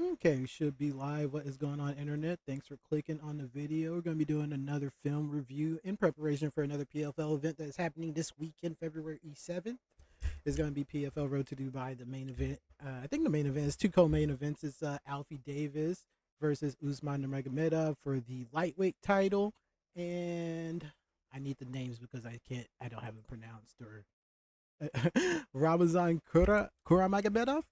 Okay, we should be live. What is going on, internet? Thanks for clicking on the video. We're going to be doing another film review in preparation for another PFL event that is happening this weekend, February 7th. It's going to be PFL Road to Dubai. The main event, I think the main event is two co-main events. It's Alfie Davis versus Usman Nurmagomedov for the lightweight title, and I need the names because I don't have it pronounced, or Ramazan Kuramagomedov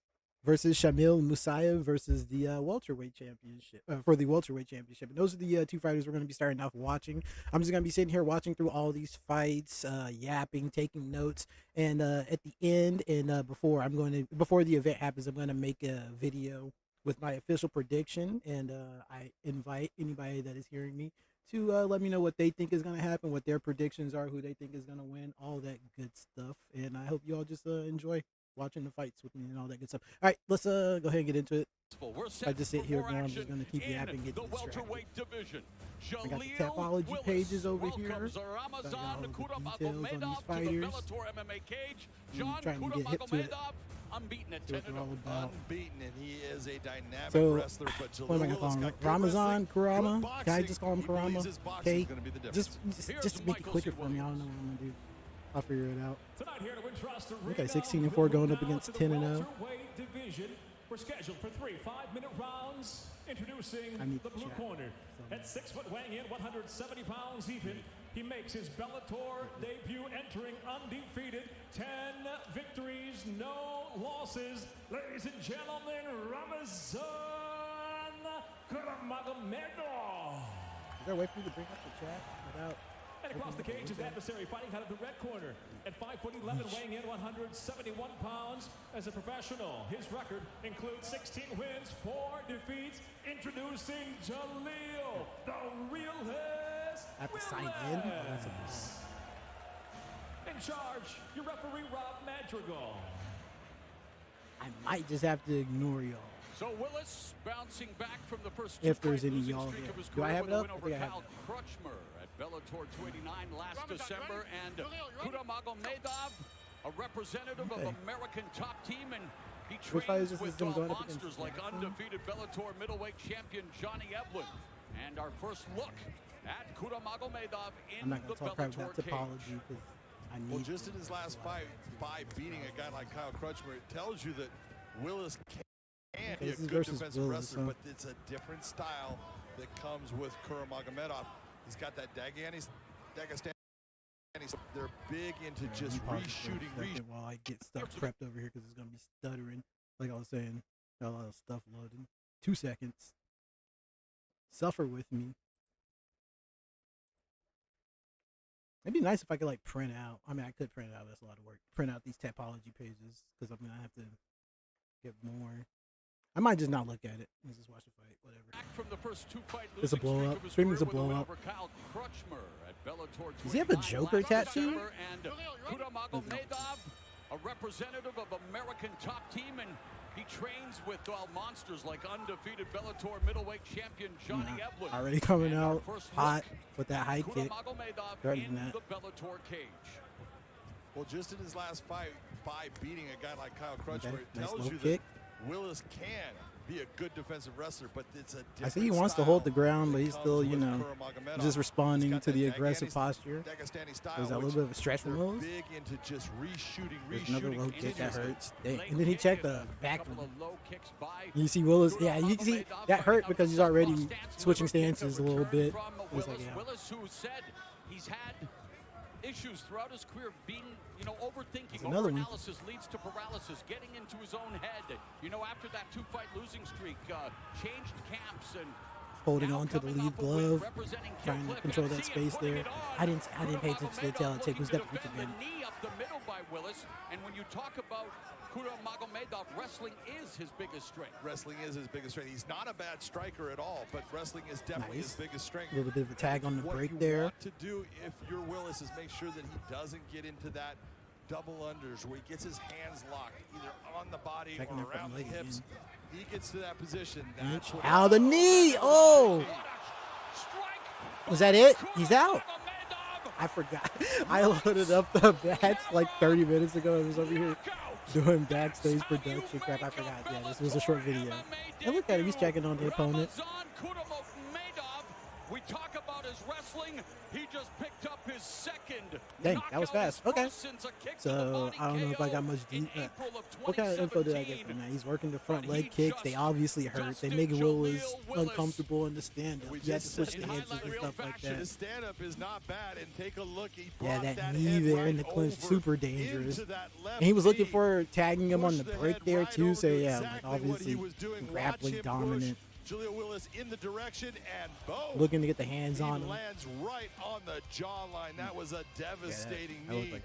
versus Shamil Musaev versus the welterweight championship, for the welterweight championship. And those are the two fighters we're going to be starting off watching. I'm just going to be sitting here watching through all these fights, yapping, taking notes, and at the end and before the event happens, I'm going to make a video with my official prediction, and I invite anybody that is hearing me to let me know what they think is going to happen, what their predictions are, who they think is going to win, all that good stuff. And I hope you all just enjoy watching the fights with me and all that good stuff. All right, let's go ahead and get into it. I just sit here now. I'm just going to keep yapping, get distracted. I got the Tapology pages over here. Got all the details on these fighters. I'm trying to get hip to it. Unbeaten at 10 unbeaten, and he is a dynamic wrestler. But what am I gonna call him? Ramazan Kurama? Can I just call him Kurama? Okay, just make it quicker for me. I don't know what I'm gonna do. I'll figure it out. Okay, 16-4 going up against 10-0. We're scheduled for 3 5-minute rounds. Introducing the blue corner. At 6 foot, weighing in 170 pounds even. He makes his Bellator debut, entering undefeated. 10 victories, no losses. Ladies and gentlemen, Ramazan Kuramagomedov. Is there a way for me to bring up the chat without? And across the cage, his adversary fighting out of the red corner. At 5 foot 11, weighing in 171 pounds as a professional. His record includes 16 wins, 4 defeats. Introducing Jaleel, the realist. I have to sign in? In charge, your referee, Rob Madrigal. I might just have to ignore y'all. So Willis bouncing back from the first if there's any y'all here. Do I have it up? I think I have it. Crutchmer at Bellator 289 last December, and Kuramagomedov, a representative of American top team, and he trains with monsters like undefeated Bellator middleweight champion Johnny Eblin. And our first look at Kuramagomedov in the Bellator cage. Well, just in his last fight, by beating a guy like Kyle Crutchmer, it tells you that Willis can be a good defensive wrestler, but it's a different style that comes with Kuramagomedov. He's got that Dagestani. They're big into just reshooting. While I get stuff prepped over here, because it's going to be stuttering. Like I was saying, got a lot of stuff loading. 2 seconds. Suffer with me. It'd be nice if I could like print out. I mean, I could print it out. That's a lot of work. Print out these Tapology pages because I'm going to have to get more. I might just not look at it. Let's just watch the fight, whatever. Back from the first 2 fight it's a blow up. Streaming's a blow up. Does he have a Joker tattoo? And Kuramagomedov, a representative of American top team, and he trains with monsters like undefeated Bellator middleweight champion Johnny Eblin. Already coming out hot with that high kick. In the Bellator cage. Well, just in his last fight, by beating a guy like Kyle Crutchmer, it nice tells you kick. that Willis can be a good defensive wrestler, but it's a different I see he wants to hold the ground, but he's still, you know, just responding to the aggressive posture. There's that little bit of a stretch from Willis. Big into just reshooting, there's another low kick that hurts. And then he checked the back one. You see Willis, yeah, you can see that hurt because he's already switching stances a little bit. It's like, yeah. Willis, who said he's had issues throughout his career, being, you know, overthinking, overanalysis leads to paralysis, getting into his own head. You know, after that 2-fight losing streak, changed camps and holding on to the lead glove, trying to control that space there. I didn't pay attention to the tail take. Was definitely the knee up the middle by Willis. And when you talk about Kuramagomedov, wrestling is his biggest strength. Wrestling is his biggest strength. He's not a bad striker at all, but wrestling is definitely his biggest strength. A little bit of a tag on the break there. What you want to do if you're Willis is make sure that he doesn't get into that double unders where he gets his hands locked either on the body or around the hips. He gets to that position. That's out the knee. Oh, was that it? He's out. I forgot. I loaded up the match like 30 minutes ago. It was over here. doing backstage production crap. I forgot. Yeah, this was a short video. And look at him. He's checking on the opponent. Kuramagomedov. We talk about his wrestling. He just picked up his second. Dang, that was fast. Okay. So I don't know if I got much what kind of info did I get from that? He's working the front leg kicks. They obviously hurt. They make Willis uncomfortable in the stand-up. You have to switch the hands and stuff like that. His stand-up is not bad, and take a look. Yeah, that knee there in the clinch, super dangerous. And he was looking for tagging him on the break there too. So yeah, like obviously grappling dominant. Jaleel Willis in the direction and boom. Looking to get the hands on him. Lands right on the jawline. That was a devastating knee. Like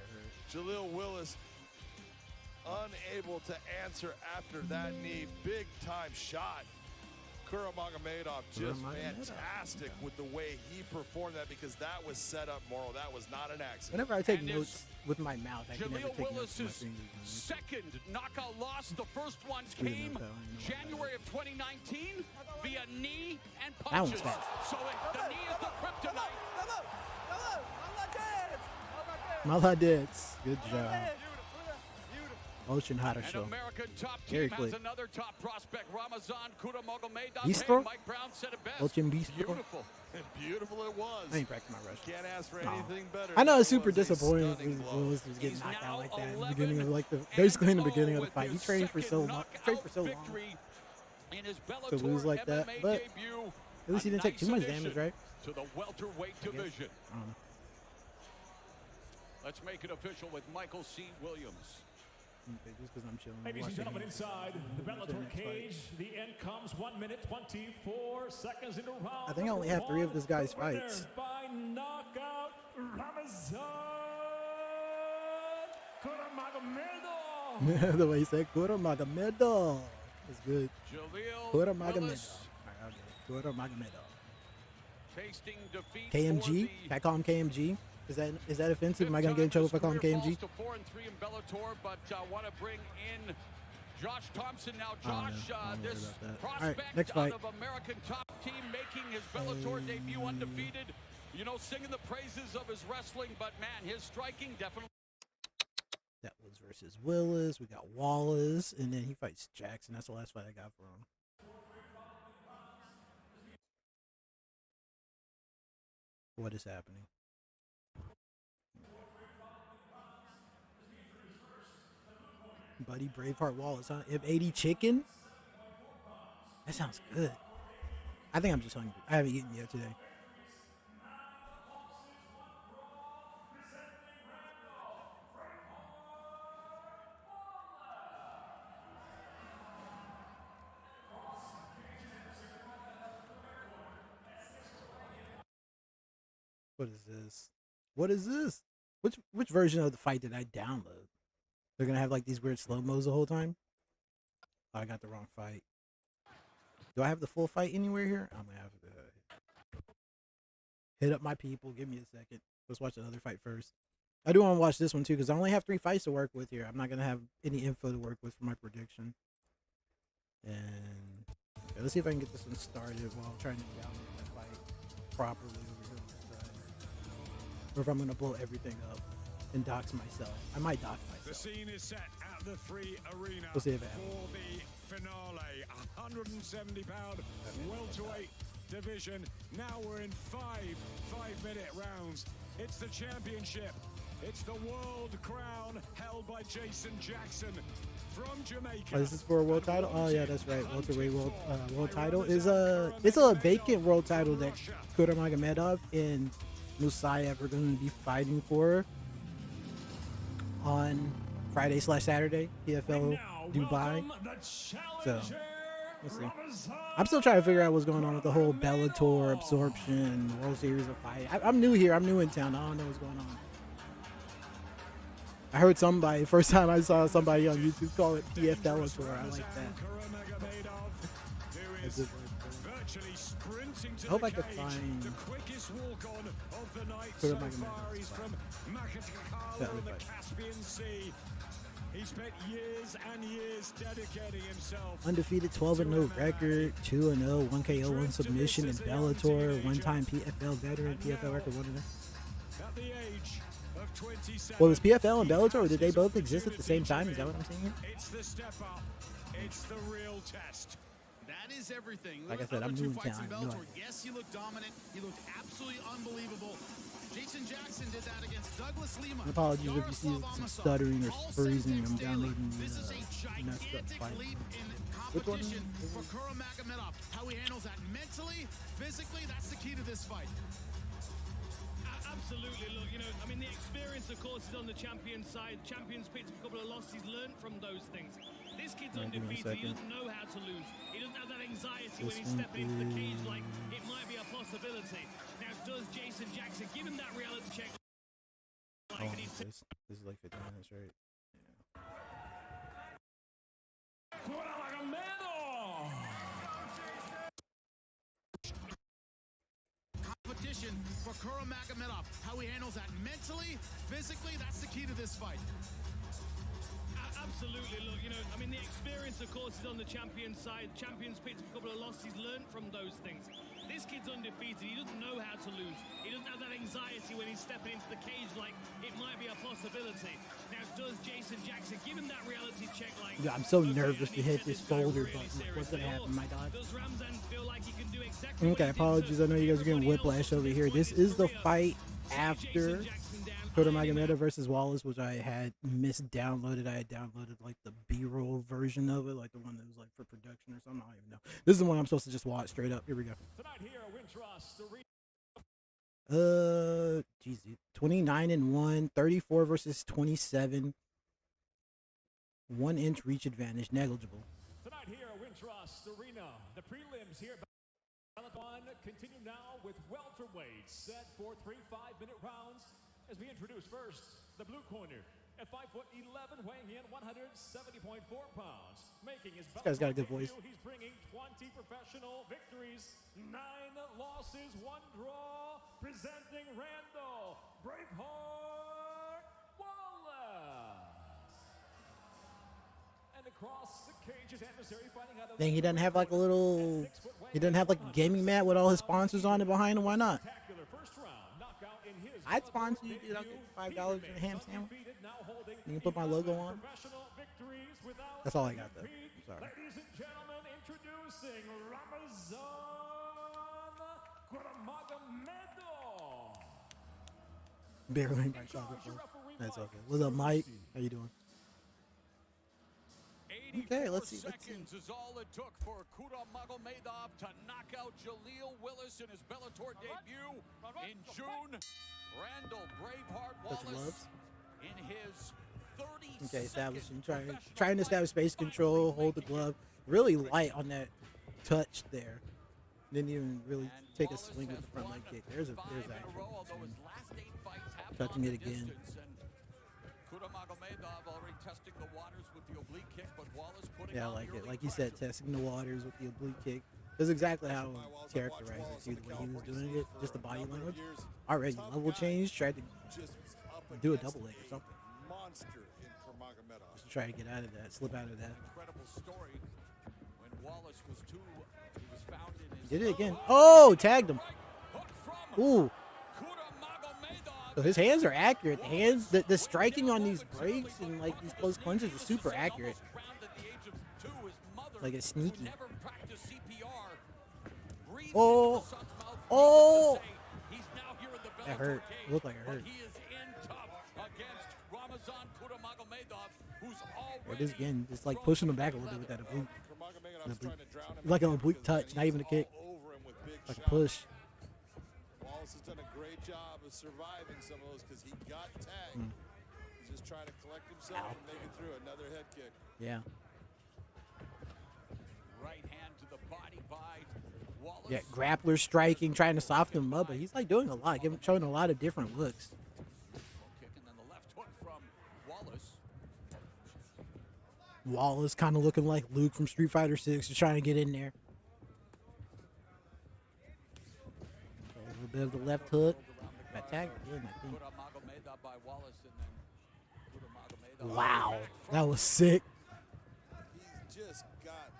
Jaleel Willis unable to answer after that knee. Big time shot. Kuramagomedov just fantastic with the way he performed that, because that was set up, Morrow. That was not an accident. Whenever I take notes with my mouth, I can never take notes with my fingers. Second knockout loss. The first one came January of 2019 via knee and punches. So the knee is the kryptonite. Malades. Good job. Ocean Hotter Show. Very quick. Another top prospect, Ramazan, Kuramagomedov. Bistro? Mike Brown said it best. Ocean Bistro. Beautiful. Beautiful it was. I ain't practicing my rush. Can't ask for anything better. I know it's super disappointing Willis was getting knocked out like that in the beginning of basically in the beginning of the fight. He trained for so long. To lose like that, but at least he didn't take too much damage, right? To the welterweight division. I don't know. Let's make it official with Michael C. Williams. Okay, just because I'm chilling. Ladies and gentlemen, inside the Bellator cage, the end comes 1 minute 24 seconds into round. I think I only have 3 of this guy's fights. By knockout, Ramazan Kuramagomedov. The way he said Kuramagomedov is good. Kuramagomedov. Kuramagomedov. Tasting defeat. KMG. Can I call him KMG? Is that offensive? Am I gonna get in trouble if I call him KMG? 4-3 in Bellator, but want to bring in Josh Thompson now. Josh, this prospect next fight. out of American top team, making his Bellator debut undefeated. You know, singing the praises of his wrestling, but man, his striking definitely. That was versus Willis. We got Wallace, and then he fights Jackson. That's the last fight I got for him. What is happening? Buddy Braveheart Wallace, huh? If 80 chicken? That sounds good. I think I'm just hungry. I haven't eaten yet today. What is this? What is this? Which version of the fight did I download? They're gonna have like these weird slow-mos the whole time? Oh, I got the wrong fight. Do I have the full fight anywhere here? I'm gonna have to hit up my people. Give me a second. Let's watch another fight first. I do want to watch this one too, because I only have 3 fights to work with here. I'm not gonna have any info to work with for my prediction. And okay, let's see if I can get this one started while I'm trying to download the fight properly over here on the side. Or if I'm gonna blow everything up and dox myself. I might dox myself. The scene is set at the 3 Arena we'll see if it for the finale. 170-pound welterweight division. Now we're in 5-minute rounds. It's the championship. It's the world crown held by Jason Jackson from Jamaica. Oh, this is for a world title? Oh yeah, that's right. Welterweight world title is it's a vacant world title that Kuramagomedov and Musaev are going to be fighting for on Friday/Saturday, PFL Dubai. So, let's see. I'm still trying to figure out what's going on with the whole Bellator absorption, World Series of Fight. I'm new here. I'm new in town. I don't know what's going on. I heard somebody, first time I saw somebody on YouTube call it PFL Tour. I like that. That's it. I hope I can find the quickest walk-on of the night so far. He's from Makatikal on the Caspian Sea. He spent years and years dedicating himself. Undefeated 12-0 record, 2-0, 1 KO, 1 submission in Bellator, 1-time PFL veteran, PFL record, 1-0. At the age of Well, is PFL and Bellator, or did they both exist at the same time? Is that what I'm saying here? It's the step up. It's the real test. That is everything. Like I said, I'm new in town. Yes, he looked dominant. He looked absolutely unbelievable. Jason Jackson did that against Douglas Lima. Apologies if you see some stuttering or freezing. I'm downloading the This is a gigantic leap in competition for Kuramagomedov. How he handles that mentally, physically, that's the key to this fight. Absolutely. Look, you know, I mean, the experience, of course, is on the champion's side. Champions picked up a couple of losses. He's learned from those things. This kid's undefeated. He doesn't know how to lose. He doesn't have that anxiety when he's stepping into the cage like it might be a possibility. Now, does Jason Jackson give him that reality check? This is like 50 minutes, right? Competition for Kuramagomedov. How he handles that mentally, physically, that's the key to this fight. Absolutely. Look, you know, I mean, the experience, of course, is on the champion's side. Champions picked up a couple of losses. He's learned from those things. This kid's undefeated. He doesn't know how to lose. He doesn't have that anxiety when he's stepping into the cage like it might be a possibility. Now, does Jason Jackson give him that reality check like... Yeah, I'm so nervous to hit this folder, but what's going to happen, my dog? Does Ramazan feel like he can do exactly Okay, apologies. I know you guys are getting whiplash over here. This is the fight after Kuramagomedov versus Wallace, which I had mis-downloaded. I had downloaded like the B-roll version of it, like the one that was like for production or something. I don't even know. This is the one I'm supposed to just watch straight up. Here we go. Tonight here, Wintrust, Geez, 29-1, 34 versus 27. 1 inch reach advantage, negligible. Tonight here, Wintrust Arena. The prelims here. Marathon continue now with welterweight set for 3 5-minute rounds. As we introduce first, the blue corner at 5'11", weighing in 170.4 pounds. Making his this guy's got a good voice. He's bringing 20 professional victories, 9 losses, 1 draw. Presenting Randall Braveheart Wallace. And across the cage, his adversary fighting out of... Dang, he doesn't have like a little... He doesn't have like a gaming mat with all his sponsors on it behind him. Why not? I'd sponsor you, dude. I'll get $5 for a ham sandwich. You can put my logo on. That's all I got, though. I'm sorry. Ladies and gentlemen, introducing Ramazan Kuramagomedov. Barely my microphone. That's okay. What's up, Mike? How you doing? Okay, let's see. Seconds is all it took for Kuramagomedov to knock out Jaleel Willis in his Bellator debut in June. Randall Braveheart Wallace in his 30th. Okay, establishing, trying to establish space control, hold the glove. Really light on that touch there. Didn't even really take a swing with the front leg kick. There's action. Touching it again. Kuramagomedov already testing the waters with the oblique kick, but Wallace putting Yeah, I like it. Like you said, testing the waters with the oblique kick. That's exactly how I characterized it too, the way he was doing it. Just the body language. Already level change, tried to do a double leg or something. Just try to get out of that, slip out of that. Incredible story. When Wallace was he was found in his... Did it again. Oh, tagged him. Ooh. So his hands are accurate. The hands, the striking on these breaks and like these close punches is super accurate. Like it's sneaky. Oh, oh! That hurt. It looked like it hurt. There it is again. Just like pushing him back a little bit with that oblique. Like an oblique touch, not even a kick. Like a push. Wallace has done a great job of surviving some of those because he got tagged. He's just trying to collect himself and make it through. Another head kick. Yeah. Right hand to the body by Wallace. Yeah, grappler striking, trying to soften him up, but he's like doing a lot, showing a lot of different looks. Kick and then the left hook from Wallace. Wallace kind of looking like Luke from Street Fighter 6, just trying to get in there. Okay, a little bit of the left hook. Got tagged again, I think. Wow, that was sick. He's just got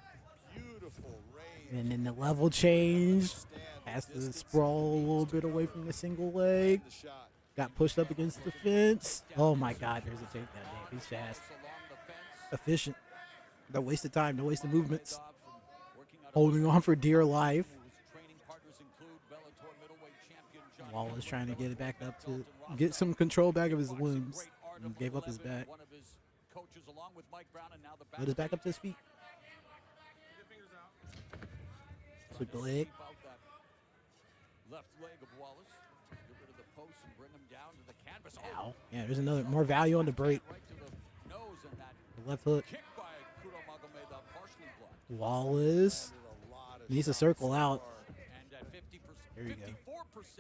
beautiful range. And then the level change. Has to sprawl a little bit away from the single leg. Got pushed up against the fence. Oh my God, there's a takedown. Damn, he's fast. Efficient. No wasted time, no wasted movements. Holding on for dear life. Wallace trying to get it back up to get some control back of his limbs. And gave up his back. Put his back up to his feet. Sweep the leg. Left leg of Wallace. Get rid of the post and bring him down to the canvas. Ow. Yeah, there's another more value on the break. The left hook. Wallace needs to circle out. There you go.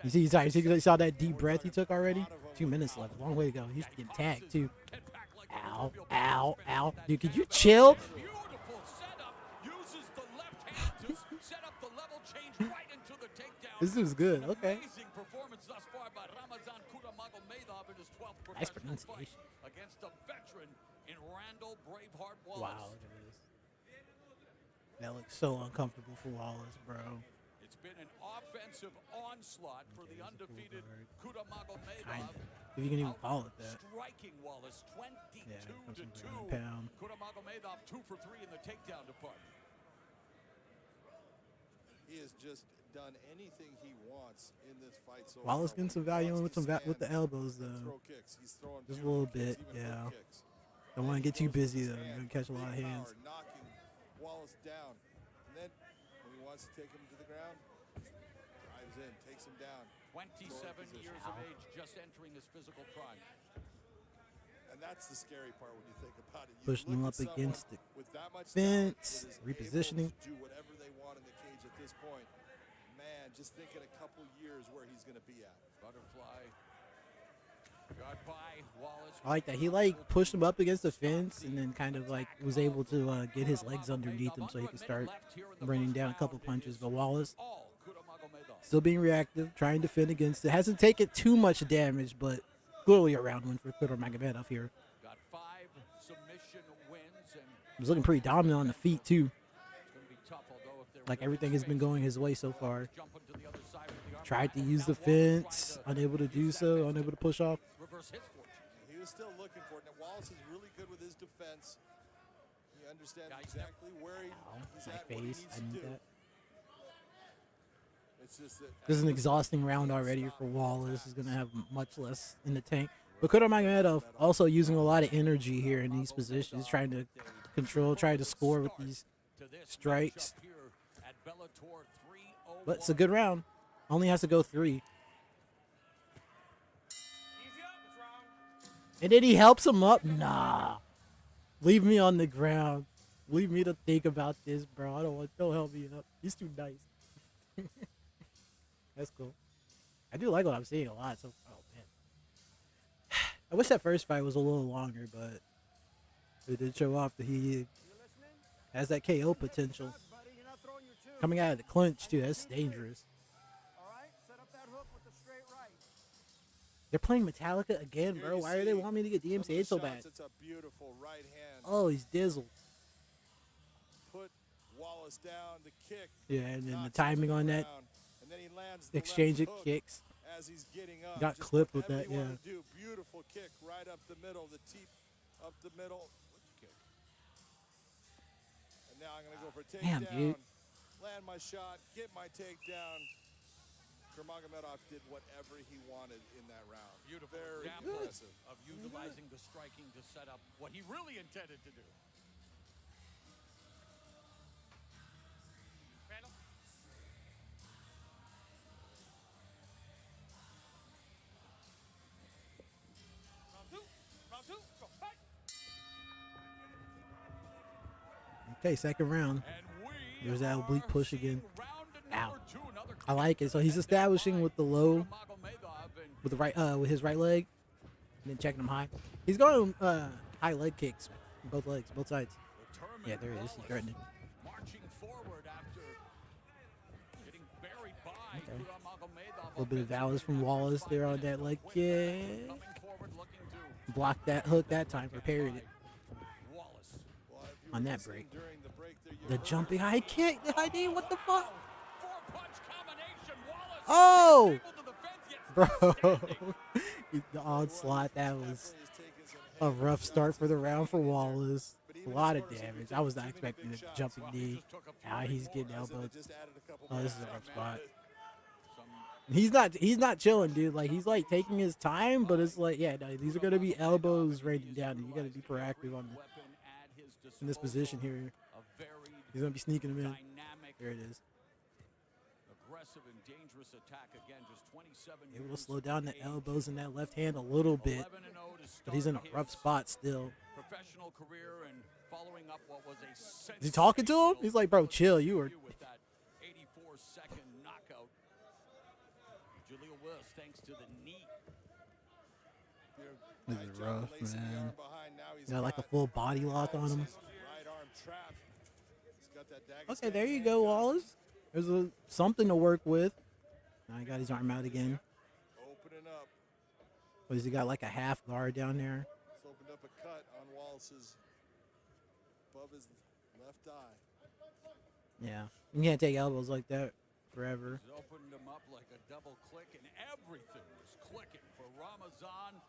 You see, you saw that deep breath he took already? 2 minutes left. Long way to go. He's getting tagged too. Ow, ow, ow. Dude, could you chill? Beautiful setup. Uses the left hand to set up the level change right into the takedown. This is good. Okay. Amazing performance thus far by Ramazan Kuramagomedov in his 12th Nice professional fight pronunciation. against a veteran in Randall Braveheart Wallace. Wow, look at this. That looks so uncomfortable for Wallace, bro. It's been an offensive onslaught for the undefeated Kuramagomedov. Kinda. If you can even call it that. Striking Wallace 22 to 2. Pound. Kuramagomedov 2 for 3 in the takedown department. He has just done anything he wants in this fight so Wallace far. getting some value with with the elbows though. He's throwing Just a little bit, yeah. Don't want to get too busy though. You're gonna catch a lot of hands. Knocking Wallace down. And then when he wants to take him to the ground, drives in, takes him down. 27 years of age, just entering his physical prime. And that's the scary part when you think about it. Pushing him up against the fence, repositioning. Do whatever they want in the cage at this point. Man, just think in a couple years where he's going to be at. Butterfly. Got by Wallace. I like that. He pushed him up against the fence and then kind of was able to get his legs underneath him so he could start bringing down a couple punches. But Wallace still being reactive, trying to defend against it. Hasn't taken too much damage, but clearly a round win for Kuramagomedov here. Got 5 submission wins and He's looking pretty dominant on the feet too. it's going to be tough, although if they're Like everything has been going his way so far. jumping to the other side with the arm Tried to wrapped use the down, Wallace fence, trying to unable to do so, unable to push off. reverse his fortune. He was still looking for it. Now, Wallace is really good with his defense. He understands Yeah, he's exactly where he's My at, what he face, needs I to need do. that. It's just that This is an exhausting round already for Wallace. He's going to have much less in the tank. But Kuramagomedov also using a lot of energy here in these positions, trying to control, trying to score with these strikes. But it's a good round. Only has to go 3. And then he helps him up. Nah. Leave me on the ground. Leave me to think about this, bro. Don't help me up. He's too nice. That's cool. I do like what I'm seeing a lot. So, oh man, I wish that first fight was a little longer, but it did show off that he has that KO potential. Coming out of the clinch too, that's dangerous. They're playing Metallica again, bro. Why are they wanting me to get DMCA so bad? It's a beautiful right hand. Oh, he's dizzled. Put Wallace down, the kick. Yeah, and then the timing on that And then he lands the exchange of left hook kicks. as he's getting up. Got Just clipped with whatever that, you yeah. wanna do. Beautiful kick right up the middle, the teep up the middle. Kick. And now I'm gonna go for a takedown. Damn, dude. Land my shot, get my takedown. Kuramagomedov did whatever he wanted in that round. Beautiful Very example impressive. of utilizing the striking to set up what he really intended to do. Okay, second round. There's that oblique push again. Ow. I like it. So he's establishing with the low, with the right, with his right leg, and then checking him high. He's going high leg kicks, both legs, both sides. Yeah, there it is. He's threatening. Marching forward after getting buried by Kuramagomedov. A little bit of valance from Wallace there on that leg kick. Coming forward, looking to Blocked that hook that time, prepared it Wallace. Well, if you on were that listening break. during the break there, you The heard jumping high kick, the high knee, what the fuck? 4-punch combination. Wallace Oh! able to the fence, yet Bro, The onslaught, that was a rough start for the round for Wallace. A lot of damage. I was not expecting the jumping knee. Now he's getting elbowed. Oh, this is a rough spot. He's not chilling, dude. Like, he's like taking his time, but it's like, yeah, no, these are gonna be elbows raining down. You gotta be proactive on in this position here. He's gonna be sneaking him in. There it is. Aggressive and dangerous attack again, just 27 able to slow down the elbows in that left hand a little bit, but he's in a rough spot still. Professional career and following up what was a is he talking to him? He's like, bro, chill. You were with that 84-second knockout. Jaleel Willis, thanks to the knee. This is rough, man. Got like a full body lock on him. Okay, there you go, Wallace. There's something to work with. Now he got his arm out again. Opening up. What, has he got like a half guard down there? It's opened up a cut on Wallace's above his left eye. Yeah, you can't take elbows like that forever. He's opened him up like a double click, and everything was clicking for Ramazan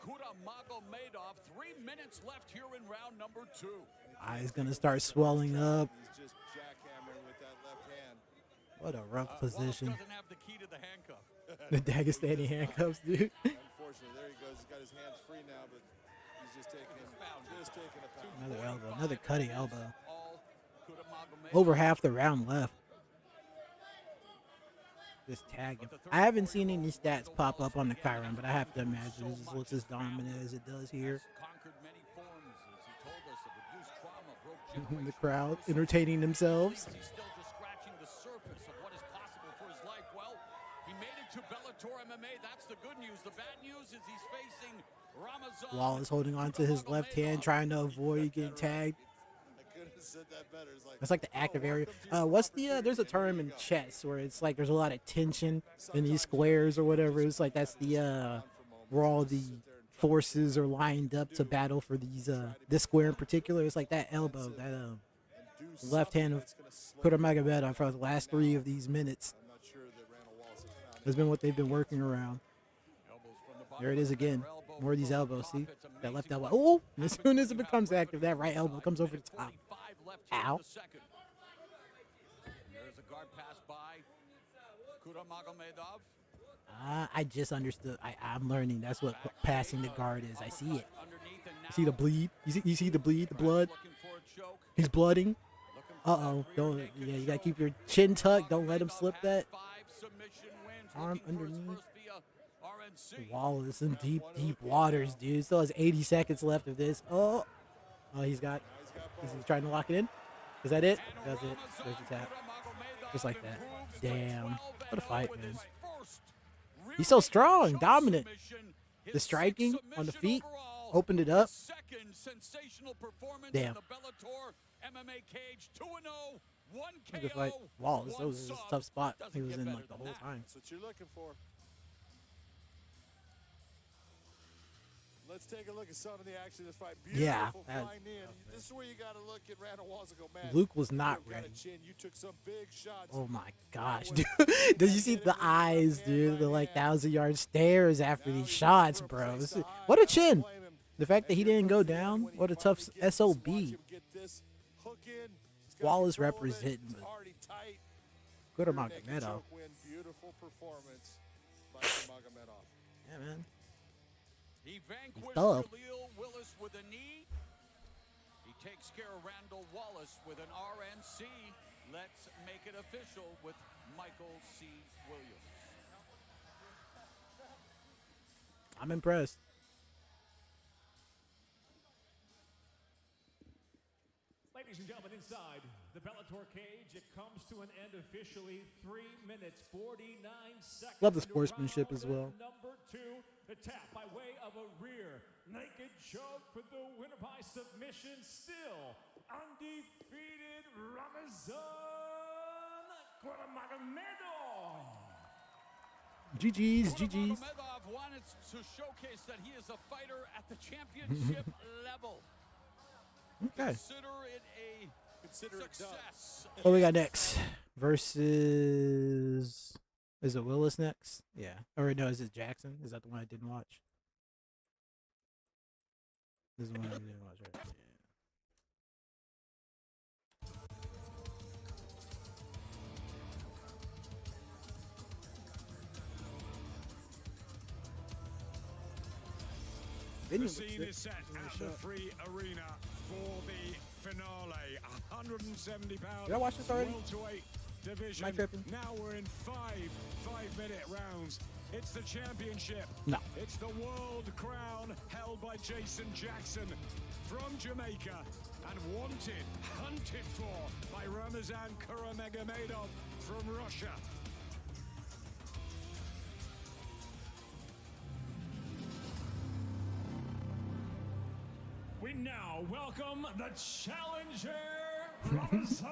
Kuramagomedov. 3 minutes left here in round number 2. Eye's gonna start swelling up. He's just jackhammering with that left hand. What a rough position. Doesn't have the key to the handcuff. The Dagestani handcuffs, dude. Unfortunately, there he goes. He's got his hands free now, but he's just taking a pound. Another elbow, another cutting elbow. Over half the round left. Just tag him. I haven't seen any stats pop up on the Chiron, but I have to imagine this looks as dominant as it does here. The crowd entertaining themselves. He's still just scratching the surface of what is possible for his life. Well, he made it to Bellator MMA. That's the good news. The bad news is he's facing Ramazan. Wallace holding on to his left hand, trying to avoid getting tagged. I could have said that better. It's like the active area. What's the there's a term in chess where it's like there's a lot of tension in these squares or whatever. It's like that's the where all the forces are lined up to battle for these this square in particular. It's like that elbow, that left hand of Kuramagomedov for the last 3 of these minutes has been what they've been working around. There it is again. More of these elbows. See that left elbow. Oh, and as soon as it becomes active, that right elbow comes over the top. Ow. There's a guard pass by Kuramagomedov. I just understood. I'm learning. That's what passing the guard is. I see it. You see the bleed? You see the bleed? The blood? He's blooding. Uh-oh. Don't. Yeah, you gotta keep your chin tucked. Don't let him slip that. Arm underneath. Wallace in deep, deep waters, dude. Still has 80 seconds left of this. Oh, he's got. Is he trying to lock it in? Is that it? That's it. There's the tap. Just like that. Damn. What a fight, man. He's so strong, dominant. The striking on the feet opened it up. Damn. Good fight. Wallace, that was a tough spot. He was in like the whole time. That's what you're looking for. Let's take a look at some of the action of this fight. Yeah. This is where you got to look at Randall Wallace and go, man. Luke was not ready. You took some big shots. Oh my gosh, dude. Did you see the eyes, dude? The like 1,000-yard stares after these shots, bro. What a chin. The fact that he didn't go down, what a tough SOB. Wallace representing Kuramagomedov. Beautiful performance by Kuramagomedov. Yeah, man. He vanquished Jaleel Willis with a knee. He takes care of Randall Wallace with an RNC. Let's make it official with Michael C. Williams. I'm impressed. Ladies and gentlemen, inside the Bellator cage, it comes to an end officially. 3 minutes, 49 seconds. Love the sportsmanship as well. Number 2, the tap by way of a rear naked choke for the winner by submission. Still undefeated Ramazan Kuramagomedov. GG's. Kuramagomedov wanted to showcase that he is a fighter at the championship level. Okay. Consider it a success. What we got next? Versus. Is it Willis next? Yeah. Or no, is it Jackson? Is that the one I didn't watch? This is one I didn't watch right. The scene is set at the free arena for the finale. 170 pound. Did I watch this already? Welterweight division. Now we're in five-minute rounds. It's the championship. No. It's the world crown held by Jason Jackson from Jamaica and wanted, hunted for by Ramazan Kuramagomedov from Russia. We now welcome the challenger, Ramazan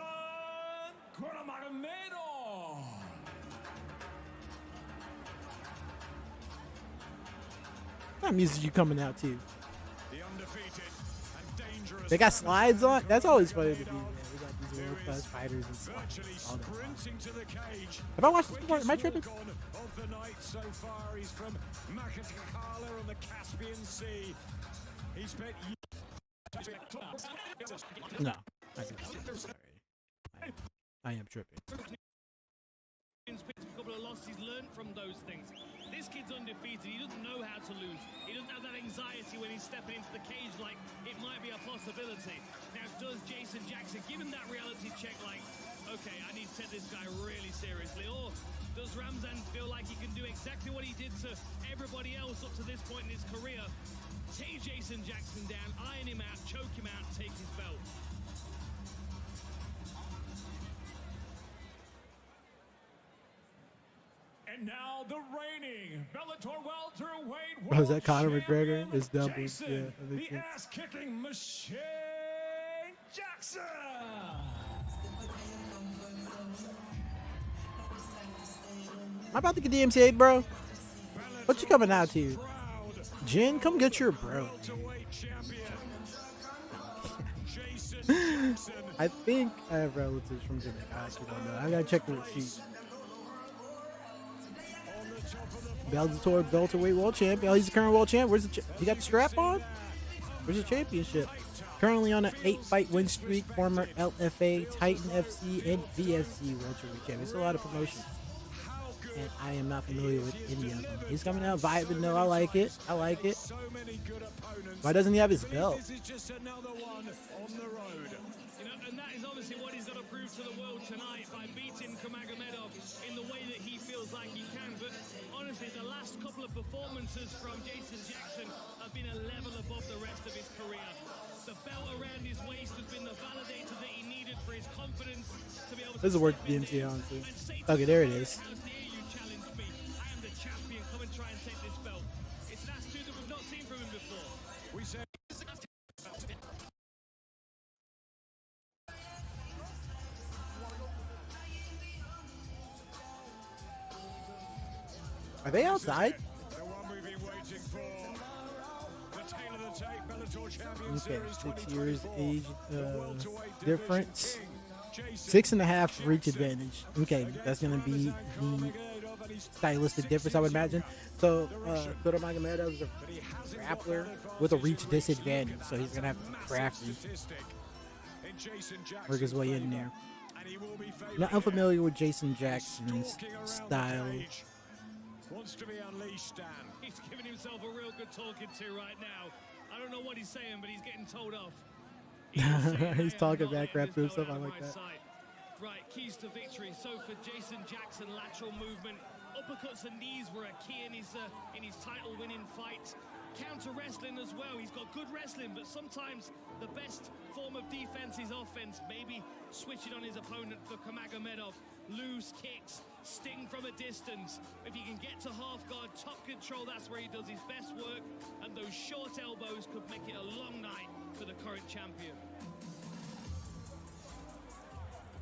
Kuramagomedov. What music you coming out to? The undefeated and dangerous. They got slides on. That's always funny to me. Man. We got these world-class fighters and slides. Sprinting to the cage. Have I watched this before? Am I tripping? Of the night so far, he's from Makhatkala on the Caspian Sea. He spent. No, I am tripping. A couple of losses, he's learned from those things. This kid's undefeated. He doesn't know how to lose. He doesn't have that anxiety when he's stepping into the cage like it might be a possibility. Now, does Jason Jackson give him that reality check like, okay, I need to take this guy really seriously? Or does Ramazan feel like he can do exactly what he did to everybody else up to this point in his career? Take Jason Jackson down, iron him out, choke him out, take his belt. And now the reigning Bellator welterweight Oh, is that Conor McGregor? It's doubles. Jason, Yeah, the ass-kicking machine Jackson. I'm about to get DMCA, bro. What you coming out to? Jen, come get your bro. I think I have relatives from Jamaica. I actually don't know. I gotta check the receipt. Bellator welterweight world champion. Oh, he's the current world champ. Where's the? He got the strap on. Where's the championship? Currently on an 8-fight win streak. Former LFA, Titan FC, and VFC welterweight champion. It's a lot of promotions. And I am not familiar with any of them. He's coming out vibing though. I like it. I like it. Why doesn't he have his belt? This is just another one on the road. You know, and that is obviously what he's got to prove to the world tonight by beating Kuramagomedov in the way that he feels like he can. But honestly, the last couple of performances from Jason Jackson have been a level above the rest of his career. The belt around his waist has been the validator that he needed for his confidence to be able to. This is worth the DMC on too. Okay, there it is. Are they outside? The one we've been waiting for. The tail of the tape, Bellator Champion Okay, Series 6 years 2024. age difference. 6.5 reach advantage. Okay, that's gonna be the stylistic difference, I would imagine. So Kuramagomedov is a grappler with a reach disadvantage, so he's gonna have to be crafty, work his way in there. Not unfamiliar with Jason Jackson's style. Wants to be unleashed, Dan. He's giving himself a real good talking to right now. I don't know what he's saying, but he's getting told off. He's talking back crap to himself. I like that. Right, keys to victory. So for Jason Jackson, lateral movement, uppercuts and knees were a key in his title-winning fight. Counter wrestling as well. He's got good wrestling, but sometimes the best form of defense is offense. Maybe switching on his opponent for Kuramagomedov. Loose kicks, sting from a distance. If he can get to half guard, top control, that's where he does his best work. And those short elbows could make it a long night for the current champion.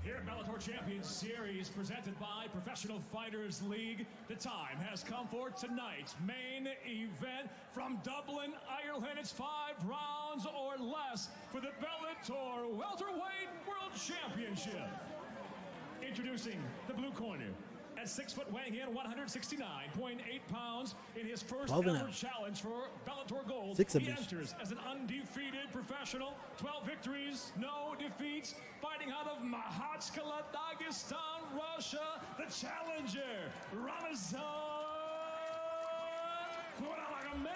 Here at Bellator Champions Series, presented by Professional Fighters League, the time has come for tonight's main event from Dublin, Ireland. It's 5 rounds or less for the Bellator Welterweight World Championship. Introducing the blue corner At 6 foot, weighing in 169.8 pounds in his first ever challenge for Bellator Gold. He enters as an undefeated professional, 12 victories, no defeats, fighting out of Makhachkala, Dagestan, Russia, the challenger, Ramazan Kuramagomedov.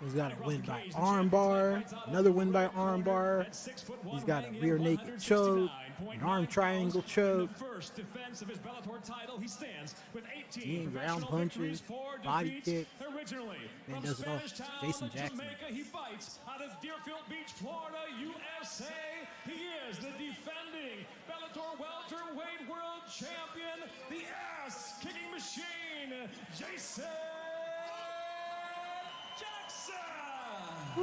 He's got a win by armbar, another win by armbar. He's got a rear naked choke, an arm triangle choke. First defense of his Bellator title, he stands with 18 ground punches, body kick. Originally man from does it all. Spanish Town, Jason Jackson. Jamaica, he fights out of Deerfield Beach, Florida, USA. He is the defending Bellator welterweight world champion, the ass-kicking machine, Jason Jackson. Woo.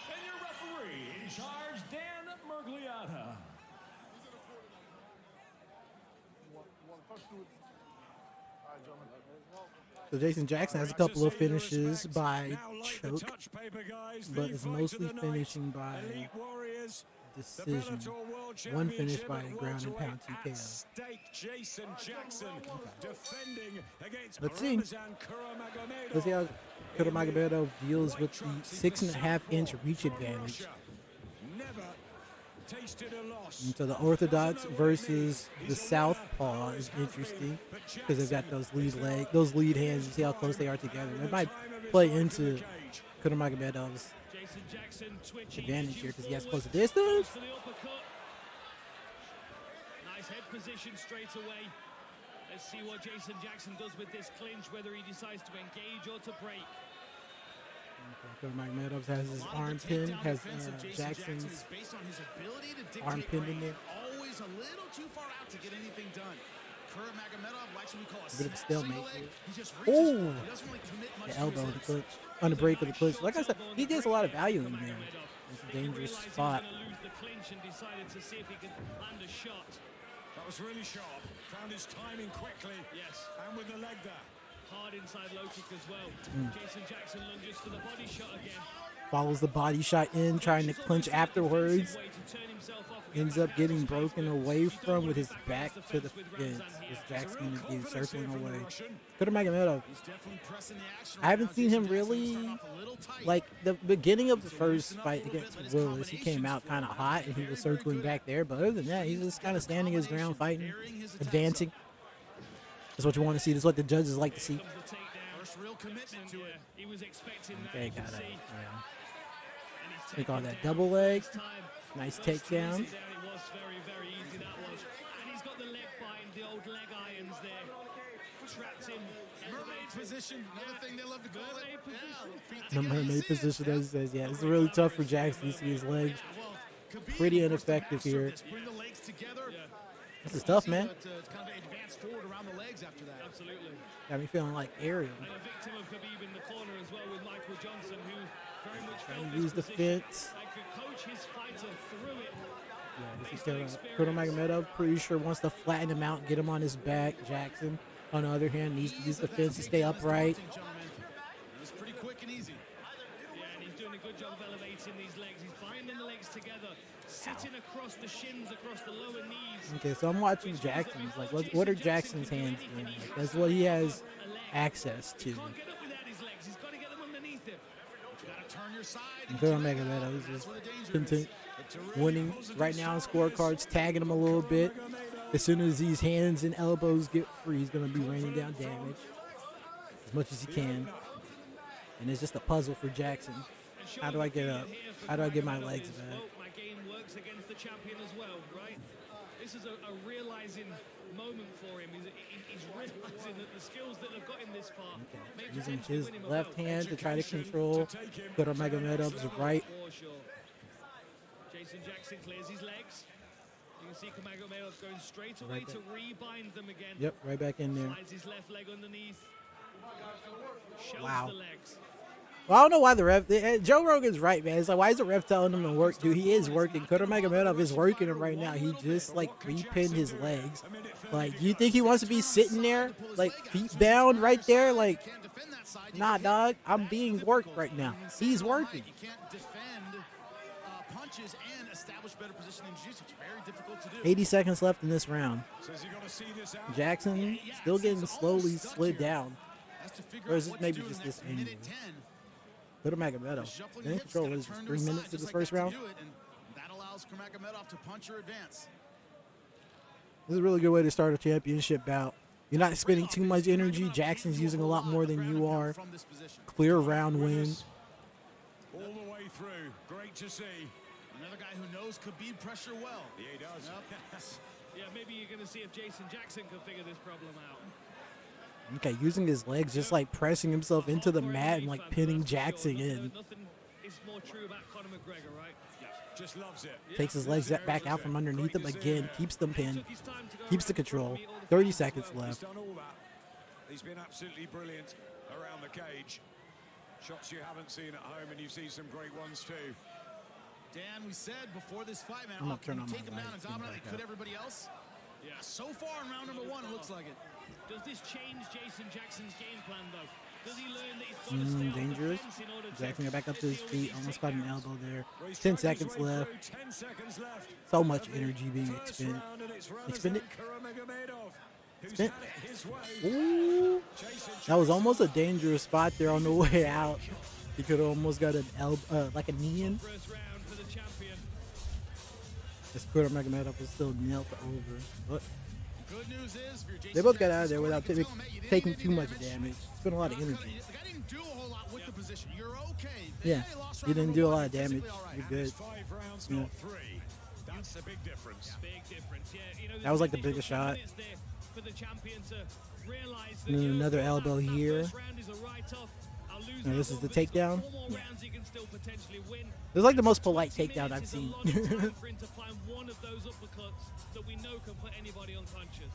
And your referee in charge, Dan Mergliata. So Jason Jackson has a couple of finishes by choke, but is mostly finishing by decision. One finish by ground and pound TKO. Let's see. Let's see how Kuramagomedov deals with the 6.5-inch reach advantage. And so the orthodox versus the southpaw is interesting because they've got those lead hands. You see how close they are together. They might play into Kuramagomedov's advantage here because he has close distance. Nice head position straight away. Let's see what Jason Jackson does with this clinch, whether he decides to engage or to break. Kuramagomedov has his arm pin, has Jackson's arm pinned in there. Always a little too far out to get anything done. Kuramagomedov likes what we call a bit of a stalemate here. Oh! The elbow on the clinch, on the break of the clinch. Like I said, he gets a lot of value in there. It's a dangerous spot. That was really sharp. Found his timing quickly. Yes. And with the leg there. Hard inside low kick as well. Jason Jackson lunges for the body shot again. Follows the body shot in, trying to clinch afterwards. Ends up getting broken away from with his back to the fence. What's Jackson going to do? Circling away. Kuramagomedov. I haven't seen him really, like the beginning of the first fight against Willis. He came out kind of hot and he was circling back there. But other than that, he's just kind of standing his ground, fighting, advancing. That's what you want to see. That's what the judges like to see. Okay, got it. Take on that double leg. Nice takedown. Mermaid position, another thing they love to call it. The mermaid position, as it says, yeah, it's really tough for Jackson. You see his legs pretty ineffective here. This is tough, man. Absolutely. Got me feeling like Ariel. And a victim of Khabib in the corner as well with Michael Johnson, who very much felt Use the fence. and could coach his fighter through it. Yeah, this is Kuramagomedov pretty sure wants to flatten him out, get him on his back. Jackson, on the other hand, needs to use the fence to stay upright. It's pretty quick and easy. Yeah, and he's doing a good job of elevating these legs. He's binding the legs together, sitting across the shins, across the lower knees. Okay, so I'm watching Jackson's. Like, what are Jackson's hands doing? Like, that's what he has access to. He can't get up without his legs. He's got to get them underneath him. Turn your side. Kuramagomedov is just winning right now in scorecards, tagging him a little bit. As soon as these hands and elbows get free, he's going to be raining down damage as much as he can. And it's just a puzzle for Jackson. How do I get up? How do I get my legs back? My game works against the champion as well, right? This is a realizing moment for him. He's realizing that the skills that have got him this far. Okay. Using his left hand to try to control Kuramagomedov's right. Jason Jackson clears his legs. You can see Kuramagomedov going straight away to rebind them again. Yep, right back in there. Slides his left leg underneath. Shows Wow. the legs. Well, I don't know why the ref. Joe Rogan's right, man. It's like, why is the ref telling him to work? Dude, he is working. Kuramagomedov is working him right now. He just, like, repinned his legs. Like, you think he wants to be sitting there, like, feet bound right there? Like, nah, dog. I'm being worked right now. He's working. You can't defend punches and establish better position in jiu-jitsu. It's very difficult to do. 80 seconds left in this round. Jackson still getting slowly slid down. Or is it maybe just this angle? Kuramagomedov in control. Is 3 minutes of this first round? That allows Kuramagomedov to punch or advance. This is a really good way to start a championship bout. You're not spending too much energy. Jackson's using a lot more than you are. Clear round win. All the way through. Great to see. Another guy who knows Khabib pressure well. Yeah, he does. Yep. Yeah, maybe you're going to see if Jason Jackson can figure this problem out. Okay, using his legs, just like pressing himself into the mat and like pinning Jackson in. Nothing is more true about Conor McGregor, right? Yeah, just loves it. Takes his legs back out from underneath him again, keeps them pinned, keeps the control. 30 seconds left. He's done all that. He's been absolutely brilliant around the cage. Shots you haven't seen at home, and you see some great ones too. Dan, we said before this fight, man, I'm gonna turn on take him my down and lights dominate. and Could everybody else? Yeah. So far in round number 1, it looks like it. Does this change Jason Jackson's game plan, though? Does he learn that he's got to stay dangerous. on the fence in order to Jackson got back up to his feet, almost got an elbow there. Well, 10 seconds left. 10 seconds left. So much energy being expended. Expended. Spent. Ooh. That was almost a dangerous spot there on the way out. He could have almost got an elbow, like a knee in. first round for the champion. This Kuramagomedov is still knelt over. But Good news is, if you're Jason they both got Jackson, out of there without you didn't taking even too do much damage. damage. Spent a lot of energy. The guy didn't do a whole lot with the position. You're okay. Yeah, lost you round didn't number do a 1, lot of damage. physically all right. You're good. 5 rounds, Yeah. not 3. That's a big difference. Big difference, yeah. You know, That was like the initial biggest 10 shot. minutes there for the champion to realize that, And then you know, another that elbow here. first round is a write-off. I'll lose And that this is one, the but he's got takedown? 4 more Yeah. rounds he can still potentially win. It was like the most polite 20 takedown I've minutes is a seen. lot of time for him to find one of those uppercuts that we know can put anybody unconscious.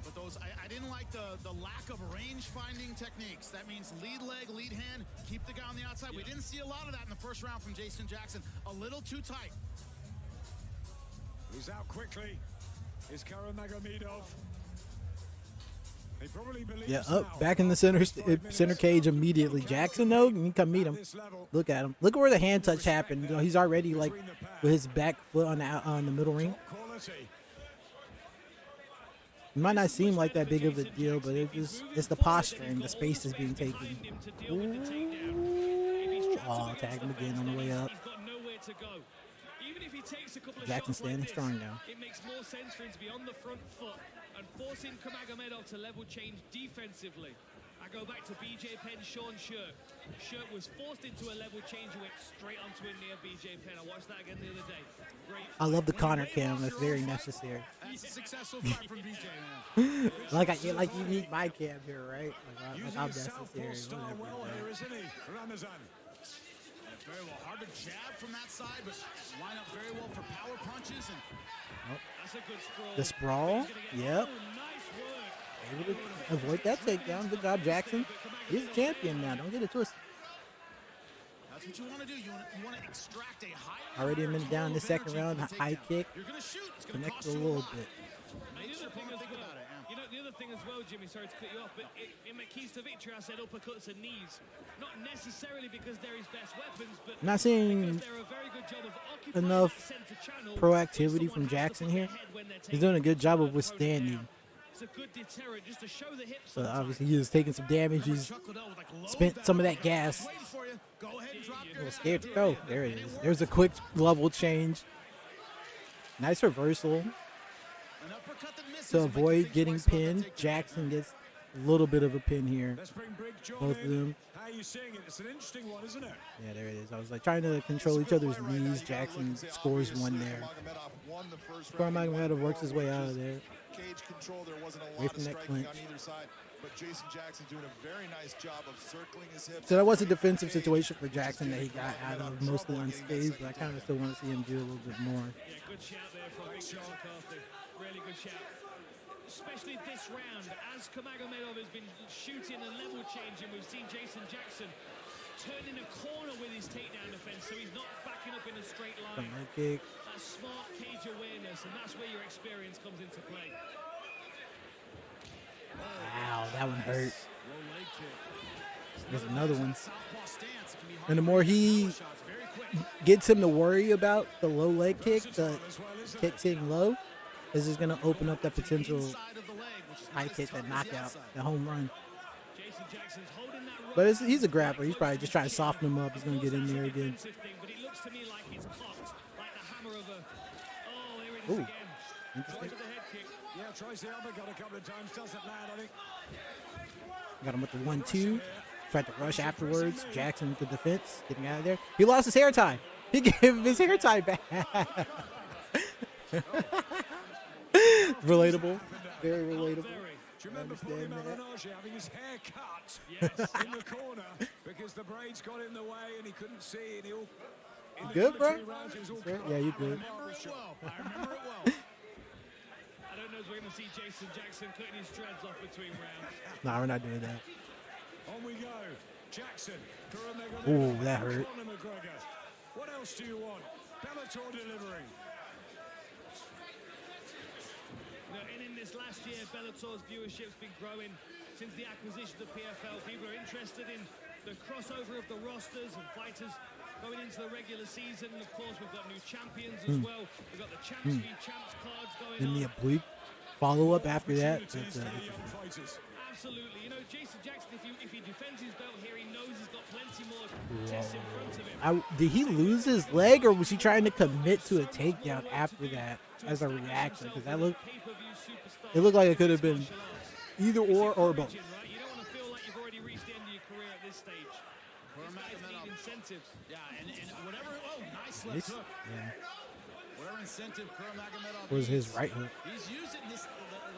But those, I didn't like the lack of range-finding techniques. That means lead leg, lead hand, keep the guy on the outside. We didn't see a lot of that in the first round from Jason Jackson. A little too tight. He's out quickly. Is Kuramagomedov. He probably believes Yeah, now. up back in the center cage immediately. Jackson, though, you can come meet him. Look at him. Look where the hand touch happened. You know, he's already like with his back foot on the middle ring. Quality. It might not seem like that big of a deal, but it's the posturing. The space is being taken. Ooh. Oh, tag him again on the way up. He's got nowhere to go. Even if he takes a couple of Jackson shots like standing this, strong now. it makes more sense for him to be on the front foot and forcing Kuramagomedov to level change defensively. I go back to BJ Penn's Sean Shirt. Shirt was forced into a level change and went straight onto him near BJ Penn. I watched that again the other day. Great. I love the Connor cam. That's very necessary. That's a successful fight from BJ, man. like you need my cam here, right? Like Using I'm his southpaw necessary. style Whatever, well right? here, isn't he? Ramazan. Very well. Hard to jab from that side, but line up very well for power punches. And That's a good sprawl. The sprawl? Yep. Oh, nice work. Able to avoid that takedown. Good job, Jackson. He's a champion now. Don't get it twisted. that's what you want to do. You want to extract a high. Already a minute down in the second round. High kick. You're going to shoot. It's going to Connect cost a you little lot. bit. Make sure opponent think about it. Yeah. You know, the other thing as well, Jimmy, sorry to cut you off, but in my keys to victory, I said uppercuts and knees. Not necessarily because they're his best weapons, but Not seeing because they're a very good job of occupying enough that center channel proactivity where from someone has to Jackson put here. their head when they're He's taking doing a good job of the opponent withstanding. down. It's a good deterrent just to show the hips. But obviously he was taking some damage. He's spent some of that gas. Waiting for you. Go ahead and drop A your little head. scared to go. There it is. There's a quick level change. Nice reversal An uppercut that misses to and makes you avoid think getting twice about that pinned. takedown. Jackson gets a little bit of a pin here. Let's bring Big John Both of in. them. How are you seeing it? It's an interesting one, isn't it? Yeah, there it is. I was like trying to control each other's knees. Jackson scores one there. Kuramagomedov works his way out of there. Cage control, there wasn't a Away lot of from that striking clinch. on either side, but Jason Jackson's doing a very nice job of circling his hips. So that was a defensive situation for Jackson that he got out of mostly unscathed, but I kind of still want to see him do a little bit more. Yeah, good shout there from Big Sean McCarthy. Really good shout. Especially this round, as Kuramagomedov has been shooting and level changing, we've seen Jason Jackson turning a corner with his takedown defense, so he's not backing up in a straight Some line. leg kick. That's smart cage awareness, and that's where your experience comes into play. Wow, that one hurt. Low leg kick. There's another one. And the more he gets him to worry about the low leg kick, the kick hitting low, this is going to open up that potential high kick, that knockout, the home run. But he's a grappler. He's probably just trying to soften him up. He's going to get in there again. Ooh. Interesting. Yeah, tries the elbow, got a couple of times, doesn't land, I think. Got him with the 1-2. Tried to rush afterwards. Jackson with the defense, getting out of there. He lost his hair tie. He gave him his hair tie back. Relatable. Very relatable. Do you remember Paulie Malignaggi having his hair cut in the corner because the braids got in the way and he couldn't see, and he all... You good, bro? Yeah, you good. I remember it well. I don't know if we're going to see Jason Jackson cutting his dreads off between rounds. Nah, we're not doing that. On we go. Jackson. Ooh, that hurt. What else do you want? Bellator delivering. And in this last year, Bellator's viewership's been growing since the acquisition of PFL. People are interested in the crossover of the rosters and fighters going into the regular season. And of course, we've got new champions as well. We've got the Champs v Champs cards going on. And the oblique follow-up after that. Absolutely. You know, Jason Jackson, if he defends his belt here, he knows he's got plenty more tests in front of him. Did he lose his leg, or was he trying to commit to a takedown after that as a reaction? Because it looked like it could have been either or both. You don't want to feel like you've already reached the end of your career at this stage. Need incentives. Yeah, and whatever. Oh, nice left hook. Yeah. Whatever incentive Kuramagomedov Was his right hook. He's used it in the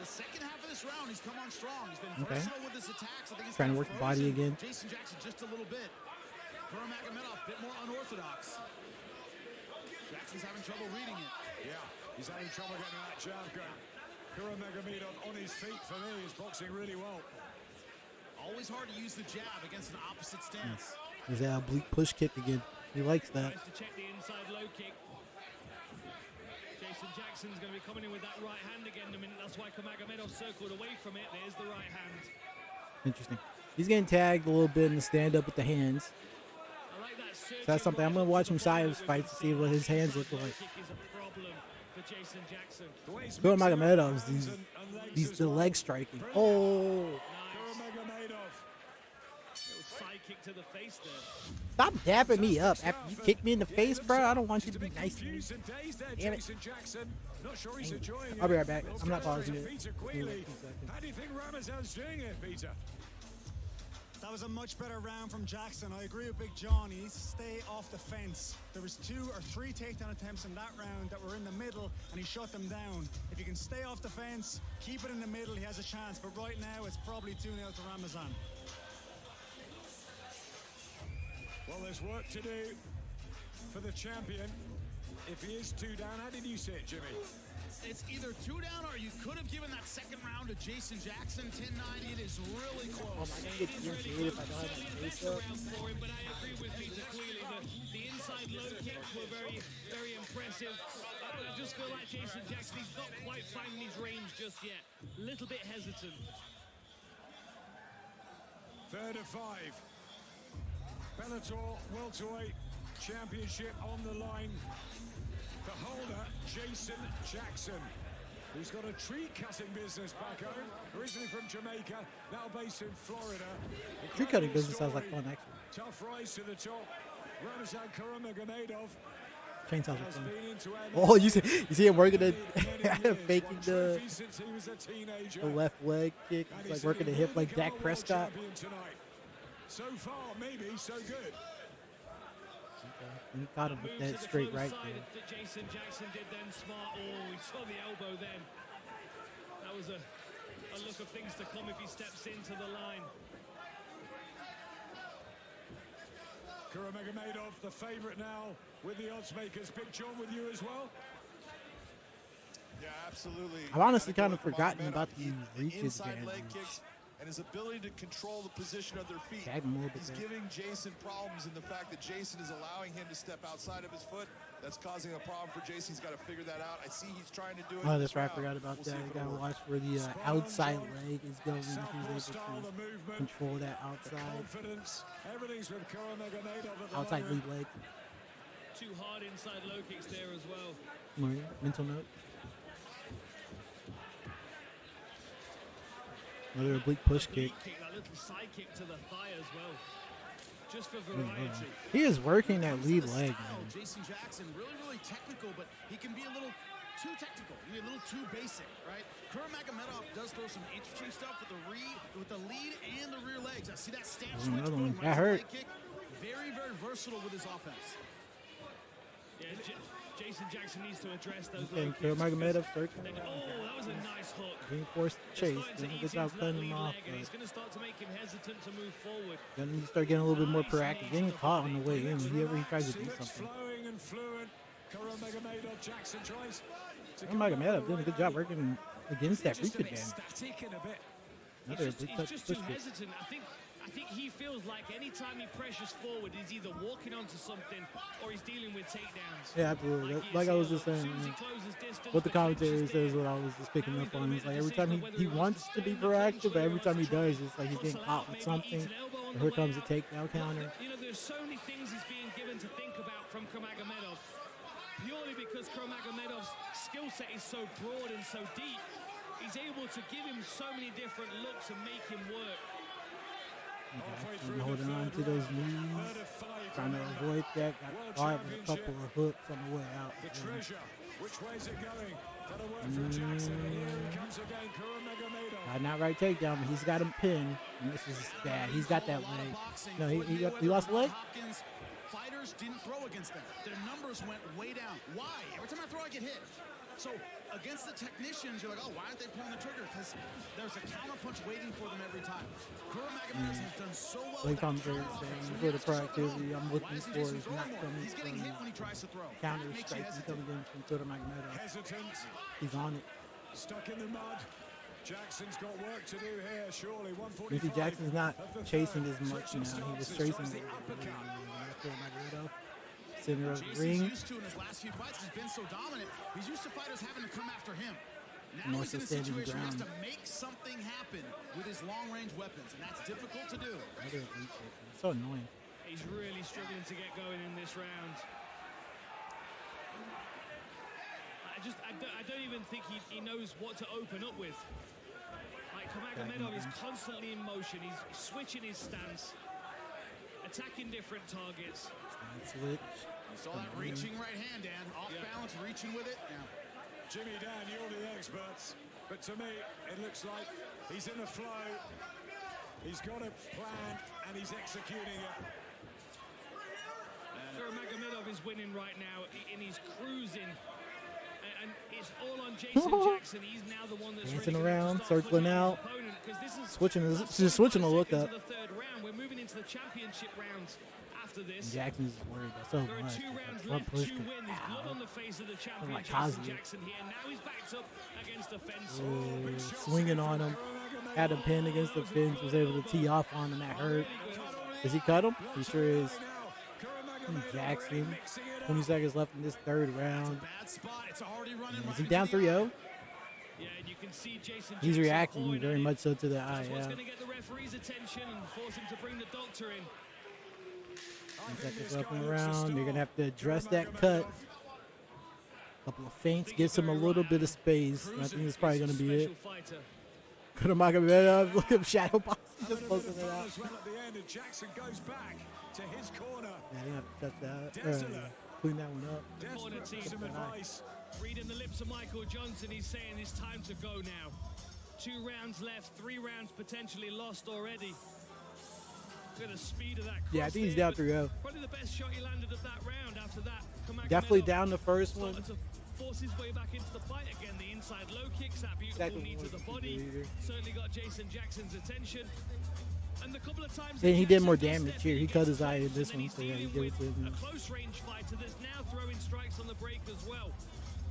second half of this round. He's come on strong. He's been versatile with his attacks. I think he's trying to work the body again. Jason Jackson just a little bit. Kuramagomedov a bit more unorthodox. Jackson's having trouble reading it. Yeah, he's having trouble getting that jab going. Kuramagomedov on his feet for me is boxing really well. Always hard to use the jab against an opposite stance. He's that oblique push kick again. He likes that. Tries to check the inside low kick. Jason Jackson's going to be coming in with that right hand again in a minute. That's why Kuramagomedov circled away from it. There's the right hand. Interesting. He's getting tagged a little bit in the stand-up with the hands. I like that. So that's something. I'm going to watch Musaev's fight to see what his hands look like. Kuramagomedov, he's the leg striking. Oh. Kick to the face there. Stop dapping me up after you kick me in the face, bro. I don't want you to be nice to me. Damn it. I'll be right back. I'm not pausing it. How do you think Ramazan's doing it, Peter? That was a much better round from Jackson. I agree with Big John. He needs to stay off the fence. There was 2 or 3 takedown attempts in that round that were in the middle, and he shut them down. If he can stay off the fence, keep it in the middle, he has a chance. But right now, it's probably 2-0 to Ramazan. Well, there's work to do for the champion. If he is 2 down, how did you see it, Jimmy? It's either 2 down or you could have given that second round to Jason Jackson. 10-9. It is really close. Am I going to get irritated if I don't have my face up? But I agree with Peter clearly. The inside low kicks were very, very impressive. I just feel like Jason Jackson, he's not quite finding his range just yet. A little bit hesitant. 3rd of 5. Bellator Welterweight Championship on the line. The holder, Jason Jackson, who's got a tree-cutting business back home, originally from Jamaica, now based in Florida. Tree-cutting business sounds like fun, actually. Tough rise to the top. Ramazan Kuramagomedov. Chainsaws are fun. Oh, you see him working the faking the left leg kick. He's like working the hip like Dak Prescott. So far, maybe so good. He caught him with that straight right there. That Jason Jackson did then smart. Oh, he saw the elbow then. That was a look of things to come if he steps into the line. Kuramagomedov, the favorite now with the odds makers. Big John with you as well. Yeah, absolutely. I've honestly kind of forgotten about the reach advantage. and his ability to control the position of their feet. He's giving Jason problems in the fact that Jason is allowing him to step outside of his foot. That's causing a problem for Jason. He's got to figure that out. I see he's trying to do it. Oh, that's right. I forgot about that. You got to watch where the outside leg is going. He's able to control that outside. Everything's with Kuramagomedov at the outside lead leg. Too hard inside low kicks there as well. Mental note. Another oblique push kick. That little side kick to the thigh as well. Just for variety. He is working that lead leg, man. Jason Jackson, really technical, but he can be a little too technical, a little too basic, right? Kuramagomedov does throw some interesting stuff with the lead and the rear legs. I see that stance switch. That hurt. Very versatile with his offense. Yeah, Jason Jackson needs to address those. Kuramagomedov circling. Oh, that was a nice hook. Being forced to chase. Doing a good job cutting him off. He's going to start to make him hesitant to move forward. Then you start getting a little bit more proactive. Getting caught on the way in whenever he tries to do something. Kuramagomedov doing a good job working against that reach advantage. He's just too hesitant. I think he feels like anytime he pressures forward, he's either walking onto something or he's dealing with takedowns. Yeah, absolutely. Like I was just saying, what the commentary says, what I was just picking up on is like every time he wants to be proactive, but every time he does, it's like he's getting caught with something. And here comes a takedown counter. You know, there's so many things he's being given to think about from Kuramagomedov, purely because Kuramagomedov's skill set is so broad and so deep. He's able to give him so many different looks and make him work. Holding on to those knees, trying to avoid that. Got caught with a couple of hooks on the way out. Which way is it going? That'll work for Jackson. Here he comes again, Kuramagomedov. Not right takedown, but he's got him pinned. And this is bad. He's got that leg. No, he lost the leg? Fighters didn't throw against them. Their numbers went way down. Why? Every time I throw, I get hit. So against the technicians, you're like, oh, why aren't they pulling the trigger? Because there's a counter punch waiting for them every time. Kuramagomedov has done so well. Like I'm saying, for the productivity I'm looking for is not coming He's getting hit when he tries to throw. Counter strikes coming in from Kuramagomedov. He's on it. Stuck in the mud. Jackson's got work to do here, surely. 145. Maybe Jackson's not chasing as much now. He was chasing Kuramagomedov. Center of the ring. He's used to in his last few fights. He's been so dominant. He's used to fighters having to come after him. Now he's in a situation where he has to make something happen with his long-range weapons, and that's difficult to do. It's so annoying. He's really struggling to get going in this round. I don't even think he knows what to open up with. Like Kuramagomedov is constantly in motion. He's switching his stance, attacking different targets. Switch. You saw that reaching right hand, Dan. Off balance, reaching with it. Yeah. Jimmy, Dan, you're the experts. But to me, it looks like he's in a flow. He's got a plan, and he's executing it. Kuramagomedov is winning right now, and he's cruising. And it's all on Jason Jackson. He's now the one that's dancing around, circling out, switching a look up. The third round. We're moving into the championship rounds. After this, Jackson's worried about so much. There are 2 rounds left, 2 wins. Blood on the face of the champion, like Jason Jackson here. Now he's backed up against the fence. Swinging on him. Had him pinned against the fence. Was able to tee off on him. That hurt. Does he cut him? He sure is. Jackson. 20 seconds left in this third round. Is he down 3-0? Yeah, and you can see Jason He's reacting very much so to the eye. That's what's going to get the referee's attention and force him to bring the doctor in. 10 seconds left in the round. You're going to have to address that cut. Couple of feints. Gets him a little bit of space. I think that's probably going to be it. Kuramagomedov, look at shadow box. Just closing it out. Jackson goes back to his corner. Yeah, you have to cut that. Clean that one up. Corner team. Some advice. Reading the lips of Michael Johnson, he's saying it's time to go now. 2 rounds left, 3 rounds potentially lost already. Look at the speed of that. Yeah, I think he's down 3-0. Probably the best shot he landed of that round. After that, definitely down the first one. To force his way back into the fight again. The inside low kicks, that beautiful knee to the body. Certainly got Jason Jackson's attention. And the couple of times he did more damage here. He cut his eye in this one, so yeah, he did it to him. A close range fighter that's now throwing strikes on the break as well.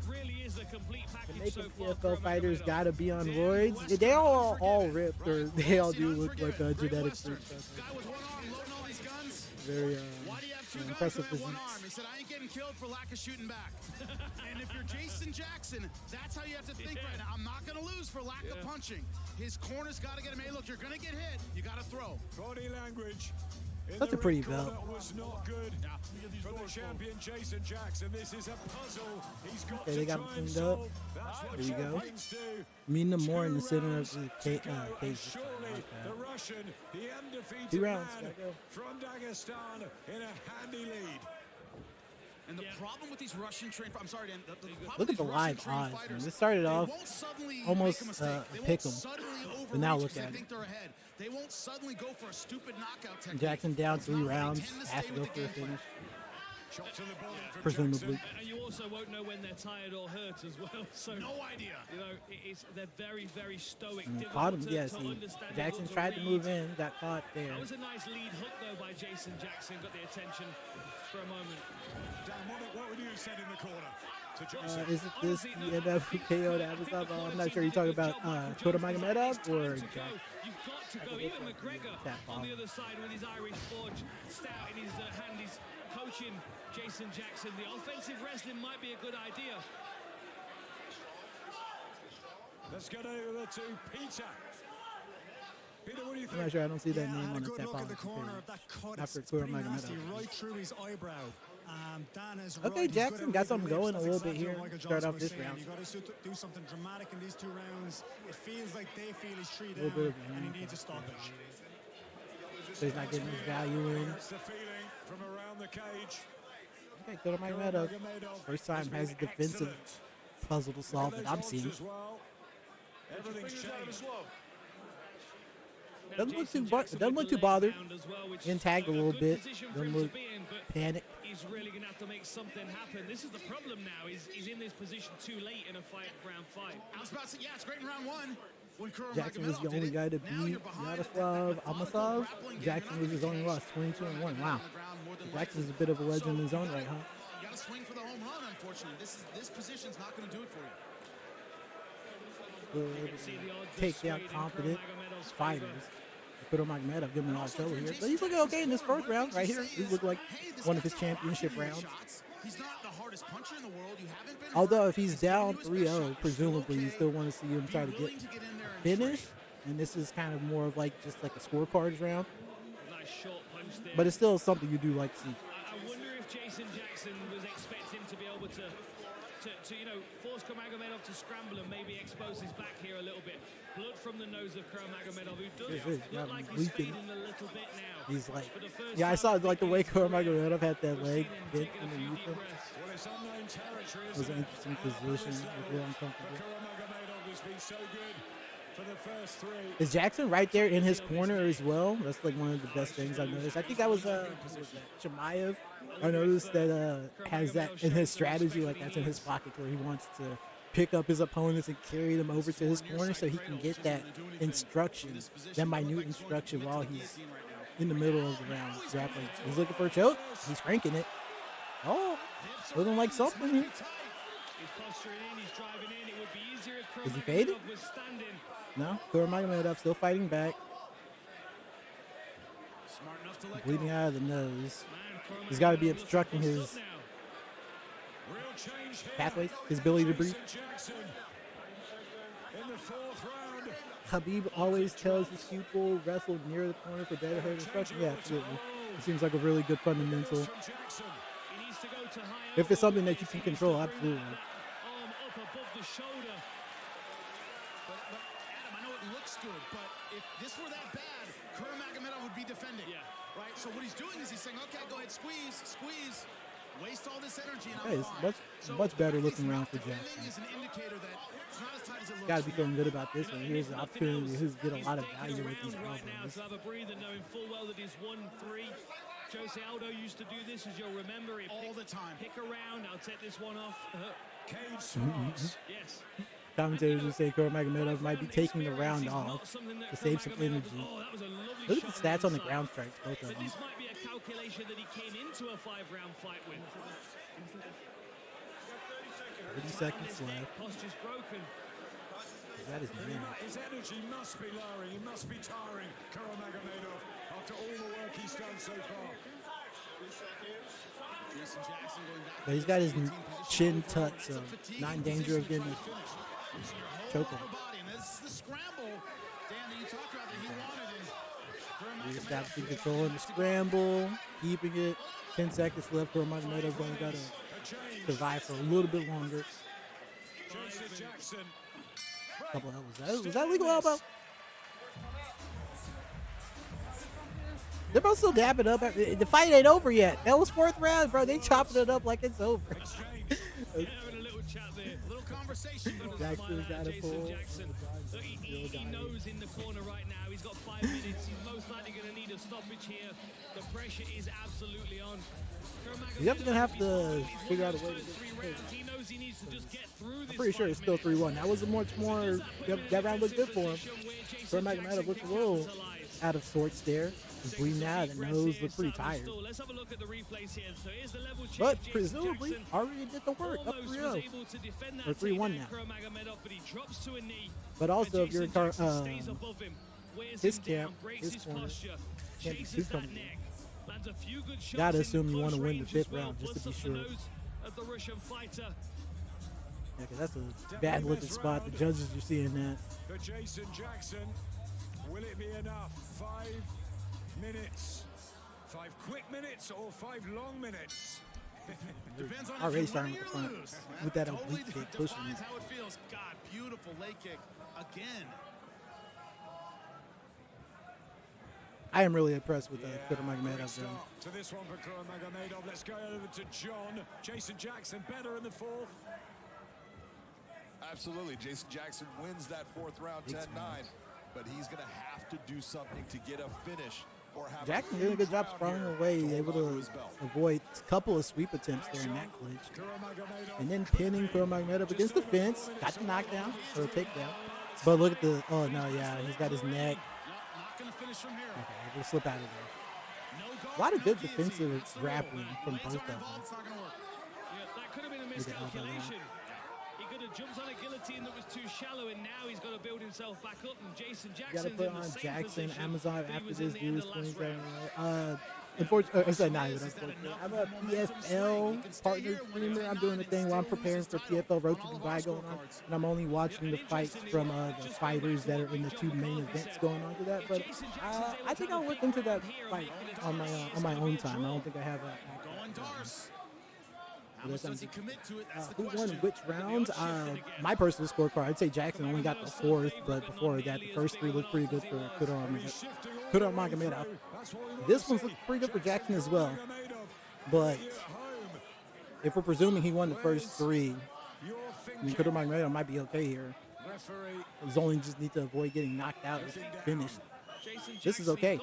really is a complete package. The naked PFL fighters gotta be on roids. They all ripped, or they all do look like a genetic freak. Very impressive physiques. He said, I ain't getting killed for lack of shooting back. And if you're Jason Jackson, that's how you have to think right now. I'm not going to lose for lack of punching. His corner's got to get him. Hey, look, you're going to get hit. You got to throw. Body language. That's a pretty belt. Was not good for the champion Jason Jackson. This is a puzzle. He's got they got him cleaned up. There you go. Meeting them more in the center of the cage. The Russian, the undefeated 2 rounds. Man from Dagestan in a handy lead. And the problem with these Russian trained, I'm sorry, Dan. Look at the live odds. This started off almost pick 'em, but now look at it. They won't suddenly go for a stupid knockout technique. Jackson down 3 rounds, has to go for a finish. Presumably. And you also won't know when they're tired or hurt as well. So no idea. You know, they're very, very stoic. Caught him, yes. Jackson tried to move in, got caught there. That was a nice lead hook though by Jason Jackson. Got the attention for a moment. Dan, what would you have said in the corner to Jason? Is it this the NF KO that was up? I'm not sure you're talking about Kuramagomedov or Jackson. You've got to go. Even McGregor on the other side with his Irish forge stout in his hand. He's coaching Jason Jackson. The offensive wrestling might be a good idea. Let's get over to Peter. Peter, what do you think? I'm not sure. I don't see that name on the good tap look at the corner of that cut. After It's pretty nasty, Kuramagomedov. right through his eyebrow. Dan is Okay, right. Jackson got something going a little bit here. Start off this round. You got to do something dramatic in these 2 rounds. It feels like they feel he's 3 A little bit down, of and he needs a stoppage. So he's not getting his value in. That's the feeling from around the cage. Okay, Kuramagomedov. First time has a defensive puzzle to solve that I'm seeing. Everything's changed. Doesn't look too bothered. In tagged a little bit. Doesn't look panicked. He's really going to have to make something happen. This is the problem now. He's in this position too late in a round fight. I was about to say, yeah, it's great in round 1. When Jackson was the only guy to beat Yaroslav Almasov. Jackson was his only loss, 22-1. Wow. Jackson is a bit of a legend in his own right, huh? You got to swing for the home run, unfortunately. This position's not going to do it for you. Take down confident fighters. Kuramagomedov giving him a lot of trouble here. But he's looking okay in this first round right here. He looked like one of his championship rounds. He's not the hardest puncher in the world. You haven't been Although if he's down 3-0, presumably you still want to see him try to get a finish. And this is kind of more of like just like a scorecards round. Nice short punch there. But it's still something you do like to see. I wonder if Jason Jackson was expecting to be able to force Kuramagomedov to scramble and maybe expose his back here a little bit. Blood from the nose of Kuramagomedov, who does look like he's fading a little bit now. He's like, yeah, I saw like the way Kuramagomedov had that leg bent underneath him. Well, it's unknown territory. It was an interesting position. It was real uncomfortable. Kuramagomedov has been so good for the first 3. Is Jackson right there in his corner as well? That's like one of the best things I've noticed. I think that was Shamayev. I noticed that has that in his strategy, like that's in his pocket where he wants to pick up his opponents and carry them over to his corner so he can get that instruction, that minute instruction while he's in the middle of the round grappling. He's looking for a choke. He's cranking it. Oh, looking like something here. Is he faded? No, Kuramagomedov still fighting back. Bleeding out of the nose. He's got to be obstructing his pathways, his ability to breathe. Khabib always tells his pupil, wrestle near the corner for better head instruction. Yeah, absolutely. It seems like a really good fundamental. If it's something that you can control, absolutely. Good, but if this were that bad, Kuramagomedov would be defending. Yeah. Right? So what he's doing is he's saying, okay, go ahead, squeeze, waste all this energy. And it's much better looking round for Jackson. Got to be feeling good about this one. Here's the opportunity to get a lot of value with these elbows. To have a breather, knowing full well that he's 1-3. Jose Aldo used to do this, as you'll remember. All the time. Pick around, I'll take this one off. Cage smarts. Yes. Commentators will say Kuramagomedov might be taking the round off to save some energy. Look at the stats on the ground strikes, both of them. This might be a calculation that he came into a 5-round fight with. 30 seconds left. Posture's broken. That is man. His energy must be lowering. He must be tiring, Kuramagomedov, after all the work he's done so far. But he's got his chin tucked, so not in danger of getting a choke him. He establishing control in the scramble, keeping it. 10 seconds left. Kuramagomedov's only got to survive for a little bit longer. Couple elbows. Was that legal elbow? They're both still dabbing up. The fight ain't over yet. That was 4th round, bro. They chopping it up like it's over. Jackson's got a pull. He knows in the corner right now. He's got 5 minutes. He's most likely going to need a stoppage here. The pressure is absolutely on. He's definitely going to have to figure out a way to get he knows he needs to just get through this. I'm pretty sure it's still 3-1. That was a much more. That round looked good for him. Kuramagomedov looked a little out of sorts there. He's bleeding out. The nose looked pretty tired. Let's have a look at the replays here. So here's the level change. But presumably already did the work. Up 3-0. Or 3-1 now. But also, if you're in his camp, his corner, can't be too comfortable. Gotta assume you want to win the 5th round just to be sure. Yeah, because that's a bad looking spot. The judges are seeing that. For Jason Jackson, will it be enough? 5 minutes. 5 quick minutes or 5 long minutes? Depends on already starting with the front with that oblique kick pushing. That's how it feels. God, beautiful leg kick again. I am really impressed with Kuramagomedov. To this one for Kuramagomedov. Let's go over to John. Jason Jackson better in the 4th. Absolutely. Jason Jackson wins that 4th round 10-9, but he's going to have to do something to get a finish. Jackson did a good job sprawling away, able to avoid a couple of sweep attempts there in that clinch. And then pinning Kuramagomedov against the fence. Got the knockdown or a takedown. But look at the, oh no, yeah, he's got his neck. Okay, we'll slip out of there. A lot of good defensive grappling from both of them. Yeah, that could have been a miscalculation. He could have jumped on a guillotine that was too shallow, and now he's got to build himself back up. And Jason Jackson's got to put on Jackson, Amazon after this dude's 27. Unfortunately, not even unfortunately. I'm a PFL partner streamer. I'm doing a thing where I'm preparing for PFL Road to Dubai going on, and I'm only watching the fights from the fighters that are in the 2 main events going on to that. But I think I'll look into that fight on my own time. I don't think I have a. How much does he commit to it? That's the who question. won which rounds? My personal scorecard, I'd say Jackson only got the 4th, but before that, the first 3 looked pretty good for Kuramagomedov. This one's looked pretty good for Jackson as well. But if we're presuming he won the first 3, I mean, Kuramagomedov might be okay here. He's only just need to avoid getting knocked out or finished. This is okay.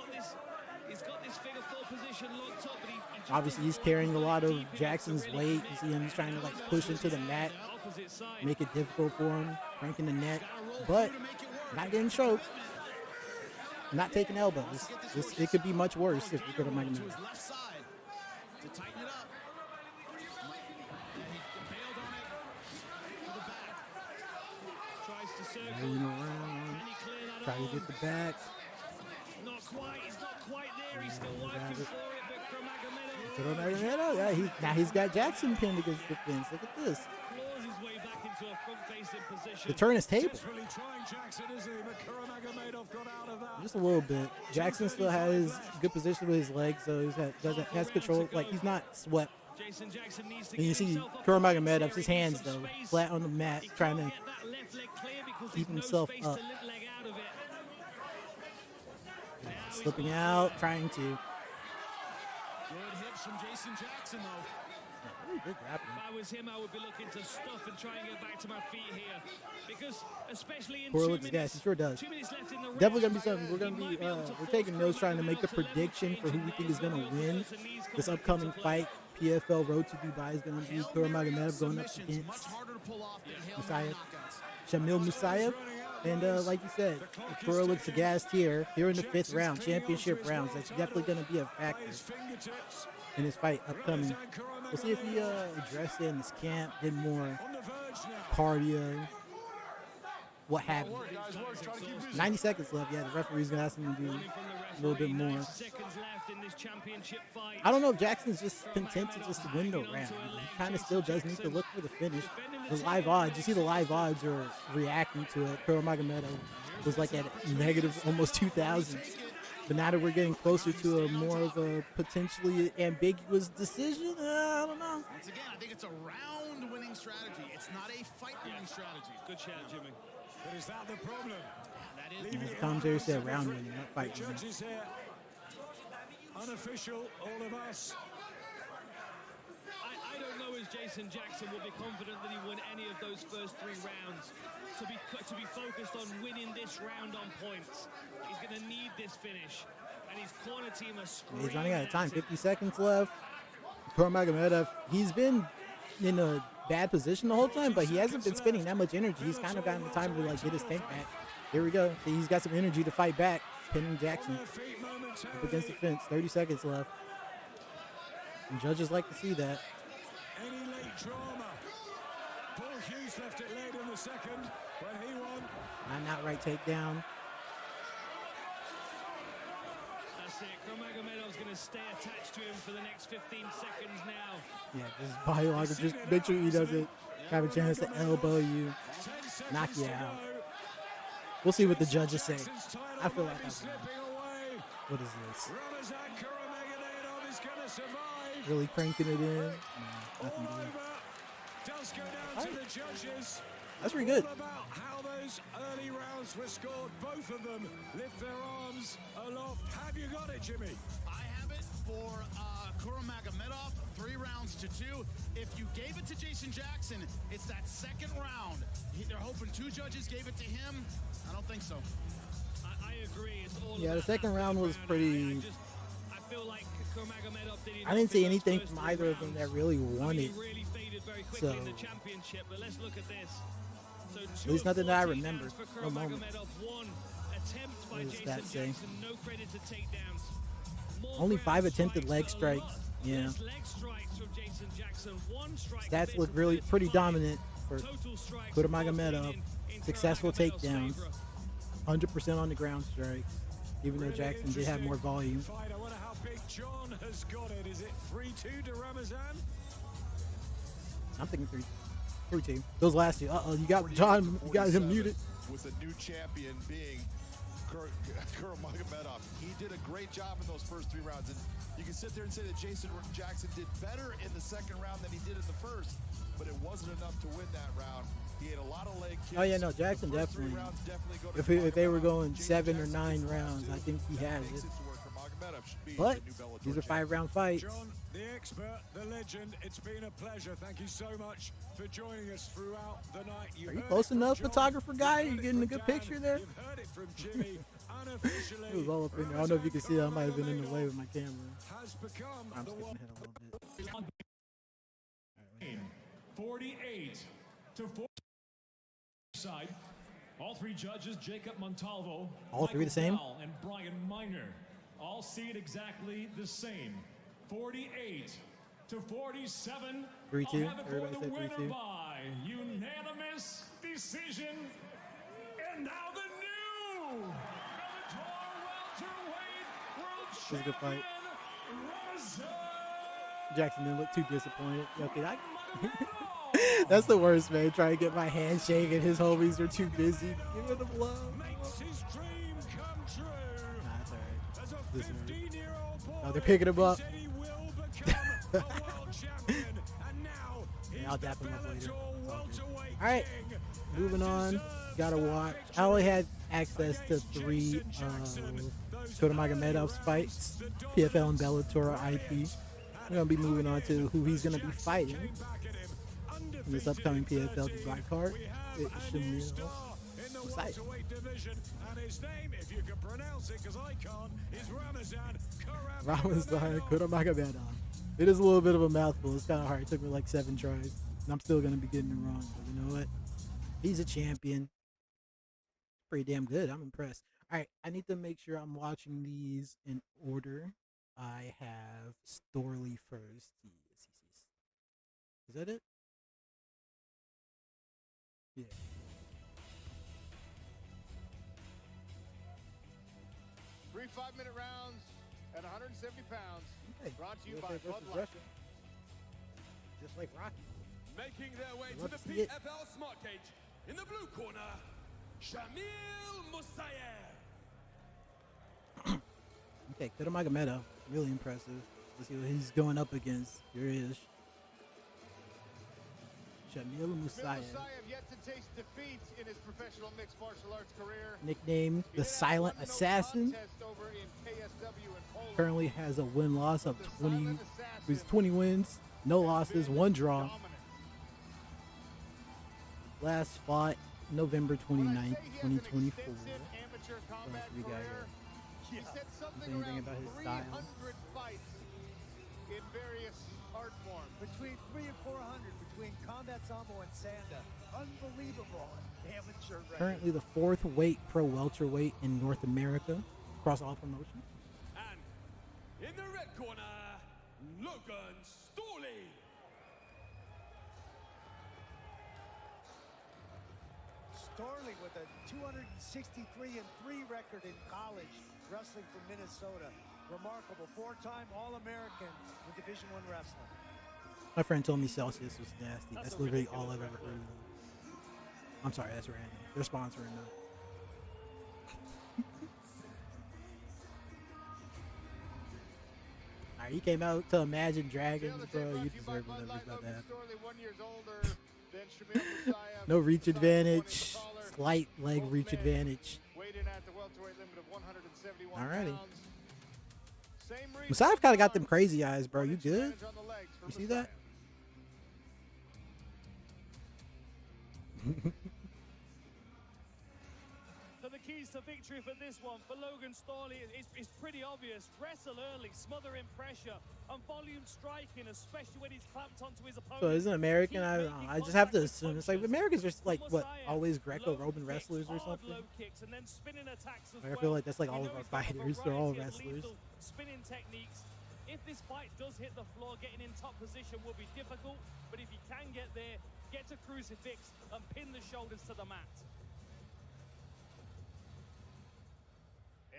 He's got this figure 4 position locked up, but obviously, he's carrying a lot of Jackson's weight. You see him trying to push into the mat, make it difficult for him, cranking the neck, but not getting choked, not taking elbows. It could be much worse if you're going to make him. Moving around, try to get the back. Not quite. He's not quite there. He's still working for it, but Kuramagomedov, yeah, now he's got Jackson pinned against the fence. Look at this. Claws his way back into a front-facing position. The turn is table. Just a little bit. Jackson still has good position with his legs, so has control. Like, he's not swept. Jason Jackson needs to and you see Kuramagomedov, his hands though, flat on the mat, trying to keep himself up. Slipping out, trying to. Good hits from Jason Jackson, though. Really good grappling. If I was him, I would be looking to stuff and try and get back to my feet here, because especially in Poor 2 looks minutes, gas, he sure does. 2 minutes left in the round, Definitely gonna be something. We're gonna be we're taking notes, trying to make the prediction for who we think is gonna win this upcoming fight. PFL Road to Dubai is gonna be Kuramagomedov going up against Musaev. Shamil Musaev. And like you said, Kuro looks gassed here. Here in the 5th round, championship rounds. That's definitely going to be a factor in his fight upcoming. We'll see if he addressed it in his camp, did more cardio, what have you. 90 seconds left. Yeah, the referee's going to ask him to do a little bit more. I don't know if Jackson's just content to just win the round. He kind of still does need to look for the finish. The live odds, you see the live odds are reacting to it. Kuramagomedov was like at negative almost 2,000. But now that we're getting closer to a more of a potentially ambiguous decision, I don't know. Once again, I think it's a round-winning strategy. It's not a fight-winning strategy. Good shout, Jimmy. But is that the problem? The commentary said round winning, not fight winning. Judges here. Unofficial, all of us. I don't know if Jason Jackson will be confident that he won any of those first 3 rounds. To be focused on winning this round on points. He's going to need this finish. And his corner team are screaming. He's running out of time. 50 seconds left. Kuramagomedov, he's been in a bad position the whole time, but he hasn't been spending that much energy. He's kind of gotten the time to like get his tank back. Here we go. See, he's got some energy to fight back. Pinning Jackson up against the fence. 30 seconds left. And judges like to see that. Any late drama. Paul Hughes left it late in the second when he won. Not right takedown. That's it. Kuramagomedov's going to stay attached to him for the next 15 seconds now. Yeah, just body locker. Just make sure he doesn't have a chance to elbow you, knock you out. We'll see what the judges say. I feel like that's what is this? Ramazan Kuramagomedov is going to survive. Really cranking it in. No, nothing good. Does go down to the judges. That's pretty good. All about how those early rounds were scored. Both of them lift their arms aloft. Have you got it, Jimmy? I have it for Kuramagomedov, 3 rounds to 2. If you gave it to Jason Jackson, it's that second round. They're hoping 2 judges gave it to him. I don't think so. I agree. It's all Yeah, the second round was pretty. I feel like Kuramagomedov I didn't see anything from either of them that really won it. Really faded very quickly in the championship, but let's look at this. So at least nothing that I remember. No moment. One attempt by Jason that say? Jackson, no credit to takedowns. Only 5 attempted leg strikes. Yeah. Leg strikes from Jason Jackson. 1 strike. Stats look really pretty dominant for Kuramagomedov. Successful takedowns. 100% on the ground strikes. Even though Jackson did have more volume. I wonder how big John has got it. Is it 3-2 to Ramazan? I'm thinking 3-2. Those last 2. You got John. You got him muted. With the new champion being Kuramagomedov. He did a great job in those first 3 rounds. And you can sit there and say that Jason Jackson did better in the second round than he did in the first, but it wasn't enough to win that round. He had a lot of leg kicks. Oh yeah, no, Jackson definitely. If they were going 7 or 9 rounds, I think he has it. But these are 5-round fights. John, the expert, the legend, it's been a pleasure. Thank you so much for joining us throughout the night. Are you close enough, photographer guy? You getting a good picture there? You've heard it from Jimmy. Unofficially, it was all up in there. I don't know if you can see it. I might have been in the way with my camera. Has become I'm skipping ahead a little bit. 48 to 4. Side. All 3 judges, Jacob Montalvo, all 3 the same, and Brian Miner, all see it exactly the same. 48 to 47. 3-2. Everybody said 3-2. By unanimous decision. And now the new welterweight world this is a good fight. Ramazan. Jackson didn't look too disappointed. Okay, that's the worst, man. Trying to get my handshake and his homies are too busy. Give it a love. Makes his dream come true. Nah, it's alright. As a 15-year-old boy, oh, they're picking him up. said he will become a world champion, and now he's I'll dap him up later. Alright, moving on. Gotta watch. I only had access to 3 Kuramagomedov's fights. PFL and Bellator IP. We're gonna be moving on to who he's gonna be fighting in this upcoming PFL Dubai card. It's Shamil Musaev. And his name, if you can pronounce it, because I can't, is Ramazan Kuramagomedov. It is a little bit of a mouthful. It's kind of hard. It took me like 7 tries, and I'm still gonna be getting it wrong. But you know what? He's a champion. Pretty damn good. I'm impressed. All right, I need to make sure I'm watching these in order. I have Storley first. Is that it? Yeah. Three 5-minute rounds at 170 pounds. Okay. Brought to you USA by versus Bud Light. Russia. Just like Rocky. Making their way to Love the to see it. PFL Smart Cage in the blue corner, Shamil Musaev. Okay, Kuramagomedov, really impressive. Let's see what he's going up against. Here he is. Shamil Musaev. Yet to taste defeat in his professional mixed martial arts career. Nicknamed the Silent Assassin. Currently has a win-loss of 20. He's 20 wins, no losses, 1 draw. Last fought November 29th, 2024. What else we got here? Anything about his style? Fights in various art forms. Between 300 and 400, between Combat Sambo and Sanda. Unbelievable amateur record. Currently the 4th weight pro welterweight in North America across all promotions. And in the red corner, Logan Storley. Storley with a 263-3 record in college, wrestling from Minnesota. Remarkable, 4-time All-American in Division I wrestling. My friend told me Celsius was nasty. That's literally all I've ever heard of. I'm sorry, that's random. They're sponsoring now. Alright, he came out to Imagine Dragons, bro. You deserve whatever's about that. No reach advantage. Slight leg reach advantage. Alrighty. Musaev kind of got them crazy eyes, bro. You good? You see that? So the keys to victory for this one, for Logan Storley, is pretty obvious. Wrestle early, smother in pressure, and volume striking, especially when he's clamped onto his opponent. So as an American, I just have to assume it's like Americans are just like what, always Greco-Roman wrestlers or something. I feel like that's like all of our fighters. They're all wrestlers. Spinning techniques. If this fight does hit the floor, getting in top position will be difficult. But if he can get there, get to crucifix and pin the shoulders to the mat.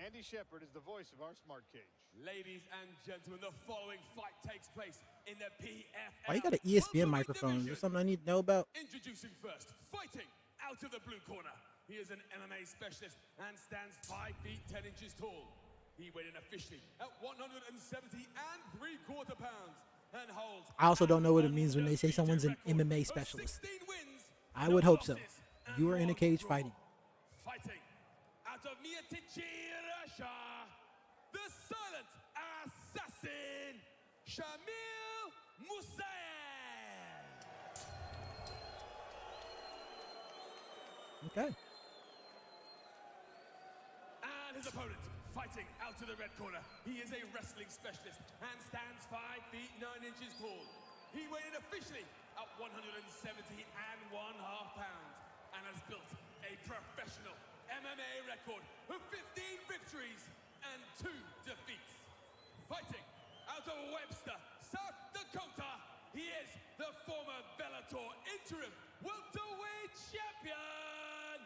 Andy Shepard is the voice of our Smart Cage. Ladies and gentlemen, the following fight takes place in the PFL. Why you got an ESPN microphone? Is there something I need to know about? Introducing first, fighting out of the blue corner. He is an MMA specialist and stands 5 feet 10 inches tall. He weighed in officially at 170 3/4 pounds and holds. I also don't know what it means when they say someone's an MMA specialist. I would hope so. You are in a cage fighting. Fighting out of Mietichi, Russia, the Silent Assassin, Shamil Musaev. Okay. And his opponent, fighting out to the red corner. He is a wrestling specialist and stands 5 feet 9 inches tall. He weighed in officially at 170 pounds and has built a professional MMA record of 15 victories and 2 defeats. Fighting out of Webster, South Dakota, he is the former Bellator interim welterweight champion,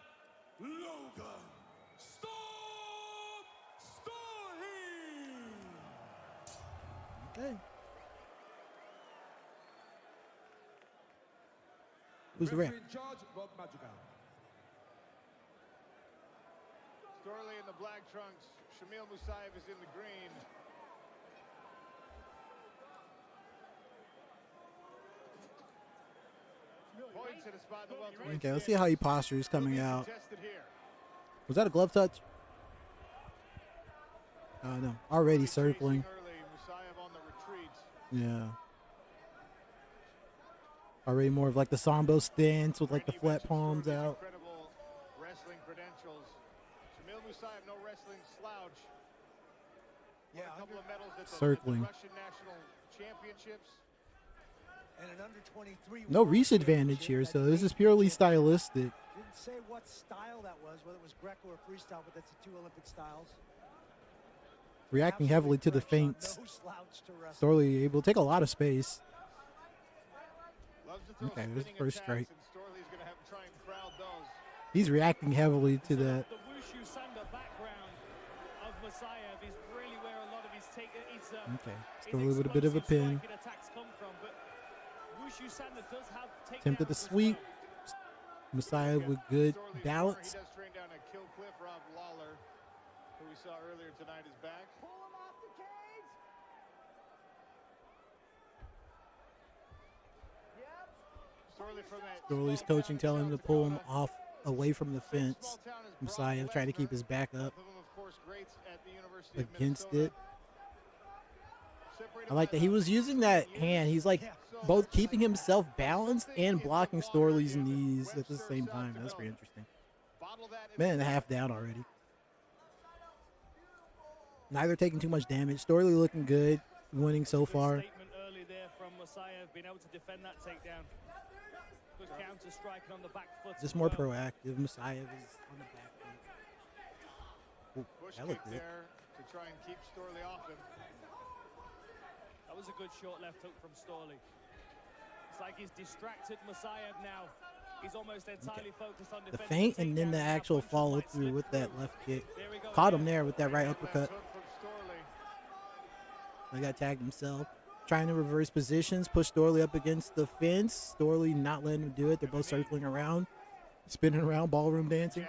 Logan Storley. Okay. Who's the ref? In charge, Rob Madrigal. Storley in the black trunks. Shamil Musaev is in the green. Points at a spot in the welterweight. Okay, let's see how he postures coming out. Was that a glove touch? No. Already circling. Yeah. Already more of like the Sambo stance with like the flat palms out. Incredible wrestling credentials. Shamil Musaev, no wrestling slouch. Yeah, a couple of medals at the circling. Russian national championships. and an under 23. No reach advantage here, so this is purely stylistic. Didn't say what style that was, whether it was Greco or freestyle, but that's the 2 Olympic styles. Reacting heavily to the feints. Storley able to take a lot of space. Okay, this is first strike. He's reacting heavily to that. The Wushu Sanda background of Musaev is really where a lot of his okay, Storley with a bit of a pin. Attempted the sweep. Musaev with good balance. He does train down at Kill Cliff. Rob Lawler, who we saw earlier tonight, is back. Pull him off the cage. Storley's coaching telling him to pull him off away from the fence. Musaev trying to keep his back up against it. I like that he was using that hand. He's like both keeping himself balanced and blocking Storley's knees at the same time. That's pretty interesting. Minute and a half down already. Neither taking too much damage. Storley looking good, winning so far. Early there from Musaev, being able to defend that takedown. Good counter striking on the back foot. Just more proactive. Musaev is on the back foot. Ooh, that looked good. There to try and keep Storley off him. That was a good short left hook from Storley. It's like he's distracted Musaev now. He's almost entirely focused on the defense. feint and then the actual follow through with that left kick. Caught him there with that right uppercut. He got tagged himself. Trying to reverse positions, push Storley up against the fence. Storley not letting him do it. They're both circling around, spinning around, ballroom dancing.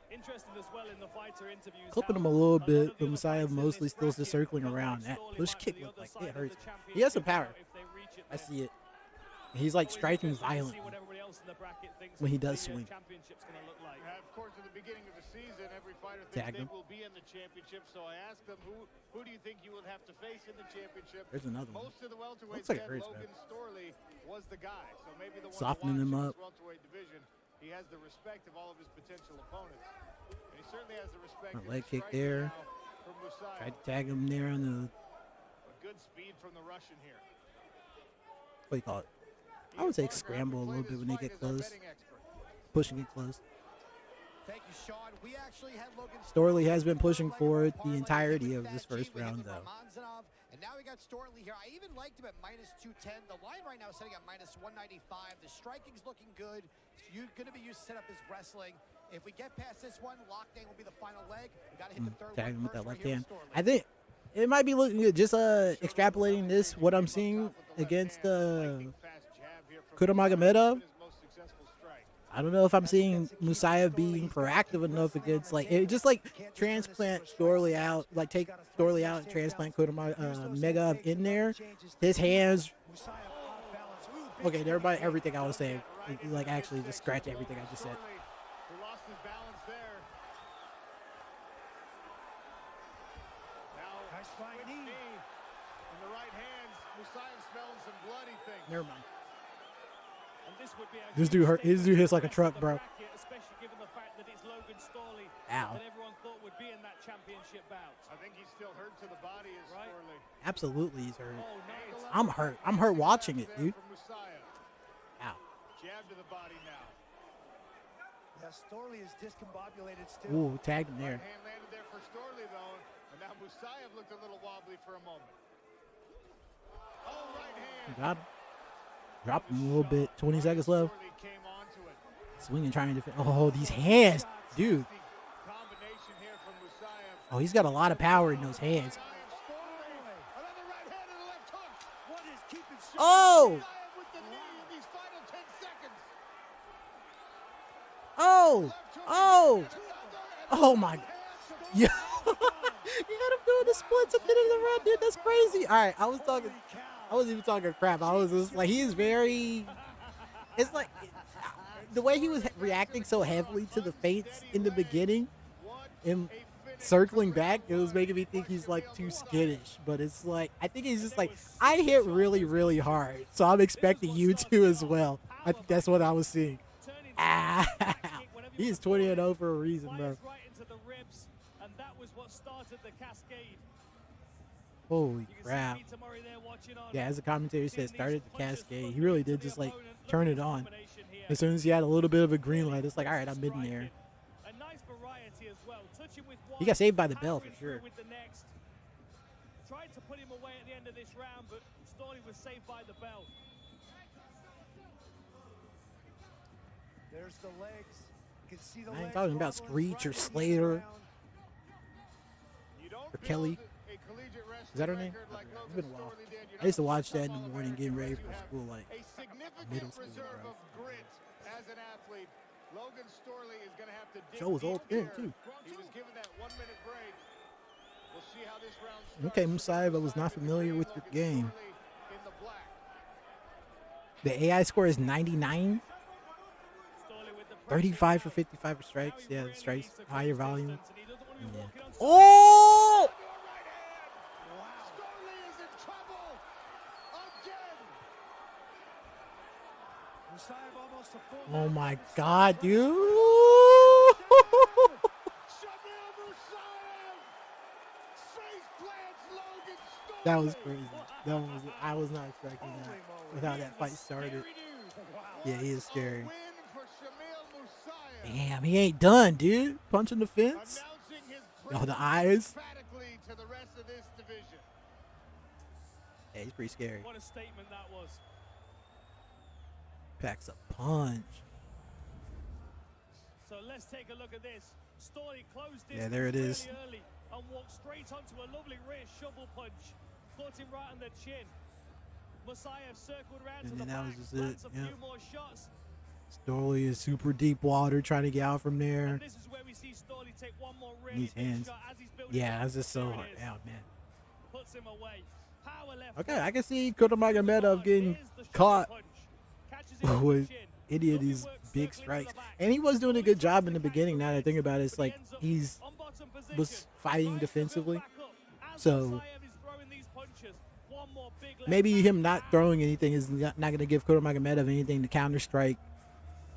Interesting as well in the fighter interviews. Clipping him a little bit, but Musaev mostly still just circling around. That push kick looked like it hurts. He has some power. I see it. He's like striking violently when he does swing. Of course, at the beginning of the season, every fighter thinks they will be in the championship. So I asked them, who do you think you will have to face in the championship? There's another one. Most of the welterweights said said Logan Storley was the guy. So maybe the one softening him up. Welterweight division, he has the respect of all of his potential opponents. And he certainly has the respect. Leg kick there. Tried to tag him there on the. A good speed from the Russian here. What do you call it? I would say scramble a little bit when they get close. Pushing it close. Thank you, Sean. We actually had Logan Storley has been pushing forward the entirety of this first round, though. Ramazan, and now we got Storley here. I even liked him at -210. The line right now is sitting at -195. The striking's looking good. You're going to be used to set up his wrestling. If we get past this one, lockdown will be the final leg. We got to hit the third Tag him with that right left hand. I think it might be looking good. Just extrapolating this, what I'm seeing against Kuramagomedov. I don't know if I'm seeing Musaev being proactive enough against just transplant Storley out, like take Storley out and transplant Kuramagomedov in there. His hands. Okay, everybody, everything I was saying, like actually just scratch everything I just said. Who lost his balance there. Now, nice flying knee. In the right hands, Musaev smelling some bloody things. Never mind. And this would be This dude hurt. His dude hits like a truck, bro. Especially given the fact that it's Logan Storley Ow. that everyone thought would be in that championship bout. I think he's still hurt to the body, is Storley. Absolutely, he's hurt. Oh, nice. I'm hurt. I'm hurt watching it, dude. Ow. Jab to the body now. Yeah, Storley is discombobulated still. Ooh, tagged him there. Right hand landed there for Storley, though. And now Musaev looked a little wobbly for a moment. Oh, right hand. Got him. Dropped him a little bit. 20 seconds left. Swinging, trying to defend. Oh, these hands, dude. Oh, he's got a lot of power in those hands. Oh! Oh! Oh! Oh my! Yeah, you got him doing the splits at the end of the run, dude. That's crazy. All right, I wasn't even talking crap. I was just like, he is very. It's like the way he was reacting so heavily to the feints in the beginning, and circling back, it was making me think he's like too skittish. But it's like I think he's just like, I hit really, really hard, so I'm expecting you to as well. I think that's what I was seeing. Ah, he is 20-0 for a reason, bro. And that was what started the cascade. Holy crap. Yeah, as the commentator said, started the cascade. He really did just like turn it on. As soon as he had a little bit of a green light, it's like, all right, I'm in there. He got saved by the bell for sure. Tried to put him away at the end of this round, but Storley was saved by the bell. There's the legs. You can see the I ain't talking about Screech or Slater or Kelly. Is that her name? It's been a while. I used to watch that in the morning getting ready for school, like middle school. Joe was old then, too. He was given that 1 minute break. We'll see how this round starts. Okay, Musaev, I was not familiar with your game. The AI score is 99. 35 for 55 for strikes. Yeah, the strikes, higher volume. Yeah. Oh! Oh my God, dude! That was crazy. I was not expecting that with how that fight started. Yeah, he is scary. Damn, he ain't done, dude. Punching the fence. Oh, the eyes. Yeah, he's pretty scary. What a statement that was. Packs a punch. So let's take a look at this. Storley closed yeah, there it is. Early and walked straight onto a lovely rear shovel punch. Caught him right on the chin. Musaev circled around and to then the that back, was just it. a few more shots. Storley is super deep water, trying to get out from there. And this is where we see Storley take one more really These hands. shot as he's building yeah, up. that's just so There it hard. is. Out, man. Puts him away. Power left Okay, hook. I can see Kuramagomedov getting caught with any of these big strikes. And he was doing a good job in the beginning. Now that I think about it, it's like he's was fighting defensively. So maybe him not throwing anything is not going to give Kuramagomedov anything to counter strike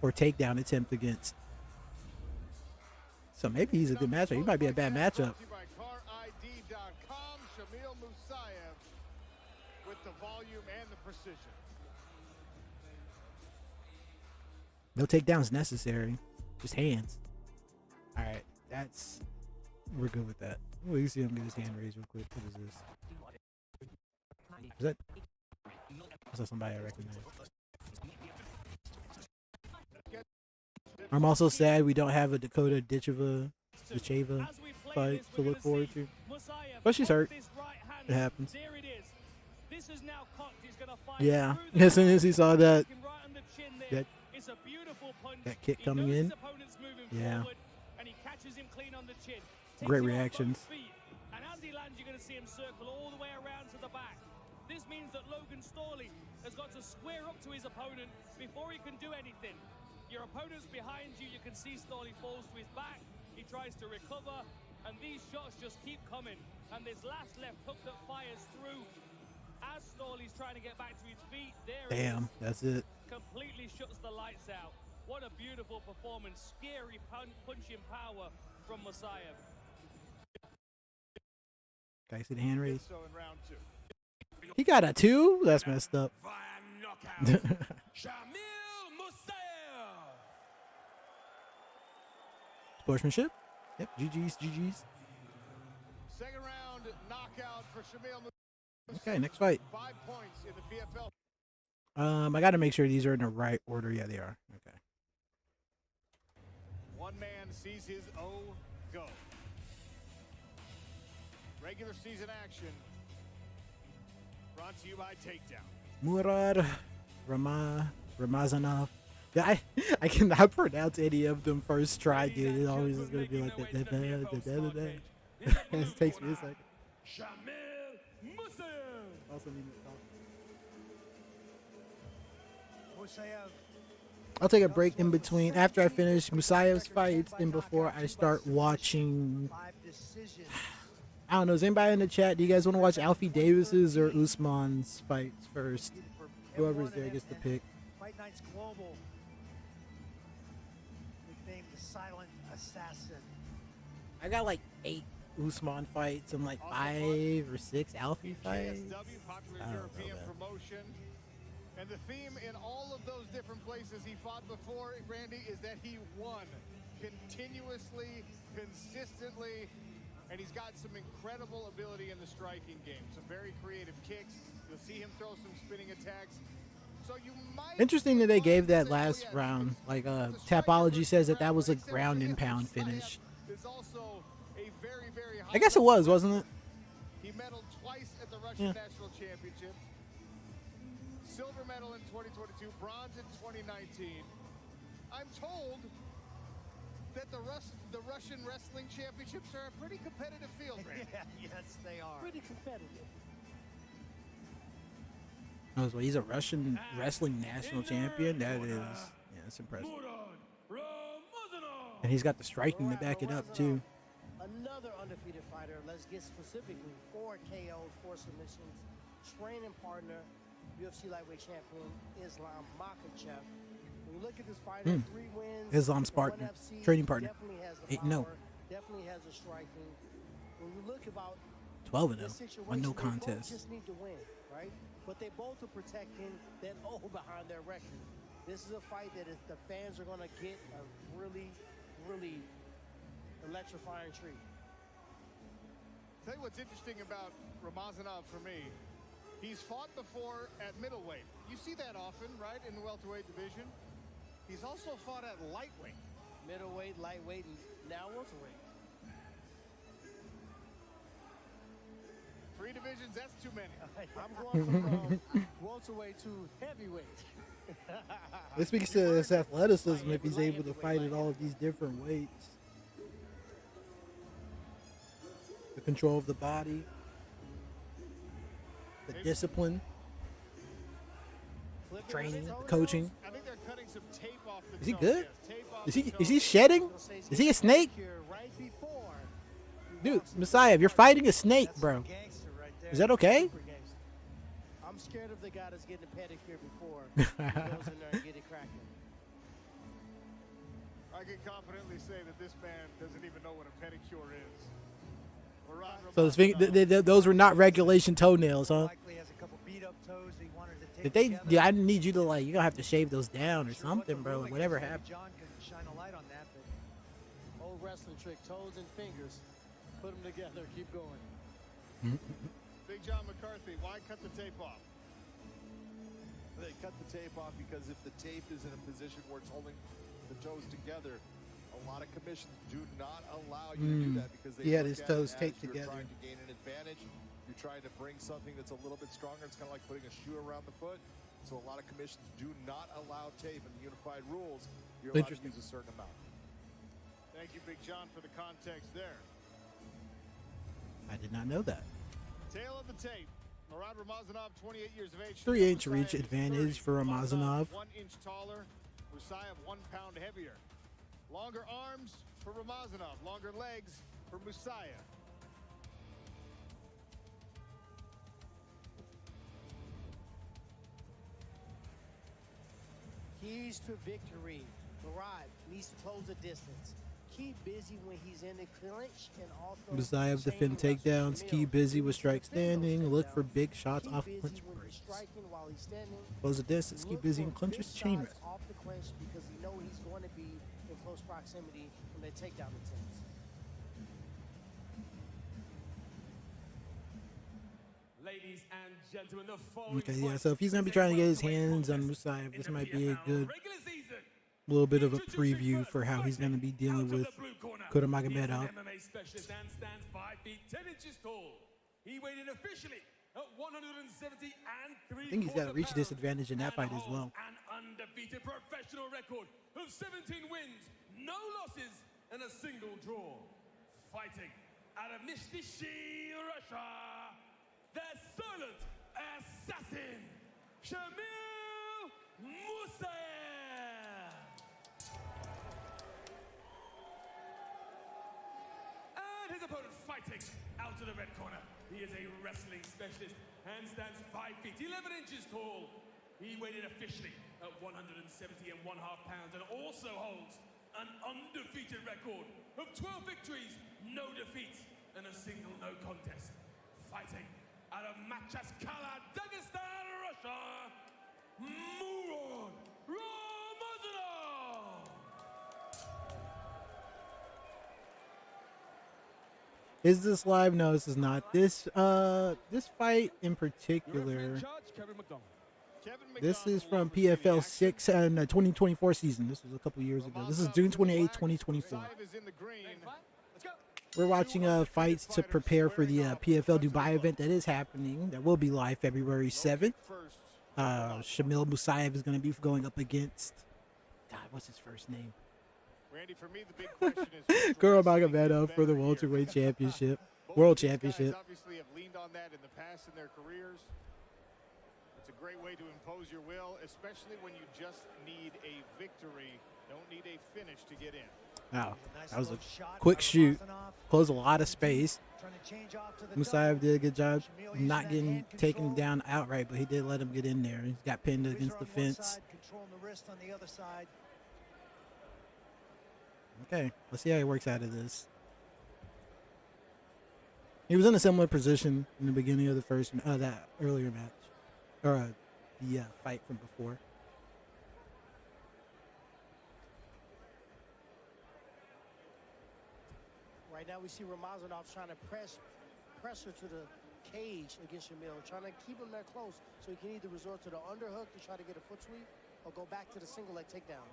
or takedown attempt against. So maybe he's a good matchup. He might be a bad matchup. Shamil Musaev with the volume and the precision. No takedowns necessary, just hands. All right, we're good with that. We can see him get his hand raised real quick. What is this? Is that somebody I recognize? I'm also sad we don't have a Dakota Ditcheva fight to look forward to. But she's hurt. It happens. Yeah, as soon as he saw that kick coming in, yeah. Great reactions. And as he lands, you're going to see him circle all the way around to the back. This means that Logan Storley has got to square up to his opponent before he can do anything. Your opponent's behind you. You can see Storley falls to his back. He tries to recover, and these shots just keep coming. And this last left hook that fires through as Storley's trying to get back to his feet. There Damn, that's it. Completely shuts the lights out. What a beautiful performance. Scary punching power from Musaev. Okay, see the hand raise. So in round 2. He got a 2? That's messed up. Shamil Musaev. Sportsmanship. Yep, GG's. Second round knockout for Shamil Musaev. Okay, next fight. 5 points in the PFL. I got to make sure these are in the right order. Yeah, they are. Okay. One man sees his O go. Regular season action brought to you by Takedown. Murad Ramazanov. Yeah, I cannot pronounce any of them first try, dude. It always is going to be like that. It takes me a second. Shamil Musaev. Also need to Musaev. I'll take a break in between after I finish Musaev's fights and before I start watching. I don't know. Is anybody in the chat? Do you guys want to watch Alfie Davis's or Usman's fights first? Whoever's there gets to pick. Fight Night's global nicknamed the Silent Assassin. I got like 8 Usman fights and like 5 or 6 Alfie fights. Popular European promotion. And the theme in all of those different places he fought before, Randy, is that he won continuously, consistently, and he's got some incredible ability in the striking game. Some very creative kicks. You'll see him throw some spinning attacks. So you might Interesting that they gave that last round. Like Tapology says that was a ground and pound finish. I guess it was, wasn't it? He medaled twice at the Russian National Championships. Silver medal in 2022, bronze in 2019. I'm told that the Russian Wrestling Championships are a pretty competitive field, Randy. Yes, they are. Pretty competitive. Oh, so he's a Russian wrestling national champion. That is, yeah, that's impressive. And he's got the striking to back it up too. Another undefeated fighter. Let's get specifically 4 KOs, 4 submissions. Training partner, UFC lightweight champion Islam Makhachev. When you look at this fighter, 3 wins. Islam's partner, training partner. Definitely has the 8-0. power, definitely has the striking. When you look about 12-0, one no contest. They both just need to win, right? But they both are protecting that O behind their record. This is a fight that the fans are going to get a really, really electrifying treat. Tell you what's interesting about Ramazanov for me, he's fought before at middleweight. You see that often, right, in the welterweight division. He's also fought at lightweight. Middleweight, lightweight, and now welterweight. 3 divisions, that's too many. I'm going from welterweight to heavyweight. This speaks to his athleticism if he's able to fight at all of these different weights. The control of the body, the discipline, training, the coaching. I think they're cutting some tape off the Is he toe. good? Yes, Is he shedding? Is he a snake? Dude, Musaev, you're fighting a snake, bro. Is that okay? I'm scared of the guy that's getting a pedicure before he goes in there and get it cracking. I can confidently say that this man doesn't even know what a pedicure is. So those were not regulation toenails, huh? Likely has a couple beat up toes he wanted to take Did they? together. Yeah, I need you to you're gonna have to shave those down or something, bro. Like whatever happened. John can shine a light on that, but Old wrestling trick, toes and fingers. Put them together, keep going. Big John McCarthy, why cut the tape off? They cut the tape off because if the tape is in a position where it's holding the toes together, a lot of commissions do not allow you to do that because they had his look at toes it taped as you're together. trying to gain an advantage. You're trying to bring something that's a little bit stronger. It's kind of like putting a shoe around the foot. So a lot of commissions do not allow tape in the unified rules. You're allowed to use a certain amount. Thank you, Big John, for the context there. I did not know that. Tail of the tape. Murad Ramazanov, 28 years of age. 3-inch reach advantage for Ramazanov. 1 inch taller. Musaev 1 pound heavier. Longer arms for Ramazanov. Longer legs for Musaev. Keys to victory. Murad needs to close the distance. Keep busy when he's in the clinch and also Musaev defend takedowns. Keep busy with strike standing. Look for big shots off clinch breaks. Close the distance. Keep busy in clinches. Chain rest. Off the clinch because you know he's going to be in close proximity when they take down attempts. Ladies and gentlemen, the following Okay, yeah. So if he's gonna be trying to get his hands on Musaev, this might be a good little bit of a preview for how he's gonna be dealing with Kuramagomedov. MMA specialist and stands 5 feet 10 inches tall. He weighed in officially at 170 and 3/4 I think he's got a reach disadvantage in that fight as well. An undefeated professional record of 17 wins, no losses, and a single draw. Fighting out of Nizhny, Russia, the silent assassin, Shamil Musaev. And his opponent fighting out of the red corner. He is a wrestling specialist and stands 5 feet 11 inches tall. He weighed in officially at 170.5 pounds and also holds an undefeated record of 12 victories, no defeats, and a single no contest. Fighting out of Machaskala, Dagestan, Russia, Muron Ramazan. Is this live? No, this is not. This fight in particular. This is from PFL 6 and 2024 season. This was a couple years ago. This is June 28, 2024. We're watching fights to prepare for the PFL Dubai event that is happening. That will be live February 7th. Shamil Musaev is going to be going up against, God, what's his first name? Randy, for me, the big question is Kuramagomedov for the welterweight championship, world championship. Obviously have leaned on that in the past in their careers. It's a great way to impose your will, especially when you just need a victory. Don't need a finish to get in. Wow, that was a quick shoot. Closed a lot of space. Musaev did a good job not getting taken down outright, but he did let him get in there. He got pinned against the fence. Okay, let's see how he works out of this. He was in a similar position in the beginning of the first, that earlier match, or the fight from before. Right now we see Ramazanov trying to press her to the cage against Shamil, trying to keep him there close so he can either resort to the underhook to try to get a foot sweep or go back to the single leg takedown.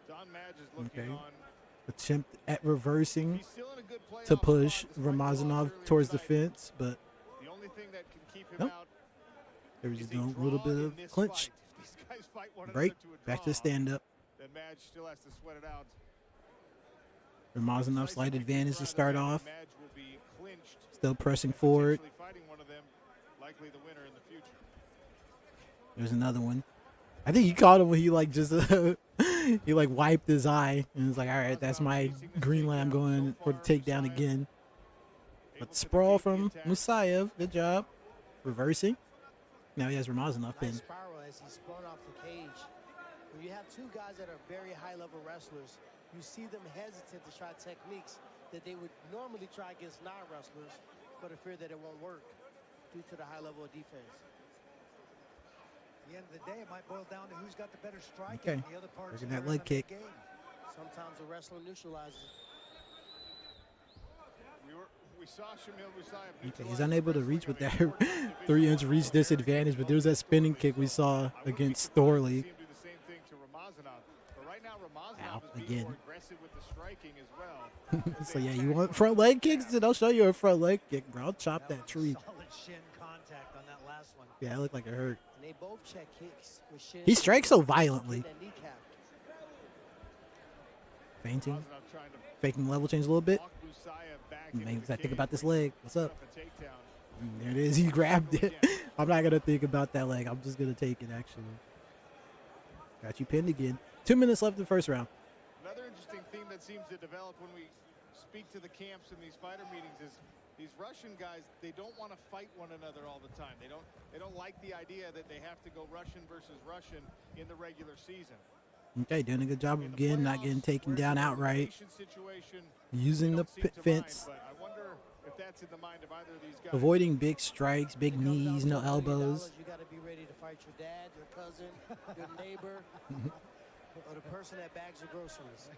Don Madge is looking on. Attempt at reversing to push Ramazanov towards the fence, but the only thing that can keep him out, there was a little bit of clinch. Break, back to stand up. Then Madge still has to sweat it out. Ramazanov slight advantage to start off. Still pressing forward. There's another one. I think he caught him when he like just he like wiped his eye and was like, all right, that's my green light. I'm going for the takedown again. But the sprawl from Musaev, good job. Reversing. Now he has Ramazanov pinned. Spiral as he's spun off the cage. When you have two guys that are very high-level wrestlers, you see them hesitant to try techniques that they would normally try against non-wrestlers for the fear that it won't work due to the high level of defense. At the end of the day, it might boil down to who's got the better strike. Okay, and the other parts looking at that leg kick. Sometimes the wrestler neutralizes. We saw Shamil Musaev. Okay, he's unable to reach with that 3-inch reach disadvantage, but there's that spinning kick we saw against Thorley. Ow, again. So yeah, you want front leg kicks? Then I'll show you a front leg kick, bro. I'll chop that tree. Solid shin contact on that last one. Yeah, it looked like it hurt. And they both check kicks with shin. He strikes so violently. Fainting. Faking level change a little bit. Maybe I think about this leg. What's up? There it is. He grabbed it. I'm not going to think about that leg. I'm just going to take it, actually. Got you pinned again. 2 minutes left in the first round. Another interesting thing that seems to develop when we speak to the camps in these fighter meetings is these Russian guys, they don't want to fight one another all the time. They don't like the idea that they have to go Russian versus Russian in the regular season. Okay, doing a good job again, not getting taken down outright. Using the fence. Avoiding big strikes, big knees, no elbows. You got to be ready to fight your dad, your cousin, your neighbor, or the person that bags your groceries.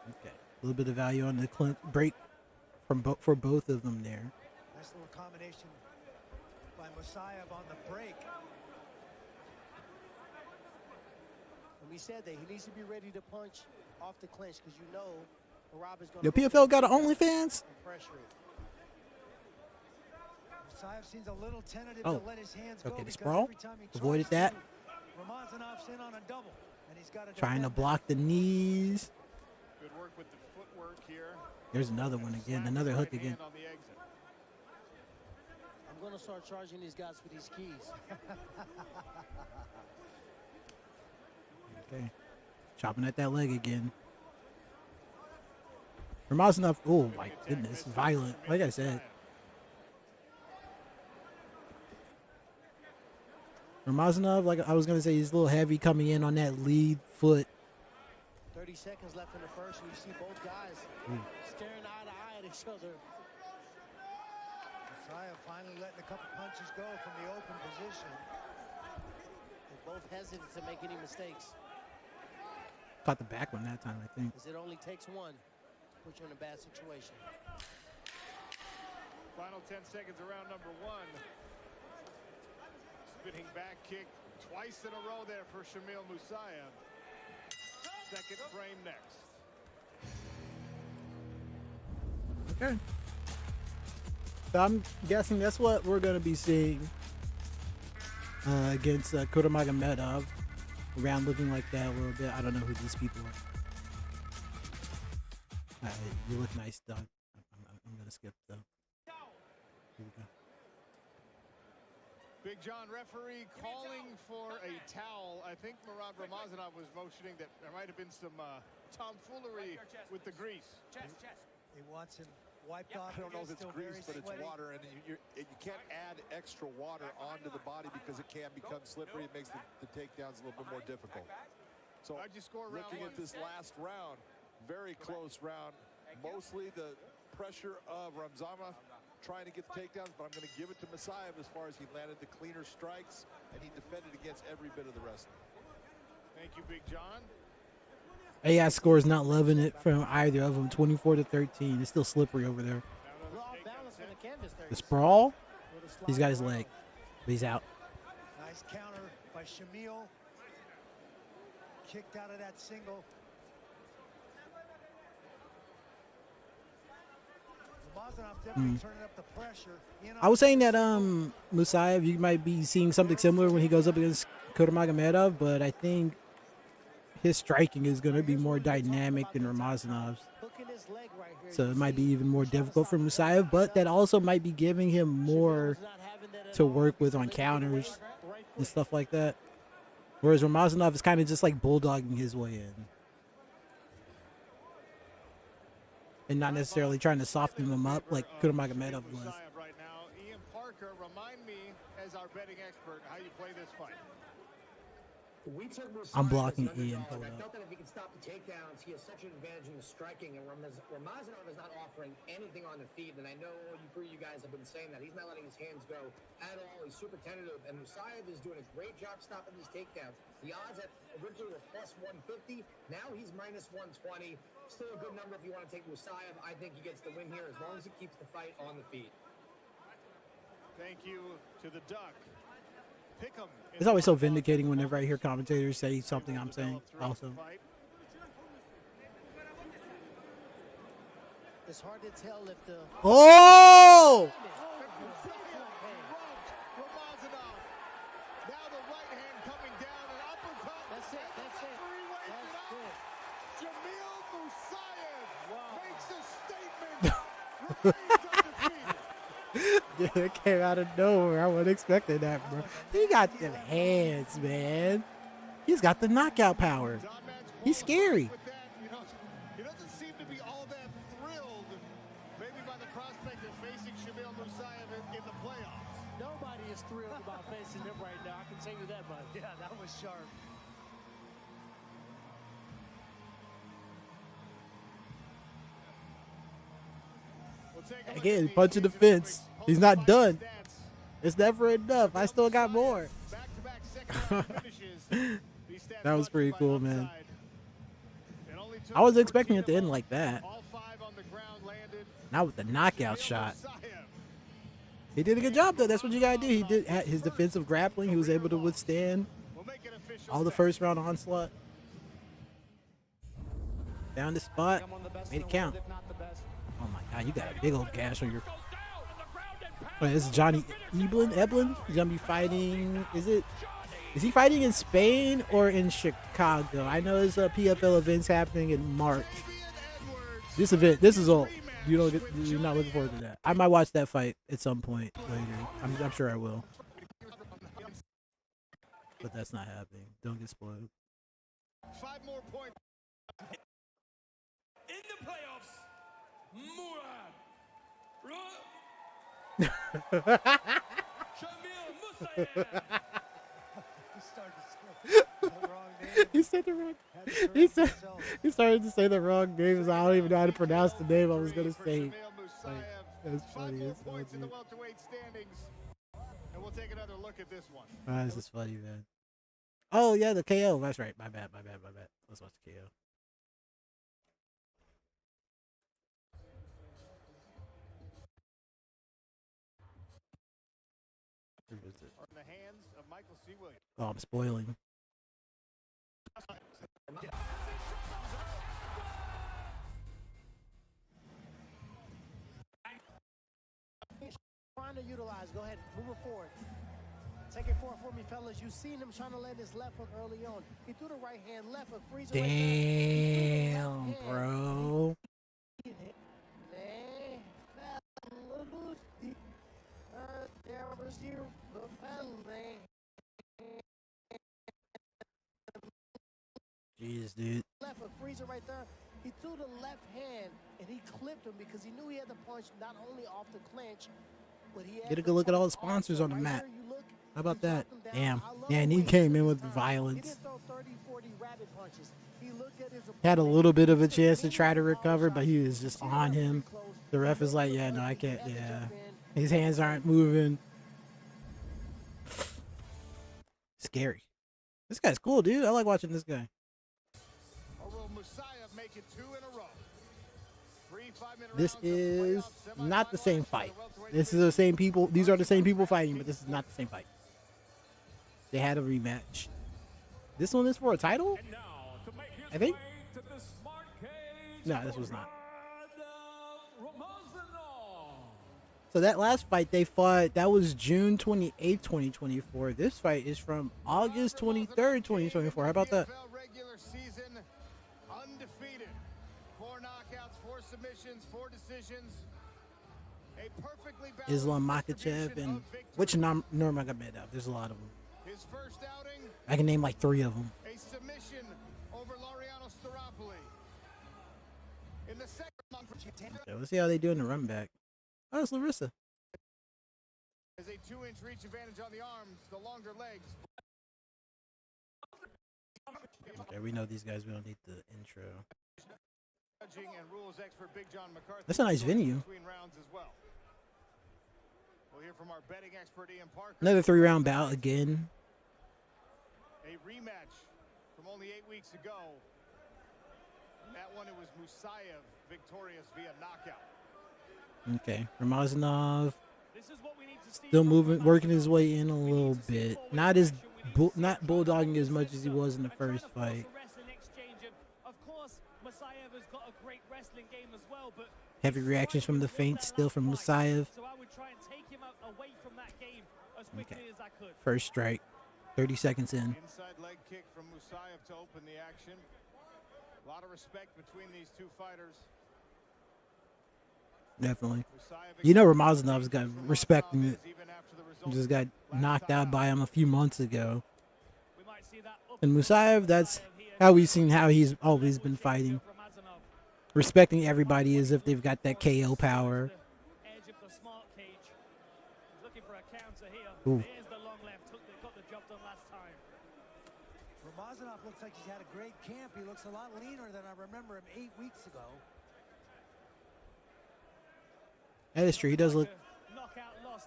Okay, a little bit of value on the break from for both of them there. Nice little combination by Musaev on the break. And we said that he needs to be ready to punch off the clinch because you know Rob is going to. Yo, PFL got an OnlyFans? Musaev seems a little tentative to let his hands okay, go the sprawl. Avoided that. Ramazanov's in on a double, and he's got trying to block the knees. Good work with the footwork here. There's another one again, another hook again. I'm going to start charging these guys for these keys. Okay, chopping at that leg again. Ramazan, oh my goodness, violent. Like I said. Ramazan, like I was going to say, he's a little heavy coming in on that lead foot. 30 seconds left in the first, and you see both guys staring eye to eye at each other. Musaev finally letting a couple punches go from the open position. They're both hesitant to make any mistakes. Caught the back one that time, I think. Because it only takes one to put you in a bad situation. Final 10 seconds of round number 1. Spinning back kick twice in a row there for Shamil Musaev. Second frame next. Okay. So I'm guessing that's what we're going to be seeing against Kuramagomedov. Around looking like that a little bit. I don't know who these people are. You look nice, Doug. I'm going to skip, though. Here we go. Big John referee calling for a towel. I think Ramazan was motioning that there might have been some tomfoolery with the grease. He wants him wiped off. I don't know if it's grease, but it's water, and you can't add extra water onto the body because it can become slippery. It makes the takedowns a little bit more difficult. So looking at this last round, very close round. Mostly the pressure of Ramazan trying to get the takedowns, but I'm going to give it to Musaev as far as he landed the cleaner strikes, and he defended against every bit of the wrestling. Thank you, Big John. AI score is not loving it from either of them. 24-13. It's still slippery over there. The sprawl. He's got his leg, but he's out. Nice counter by Shamil. Kicked out of that single. Definitely turning up the pressure. I was saying that Musaev, you might be seeing something similar when he goes up against Kuramagomedov, but I think his striking is going to be more dynamic than Ramazan's. So it might be even more difficult for Musaev, but that also might be giving him more to work with on counters and stuff like that. Whereas Ramazan is kind of just like bulldogging his way in. And not necessarily trying to soften him up like Kuramagomedov was. Right now, Ian Parker, remind me, as our betting expert, how you play this fight. I'm blocking Ian. I felt that if he can stop the takedowns, he has such an advantage in the striking, and Ramazan is not offering anything on the feet, and I know you guys have been saying that. He's not letting his hands go at all. He's super tentative, and Musaev is doing a great job stopping these takedowns. The odds at originally were plus 150. Now he's minus 120. Still a good number if you want to take Musaev. I think he gets the win here as long as he keeps the fight on the feet. Thank you to the Duck. It's always so vindicating whenever I hear commentators say something I'm saying also. It's hard to tell if the... Oh! Now the right hand coming down, an uppercut. That's it. Shamil Musaev makes a statement. Yeah, it came out of nowhere. I wasn't expecting that, bro. He got them hands, man. He's got the knockout power. He's scary. He doesn't seem to be all that thrilled, maybe by the prospect of facing Shamil Musaev in the playoffs. Nobody is thrilled about facing him right now. I can tell you that much. Yeah, that was sharp. Again, punch in the fence. He's not done. It's never enough. I still got more. That was pretty cool, man. I was expecting it to end like that. Not with the knockout shot. He did a good job, though. That's what you got to do. He did his defensive grappling. He was able to withstand all the first round onslaught. Found the spot. Made it count. Oh my God, you got a big old gash on your... Wait, this is Johnny Eblin? He's gonna be fighting... Is he fighting in Spain or in Chicago? I know there's PFL events happening in March. This is old. You're not looking forward to that. I might watch that fight at some point later. I'm sure I will. But that's not happening. Don't get spoiled. 5 more points. In the playoffs, Shamil Musaev. He said the wrong. He started to say the wrong names. I don't even know how to pronounce the name I was gonna say. That's funny. It's funny. And we'll take another look at this one. This is funny, man. Oh yeah, the KO. That's right. My bad. Let's watch the KO. In the hands of Michael C. Williams. Oh, I'm spoiling. Trying to utilize. Go ahead, move it forward. Take it forward for me, fellas. You've seen him trying to land his left hook early on. He threw the right hand, left hook, freezer. Damn, bro. Jeez, dude. Left hook, freezer right there. He threw the left hand and he clipped him because he knew he had the punch not only off the clinch, but he had Get a good look at all the sponsors on the mat. How about that? Damn. Yeah, and he came in with violence. Had a little bit of a chance to try to recover, but he was just on him. The ref is like, yeah, no, I can't. Yeah. His hands aren't moving. Scary. This guy's cool, dude. I like watching this guy. This is not the same fight. This is the same people. These are the same people fighting, but this is not the same fight. They had a rematch. This one is for a title? I think. No, this was not. So that last fight they fought, that was June 28th, 2024. This fight is from August 23rd, 2024. How about that? Islam Makhachev and which Nurmagomedov? There's a lot of them. I can name like 3 of them. Okay, let's see how they do in the run back. Oh, it's Larissa. There's a 2-inch reach advantage on the arms, the longer legs. Okay, we know these guys. We don't need the intro. And rules expert Big John McCarthy. That's a nice venue. We'll hear from our betting expert Ian Parker. Another 3-round bout again. A rematch from only 8 weeks ago. That one, it was Musaev victorious via knockout. Okay, Ramazanov still moving, working his way in a little bit. Not bulldogging as much as he was in the first fight. Heavy reactions from the feint still from Musaev. Okay, first strike, 30 seconds in. Inside leg kick from Musaev to open the action. A lot of respect between these two fighters. Definitely. You know Ramazanov's got respect. Just got knocked out by him a few months ago. And Musaev, that's how we've seen how he's always been fighting. Respecting everybody as if they've got that KO power. Ooh. Ramazanov looks like he's had a great camp. He looks a lot leaner than I remember him 8 weeks ago. That is true. He does look,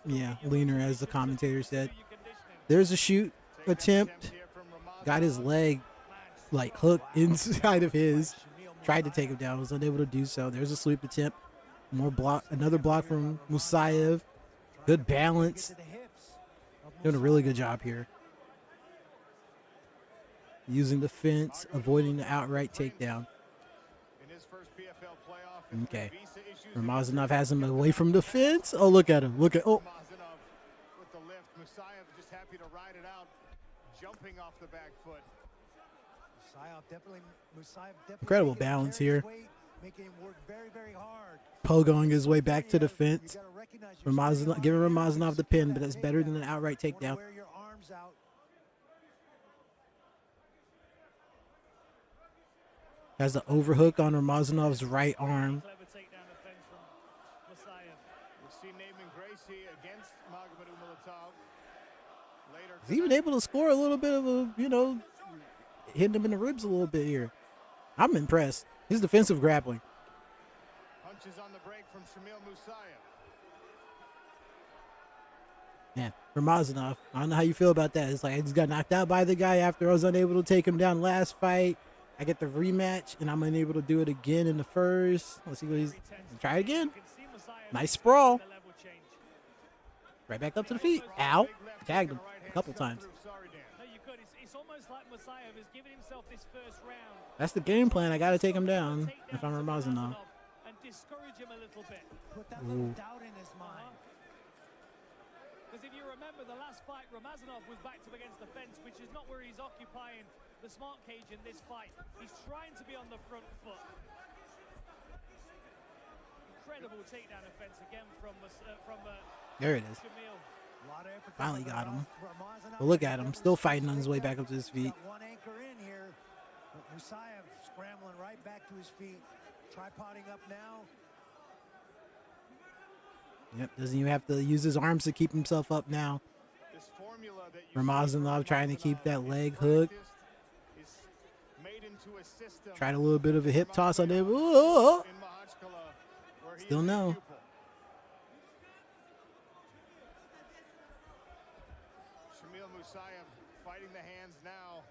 yeah, leaner, as the commentator said. There's a shoot attempt. Got his leg, like, hooked inside of his. Tried to take him down. Was unable to do so. There's a sweep attempt. More block. Another block from Musaev. Good balance. Doing a really good job here. Using the fence, avoiding the outright takedown. Okay. Ramazanov has him away from the fence. Oh, look at him. Look at, oh. With the lift, Musaev just happy to ride it out, jumping off the back foot. Musaev Incredible balance here. Making him work very, very hard. Pogoing his way back to the fence. Ramazanov, giving Ramazanov the pin, but that's better than an outright takedown. Has the overhook on Ramazanov's right arm. He's even able to score a little bit of a, you know, hitting him in the ribs a little bit here. I'm impressed. His defensive grappling. Punches on the break from Shamil Musaev. Man, Ramazanov, I don't know how you feel about that. It's like I just got knocked out by the guy after I was unable to take him down last fight. I get the rematch, and I'm unable to do it again in the first. Let's see what he's... Try it again. Nice sprawl. Right back up to the feet. Ow. Tagged him a couple times. It's almost like Musaev is giving himself this first round. That's the game plan. I got to take him down if I'm Ramazanov. And discourage him a little bit. Put that little doubt in his mind. Because if you remember the last fight, Ramazanov was backed up against the fence, which is not where he's occupying the smart cage in this fight. He's trying to be on the front foot. Incredible takedown offense again from there it is. Shamil. Finally got him. But look at him, still fighting on his way back up to his feet. One anchor in here. Musaev scrambling right back to his feet. Tripoding up now. Yep, doesn't even have to use his arms to keep himself up now. Ramazanov trying to keep that leg hooked. Tried a little bit of a hip toss on him. Ooh. Still no. Shamil Musaev fighting the hands now.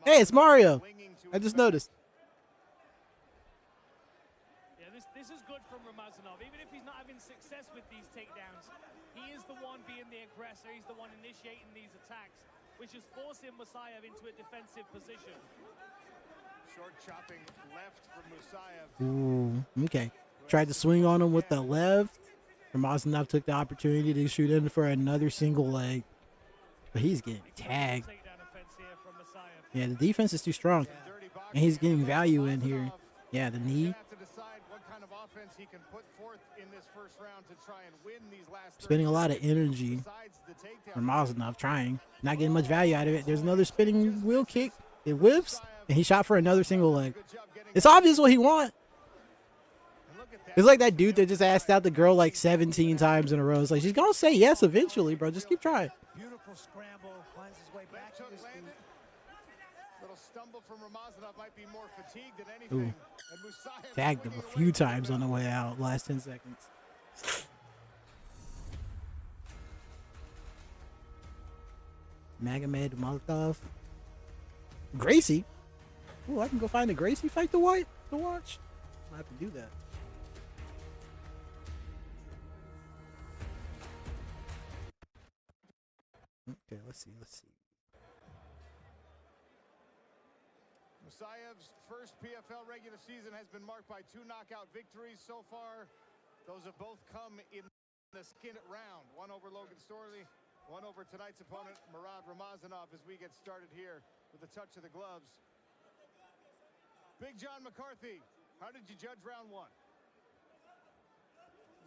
Hey, it's Mario. I just noticed. Yeah, this is good from Ramazanov. Even if he's not having success with these takedowns, he is the one being the aggressor. He's the one initiating these attacks, which is forcing Musaev into a defensive position. Short chopping left from Musaev. Ooh, okay. Tried to swing on him with the left. Ramazanov took the opportunity to shoot in for another single leg. But he's getting tagged. Yeah, the defense is too strong. And he's getting value in here. Yeah, the knee. Spending a lot of energy. Ramazanov trying. Not getting much value out of it. There's another spinning wheel kick. It whips. And he shot for another single leg. It's obvious what he wants. It's like that dude that just asked out the girl like 17 times in a row. It's like, she's going to say yes eventually, bro. Just keep trying. Beautiful scramble. Finds his way back to his feet. Little stumble from Ramazanov might be more fatigued than anything. Ooh. Tagged him a few times on the way out. Last 10 seconds. Magomedov. Gracie. Ooh, I can go find a Gracie fight to watch. I have to do that. Okay, let's see. Musaev's first PFL regular season has been marked by 2 knockout victories so far. Those have both come in the skin round. One over Logan Storley, one over tonight's opponent, Murad Ramazanov, as we get started here with a touch of the gloves. Big John McCarthy, how did you judge round 1?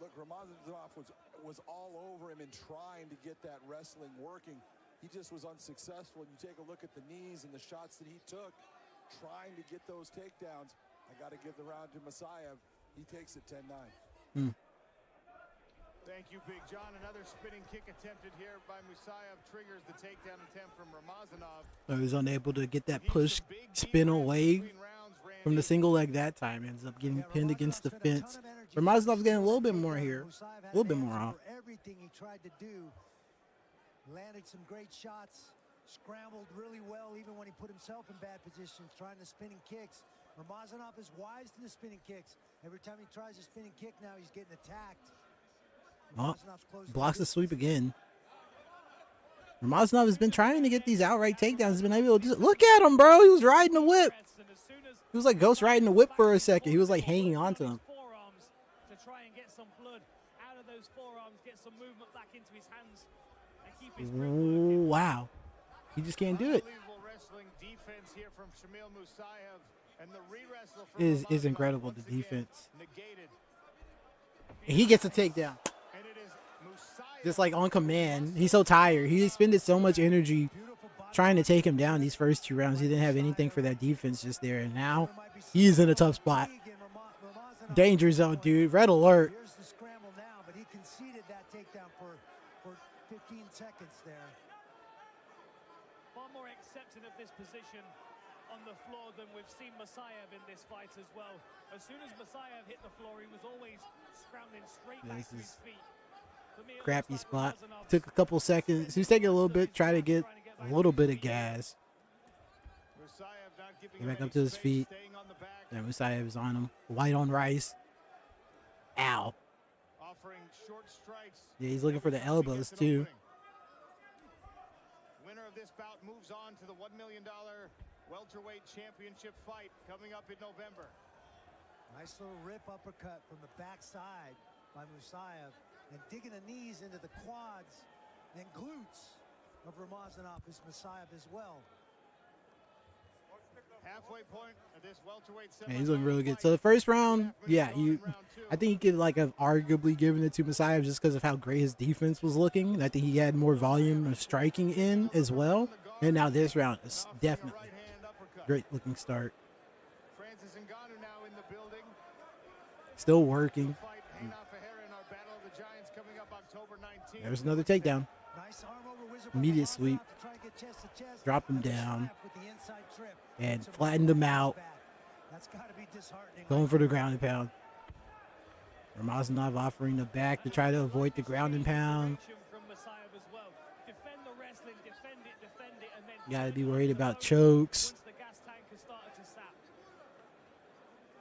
Look, Ramazanov was all over him and trying to get that wrestling working. He just was unsuccessful. You take a look at the knees and the shots that he took, trying to get those takedowns. I got to give the round to Musaev. He takes it 10-9. Thank you, Big John. Another spinning kick attempted here by Musaev triggers the takedown attempt from Ramazanov. So he was unable to get that push spin away from the single leg that time. Ends up getting pinned against the fence. Ramazanov's getting a little bit more here. A little bit more off. Everything he tried to do. Landed some great shots. Scrambled really well even when he put himself in bad positions, trying the spinning kicks. Ramazanov is wise to the spinning kicks. Every time he tries a spinning kick now, he's getting attacked. Oh, blocks the sweep again. Ramazanov has been trying to get these outright takedowns. He's been able to just look at him, bro. He was riding the whip. He was like ghost riding the whip for a second. He was like hanging on to him. To try and get some blood out of those forearms, get some movement back into his hands, and keep his grip working. Wow. He just can't do it. Wrestling defense here from Shamil Musaev, and the re-wrestle is incredible, the defense. And he gets a takedown. Just like on command. He's so tired. He expended so much energy trying to take him down these first 2 rounds. He didn't have anything for that defense just there. And now he's in a tough spot. Danger zone, dude. Red alert. exceeded that takedown for 15 seconds there. Far more accepting of this position on the floor than we've seen Musaev in this fight as well. As soon as Musaev hit the floor, he was always scrambling straight back to his feet. Crappy spot. Took a couple seconds. He was taking a little bit, try to get a little bit of gas. Get back up to his feet. And Musaev is on him. White on rice. Ow. Yeah, he's looking for the elbows too. Winner of this bout moves on to the $1 million welterweight championship fight coming up in November. Nice little rip uppercut from the backside by Musaev, and digging the knees into the quads and glutes of Ramazanov is Musaev as well. Halfway point of this welterweight Man, he's looking really good. So the first round, yeah, I think he could like have arguably given it to Musaev just because of how great his defense was looking. And I think he had more volume of striking in as well. And now this round is definitely great looking start. Still working. There's another takedown. Immediate sweep. Drop him down. And flattened him out. Going for the ground and pound. Ramazanov offering the back to try to avoid the ground and pound. You gotta be worried about chokes.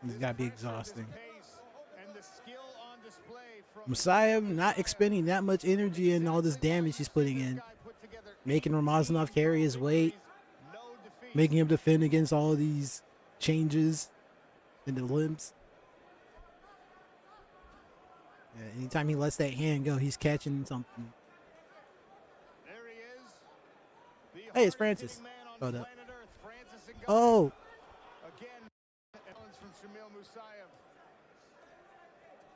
It's gotta be exhausting. Musaev not expending that much energy and all this damage he's putting in. Making Ramazanov carry his weight. Making him defend against all of these changes in the limbs. Yeah, anytime he lets that hand go, he's catching something. Hey, it's Francis. Hold up. Oh. Again, from Shamil Musaev.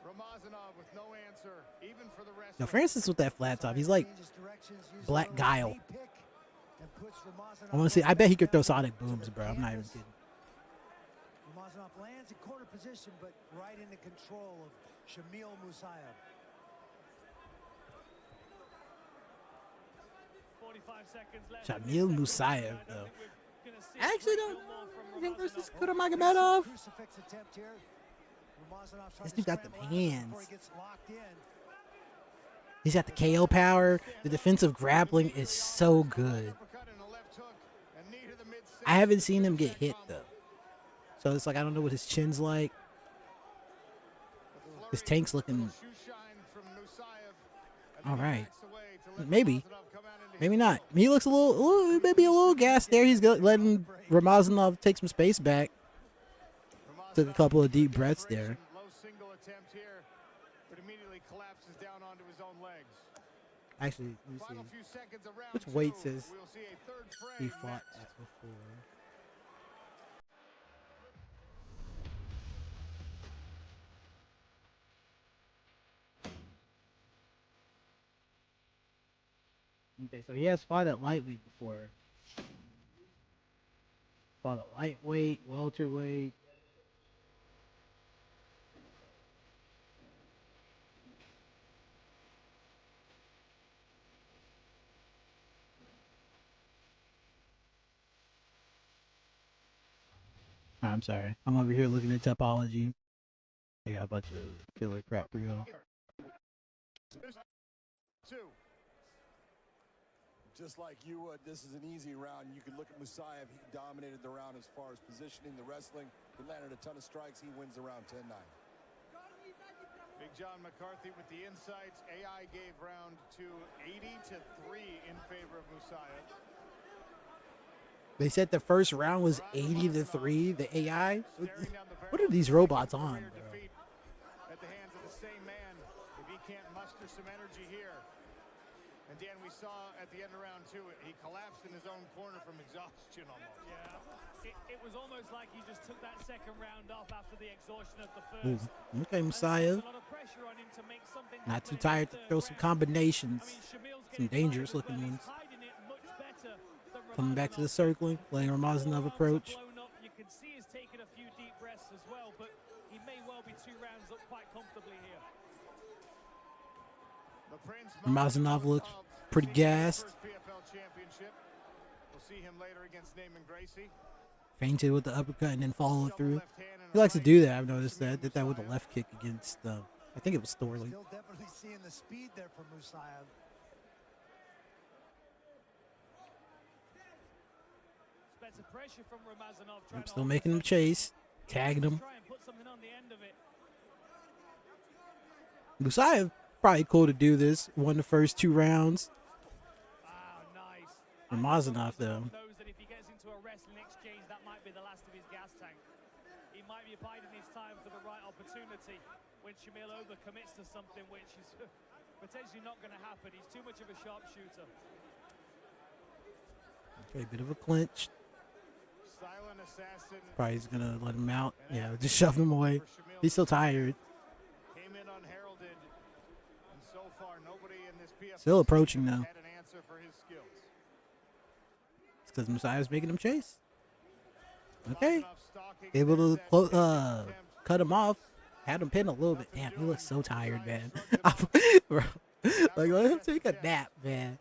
Ramazanov with no answer, even for the rest. Now Francis with that flat top, he's like Black Guile. I want to see. I bet he could throw sonic booms, bro. I'm not even kidding. Ramazanov lands in corner position, but right into control of Shamil Musaev. 45 seconds left. Shamil Musaev, though. I actually don't know him versus Kuramagomedov. This dude got them hands. He's got the KO power. The defensive grappling is so good. I haven't seen him get hit, though. So it's like, I don't know what his chin's like. His tank's looking all right. Maybe. Maybe not. He looks maybe a little gassed there. He's letting Ramazanov take some space back. Took a couple of deep breaths there. Actually, let me see. Which weight says he fought at before? Okay, so he has fought at lightweight before. Fought at lightweight, welterweight. I'm sorry. I'm over here looking at topology. They got a bunch of killer crap for you. Just like you would, this is an easy round. You can look at Musaev. He dominated the round as far as positioning, the wrestling. He landed a ton of strikes. He wins the round 10-9. Big John McCarthy with the insights. AI gave round 2 80-3 in favor of Musaev. They said the first round was 80-3. The AI. What are these robots on, bro? At the hands of the same man, if he can't muster some energy here. And Dan, we saw at the end of round 2, he collapsed in his own corner from exhaustion almost. Yeah, it was almost like he just took that second round off after the exhaustion of the first. Ooh, okay, Musaev. Not too tired to throw some combinations. Some dangerous looking ones. Coming back to the circling, letting Ramazanov approach. You can see he's taken a few deep breaths as well, but he may well be 2 rounds up quite comfortably here. Ramazanov looked pretty gassed. PFL championship. We'll see him later against Naaman Gracie. Fainted with the uppercut and then followed through. He likes to do that. I've noticed that. Did that with the left kick against, I think it was Thorley. Still definitely seeing the speed there from Musaev. Pressure from Ramazanov. I'm still making him chase, tagging him. Musaev probably cool to do this. Won the first 2 rounds. Ramazanov though. Knows that if he gets into a wrestling exchange, that might be the last of his gas tank. He might be biding his time for the right opportunity when Shamil overcommits to something which is potentially not going to happen. He's too much of a sharpshooter. Okay, bit of a clinch. Silent assassin. Probably he's gonna let him out. Yeah, just shove him away. He's still tired. Came in unheralded, and so far nobody in this PFL Still approaching though. had an answer for his skills. It's because Musaev's making him chase. Okay, able to cut him off. Had him pin a little bit. Damn, he looks so tired, man. Bro, like let him take a nap, man.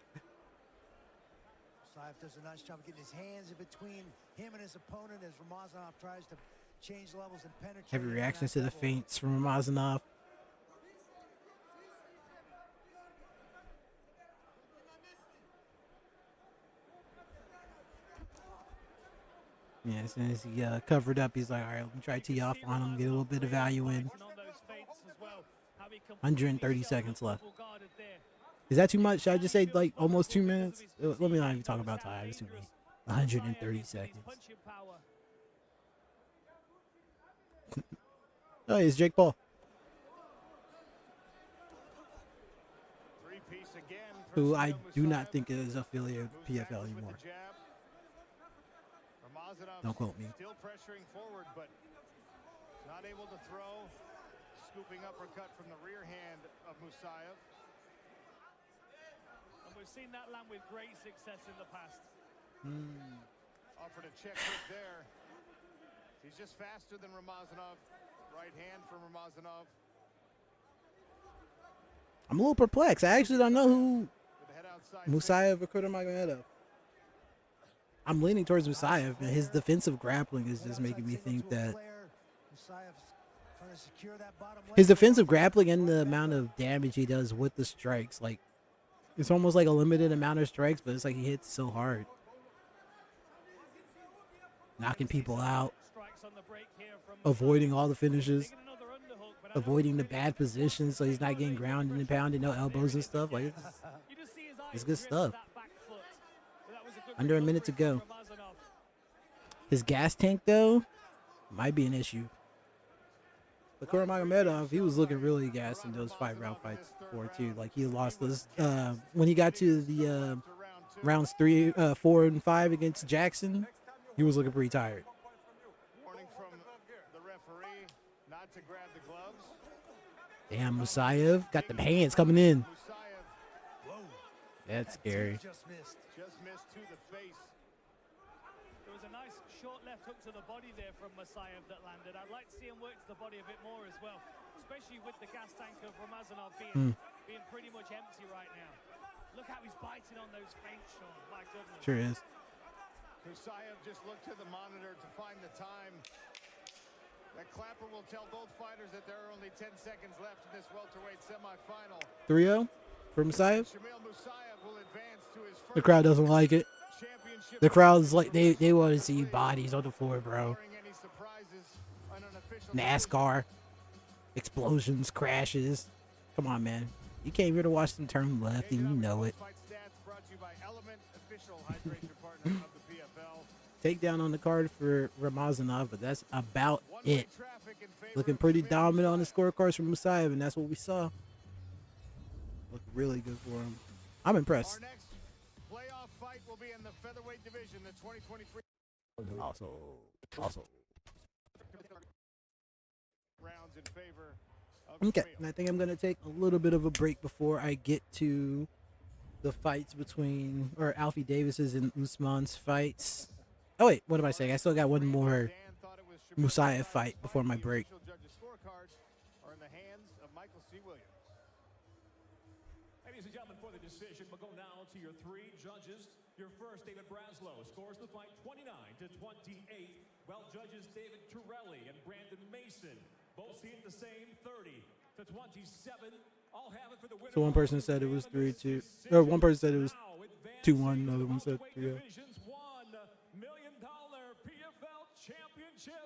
Musaev does a nice job of getting his hands in between him and his opponent as Ramazanov tries to change levels and penetrate. Heavy reactions to the feints from Ramazanov. Yeah, as soon as he covered up, he's like, all right, let me try to tee off on him, get a little bit of value in. 130 seconds left. Is that too much? Should I just say like almost 2 minutes? Let me not even talk about time. It's too late. 130 seconds. Oh, it's Jake Paul. Who I do not think is affiliated with PFL anymore. Don't quote me. Still pressuring forward, but not able to throw. Scooping uppercut from the rear hand of Musaev. And we've seen that land with great success in the past. Offered a check hook there. He's just faster than Ramazanov. Right hand from Ramazanov. I'm a little perplexed. I actually don't know who Musaev or Kuramagomedov. I'm leaning towards Musaev, and his defensive grappling is just making me think that his defensive grappling and the amount of damage he does with the strikes, like it's almost like a limited amount of strikes, but it's like he hits so hard, knocking people out, avoiding all the finishes, avoiding the bad positions, so he's not getting grounded and pounded, no elbows and stuff. Like it's good stuff. Under a minute to go. His gas tank though might be an issue. But Kuramagomedov, he was looking really gassed in those 5-round fights before too. Like he lost those when he got to the rounds 3, 4, and 5 against Jackson. He was looking pretty tired. Warning from the referee not to grab the gloves. Damn, Musaev got the hands coming in. That's scary. Just missed to the face. There was a nice short left hook to the body there from Musaev that landed. I'd like to see him work to the body a bit more as well, especially with the gas tank of Ramazanov being pretty much empty right now. Look how he's biting on those feints, Sean. My goodness. Sure is. Musaev just looked to the monitor to find the time. That clapper will tell both fighters that there are only 10 seconds left in this welterweight semifinal. 3-0 for Musaev. Shamil Musaev will advance to his first The crowd doesn't like it. The crowd's like they want to see bodies on the floor, bro. NASCAR, explosions, crashes. Come on, man. You came here to watch them turn left, and you know it. Takedown on the card for Ramazanov, but that's about it. Looking pretty dominant on the scorecards for Musaev, and that's what we saw. Looked really good for him. I'm impressed. Our next playoff fight will be in the featherweight division, the 2023. Also. Rounds in favor of Okay, and I think I'm gonna take a little bit of a break before I get to the fights between Alfie Davis's and Usman's fights. Oh wait, what am I saying? I still got one more Musaev fight before my break. and gentlemen, for the decision, we'll go now to your three judges. Your first, David Braslow, scores the fight 29-28. While judges David Turelli and Brandon Mason both see it the same, 30-27. All have it for the winner. So one person said it was 3-2. Or one person said it was 2-1. Another one said 3-0. $1 million PFL championship.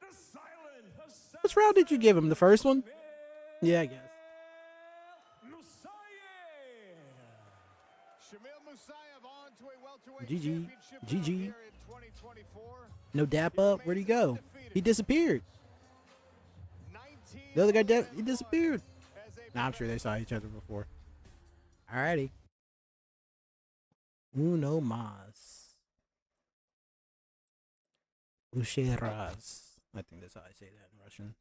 The silent assassin. Which round did you give him? The first one? Yeah, I guess. Shamil Musaev on to a welterweight GG. championship GG. here in 2024. No dap up. Where'd he go? He disappeared. The other guy, he disappeared. Nah, I'm sure they saw each other before. Alrighty. Uno más. Usheraz. I think that's how I say that in Russian.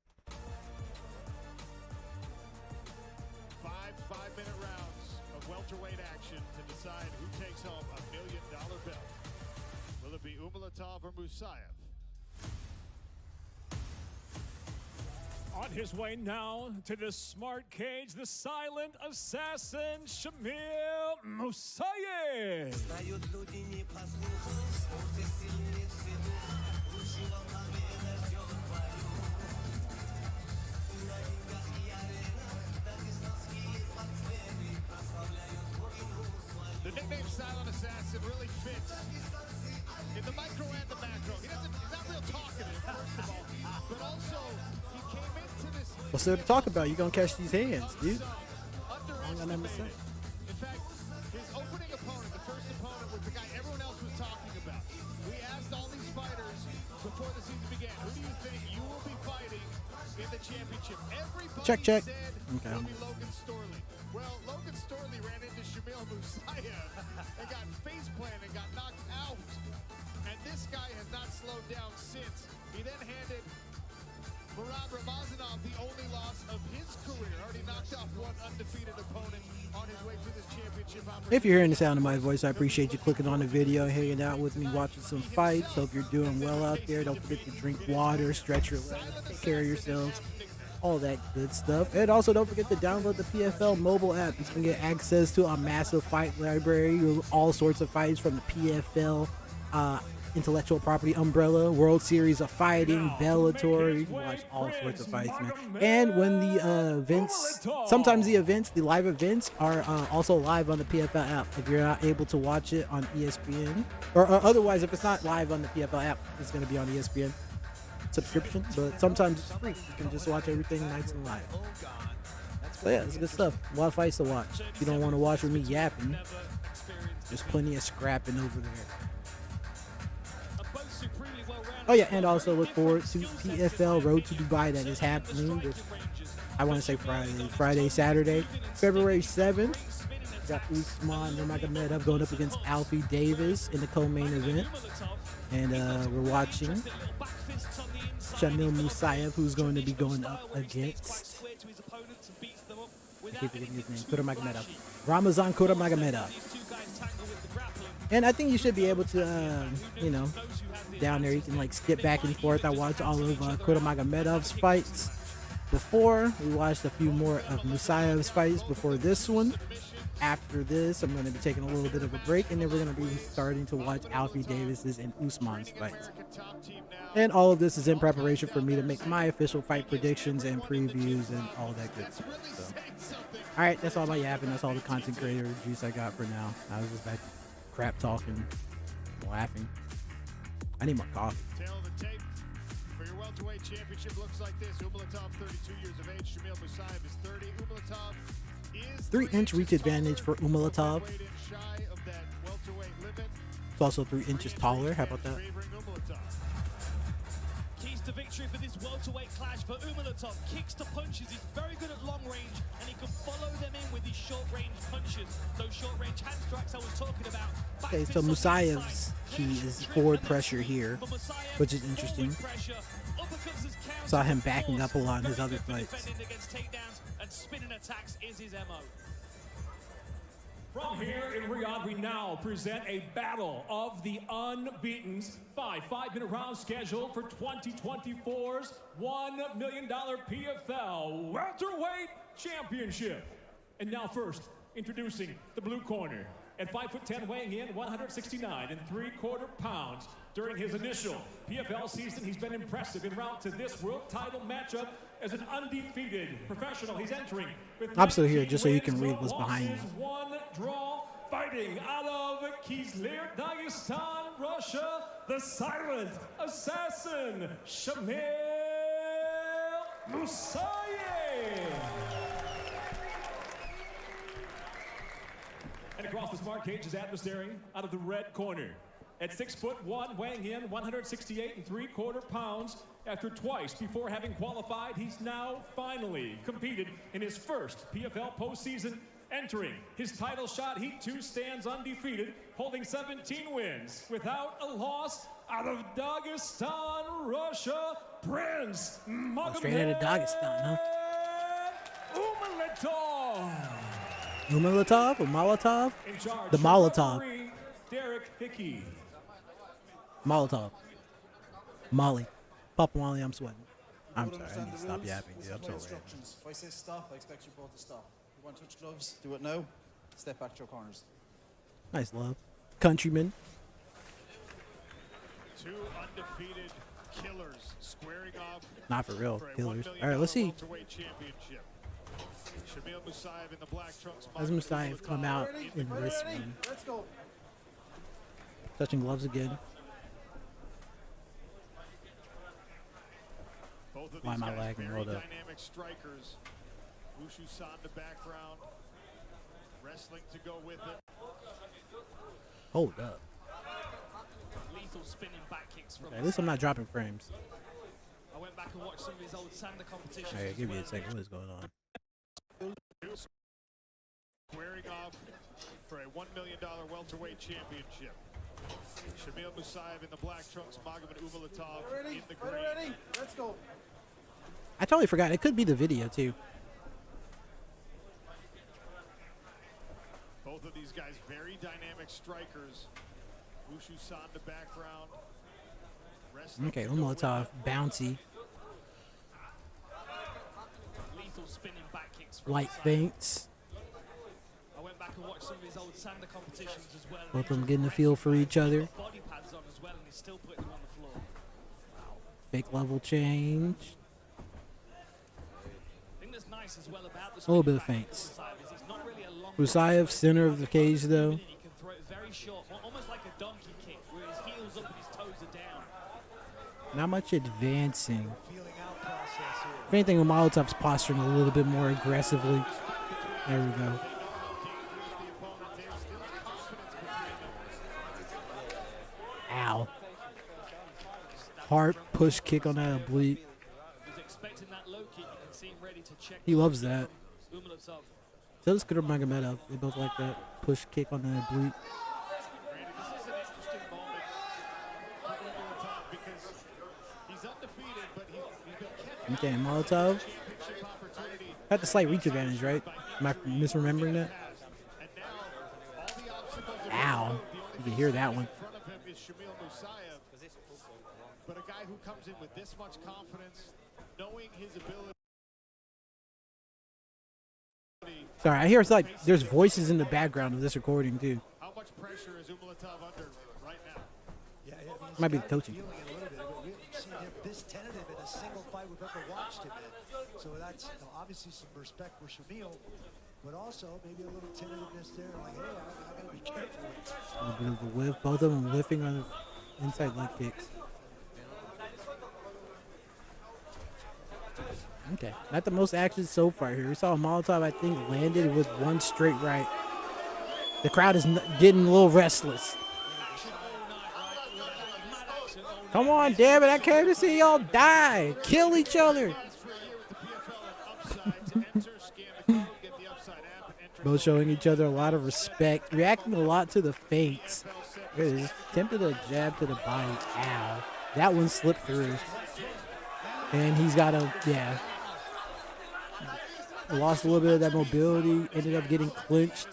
5-minute rounds of welterweight action to decide who takes home $1 million belt. Will it be Umalatov or Musaev? On his way now to the smart cage, the silent assassin, Shamil Musaev. The nickname Silent Assassin really fits in the micro and the macro. He's not real talkative, first of all, but also he came into this. What's there to talk about? You're going to catch these hands, dude. I got nothing to say. In fact, his opening opponent, the first opponent, was the guy everyone else was talking about. We asked all these fighters before the season began, who do you think you will be fighting in the championship? Everybody Check. said Okay. it'll be Logan Storley. Well, Logan Storley ran into Shamil Musaev and got face-planted and got knocked out. And this guy has not slowed down since. He then handed Ramazan the only loss of his career. Already knocked off one undefeated opponent on his way to this championship opportunity. If you're hearing the sound of my voice, I appreciate you clicking on the video, hanging out with me, watching some fights. Hope you're doing well out there. Don't forget to drink water, stretch your legs, take care of yourselves, all that good stuff. And also don't forget to download the PFL mobile app. You can get access to a massive fight library with all sorts of fights from the PFL intellectual property umbrella, World Series of Fighting, Bellator. You can watch all sorts of fights, man. And when the events, sometimes the events, the live events are also live on the PFL app. If you're not able to watch it on ESPN, or otherwise, if it's not live on the PFL app, it's going to be on ESPN subscription. But sometimes it's free. You can just watch everything nice and live. So yeah, it's good stuff. A lot of fights to watch. If you don't want to watch with me yapping, there's plenty of scrapping over there. Oh yeah, and also look forward to PFL Road to Dubai that is happening this, I want to say Friday, Saturday, February 7th. Got Usman Nurmagomedov going up against Alfie Davis in the co-main event. And we're watching Shamil Musaev, who's going to be going up against, I keep forgetting his name, Kuramagomedov. Ramazan Kuramagomedov. And I think you should be able to, you know, down there you can like skip back and forth. I watched all of Kuramagomedov's fights before. We watched a few more of Musaev's fights before this one. After this, I'm going to be taking a little bit of a break, and then we're going to be starting to watch Alfie Davis's and Usman's fights. And all of this is in preparation for me to make my official fight predictions and previews and all that good stuff. So, all right, that's all my yapping. That's all the content creator juice I got for now. I was just back crap talking, laughing. I need more coffee. Tail of the tape for your welterweight championship looks like this. Umalatov, 32 years of age. Shamil Musaev is 30. Umalatov is 3-inch reach advantage for Umalatov. It's also 3 inches taller. How about that? Keys to victory for this welterweight clash for Umalatov. Kicks to punches. He's very good at long range, and he can follow them in with his short range punches. Those short range hand strikes I was talking about. Okay, so Musaev's key is forward pressure here, which is interesting. Saw him backing up a lot in his other fights. And spinning attacks is his MO. From here in Riyadh, we now present a battle of the unbeatens. 5-minute rounds scheduled for 2024's $1 million PFL Welterweight Championship. And now first, Introducing the blue corner. At 5'10", weighing in 169 3/4 pounds. During his initial PFL season, he's been impressive en route to this world title matchup as an undefeated professional. He's entering with I'm still here just so you can read what's behind me. One draw, fighting out of Kislyr, Dagestan, Russia, the silent assassin, Shamil Musaev. And across the smart cage, his adversary out of the red corner. At 6'1", weighing in 168 3/4 pounds. After twice before having qualified, he's now finally competed in his first PFL postseason. Entering his title shot, he too stands undefeated, holding 17 wins without a loss. Out of Dagestan, Russia, Prince Magomed. Straight out of Dagestan, huh? Umalatov or Molotov? The Molotov. Derek Hickey. Molotov. Molly. Papa Molly, I'm sweating. I'm sorry, I need to stop yapping, dude. I'm so instructions. If I say stop, I expect you both to stop. If you want to touch gloves, do it now. Step back to your corners. Nice love. Countryman. Two undefeated killers squaring off. Not for real, killers. All right, let's see. Shamil Musaev in the black trunks. Has Musaev come out in this one? Let's go. Touching gloves again. Why am I lagging? Hold up. Dynamic strikers. Wushu San in the background. Wrestling to go with it. Hold up. Lethal spinning back kicks from At least I'm not dropping frames. I went back and watched some of his old Sander competitions. All right, give me a second. What is going on? Squaring off for a $1 million welterweight championship. Shamil Musaev in the black trunks, Magomed Umalatov in the green. Ready? Let's go. I totally forgot. It could be the video, too. Both of these guys very dynamic strikers. Wushu San in the background. Okay, Umalatov, bouncy. Lethal spinning back kicks. Light feints. I went back and watched some of his old Sander competitions as well. Both of them getting a feel for each other. Body pads on as well, and he's still putting them on the floor. Fake level change. I think that's nice as well about the A little bit of feints. Musaev, center of the cage, though. He can throw it very short, almost like a donkey kick, where his heels up and his toes are down. Not much advancing. If anything, Umalatov's posturing a little bit more aggressively. There we go. Ow. Hard push kick on that oblique. He loves that. So does Kuramagomedov. They both like that push kick on that oblique. Okay, Molotov. Had the slight reach advantage, right? Am I misremembering that? Ow. You can hear that one. But a guy who comes in with this much confidence, knowing his ability. Sorry, I hear it's like there's voices in the background of this recording too. How much pressure is Umalatov under right now? Yeah, Might be the coaching. Feeling it a little bit, but we've seen him this tentative in a single fight we've ever watched him in. So that's obviously some respect for Shamil, but also maybe a little tentativeness there. Like, hey, I gotta be careful. A little bit of a whiff. Both of them whiffing on the inside leg kicks. Okay, not the most action so far here. We saw Molotov, I think, landed with one straight right. The crowd is getting a little restless. Come on, damn it. I came to see y'all die. Kill each other. Both showing each other a lot of respect. Reacting a lot to the feints. Attempted a jab to the body. Ow. That one slipped through. And he's got a, yeah. Lost a little bit of that mobility. Ended up getting clinched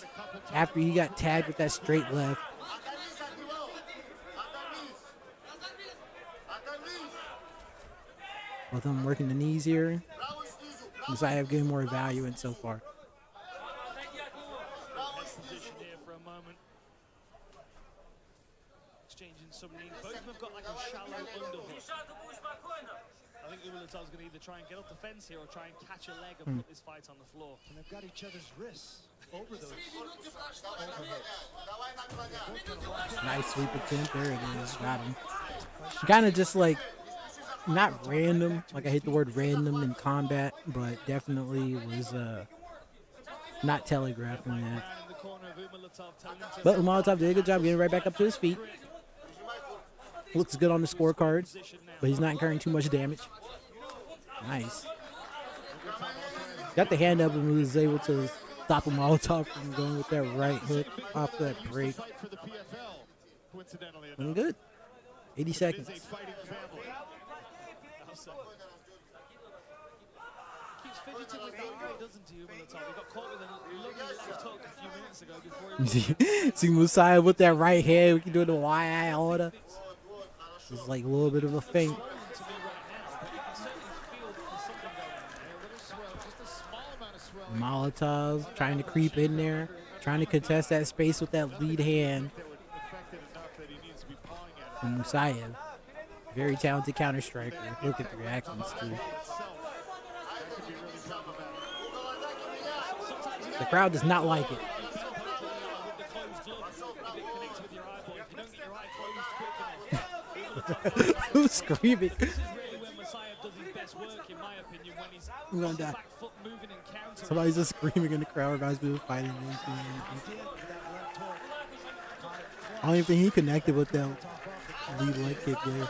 after he got tagged with that straight left. Both of them working the knees here. Musaev getting more value in so far. position here for a moment. Exchanging some knees. Both of them have got like a shallow underhook. I think Umalatov's going to either try and get off the fence here or try and catch a leg and put this fight on the floor. And they've got each other's wrists over those. Nice sweep attempt. There it is. Got him. Kind of just like, not random. Like, I hate the word random in combat, but definitely was not telegraphing that. But Umalatov did a good job getting right back up to his feet. Looks good on the scorecard, but he's not incurring too much damage. Nice. Got the hand up and was able to stop Umalatov from going with that right hook off that break. Looking good. 80 seconds. Keeps fidgeting with that eye, doesn't he, Umalatovs? He got caught with a lovely left hook a few minutes ago before he See Musaev with that right hand. We can do the Y-eye order. It's like a little bit of a feint. Molotov trying to creep in there, trying to contest that space with that lead hand. And Musaev, very talented counter striker. Look at the reactions too. The crowd does not like it. Who's screaming? I'm gonna die. Somebody's just screaming in the crowd. Reminds me of fighting. I don't even think he connected with that lead leg kick there.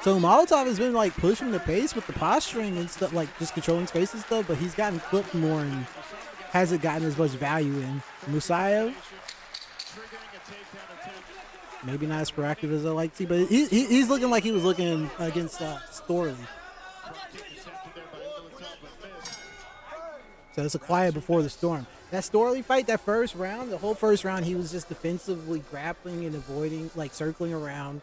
So Molotov has been like pushing the pace with the posturing and stuff, like just controlling space and stuff, but he's gotten clipped more and hasn't gotten as much value in. Musaev, maybe not as proactive as I like to see, but he's looking like he was looking against Storley. So it's a quiet before the storm. That Storley fight, that first round, the whole first round, he was just defensively grappling and avoiding, like circling around.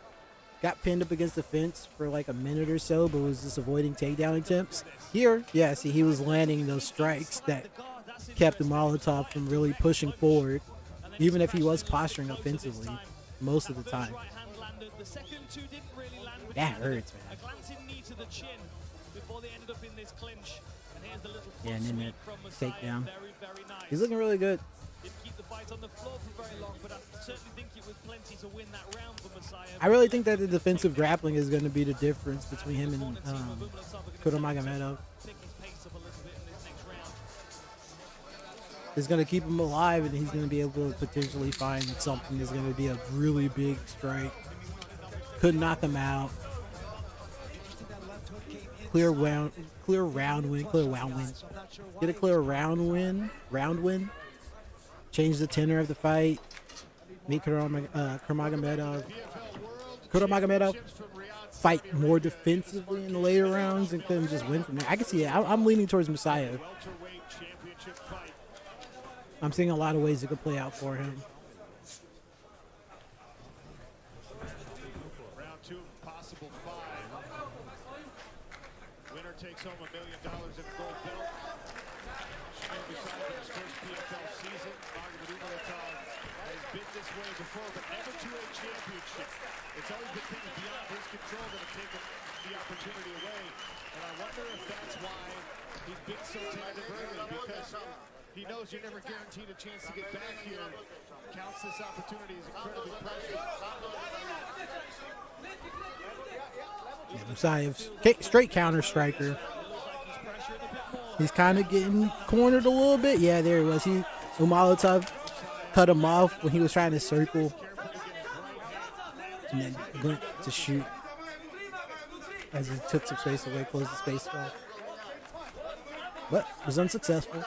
Got pinned up against the fence for like a minute or so, but was just avoiding takedown attempts. Here, yeah, see, he was landing those strikes that kept Molotov from really pushing forward, even if he was posturing offensively most of the time. That hurts, man. Yeah, and then that takedown. He's looking really good. I really think that the defensive grappling is going to be the difference between him and Kuramagomedov. It's going to keep him alive, and he's going to be able to potentially find something that's going to be a really big strike. Could knock him out. Clear round win. Get a clear round win. Change the tenor of the fight. Meet Kuramagomedov. Fight more defensively in the later rounds and couldn't just win from there. I can see it. I'm leaning towards Musaev. I'm seeing a lot of ways it could play out for him. Round 2, possible 5. Winner takes home $1 million in a gold belt. Shamil Musaev in his first PFL season. Nurmagomedov has been this way before, but never to a championship. It's always been things beyond his control that have taken the opportunity away. And I wonder if that's why he's been so tentative early, because he knows you're never guaranteed a chance to get back here. Counts this opportunity as incredibly precious. Yeah, Musaev, straight counter striker. He's kind of getting cornered a little bit. Yeah, there he was. Umalatov cut him off when he was trying to circle. And then went to shoot as he took some space away, closed the space off. But was unsuccessful.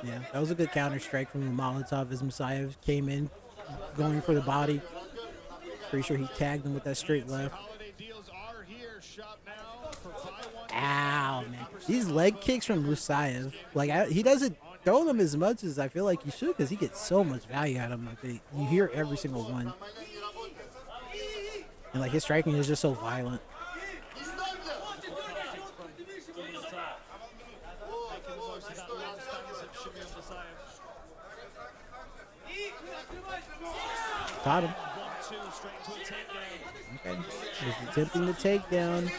Yeah, that was a good counter strike from Molotov as Musaev came in, going for the body. Pretty sure he tagged him with that straight left. Ow, man. These leg kicks from Musaev, like he doesn't throw them as much as I feel like he should, because he gets so much value out of them. Like you hear every single one. And like his striking is just so violent. Caught him. Okay. He's attempting the takedown.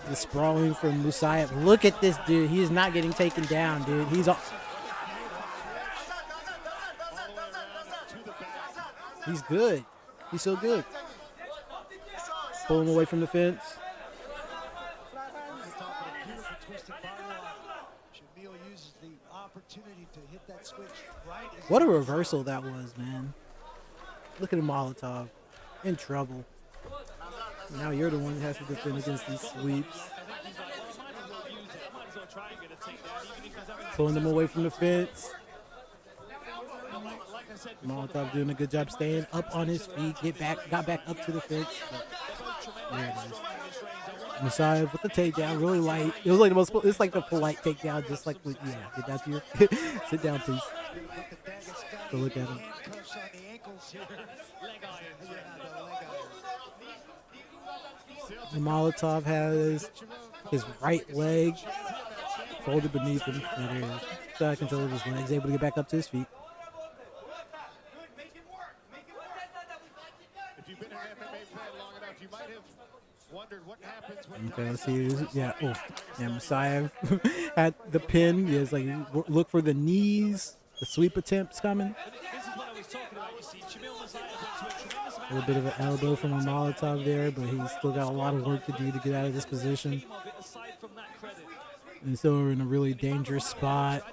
The sprawling from Musaev. Look at this dude. He is not getting taken down, dude. He's good. He's so good. Pulling away from the fence. What a reversal that was, man. Look at Molotov. In trouble. Now you're the one that has to defend against these sweeps. Pulling them away from the fence. Molotov doing a good job staying up on his feet. Got back up to the fence. There it is. Musaev with the takedown, really light. It was like the most. It's like the polite takedown, just like with get down to your sit down, please. So look at him. Molotov has his right leg folded beneath him. There it is. So I control his legs, able to get back up to his feet. If you've been an MMA fan long enough, you might have wondered what happens when okay, let's see. Yeah, Musaev had the pin. He has like look for the knees. The sweep attempts coming. A little bit of an elbow from a Molotov there, but he's still got a lot of work to do to get out of this position. And so we're in a really dangerous spot.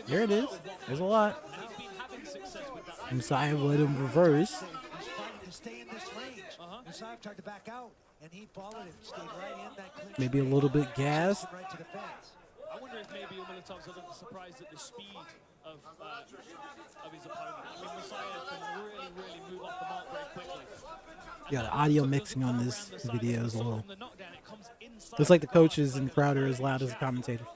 There it is. There's a lot. Musaev let him reverse. Maybe a little bit gassed. I wonder if maybe Umalatov's a little surprised at the speed of his opponent. I mean, Musaev can really move off the mark very quickly. Yeah, the audio mixing on this video is a little. Looks like the coaches and crowd are as loud as the commentators.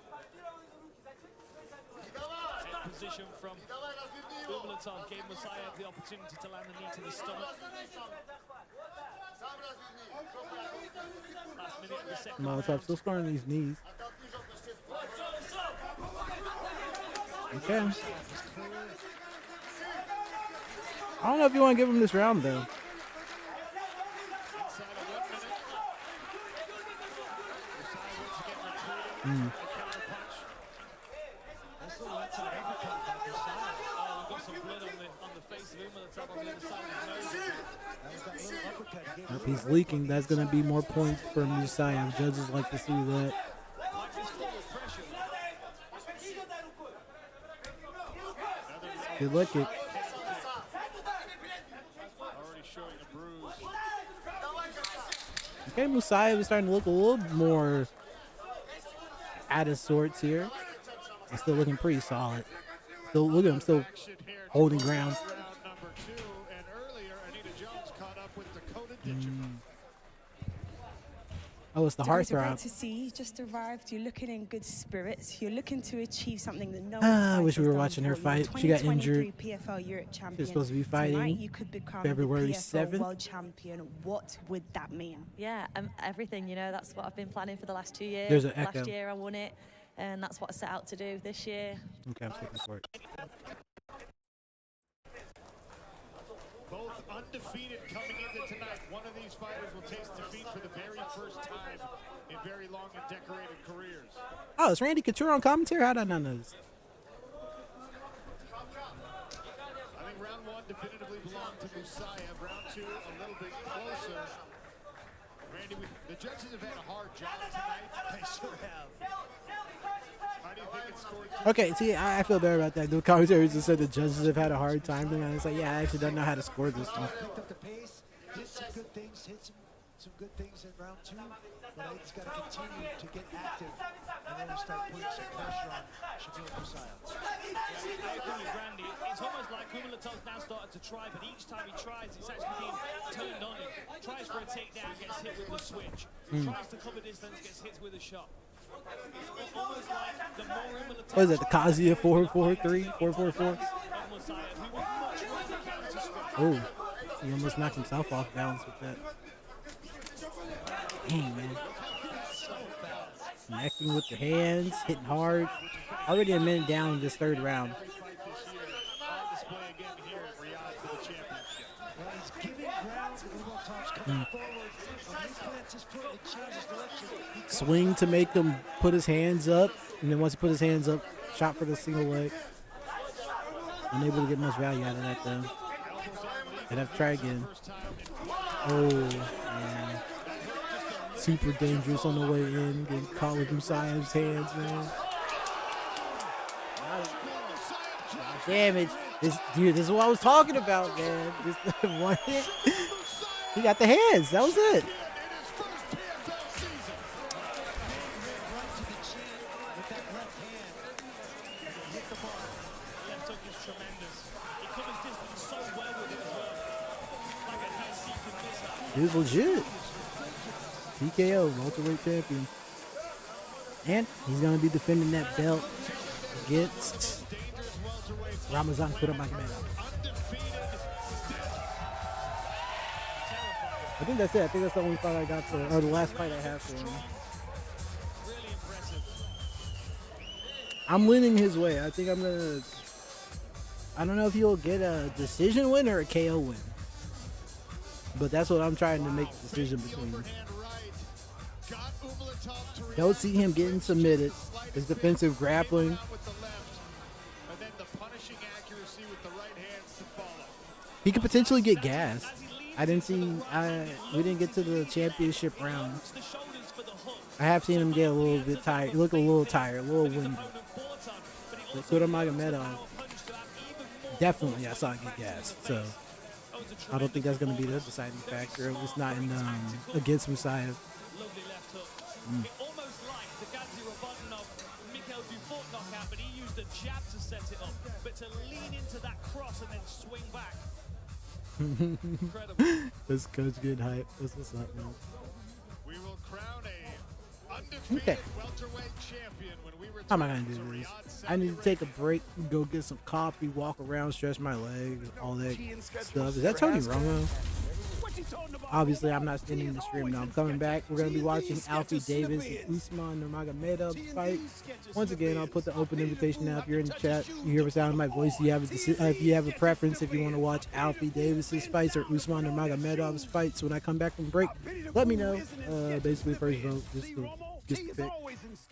Position from Umalatov gave Musaev the opportunity to land the knee to the stomach. Last minute of the second Molotov still scoring these knees. Okay. I don't know if you want to give him this round, though. If he's leaking, that's going to be more points for Musaev. Judges like to see that. Good look at. Okay, Musaev is starting to look a little more out of sorts here. He's still looking pretty solid. Still look at him, still holding ground. Oh, it's the heartthrob. Great to see. You just arrived. You're looking in good spirits. You're looking to achieve something that no one I wish we were watching her fight. She got injured. PFL Europe champion. She's supposed to be fighting tonight. You could become February the PFL 7th. World champion. What would that mean? Yeah, everything. You know, that's what I've been planning for the last 2 years. There's an echo. Last year I won it, and that's what I set out to do this year. Okay, I'm taking for it. Both undefeated coming into tonight. One of these fighters will taste defeat for the very first time in very long and decorated careers. Oh, is Randy Couture on commentary? How did I not know this? I think round one definitively belonged to Musaev. Round two, a little bit closer. Randy, the judges have had a hard job tonight. They sure have. How do you think it scored? Okay, see, I feel better about that. The commentators just said the judges have had a hard time. And it's like, yeah, I actually don't know how to score this one. Picked up the pace, did some good things, hit some good things in round two, but I just got to continue to get active and really start putting some pressure on Shamil Musaev. I agree with Randy. It's almost like Umalatov's now started to try, but each time he tries, it's actually being turned on him. Tries for a takedown, gets hit with the switch. Tries to cover distance, gets hit with a shot. It's almost like the more Umalatov's... What is that, the Kazuya 443? 444? Oh, he almost knocked himself off balance with that. Dang, man. Connecting with the hands, hitting hard. Already a minute down in this third round. Swing to make him put his hands up, and then once he put his hands up, shot for the single leg. Unable to get much value out of that though. And have to try again. Oh man. Super dangerous on the way in, getting caught with Musaev's hands, man. Damage. This is what I was talking about, man. This one hit. He got the hands. That was it. He's legit. TKO, welterweight champion. And he's going to be defending that belt against Ramazan Kuramagomedov. I think that's it. I think that's the only fight I got for, or the last fight I have for him. I'm leaning his way. I think I'm going to, I don't know if he'll get a decision win or a KO win. But that's what I'm trying to make the decision between. Don't see him getting submitted. His defensive grappling. He could potentially get gassed. I didn't see. We didn't get to the championship round. I have seen him get a little bit tired. He looked a little tired, a little winded. But Kuramagomedov, definitely I saw him get gassed. So I don't think that's going to be the deciding factor. It's not in against Musaev. But he used a jab to set it up, but to lean into that cross and then swing back. Incredible. This coach getting hype. That's what's up, man. We will crown a undefeated welterweight champion when we return. How am I gonna do this? I need to take a break, go get some coffee, walk around, stretch my legs, all that stuff. Is that Tony Romo? Obviously, I'm not standing in the stream now. I'm coming back. We're going to be watching Alfie Davis and Usman Nurmagomedov fight. Once again, I'll put the open invitation out. If you're in the chat, you hear the sound of my voice. If you have a preference, if you want to watch Alfie Davis's fights or Usman Nurmagomedov's fights when I come back from break, let me know. Basically, first vote, just to pick.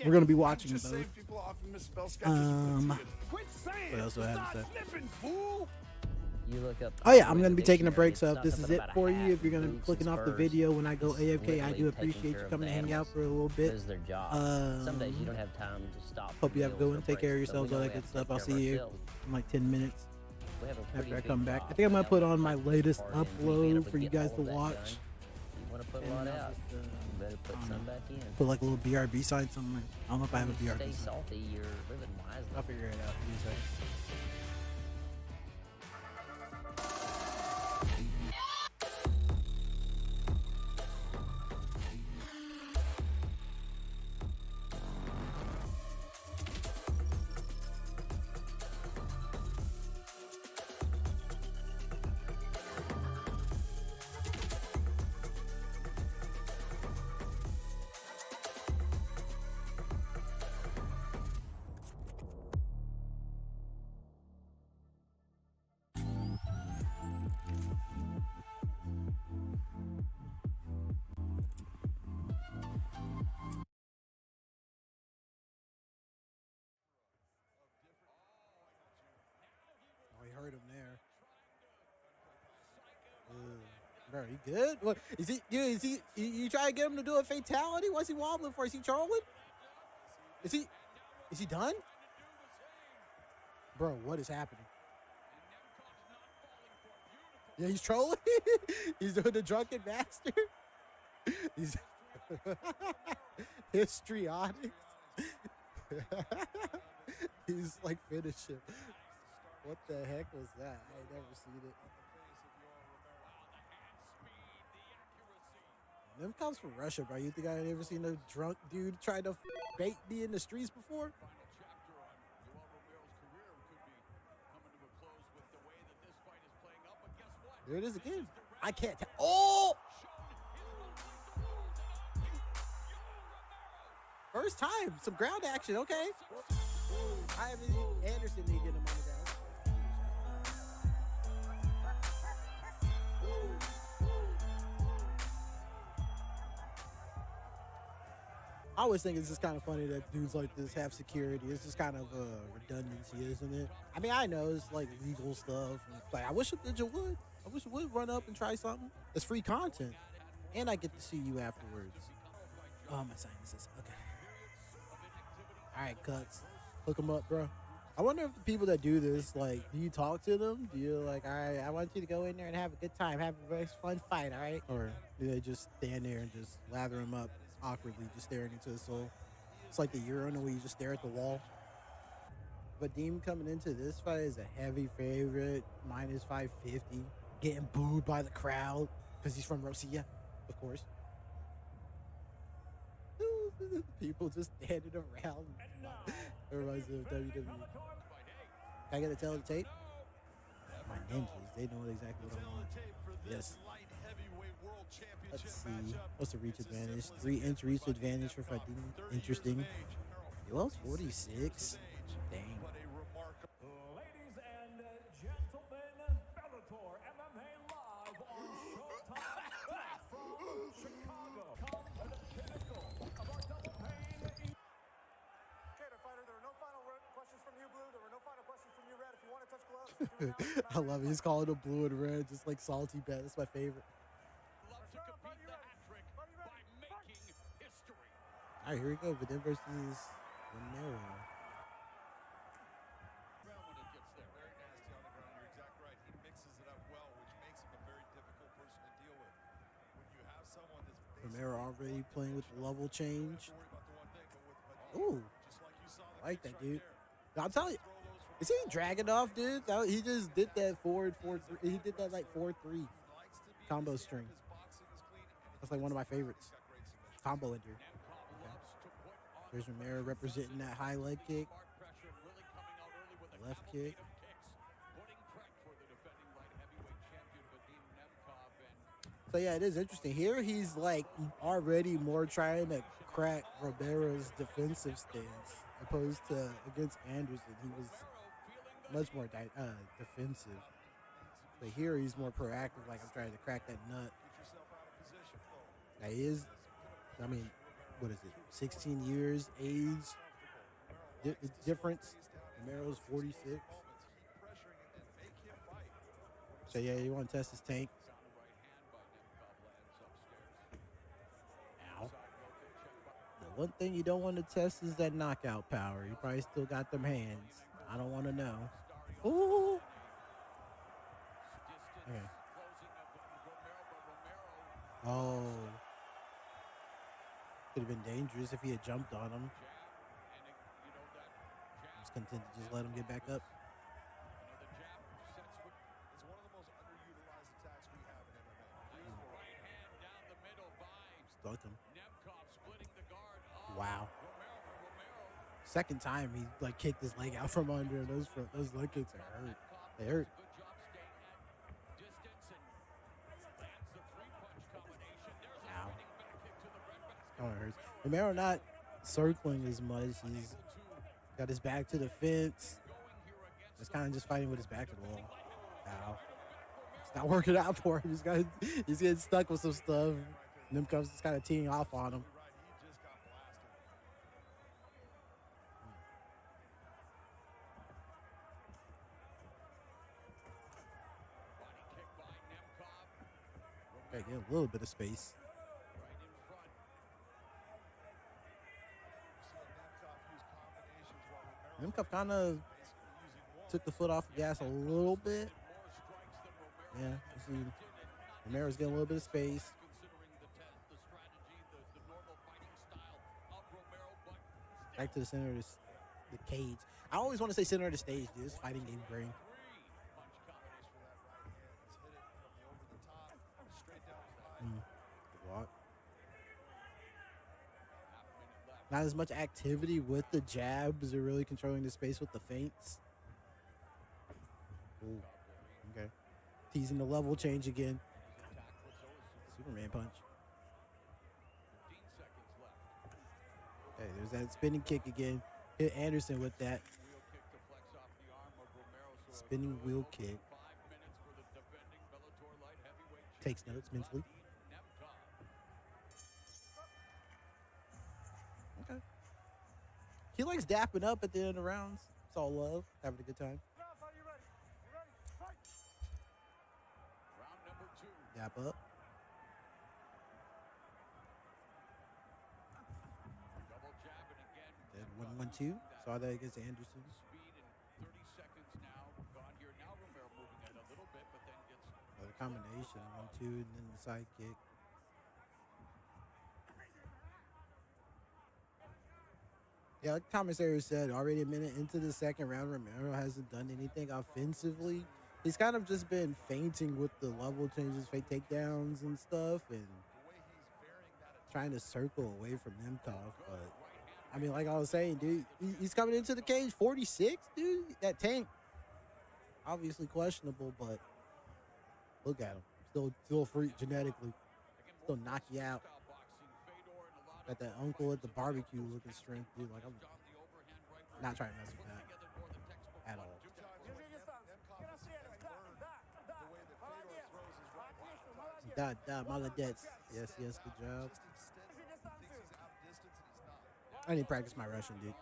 We're going to be watching both. What else do I have to say? You look up. Oh yeah, I'm gonna be taking a break, so if this is it for you, if you're gonna be clicking off the video when I go AFK, I do appreciate you coming to hang out for a little bit. This is their job. Some days you don't have time to stop. Hope you have a good one. Take care of yourselves, all that good stuff. I'll see you in like 10 minutes after I come back. I think I'm gonna put on my latest upload for you guys to watch. You want to put a lot out? You better put some back in. Put like a little BRB sign somewhere. I don't know if I have a BRB Stay sign. salty. You're living wisely. I'll figure it out. Heard him there. Bro, he good? What is he? Dude, is he? You try to get him to do a fatality? What's he wobbling for? Is he trolling? Is he done? Bro, what is happening? Yeah, he's trolling. He's doing the drunken master. He's histrionics. He's like finishing. What the heck was that? I ain't never seen it. Them comes from Russia, bro. You think I ain't ever seen a drunk dude try to bait me in the streets before? There it is again. I can't tell. Oh! First time. Some ground action. Okay. I haven't seen Anderson need to get him on the ground. always think it's just kind of funny that dudes like this have security. It's just kind of a redundancy, isn't it? I mean, I know it's like legal stuff. And like, I wish a ninja would. I wish it would run up and try something. It's free content, and I get to see you afterwards. Oh, my sinuses. Okay. All right, cuts. Hook them up, bro. I wonder if the people that do this, like, do you talk to them? Do you like, all right, I want you to go in there and have a good time, have a very fun fight, all right? Or do they just stand there and just lather them up awkwardly, just staring into the soul? It's like the urinal where you just stare at the wall. But Deem coming into this fight is a heavy favorite, minus 550, getting booed by the crowd because he's from Rosia, of course. People just standing around. It reminds me of WWE. Can I get a tell the tape? My ninjas, they know exactly what I want. Yes. Let's see. What's the reach advantage? 3-inch reach advantage for fighting. Interesting. Yoel's 46. Dang. Ladies and gentlemen, Bellator MMA live on Showtime from Chicago. Come to the pinnacle of our double pain. Cater fighter, there are no final questions from you, Blue. There were no final questions from you, Red. If you want to touch gloves, do it now. I love it. He's calling it blue and red, just like salty bet. That's my favorite. All right, here we go. Vidin versus Romero. Romero already playing with the level change. Ooh, I like that, dude. I'm telling you, is he Dragunov, dude? He just did that forward 4-3. He did that like 4-3 combo string. That's like one of my favorites. Combo ender. Okay. There's Romero representing that high leg kick. Left kick. So yeah, it is interesting. Here he's like already more trying to crack Romero's defensive stance opposed to against Anderson. He was much more defensive. But here he's more proactive, like I'm trying to crack that nut. Now he is, I mean, what is it? 16 years age difference. Romero's 46. So yeah, you want to test his tank. Ow. The one thing you don't want to test is that knockout power. You probably still got them hands. I don't want to know. Ooh. Okay. Oh. Could have been dangerous if he had jumped on him. I was content to just let him get back up. Stuck him. Wow. Second time he like kicked his leg out from under. Those leg kicks are hurt. They hurt. Ow. Oh, it hurts. Romero not circling as much. He's got his back to the fence. He's kind of just fighting with his back to the wall. Ow. It's not working out for him. He's getting stuck with some stuff. Nemkov's just kind of teeing off on him. Okay, get a little bit of space. Nemkov kind of took the foot off the gas a little bit. Yeah, you see Romero's getting a little bit of space. Back to the center of the cage. I always want to say center of the stage, dude. It's fighting game brain. Good walk. Not as much activity with the jabs. They're really controlling the space with the feints. Ooh, okay. Teasing the level change again. Superman punch. Okay, there's that spinning kick again. Hit Anderson with that. Spinning wheel kick. Takes notes mentally. He likes dapping up at the end of the rounds. It's all love, having a good time. Round number 2. Dap up. Double jab and again. Then 1-1-2. Saw that against Anderson. Speed in 30 seconds now. Gone here. Now Romero moving it a little bit, but then gets The combination, 1-2, and then the side kick. Yeah, like commissary said, already a minute into the second round, Romero hasn't done anything offensively. He's kind of just been fainting with the level changes, fake takedowns and stuff, and trying to circle away from Nemkov. But, I mean, like I was saying, dude, he's coming into the cage 46, dude. That tank, obviously questionable, but look at him. Still a freak genetically. Still knock you out. Got that uncle at the barbecue looking strength, dude. Like, I'm not trying to mess with that at all. Da, maladets. Yes, good job. I need to practice my Russian, dude.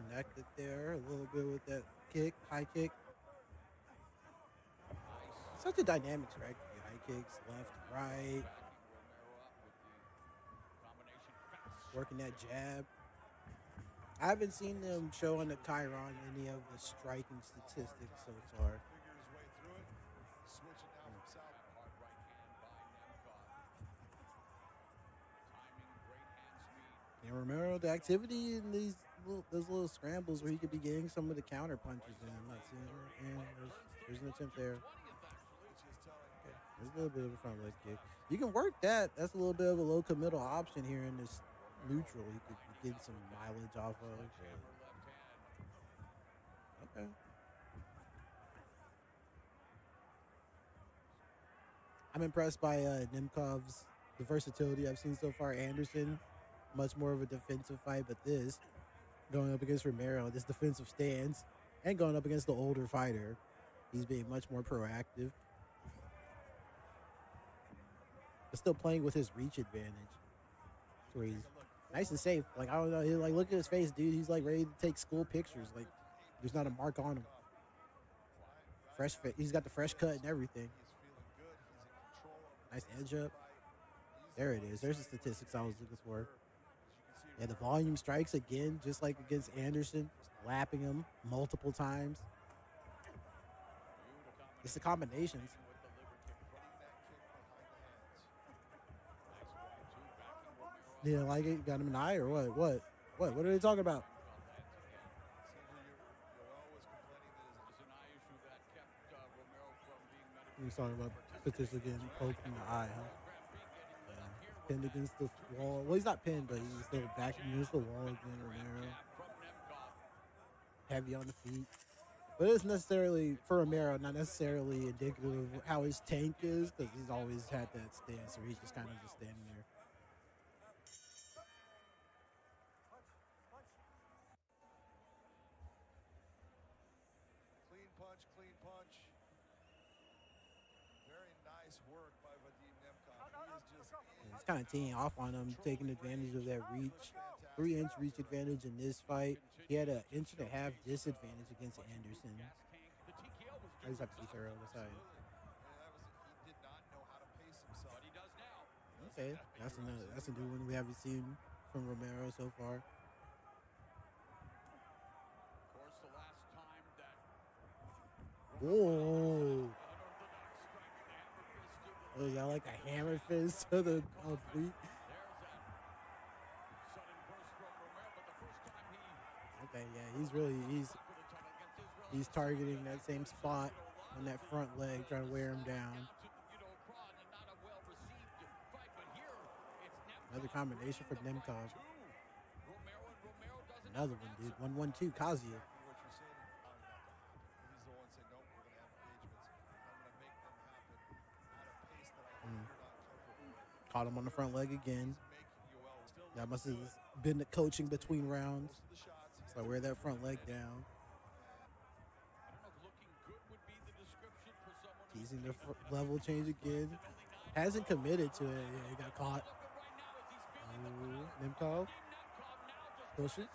Connected there a little bit with that kick, high kick. Such a dynamic strike. High kicks, left, right. Working that jab. I haven't seen them show on the Chiron any of the striking statistics so far. And Romero, the activity in those little scrambles where he could be getting some of the counter punches in. I'm not seeing it. And there's an attempt there. Okay. There's a little bit of a front leg kick. You can work that. That's a little bit of a low committal option here in this neutral. You could get some mileage off of. Okay. I'm impressed by Nemkov's the versatility I've seen so far. Anderson, much more of a defensive fight, but this going up against Romero, this defensive stance, and going up against the older fighter, he's being much more proactive. But still playing with his reach advantage, where he's nice and safe. Like, I don't know, like, look at his face, dude. He's like ready to take school pictures. Like, there's not a mark on him. Fresh fit. He's got the fresh cut and everything. Nice edge up. There it is. There's the statistics I was looking for. Yeah, the volume strikes again, just like against Anderson, lapping him multiple times. It's the combinations. Yeah, like it got him an eye or what? What are they talking about? He's talking about Patricia getting poked in the eye, huh? Yeah. Pinned against the wall. Well, he's not pinned, but he's still back against the wall again, Romero. Heavy on the feet. But it's necessarily, for Romero, not necessarily indicative of how his tank is, because he's always had that stance where he's just kind of just standing there. Clean punch. Very nice work by Vadim Nemkov. He's kind of teeing off on him, taking advantage of that reach. 3-inch reach advantage in this fight. He had an 1.5 inch disadvantage against Anderson. I just have to be thorough. That's how Okay, that's a new one we haven't seen from Romero so far. Whoa! Oh, is that like a hammer fist to the oblique? Okay, yeah, he's targeting that same spot on that front leg, trying to wear him down. Another combination for Nemkov. Another one, dude. 1-1-2, Kazuya. Caught him on the front leg again. That must have been the coaching between rounds. So wear that front leg down. Teasing the level change again. Hasn't committed to it. Yeah, he got caught. Nemkov. Push it.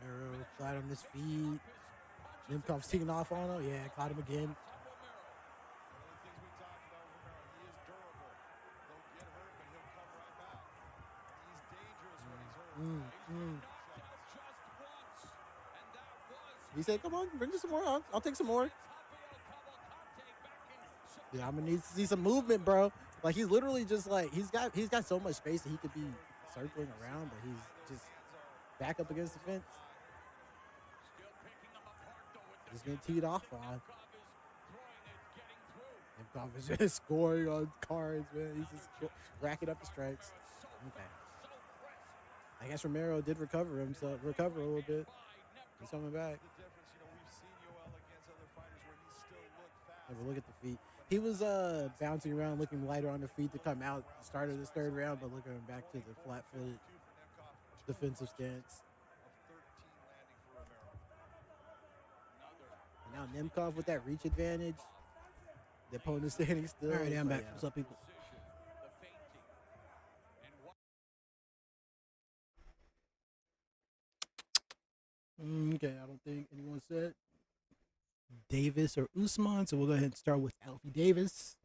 Romero flat on his feet. Nemkov's taking off on him. Yeah, caught him again. He said, "Come on, bring me some more. I'll take some more." Yeah, I'm gonna need to see some movement, bro. Like he's literally just like he's got so much space that he could be circling around, but he's just back up against the fence. Just getting teed off on. Nemkov is just scoring on cards, man. He's just racking up the strikes. Okay. I guess Romero did recover a little bit. He's coming back. Yeah, but look at the feet. He was bouncing around, looking lighter on the feet to come out at the start of this third round, but look at him back to the flat-footed defensive stance. And now Nemkov with that reach advantage. The opponent standing still. All right, I'm back. What's up, people? Okay, I don't think anyone said Davis or Usman, so we'll go ahead and start with Alfie Davis.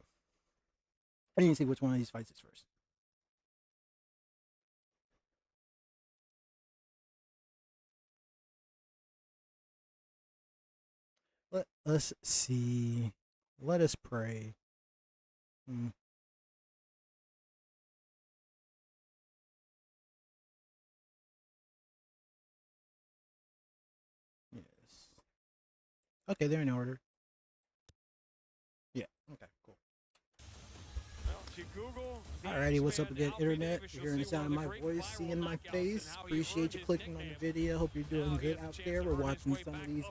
I didn't see which one of these fights is first. Let us see. Let us pray. Yes. Okay, they're in order. Yeah. Okay, cool. Alrighty, what's up again, internet? You're hearing the sound of my voice, seeing my face. Appreciate you clicking on the video. Hope you're doing good out there. We're watching some of these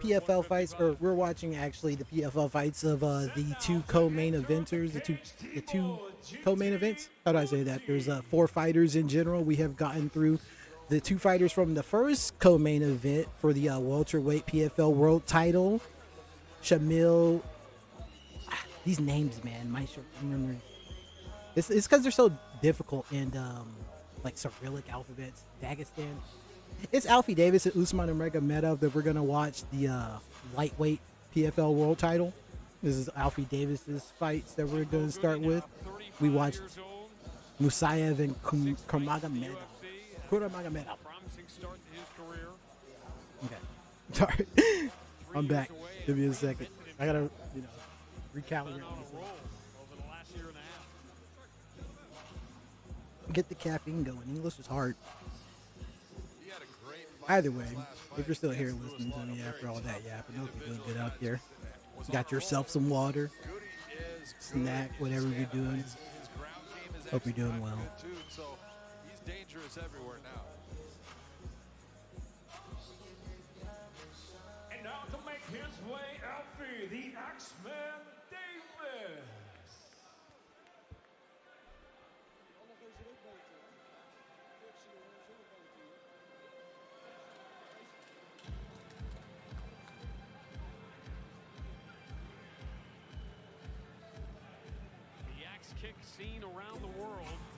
PFL fights, or we're watching actually the PFL fights of the two co-main eventers, the two co-main events. How do I say that? There's 4 fighters in general. We have gotten through the 2 fighters from the first co-main event for the welterweight PFL World title. Shamil. These names, man, my remember. It's because they're so difficult and like Cyrillic alphabets. Dagestan. It's Alfie Davis and Usman Nurmagomedov that we're gonna watch the lightweight PFL World title. This is Alfie Davis's fights that we're gonna start with. We watched Musaev and Kuramagomedov. Okay, sorry. I'm back. Give me a second. I gotta, recalibrate myself. Get the caffeine going. English is hard. Either way, if you're still here listening to me after all that yapping, I hope you're doing good out there. Got yourself some water, snack, whatever you're doing. Hope you're doing well. He's dangerous everywhere now. And now to make his way, Alfie, the Axeman Davis.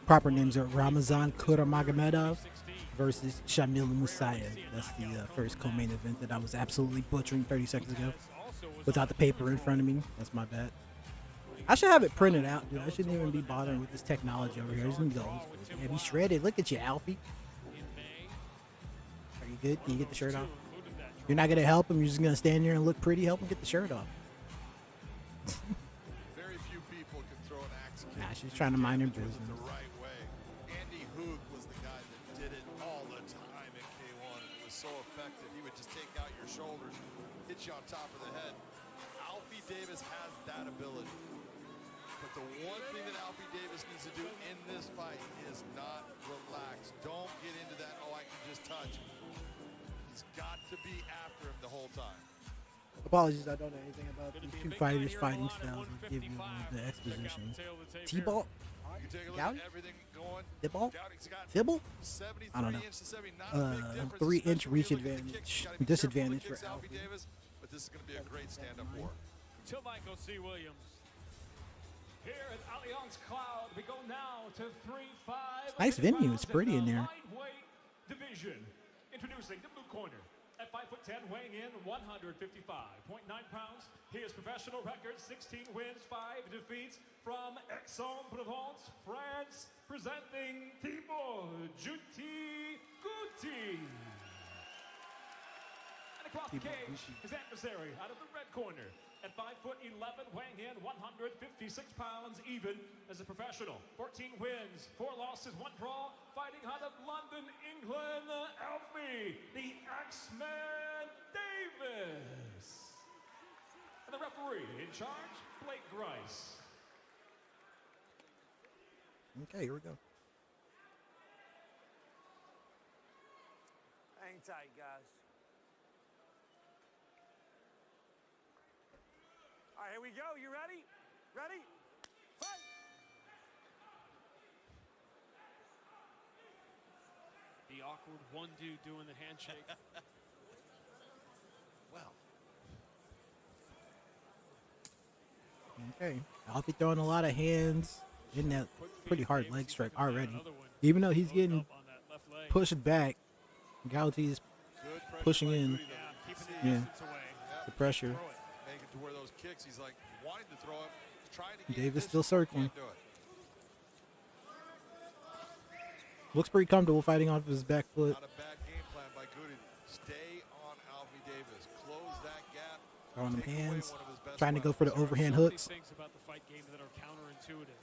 Proper names are Ramazan Kuramagomedov versus Shamil Musaev. That's the first co-main event that I was absolutely butchering 30 seconds ago without the paper in front of me. That's my bad. I should have it printed out, dude. I shouldn't even be bothering with this technology over here. Just need to go. Yeah, be shredded. Look at you, Alfie. Are you good? Can you get the shirt off? You're not gonna help him. You're just gonna stand there and look pretty. Help him get the shirt off. Very few people can throw an axe kick. Nah, she's trying to mind her business. The right way. Andy Hoog was the guy that did it all the time in K1. It was so effective. He would just take out your shoulders, hit you on top of the head. Alfie Davis has that ability. But the one thing that Alfie Davis needs to do in this fight is not relax. Don't get into that, oh, I can just touch. He's got to be after him the whole time. Apologies, I don't know anything about these two fighters' fighting styles. I'll give you the exposition. T-ball, You can take a look Gouty? at everything going. Dibble? Gouty's got Fibble? 73 I don't know. inches, 70, not a big difference, 3-inch especially reach when you look at the advantage. kicks. You gotta be Disadvantage careful for of the kicks, Alfie. Davis, but this is going to be a great stand-up war. To Michael C. Williams. Here at Allianz Cloud, we go now to 3-5. Nice venue. It's pretty in there. Lightweight division. Introducing the blue corner. At 5'10", weighing in 155.9 pounds. His professional record, 16 wins, 5 defeats. From Aix-en-Provence, France, presenting Timo Juti Guti. And across the cage, his adversary out of the red corner. At 5'11", weighing in 156 pounds, even as a professional. 14 wins, 4 losses, 1 draw. Fighting out of London, England, Alfie, the Axeman Davis. And the referee in charge, Blake Grice. Okay, here we go. Hang tight, guys. All right, here we go. You ready? Ready? Fight! The awkward one dude doing the handshake. Well. Okay. Alfie throwing a lot of hands in that pretty hard leg strike already. Even though he's getting pushed back, Gouty's pushing in. Yeah. The pressure. Make it to where those kicks, he's like wanting to throw it, trying to get Davis this, still circling. can't do it. Looks pretty comfortable fighting off his back foot. Not a bad game plan by Guti. Stay on Alfie Davis. Close that gap. Throwing them Take away hands. one of his best Trying to go for the weapons. overhand There are hooks. so many things about the fight game that are counterintuitive,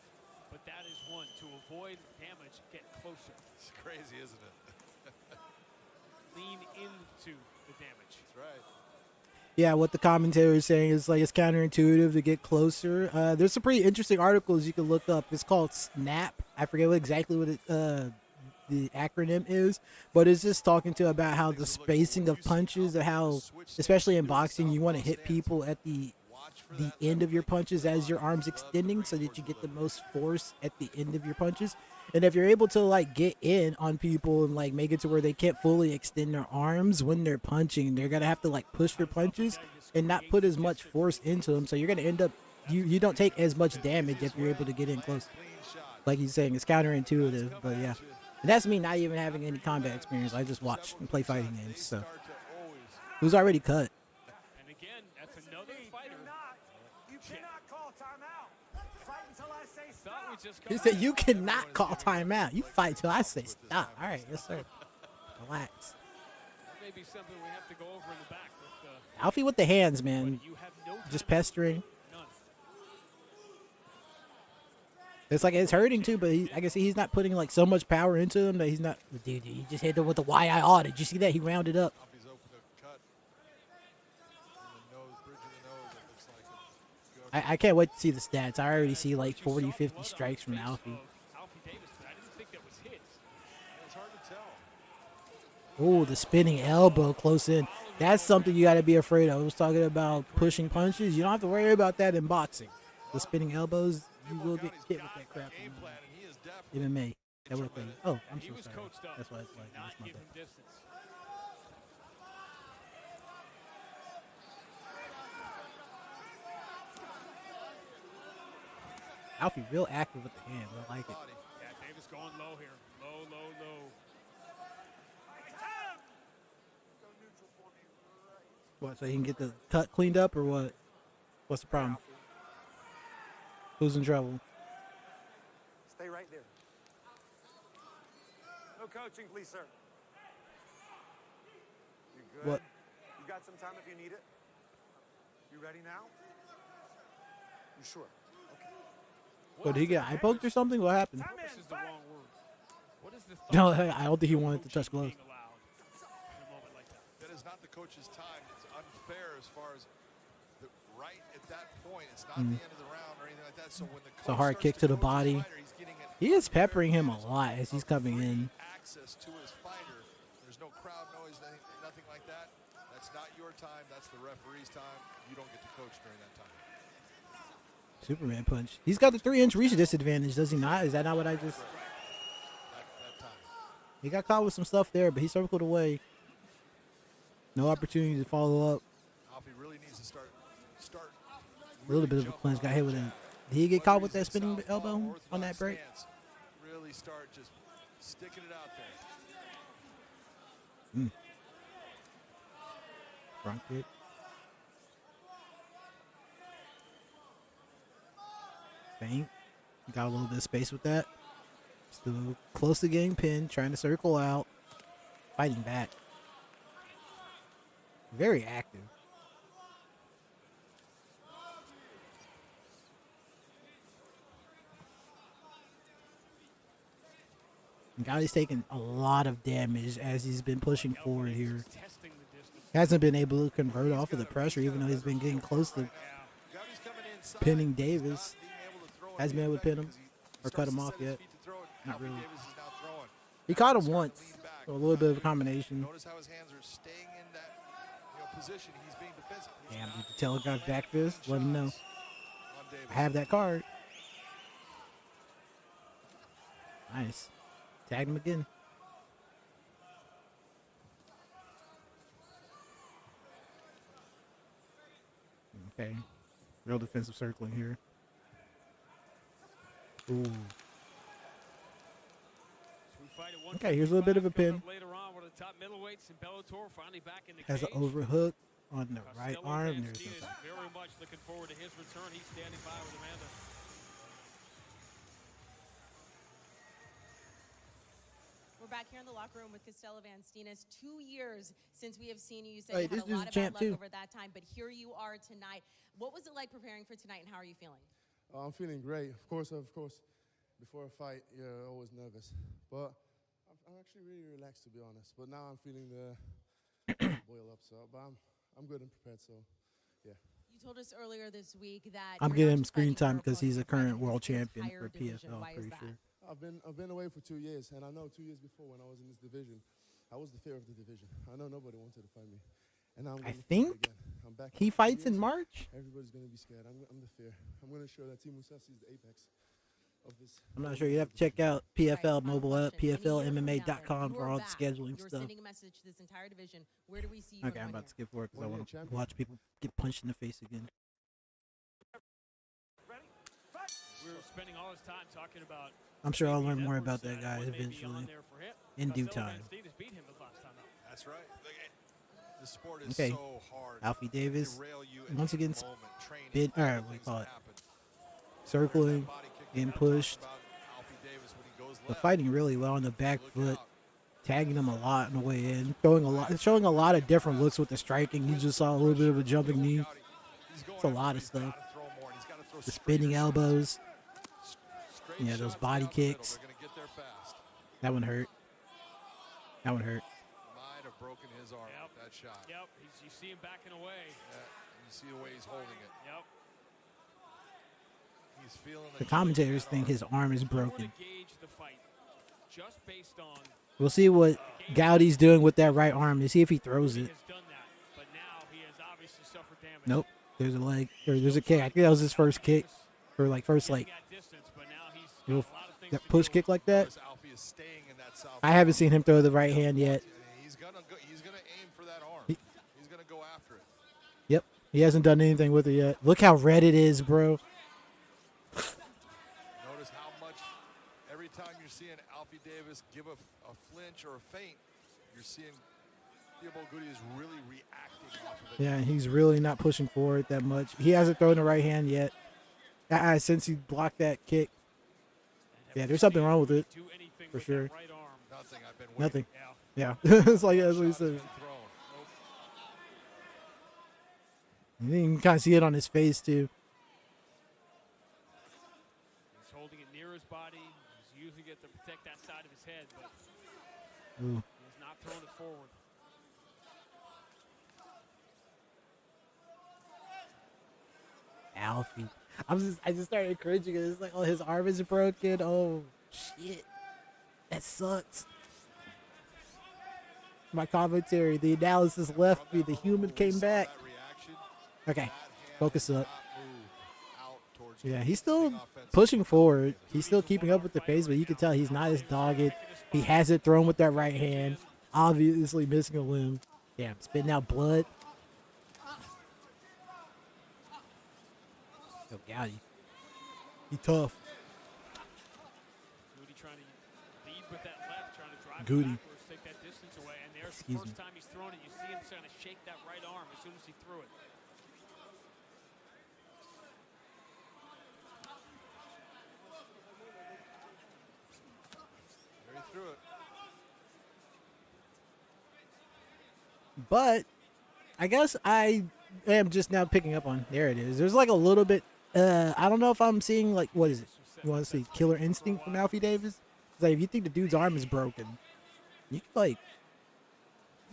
but that is one. To avoid damage, get closer. It's crazy, isn't it? Lean into the damage. That's right. Yeah, what the commentator is saying is like it's counterintuitive to get closer. There's some pretty interesting articles you can look up. It's called SNAP. I forget exactly what the acronym is, but it's just talking about how the spacing of punches, or how, especially in boxing, you want to hit people at the end of your punches as your arms extending, so that you get the most force at the end of your punches. And if you're able to like get in on people and like make it to where they can't fully extend their arms when they're punching, they're gonna have to like push their punches and not put as much force into them. So you're gonna end up you don't take as much damage if you're able to get in close. Like he's saying, it's counterintuitive, but yeah. And that's me not even having any combat experience. I just watch and play fighting games. So who's already cut? And again, that's another fighter. You cannot call timeout. Fight until I say stop. He said you cannot call timeout. You fight till I say stop. All right, yes sir. Relax. That may be something we have to go over in the back with Alfie with the hands, man. Just pestering. It's like it's hurting too, but I can see he's not putting like so much power into him that he's not. Dude, he just hit him with the YIR. Did you see that? He rounded up. Alfie's open to cut. In the nose, bridge of the nose, it looks like it. I can't wait to see the stats. I already see like 40, 50 strikes from Alfie. Alfie Davis, but I didn't think that was his. It's hard to tell. Oh, the spinning elbow close in. That's something you got to be afraid of. I was talking about pushing punches. You don't have to worry about that in boxing. The spinning elbows, you will get hit with that crap in MMA. That would have oh, I'm so sorry. That's why it's like that's my bad. Alfie real active with the hands. I like it. Yeah, Davis going low here. Low, low, low. What, so he can get the cut cleaned up, or what? What's the problem? Who's in trouble? Stay right there. No coaching, please, sir. You good? What? You got some time if you need it? You ready now? You sure? Okay. What, did he get eye poked or something? What happened? This is the wrong word. What is the No, I don't think he wanted to touch gloves. That is not the coach's time. It's unfair as far as the right at that point. It's not the end of the round or anything like that. So when the coach It's a hard kick to the body. He is peppering him a lot as he's coming in. access to his fighter, there's no crowd noise, nothing like that. That's not your time. That's the referee's time. You don't get to coach during that time. Superman punch. He's got the 3-inch reach disadvantage, does he not? Is that not what I just... He got caught with some stuff there, but he circled away. No opportunity to follow up. Alfie really needs to start A little bit of a clinch. Got hit with a... Did he get caught with that spinning elbow on that break? Really start just sticking it out there. Front kick. Feint. Got a little bit of space with that. Still close to getting pinned. Trying to circle out. Fighting back. Very active. Gowdy's taking a lot of damage as he's been pushing forward here. Hasn't been able to convert off of the pressure, even though he's been getting close to pinning Davis. Hasn't been able to pin him or cut him off yet. Not really. He caught him once. So a little bit of a combination. Notice how his hands are staying in that position. He's being defensive. Damn, did the telegraph back fist? Let him know. I have that card. Nice. Tagged him again. Okay. Real defensive circling here. Ooh. Okay, here's a little bit of a pin. Has an overhook on the right arm. There's no time. Very much looking forward to his return. He's standing by with Amanda. We're back here in the locker room with Costello Van Steenis. 2 years since we have seen you. You said Hey, you had this a dude's lot of champ bad luck too. over that time, but here you are tonight. What was it like preparing for tonight, and how are you feeling? I'm feeling great. Of course, before a fight, you're always nervous. But I'm actually really relaxed, to be honest. But now I'm feeling the boil up. So, but I'm good and prepared. So, yeah. You told us earlier this week that I'm you're getting not him just screen fighting your time because he's a opponent, you're current fighting world his champion entire for division. PFL. Why Pretty is that? sure. I've been away for 2 years, and I know 2 years before when I was in this division, I was the fear of the division. I know nobody wanted to fight me, and now I'm I gonna fight think again. I'm back he in 2 fights in years. March. Everybody's gonna be scared. I'm the fear. I'm gonna show that Team Musaev is the apex of this. I'm not sure. You have to check out PFL mobile app, PFLMMA.com for all the scheduling You're stuff. sending a message to this entire division. Where do we see you? Okay, I'm about to skip forward because I want to watch people get punched in the face again. We were spending all this time talking about. I'm sure I'll learn more about that guy eventually, in due time. That's right. The sport is Okay, so hard. Alfie Davis, Derail you at once any again, moment. Training, bit, all the what do you things call that it? happen. Circling, getting pushed, Alfie Davis when he goes but left. fighting really well on the back foot, tagging him a lot on the way in, showing a lot of different looks with the striking. You just saw a little bit of a jumping knee. It's a lot of stuff. The spinning elbows. Yeah, those body kicks. That one hurt. That one hurt. Might have broken his arm with that shot. Yep, you see him backing away. Yeah, you see the way he's holding it. Yep. He's feeling The commentators think his arm is broken. Gauge the fight just based on. We'll see what Gowdy's doing with that right arm to see if he throws it. Done that, but now he has obviously suffered damage. Nope. There's a leg. Or there's a kick. I think that was his first kick. Or like first like that push kick like that. I haven't seen him throw the right hand yet. He's gonna aim for that arm. He's gonna go after it. Yep. He hasn't done anything with it yet. Look how red it is, bro. Notice how much every time you're seeing Alfie Davis give a flinch or a feint, you're seeing Theobald Goody is really reacting off of it. Yeah, he's really not pushing forward that much. He hasn't thrown the right hand yet. Since he blocked that kick. Yeah, there's something wrong with it. For sure. Nothing. I've been Nothing. waiting. Yeah. It's like that's what he said. You can kind of see it on his face too. He's holding it near his body. He's using it to protect that side of his head, but Ooh. he's not throwing it forward. Alfie. I just started encouraging it. It's like, oh, his arm is broken. Oh shit. That sucks. My commentary, the analysis left me. The human came back. Okay. Focus up. Yeah, he's still pushing forward. He's still keeping up with the pace, but you can tell he's not as dogged. He has it thrown with that right hand, obviously missing a limb. Yeah, spitting out blood. Yo, Gowdy. He tough. Goody trying to lead with that left, trying to drive Goody. backwards, take that distance away. And there's the first time he's thrown it. You see him trying to shake that right arm as soon as he threw it. There he threw it. But I guess I am just now picking up on. There it is. There's like a little bit. I don't know if I'm seeing like, what is it? You want to see killer instinct from Alfie Davis? It's like if you think the dude's arm is broken, you can like.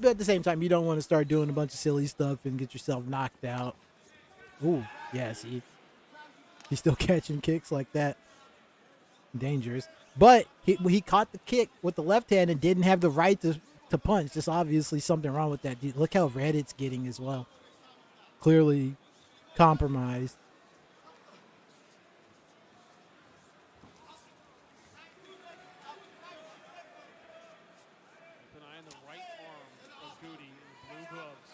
But at the same time, you don't want to start doing a bunch of silly stuff and get yourself knocked out. Ooh, yeah. See, he's still catching kicks like that. Dangerous. But he caught the kick with the left hand and didn't have the right to punch. There's obviously something wrong with that dude. Look how red it's getting as well. Clearly compromised. Keep an eye on the right arm of Goody in the blue gloves.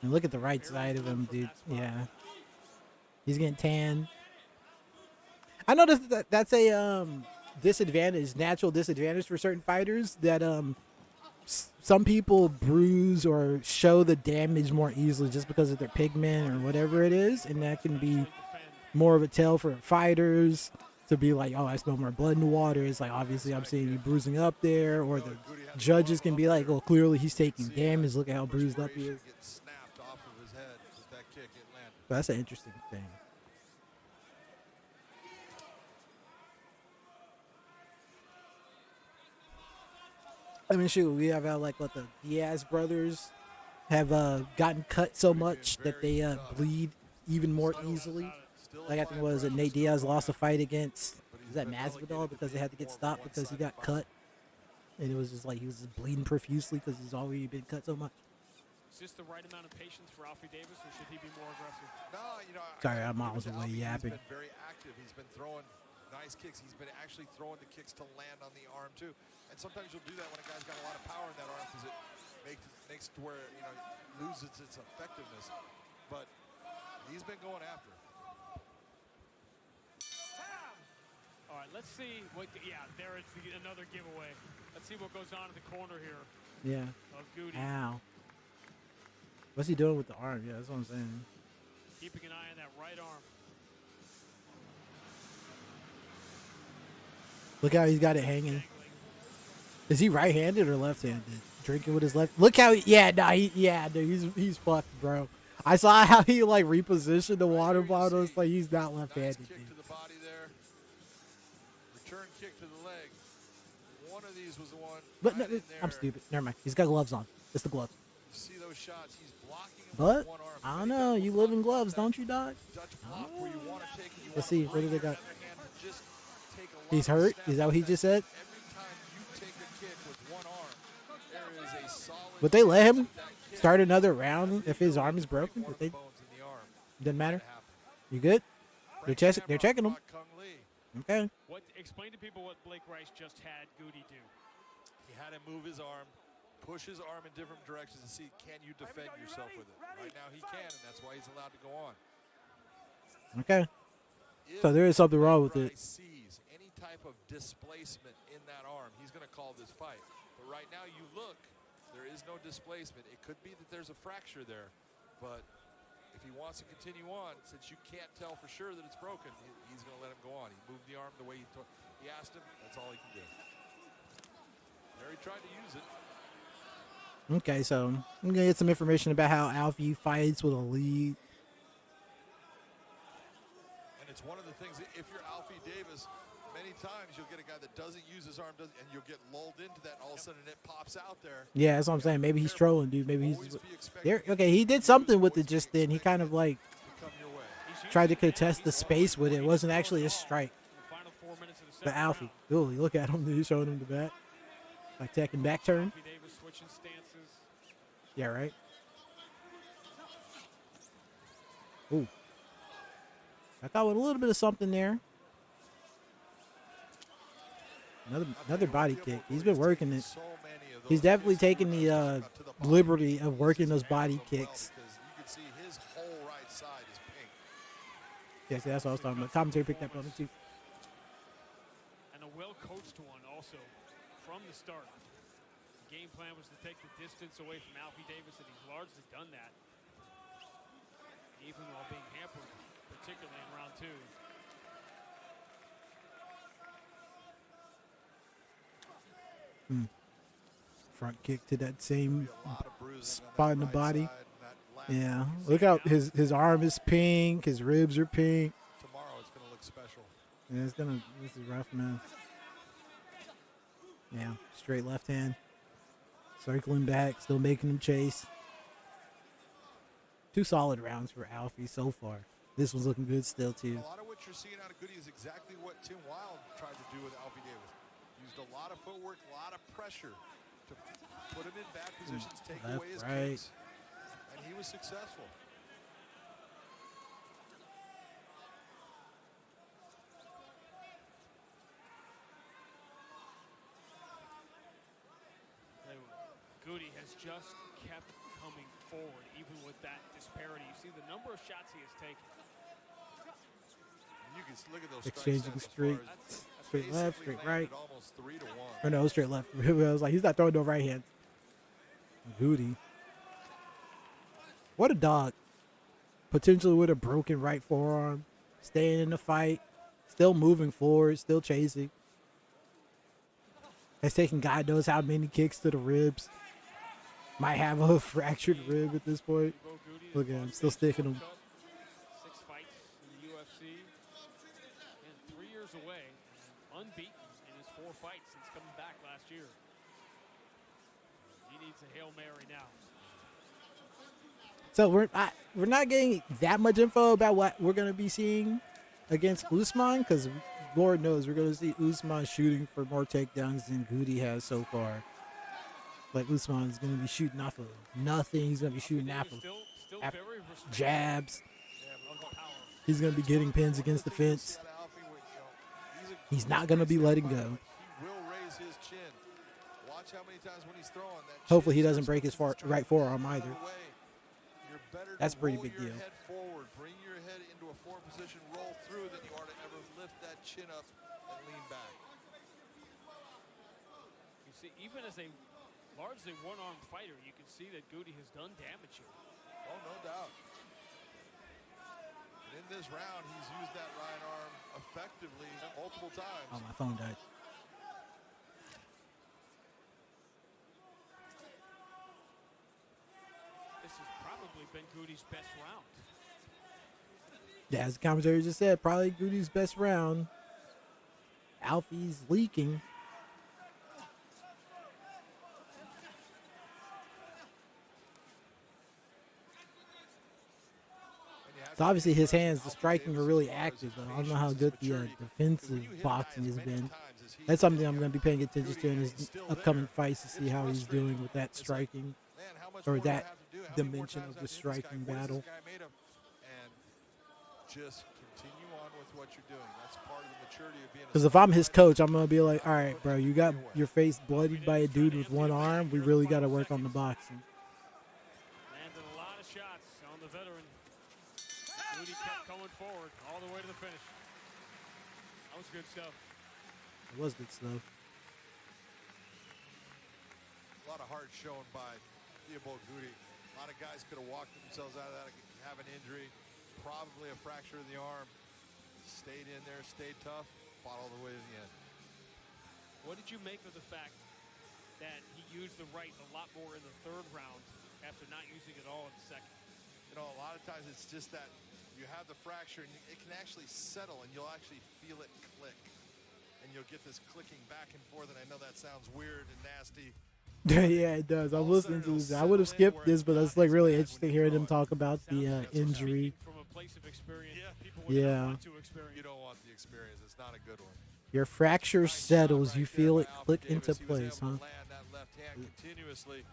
And look at the right side of him, dude. Yeah. He's getting tan. I noticed that that's a disadvantage, natural disadvantage for certain fighters, that some people bruise or show the damage more easily just because of their pigment or whatever it is, and that can be more of a tell for fighters to be like, oh, I smell more blood in the water. It's like, obviously I'm seeing you bruising up there, or the judges can be like, oh, clearly he's taking damage. Look at how bruised up he is. But that's an interesting thing. I mean, shoot, we have like what the Diaz brothers have gotten cut so much that they bleed even more easily. Like I think was it Nate Diaz lost a fight against, is that Masvidal, because they had to get stopped because he got cut, and it was just like he was just bleeding profusely because he's already been cut so much. Is this the right amount of patience for Alfie Davis, or should he be more aggressive? No, you know. Sorry, I'm miles away yapping. He's been very active. He's been throwing nice kicks. He's been actually throwing the kicks to land on the arm too. And sometimes you'll do that when a guy's got a lot of power in that arm because it makes it to where, you know, it loses its effectiveness. But he's been going after. All right, let's see what. Yeah, there is another giveaway. Let's see what goes on in the corner here. Yeah. Of Goody. Ow. What's he doing with the arm? Yeah, that's what I'm saying. Keeping an eye on that right arm. Look how he's got it hanging. Is he right-handed or left-handed? Drinking with his left. Look how dude, he's fucked, bro. I saw how he like repositioned the water bottle. It's like he's not left-handed. Nice kick to the body there. Return kick to the leg. One of these was the one. But no, I'm stupid. Never mind. He's got gloves on. It's the gloves. You see those shots? He's blocking him But with one arm. I don't know. You live in gloves, don't you, dog? Dutch block where you want to take it. Let's see. What do they got? Just take a He's hurt. Is that what he just said? Every time you take a kick with one arm, there is a solid. Would they let him start another round if his arm is broken? Would they? Doesn't matter. You good? They're checking him. Okay. Explain to people what Blake Rice just had Goody do. He had him move his arm, push his arm in different directions to see, can you defend yourself with it? Right now he can, and that's why he's allowed to go on. Okay. So there is something wrong with it. If sees any type of displacement in that arm, he's going to call this fight. But right now you look, there is no displacement. It could be that there's a fracture there, but if he wants to continue on, since you can't tell for sure that it's broken, he's going to let him go on. He moved the arm the way he asked him. That's all he can do. There he tried to use it. Okay, so I'm going to get some information about how Alfie fights with a lead. And it's one of the things, if you're Alfie Davis, many times you'll get a guy that doesn't use his arm, and you'll get lulled into that, and all of a sudden it pops out there. Yeah, that's what I'm saying. Maybe he's trolling, dude. Maybe he's there. Okay, he did something with it just then. He kind of like tried to contest the space with it. It wasn't actually a strike. But Alfie, really, look at him. He's showing him the back. Like taking back turn. Yeah, right. Ooh. I thought with a little bit of something there. Another body kick. He's been working it. He's definitely taking the liberty of working those body kicks. You can see his whole right side is pink. Yes, that's what I was talking about. Commentary picked up on it too. And a well-coached one also from the start. The game plan was to take the distance away from Alfie Davis, and he's largely done that. Even while being hampered, particularly in round 2. Front kick to that same spot in the body. Yeah, look out! His arm is pink. His ribs are pink. Tomorrow it's gonna look special. Yeah, it's gonna. This is rough, man. Yeah, straight left hand, circling back, still making him chase. 2 solid rounds for Alfie so far. This one's looking good still too. A lot of what you're seeing out of Goody is exactly what Tim Wild tried to do with Alfie Davis. Used a lot of footwork, a lot of pressure to put him in bad positions, take Left, away his right. kicks, and he was successful. Goody has just kept coming forward, even with that disparity. You see the number of shots he has taken. And you can look at those Exchanging straight left, straight right. Almost 3-1. Or no, straight left. I was like, he's not throwing no right hand. Goody. What a dog. Potentially with a broken right forearm. Staying in the fight. Still moving forward. Still chasing. Has taken God knows how many kicks to the ribs. Might have a fractured rib at this point. Look at him. Still sticking him. 6 fights in the UFC. And 3 years away. Unbeaten in his 4 fights since coming back last year. He needs a Hail Mary now. So we're not getting that much info about what we're going to be seeing against Usman, because Lord knows we're going to see Usman shooting for more takedowns than Goody has so far. Like Usman is going to be shooting off of nothing. He's going to be shooting off of jabs. He's going to be getting pins against the fence. He's not going to be letting go. He will raise his chin. Watch how many times when he's throwing that. Hopefully he doesn't break his right forearm either. That's a pretty big deal. Head forward, bring your head into a forward position, roll through, than you are to ever lift that chin up and lean back. You see, even as a largely one-armed fighter, you can see that Goody has done damage here. Oh, no doubt. And in this round, he's used that right arm effectively multiple times. Oh, my phone died. This has probably been Goody's best round. Yeah, as the commentary just said, probably Goody's best round. Alfie's leaking. So obviously his hands, the striking are really active, but I don't know how good the defensive boxing has been. That's something I'm going to be paying attention to in his upcoming fights to see how he's doing with that striking, or that dimension of the striking battle. Just continue on with what you're doing. That's part of the maturity of being. Because if I'm his coach, I'm going to be like, all right, bro, you got your face bloodied by a dude with one arm. We really got to work on the boxing. Landed a lot of shots on the veteran. Goody kept going forward all the way to the finish. That was good stuff. It was good stuff. A lot of heart shown by Theobald Goody. A lot of guys could have walked themselves out of that, have an injury, probably a fracture in the arm. Stayed in there, stayed tough, fought all the way to the end. What did you make of the fact that he used the right a lot more in the 3rd round after not using it all in the 2nd? You know, a lot of times it's just that you have the fracture and it can actually settle and you'll actually feel it click. And you'll get this clicking back and forth, and I know that sounds weird and nasty. Yeah, it does. I'm listening to this. I would have skipped this, but it's like really interesting hearing him talk about the injury. From a place of experience, Yeah. You don't want the experience. It's not a good one. Your fracture settles. You feel it click into place, huh? Land that left hand continuously.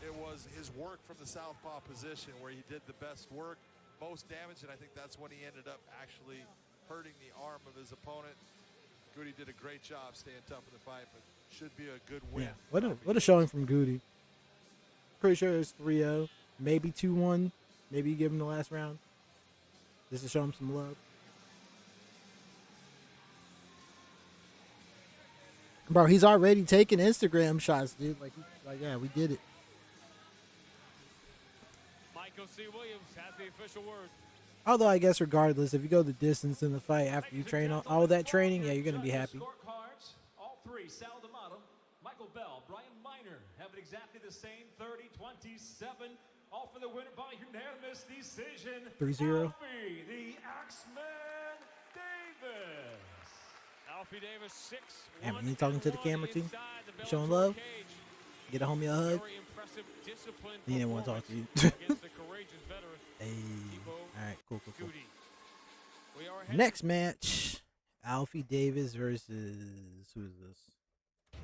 It was his work from the southpaw position where he did the best work. most damage, and I think that's when he ended up actually hurting the arm of his opponent. Goody did a great job staying tough in the fight, but should be a good win. Yeah, what a showing from Goody. Pretty sure it's 3-0, maybe 2-1. Maybe you give him the last round. Just to show him some love. Bro, he's already taking Instagram shots, dude. Like yeah, we did it. Michael C. Williams has the official word. Although I guess regardless, if you go the distance in the fight after you train all that training, yeah, you're gonna be happy. Scorecards, all three, Sal D'Amato, Michael Bell, Brian Miner have it exactly the same, 30-27. All for the winner by unanimous decision. 3-0. Alfie, the Axeman Davis. Alfie Davis, 6. Damn, when you talking to the camera too, showing love, get a homie a hug. He didn't want to talk to you. Hey, all right, cool. Next match, Alfie Davis versus who is this?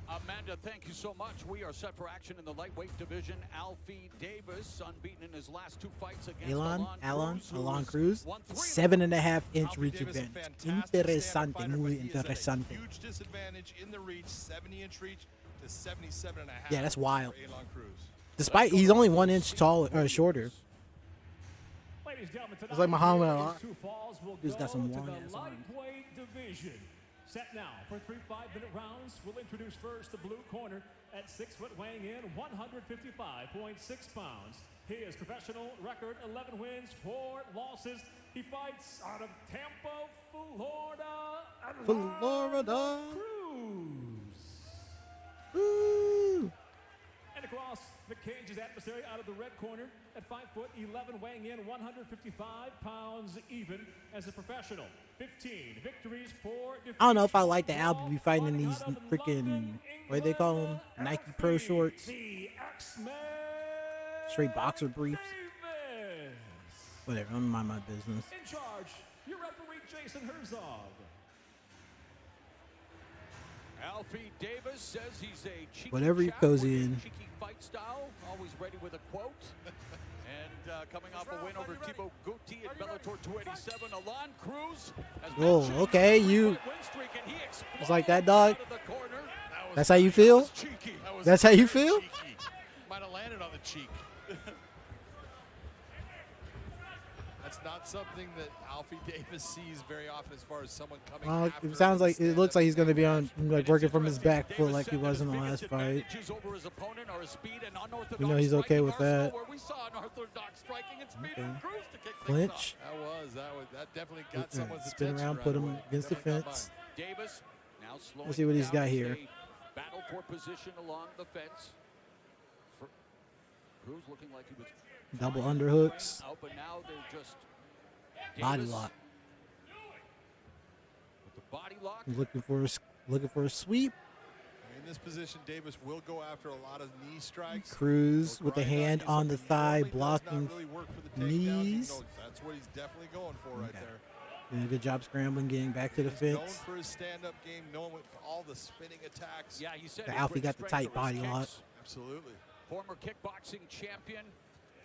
Amanda, thank you so much. We are set for action in the lightweight division. Alfie Davis, unbeaten in his last 2 fights against Alon Cruz, 7.5-inch reach advantage. Interesante, muy interesante. Huge disadvantage in the reach, 70-inch reach to 77.5. Yeah, that's wild. Cruz. Despite he's only 1 inch taller or shorter. It's like Muhammad Ali. Dude's got some long ass arms. Set now for 3 5-minute rounds. We'll introduce first the blue corner at 6 foot, weighing in 155.6 pounds. His professional record, 11 wins, 4 losses. He fights out of Tampa, Florida. Cruz. Woo! And across the cage is adversary out of the red corner at 5 foot, 11, weighing in 155 pounds even as a professional. 15 victories, 4 defeats. I don't know if I like the Alfie be fighting in these freaking, what do they call them? Nike Pro shorts. Straight boxer briefs. Whatever, don't mind my business. In charge, your referee Jason Herzog. Alfie Davis says he's a cheeky whatever you're cozy in. Cheeky fight style, always ready with a quote. And coming off a win over Thibaut Gouti at Bellator 287, Alon Cruz. Oh, okay, you. It's like that, dog. That's how you feel? That's how you feel? Might have landed on the cheek. That's not something that Alfie Davis sees very often as far as someone coming after. It sounds like it looks like he's going to be on like working from his back foot like he was in the last fight. You know he's okay with that. Okay. Clinch. That definitely got someone's spin attention. around, put him against the fence. Davis now slowing Let's see what he's got here. Battle for position along the fence. Cruz looking like he was double underhooks. But now they're just body lock. With the body lock. Looking for a sweep. In this position, Davis will go after a lot of knee strikes. Cruz with the hand on the thigh, blocking knees. That's what he's definitely going for right there. Doing a good job scrambling, getting back to the fence. Known for his stand-up game, known for all the spinning attacks. Yeah, he said Alfie got the tight body lock. Absolutely. Former kickboxing champion.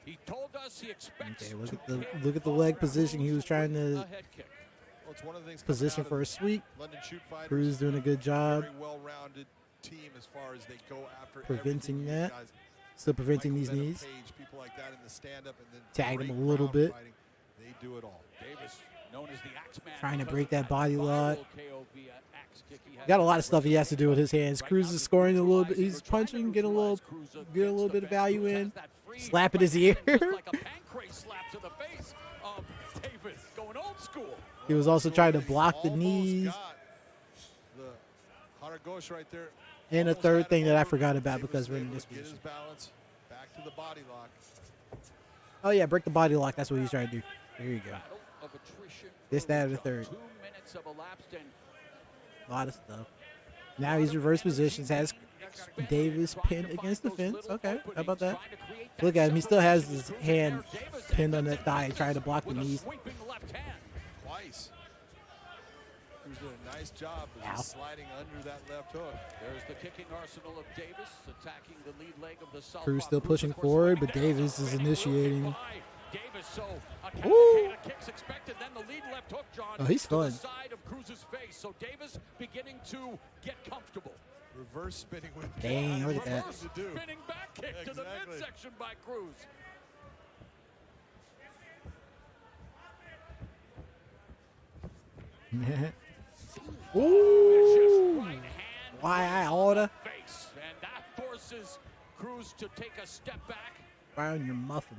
He told us he expects. Okay, look at the leg position. He was trying to well, it's one of the things position for a sweep. London shoot fighters, Cruz doing a good job. Very well-rounded team as far as they go after preventing that. Still preventing these knees. Page, people like that in the stand-up and then tagged him a little bit. Fighting. They do it all. Davis, known as the Axeman, trying to break that body lock. Got a lot of stuff he has to do with his hands. Cruz is scoring a little bit. He's punching, get a little bit of value in. Slap at his ear. He was also trying to block the knees. And a third thing that I forgot about because we're in this position. Back to the body lock. Oh yeah, break the body lock. That's what he's trying to do. There you go. This, that, or the third. A lot of stuff. Now he's reverse positions. Has Davis pinned against the fence. Okay, how about that? Look at him. He still has his hand pinned on that thigh, trying to block the knees. Twice. He's doing a nice job of sliding under that left hook. There's the kicking arsenal of Davis attacking the lead leg of the South. Cruz still pushing forward, but Davis is initiating. Davis, so a cavalcade of kicks expected. Then the lead left hook, John, oh, he's to fun. the side of Cruz's face. So Davis beginning to get comfortable. Reverse spinning with dang, look at that. Reverse spinning back kick to the midsection by Cruz. Ooh. Why I oughta. And that forces Cruz to take a step back. Fire on your muffin.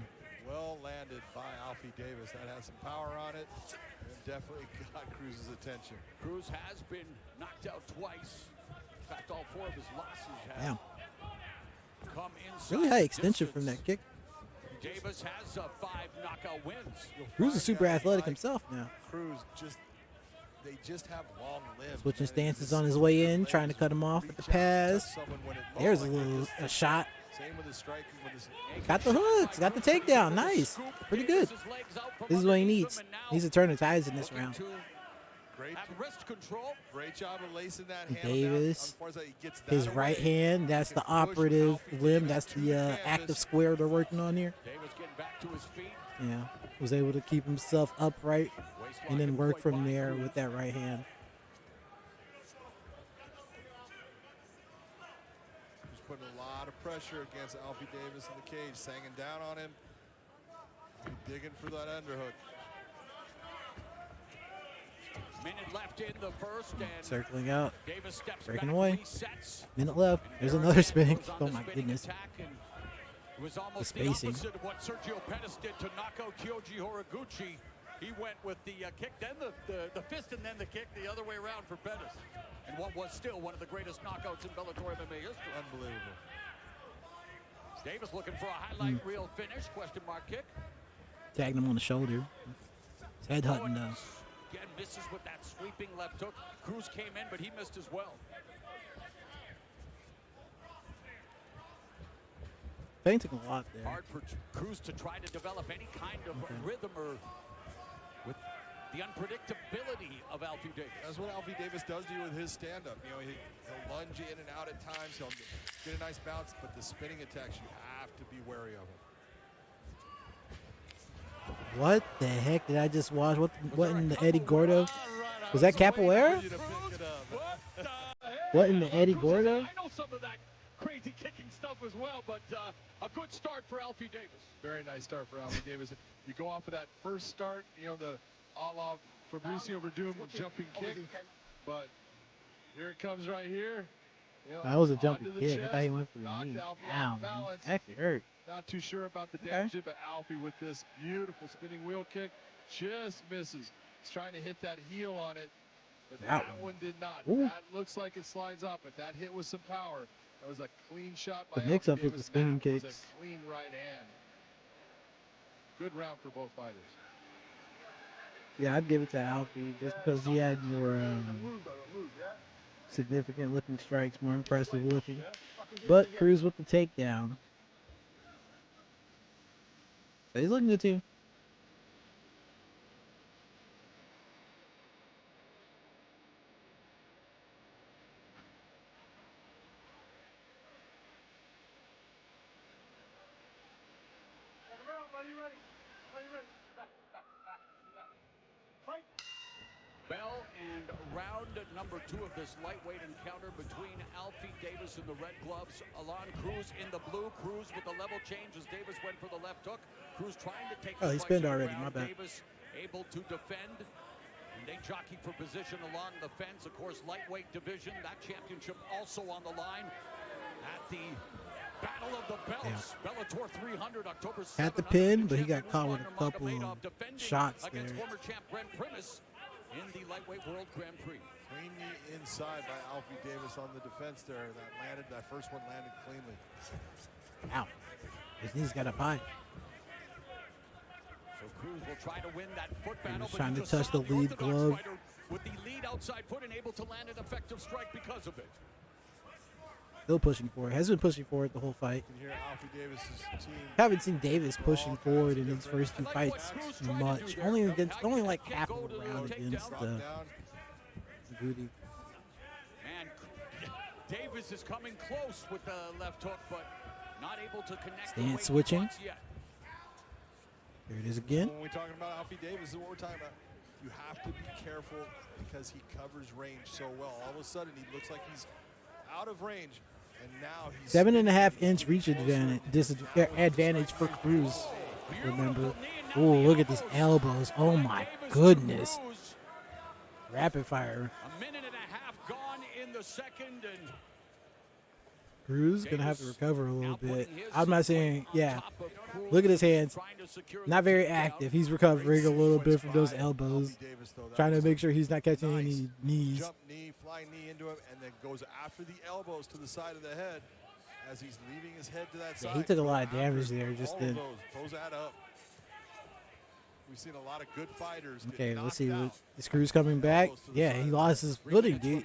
Well landed by Alfie Davis. That has some power on it and definitely got Cruz's attention. Cruz has been knocked out twice. In fact, all 4 of his losses have come inside. Really high extension from that kick. Davis has 5 knockout wins. Cruz is super athletic himself now. Cruz they just have long limbs. Switching stances on his way in, trying to cut him off with the pass. There's a shot. Same with his striking. Got the hooks, got the takedown. Nice. Pretty good. This is what he needs. He needs to turn the tides in this round. Great job of lacing that hand. Davis, his right hand, that's the operative limb. That's the active square they're working on here. Davis getting back to his feet. Yeah, was able to keep himself upright and then work from there with that right hand. He's putting a lot of pressure against Alfie Davis in the cage, sanging down on him, digging for that underhook. Minute left in the first, and Circling out, Davis steps breaking back, away. resets. Minute left. There's another spinning. Oh my goodness. It was almost The the spacing. opposite of what Sergio Pettis did to knock out Kyoji Horiguchi. He went with the kick, then the fist, and then the kick the other way around for Pettis. And what was still one of the greatest knockouts in Bellator MMA history. Unbelievable. Davis looking for a highlight reel finish, question mark kick. Tagged him on the shoulder. His head hunting though. Again, misses with that sweeping left hook. Cruz came in, but he missed as well. Feinting a lot there. Hard for Cruz to try to develop any kind of rhythm or with the unpredictability of Alfie Davis. That's what Alfie Davis does to you with his stand-up. You know, he'll lunge in and out at times. He'll get a nice bounce, but the spinning attacks, you have to be wary of him. What the heck did I just watch? What in the Eddie Gordo? Was that capoeira? What in the Eddie Gordo? I know some of that crazy kicking stuff as well, but a good start for Alfie Davis. Very nice start for Alfie Davis. You go off of that first start, you know, the a la Fabricio Verdum jumping kick, but here it comes right here. You know, That was a jumping kick. chest, I thought he went for the knocked knee. Alfie Ow, off man. balance. Actually hurt. Not too sure about the damage, but Alfie with this beautiful spinning wheel kick just misses. He's trying to hit that heel on it, but that one did not. Ooh. That looks like it slides up, but that hit with some power. That was a clean shot by The mix up Alfie with the Davis. spinning That was kicks. a clean right hand. Good round for both fighters. Yeah, I'd give it to Alfie just because he had more significant looking strikes, more impressive looking. But Cruz with the takedown. So he's looking good too. Bell and round number 2 of this lightweight encounter between Alfie Davis in the red gloves, Alon Cruz in the blue. Cruz with the level change as Davis went for the left hook. Cruz trying to take Oh, the he fight spinned to the already, ground. my bad. Davis able to defend. And they jockey for position along the fence. Of course, lightweight division, that championship also on the line at the Battle of the Belts. Bellator 300, October 7th. Had the pin, but he got caught with a couple of shots there. Against former champ Brent Primus in the lightweight world Grand Prix. Clean knee inside by Alfie Davis on the defense there. That first one landed cleanly. Ow. His knees got up high. So Cruz will try to win that foot He battle, was but trying he to just touch saw the lead orthodox glove. fighter with the lead outside foot and able to land an effective strike because of it. Still pushing forward. Has been pushing forward the whole fight. You can hear Alfie Davis's team. Haven't seen Davis pushing forward in his first 2 fights much. Only like half of a round against Goody. And Davis is coming close with the left hook, but not able to connect. the Stance way he switching. wants yet. There it is again. When we're talking about Alfie Davis, this is what we're talking about. You have to be careful because he covers range so well. All of a sudden, he looks like he's out of range, and now he's 7.5-inch reach advantage for Cruz. Remember? Oh, look at these elbows. Oh my goodness. Rapid fire. A minute and a half gone in the second, and Cruz gonna have to recover a little bit. I'm not saying, yeah. Look at his hands. Not very active. He's recovering a little bit from those elbows. Trying to make sure he's not catching any knees. Jump knee, flying knee into him, and then goes after the elbows to the side of the head as he's leaving his head to that side. He took a lot of damage there. Just then. Those add up. We've seen a lot of good fighters. Okay, let's see. Is Cruz coming back? Yeah, he lost his footing, dude.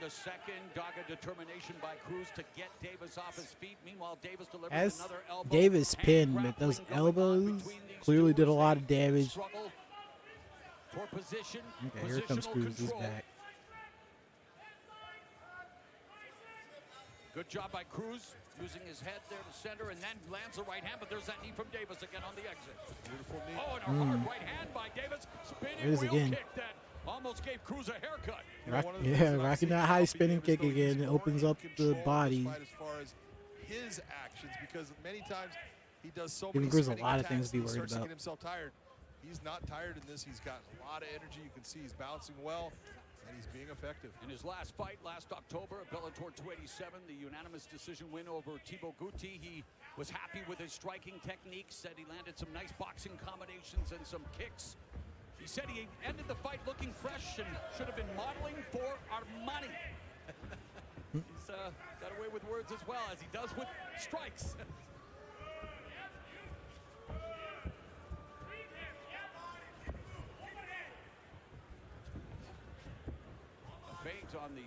The second, dogged determination by Cruz to get Davis off his feet. Meanwhile, Davis delivers As another elbow. Davis pinned with those elbows, clearly did a lot of damage. For position, okay, here comes Cruz. He's back. Good job by Cruz, using his head there to center, and then lands the right hand, but there's that knee from Davis again on the exit. Beautiful knee. Oh, and a hard right hand by Davis. Spinning There it is wheel again. kick that almost gave Cruz a haircut. Rocking that high spinning kick again. It opens up the body. As far as his actions, because many times he does so Giving many Cruz a spinning lot of things attacks to be that he worried starts to about. get himself tired. He's not tired in this. He's got a lot of energy. You can see he's bouncing well, and he's being effective. In his last fight last October at Bellator 287, the unanimous decision win over Thibaut Gouti, he was happy with his striking techniques, said he landed some nice boxing combinations and some kicks. He said he ended the fight looking fresh and should have been modeling for Armani. He's got away with words as well, as he does with strikes. A feint on the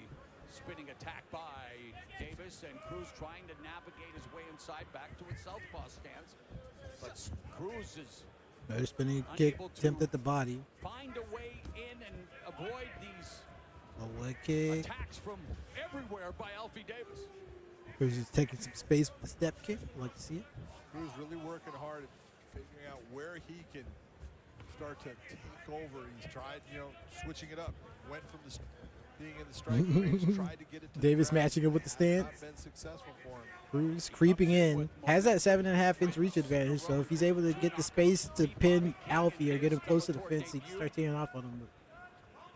spinning attack by Davis, and Cruz trying to navigate his way inside back to his southpaw stance. But Cruz is Another spinning kick attempt at the body. Find a way in and avoid these leg kick. attacks from everywhere by Alfie Davis. Cruz is taking some space with the step kick. I'd like to see it. Cruz really working hard at figuring out where he can start to take over. He's tried, switching it up. Went from being in the striking range, tried to get it to Davis the ground. matching it with the stance. Not been successful for him. Cruz creeping in. Has that 7.5-inch reach advantage, so if he's able to get the space to pin Alfie or get him close to the fence, he can start teeing off on him.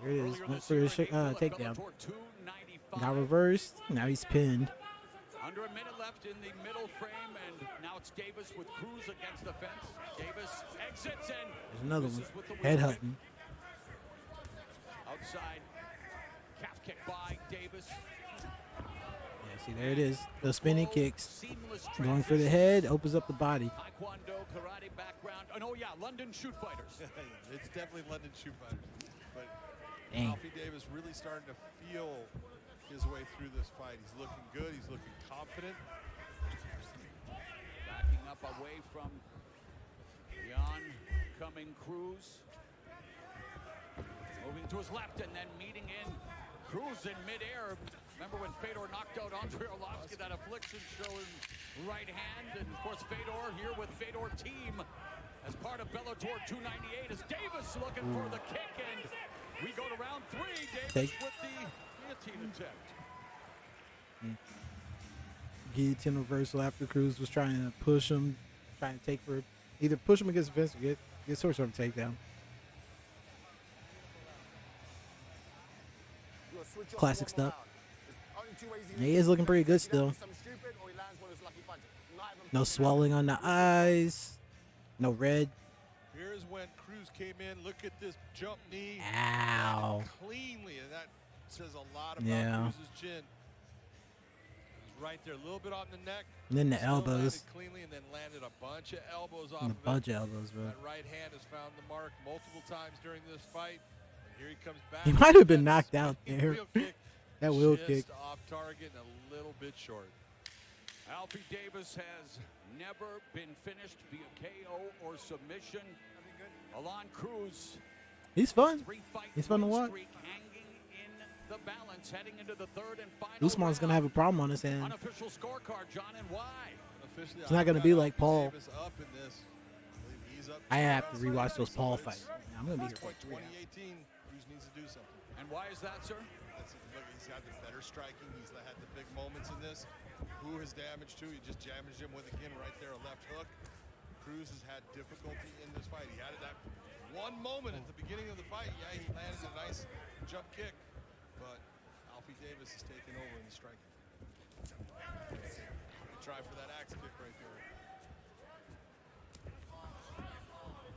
There it is. Went for his takedown. Got reversed. Now he's pinned. Under a minute left in the middle frame, and now it's Davis with Cruz against the fence. Davis exits, and There's another one. Headhunting. Outside calf kick by Davis. Yeah, see, there it is. Those spinning kicks. Going for the head, opens up the body. Taekwondo, karate background. Oh, yeah, London shoot fighters. It's definitely London shoot fighters. But Dang. Alfie Davis really starting to feel his way through this fight. He's looking good. He's looking confident. Backing up away from the oncoming Cruz. Moving to his left and then meeting in Cruz in midair. Remember when Fedor knocked out Andrei Arlovsky, that affliction showing right hand. And of course Fedor here with Fedor team as part of Bellator 298 as Davis looking for the kick, and we go to round 3. Davis with the guillotine attempt. Guillotine reversal after Cruz was trying to push him, trying to take for either push him against the fence or get sort of takedown. Classic stuff. He is looking pretty good still. No swelling on the eyes. No red. Here's when Cruz came in. Look at this jump knee. Ow. Cleanly, and that says a lot about Cruz's chin. He's right there, a little bit on the neck. And then the Still elbows. landed cleanly, and then landed a bunch of elbows off And a of bunch it. of elbows, bro. That right hand has found the mark multiple times during this fight. And here he comes back. He might have been knocked out there. That wheel kick. Just off target and a little bit short. Alfie Davis has never been finished via KO or submission. Alon Cruz. He's fun. He's fun to watch. Hanging in the balance, heading into the third and final Usman's going to have a problem on his hand. unofficial scorecard, John, and why? It's not going to be like Paul. Davis up in this. I believe I have to rewatch those Paul fights. I'm gonna be here for 3 hours. 2018, Cruz needs to do something. And why is that, sir? Look, he's had the better striking. He's had the big moments in this. Who has damaged too? He just damaged him with, again, right there, a left hook. Cruz has had difficulty in this fight. He had that one moment at the beginning of the fight. Yeah, he landed a nice jump kick, but Alfie Davis is taking over in the striking. Try for that axe kick right there.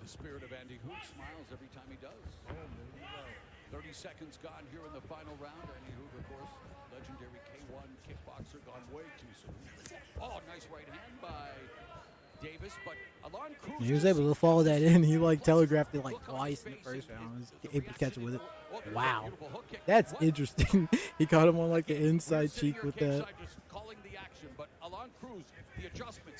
The spirit of Andy Hook smiles every time he does. Oh, there you go. 30 seconds gone here in the final round. Andy Hook, of course, legendary K1 kickboxer, gone way too soon. Oh, nice right hand by Davis, but Alon Cruz. He was able to follow that in. He like telegraphed it like twice in the first round. He was able to catch it with it. Wow, that's interesting. He caught him on like the inside cheek with that. Just calling the action, but Alon Cruz, the adjustment.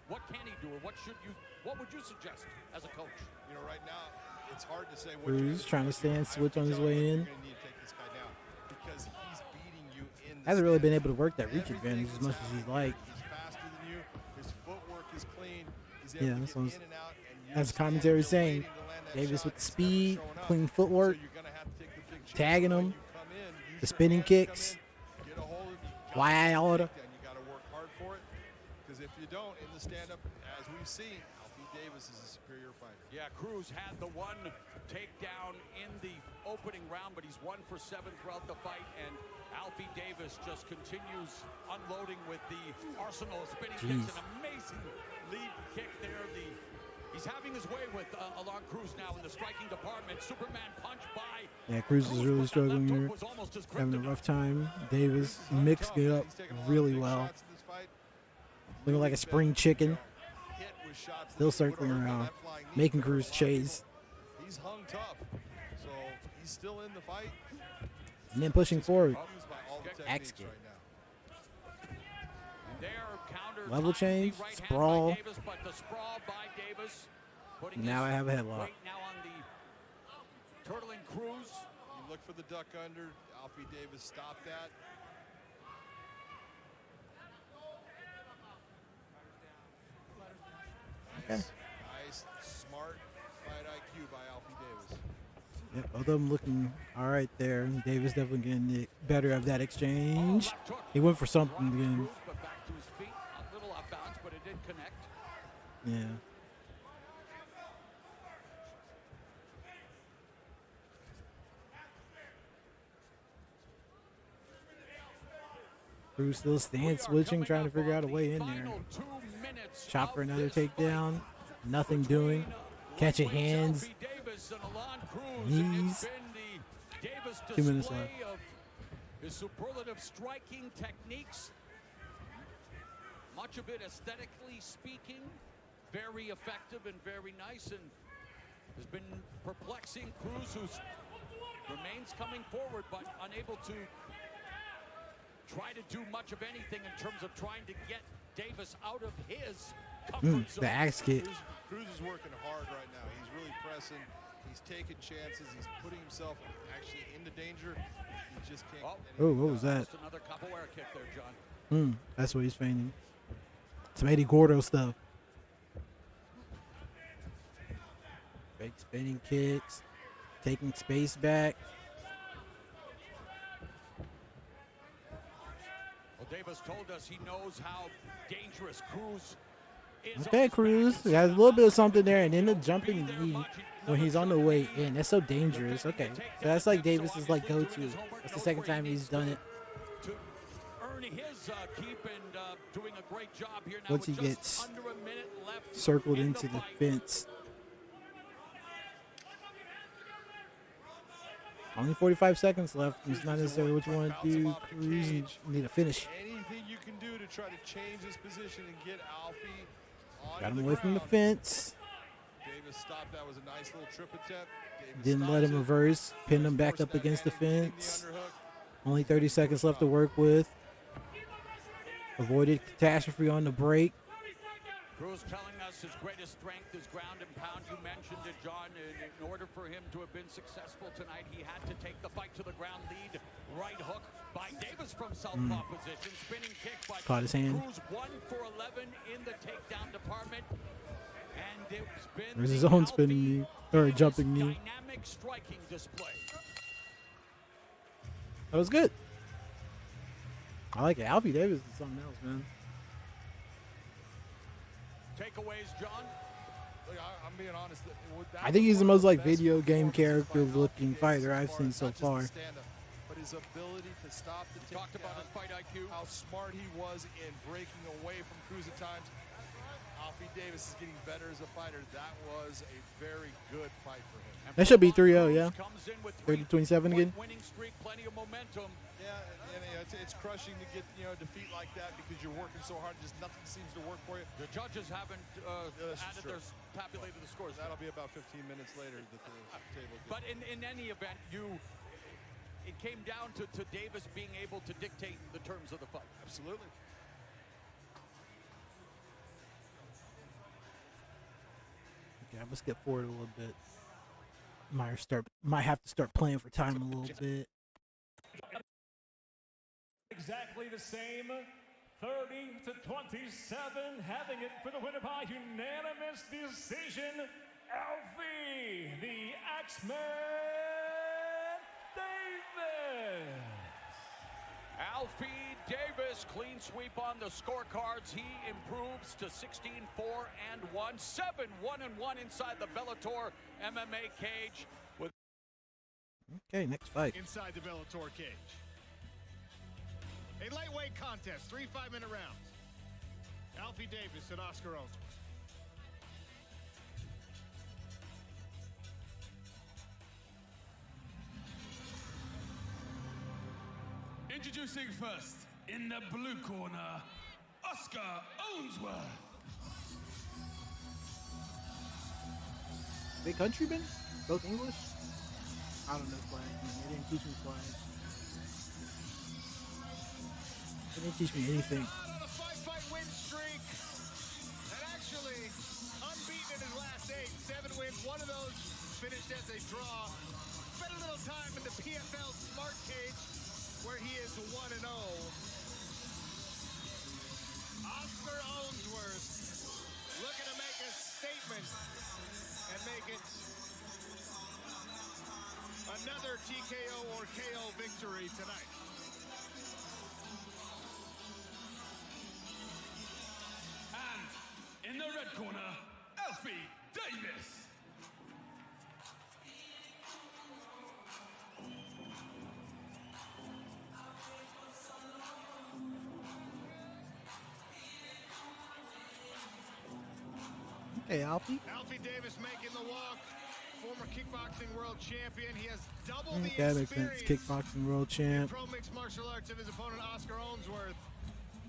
What can he do, or what would you suggest as a coach? You know, right now it's hard to say. Cruz trying to stand switch on his way in. You're gonna need to take this guy down because he's beating you in. Hasn't really been able to work that reach advantage as much as he'd like. He's faster than you. His footwork is clean. He's Yeah, that's what as commentary is saying. Davis with the speed, clean footwork, tagging him, the spinning kicks. Why order? And you got to work hard for it because if you don't, in the stand-up, as we've seen, Alfie Davis is a superior fighter. Yeah, Cruz had the one takedown in the opening round, but he's 1 for 7 throughout the fight, and Alfie Davis just continues unloading with the arsenal of spinning kicks. An amazing lead kick there. He's having his way with Alon Cruz now in the striking department. Superman punch by. Yeah, Cruz is really struggling here, having a rough time. Davis mixed it up really well. Looking like a spring chicken. Still circling around, making Cruz chase. He's hung tough, so he's still in the fight. And then pushing forward. Axe kick. Level change, sprawl. Now I have a headlock. Now on the turtling Cruz. You look for the duck under. Alfie Davis stopped that. Okay. Nice, smart fight IQ by Alfie Davis. Yep, both of them looking all right there. Davis definitely getting the better of that exchange. He went for something again. But back to his feet, a little off balance, but it did connect. Yeah. Cruz still stands switching, trying to figure out a way in there. Shot for another takedown. Nothing doing. Catching hands. Knees. 2 minutes left. His superlative striking techniques. Much of it aesthetically speaking. Very effective and very nice, and has been perplexing Cruz, who remains coming forward but unable to try to do much of anything in terms of trying to get Davis out of his comfort zone. The axe kick. Cruz is working hard right now. He's really pressing. He's taking chances. He's putting himself actually into danger. He just can't. Oh, what was that? Another capoeira kick there, John. That's what he's feigning. Some Eddie Gordo stuff. Fake spinning kicks. Taking space back. Well, Davis told us he knows how dangerous Cruz is. Okay, Cruz. There's a little bit of something there, and then the jumping knee when he's on the way in. That's so dangerous. Okay, so that's like Davis's like go-to. That's the second time he's done it. To earn his keep and doing a great job here now. Once he gets circled into the fence. Only 45 seconds left. It's not necessarily what you want to do. Cruz, you need a finish. Anything you can do to try to change his position and get Alfie on. Got him away from the fence. Davis stopped. That was a nice little trip attempt. Didn't let him reverse. Pinned him back up against the fence. Only 30 seconds left to work with. Avoided catastrophe on the break. Cruz telling us his greatest strength is ground and pound. You mentioned it, John. In order for him to have been successful tonight, he had to take the fight to the ground. Lead right hook by Davis from southpaw position. Spinning kick by Caught his hand. Cruz 1 for 11 in the takedown department. And it's been There's his own spinning knee or jumping knee. dynamic striking display. That was good. I like it. Alfie Davis is something else, man. Takeaways, John. Look, I'm being honest. I think he's the most like video game character looking fighter I've seen so far. But his ability to stop the takedown. Talked about his fight IQ. How smart he was in breaking away from cruise at times. Alfie Davis is getting better as a fighter. That was a very good fight for him. That should be 3-0, yeah. 30-27 again. Winning streak, plenty of momentum. Yeah, and it's crushing to get a defeat like that because you're working so hard, just nothing seems to work for you. The judges haven't tabulated the scores. That'll be about 15 minutes later that the table. But in any event, it came down to Davis being able to dictate the terms of the fight. Absolutely. Okay, let's get forward a little bit. Might have to start playing for time a little bit. Exactly the same. 30-27, having it for the winner by unanimous decision, Alfie, the Axeman Davis. Alfie Davis, clean sweep on the scorecards. He improves to 16-4-1, 7-1-1 inside the Bellator MMA cage. Okay, next fight. Inside the Bellator cage. A lightweight contest, 3 5-minute rounds. Alfie Davis and Oscar Owens. Introducing first, in the blue corner, Oscar Owensworth. Big countrymen? Both English? I don't know flag. They didn't teach me flag. They didn't teach me anything. On a 5-fight win streak, and actually unbeaten in his last 8, 7 wins. One of those finished as a draw. Spent a little time in the PFL Smart Cage, where he is 1-0. Oscar Owensworth looking to make a statement and make it another TKO or KO victory tonight. And in the red corner, Alfie Davis. Hey, Alfie. Alfie Davis making the walk. Former kickboxing world champion. He has double the That makes sense. Kickboxing world champ. pro mixed martial arts of his opponent Oscar Owensworth.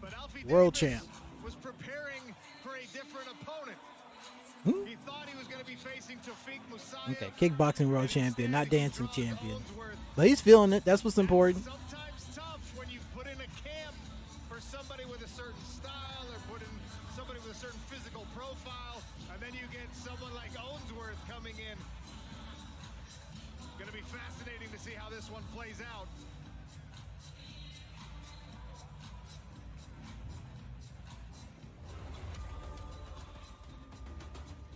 But Alfie World Davis champ. was preparing for a different opponent. He thought he was going to be facing Usman Nurmagomedov. Okay, kickboxing world champion, not dancing champion. But he's feeling it. That's what's important. Sometimes tough when you put in a camp for somebody with a certain style or put in somebody with a certain physical profile, and then you get someone like Owensworth coming in. Going to be fascinating to see how this one plays out.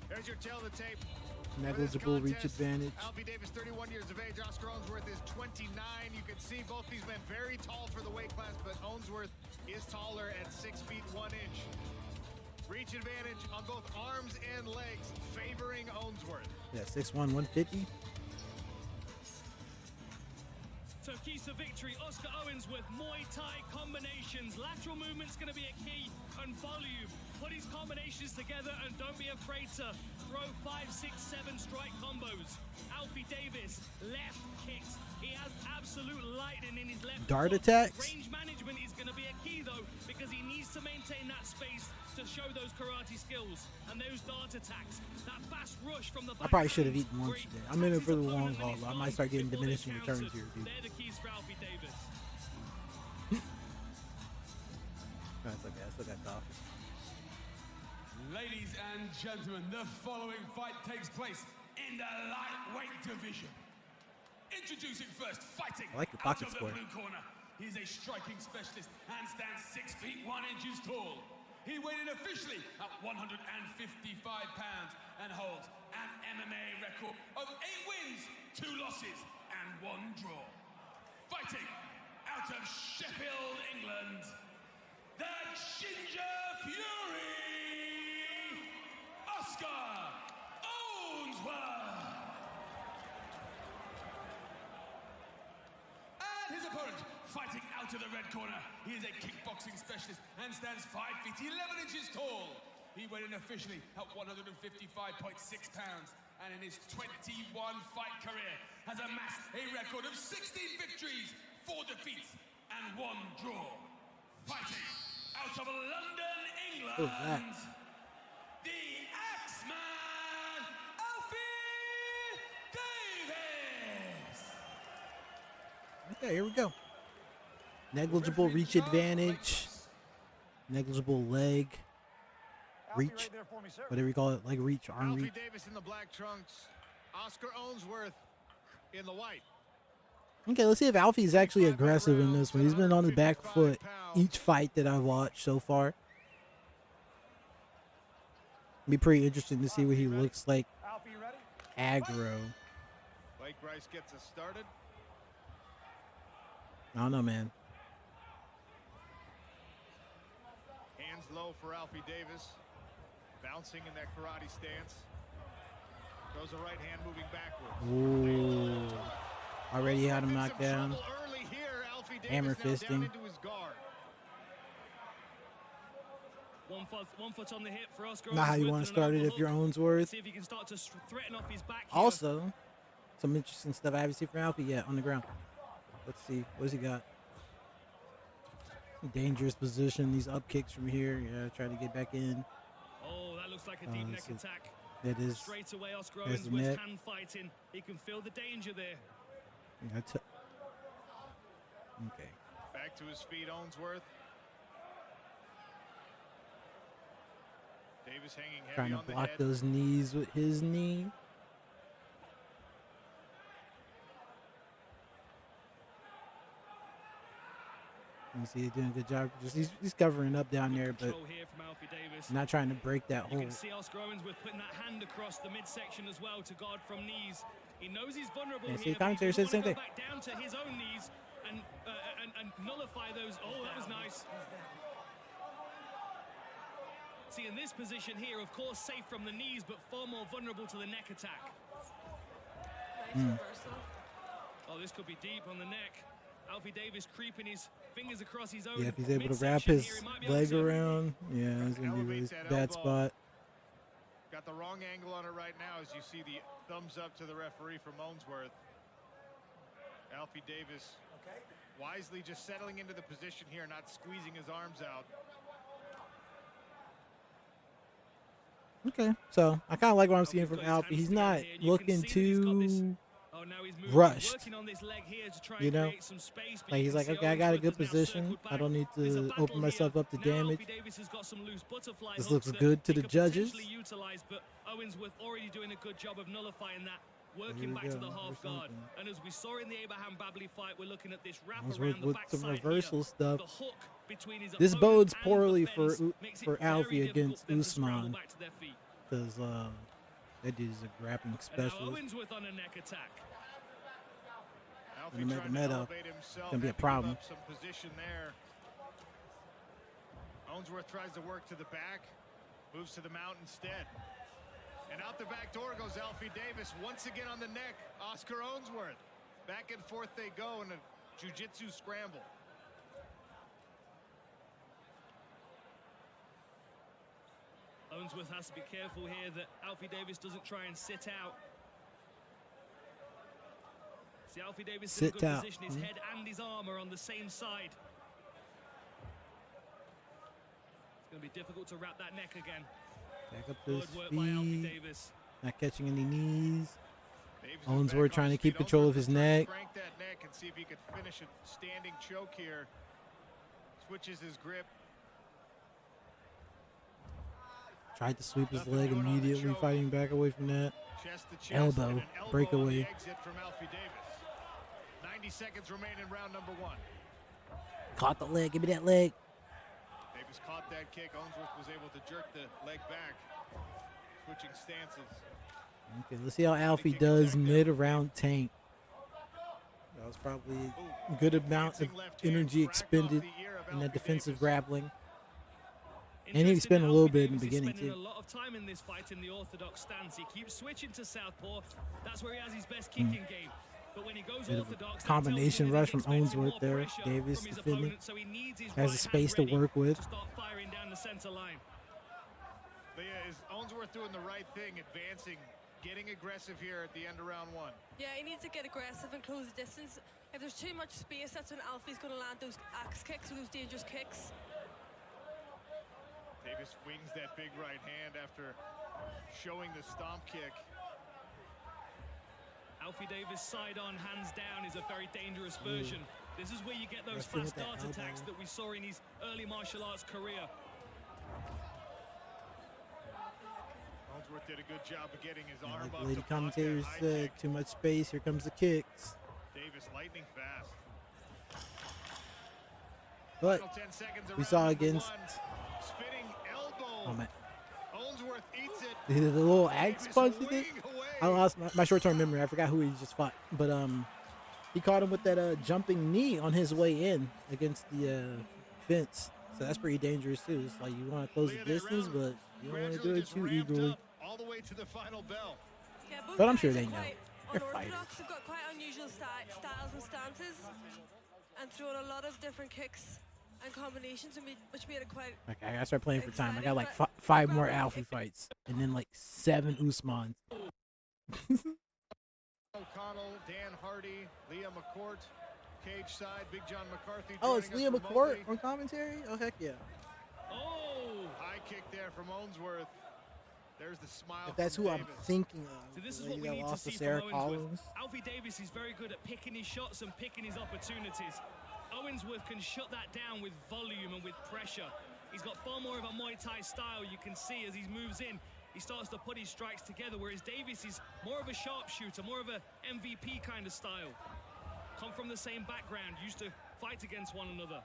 There's your tail of the tape. Negligible reach advantage. Alfie Davis, 31 years of age. Oscar Owensworth is 29. You can see both these men very tall for the weight class, but Owensworth is taller at 6 feet 1 inch. Reach advantage on both arms and legs, favoring Owensworth. Yeah, 6'1", 150. So keys to victory, Oscar Owensworth, Muay Thai combinations. Lateral movement's going to be a key, and volume. Put his combinations together and don't be afraid to throw 5, 6, 7 strike combos. Alfie Davis, left kicks. He has absolute lightning in his left Dart foot. attacks? Range management is going to be a key, though, because he needs to maintain that space to show those karate skills and those dart attacks. That fast rush from the back. I probably should have eaten lunch today. I'm in it for the long haul. I might start getting diminishing returns here, dude. They're the keys for Alfie Davis. That's okay. I still got coffee. Ladies and gentlemen, the following fight takes place in the lightweight division. Introducing first, fighting I like the out pocket of square. the blue corner. He's a striking specialist, handstands 6 feet 1 inches tall. He weighed in officially at 155 pounds and holds an MMA record of 8 wins, 2 losses, and 1 draw. Fighting out of Sheffield, England, the Ginger Fury, Oscar Owensworth. And his opponent, fighting out of the red corner, he is a kickboxing specialist and stands 5 feet 11 inches tall. He weighed in officially at 155.6 pounds, and in his 21 fight career has amassed a record of 16 victories, 4 defeats, and 1 draw. Fighting out of London, England, the Axeman, Alfie Davis. Okay, here we go. Negligible reach advantage. Negligible leg. Reach. Whatever you call it. Leg reach, arm reach. Alfie Davis in the black trunks. Oscar Owensworth in the white. Okay, let's see if Alfie's actually aggressive in this one. He's been on the back foot each fight that I've watched so far. Be pretty interesting to see what he looks like aggro. Blake Bryce gets us started. I don't know, man. Hands low for Alfie Davis. Bouncing in that karate stance. Throws a right hand moving backwards. Ooh. Already had him knocked down. Hammer fisting. One foot on the hip for Oscar. Not how you want to start it if you're Owensworth. See if he can start to threaten off his back. Also, some interesting stuff I haven't seen from Alfie yet on the ground. Let's see. What does he got? Dangerous position. These up kicks from here. Yeah, trying to get back in. Oh, that looks like a deep neck attack. That is. Straight away, Oscar Owensworth's hand fighting. He can feel the danger there. Okay. Back to his feet, Owensworth. Davis hanging heavy Trying on to block the head. those knees with his knee. You see he's doing a good job. Just he's covering up down there, but not trying to break that hole. You can see Oscar Owensworth putting that hand across the midsection as well to guard from knees. He knows he's vulnerable here. See, the commentator said the same thing. Back down to his own knees and nullify those. Oh, that was nice. See, in this position here, of course, safe from the knees, but far more vulnerable to the neck attack. Nice reversal. Oh, this could be deep on the neck. Alfie Davis creeping his fingers across his own. Yeah, if he's able to wrap his leg around, yeah, it's going to be a really bad spot. Got the wrong angle on it right now as you see the thumbs up to the referee from Owensworth. Alfie Davis wisely just settling into the position here, not squeezing his arms out. Okay, so I kind of like what I'm seeing from Alfie. He's not looking too rushed, you know, like he's like, okay, I got a good position. I don't need to open myself up to damage. This looks good to the judges. But Owensworth already doing a good job of nullifying that, working back to the half guard. And as we saw in the Abraham Babley fight, we're looking at this wrap around the with backside some reversal here. stuff. This bodes poorly for Alfie against Usman, because that dude's a grappling specialist. Owensworth on a neck attack. Nurmagomedov gonna be a problem. Some position there. Owensworth tries to work to the back, moves to the mount instead. And out the back door goes Alfie Davis. Once again on the neck, Oscar Owensworth. Back and forth they go in a jiu-jitsu scramble. Owensworth has to be careful here that Alfie Davis doesn't try and sit out. See, Alfie Davis in a good position. His head and his arm are on the same side. It's going to be difficult to wrap that neck again. Back up to his feet. Not catching any knees. Owensworth trying to keep control of his neck. Crank that neck and see if he could finish a standing choke here. Switches his grip. Tried to sweep his leg immediately, fighting back away from that. Elbow, breakaway. Exit from Alfie Davis. 90 seconds remain in round number 1. Caught the leg, give me that leg. Davis caught that kick. Owensworth was able to jerk the leg back, switching stances. Okay, let's see how Alfie does mid-round tank. That was probably a good amount of energy expended in that defensive grappling. And he spent a little bit in the beginning too. A lot of time in this fight in the orthodox stance. He keeps switching to southpaw. That's where he has his best kicking game. But when he goes orthodox, combination rush from Owensworth there. Davis defending. So he needs his has a space to work with. To start firing down the center line. Leah, is Owensworth doing the right thing, advancing, getting aggressive here at the end of round one? Yeah, he needs to get aggressive and close the distance. If there's too much space, that's when Alfie's going to land those axe kicks or those dangerous kicks. Davis wings that big right hand after showing the stomp kick. Alfie Davis side on, hands down is a very dangerous version. This is where you get those fast dart attacks that we saw in his early martial arts career. Owensworth did a good job of getting his arm up. Lady commentators said too much space. Here comes the kicks. Davis lightning fast. But we saw against spinning elbow. Oh man. Owensworth eats it. He did a little axe punch. I lost my short-term memory. I forgot who he just fought. But he caught him with that jumping knee on his way in against the fence. So that's pretty dangerous too. It's like you want to close the distance, but you don't want to do it too eagerly. All the way to the final bell. Yeah, but I'm sure they know. They're fighters. They've got quite unusual styles and stances, and throwing a lot of different kicks and combinations, which made it quite. Okay, I gotta start playing for time. I got like five more Alfie fights, and then like 7 Usmans. O'Connell, Dan Hardy, Leah McCourt, cage side, Big John McCarthy. Oh, it's Leah McCourt on commentary? Oh, heck yeah. Oh, high kick there from Owensworth. There's the smile. If that's who Davis. I'm thinking of. So this is what we need to see from Owensworth. Alfie Davis is very good at picking his shots and picking his opportunities. Owensworth can shut that down with volume and with pressure. He's got far more of a Muay Thai style. You can see as he moves in, he starts to put his strikes together, whereas Davis is more of a sharpshooter, more of a MVP kind of style. Come from the same background, used to fight against one another.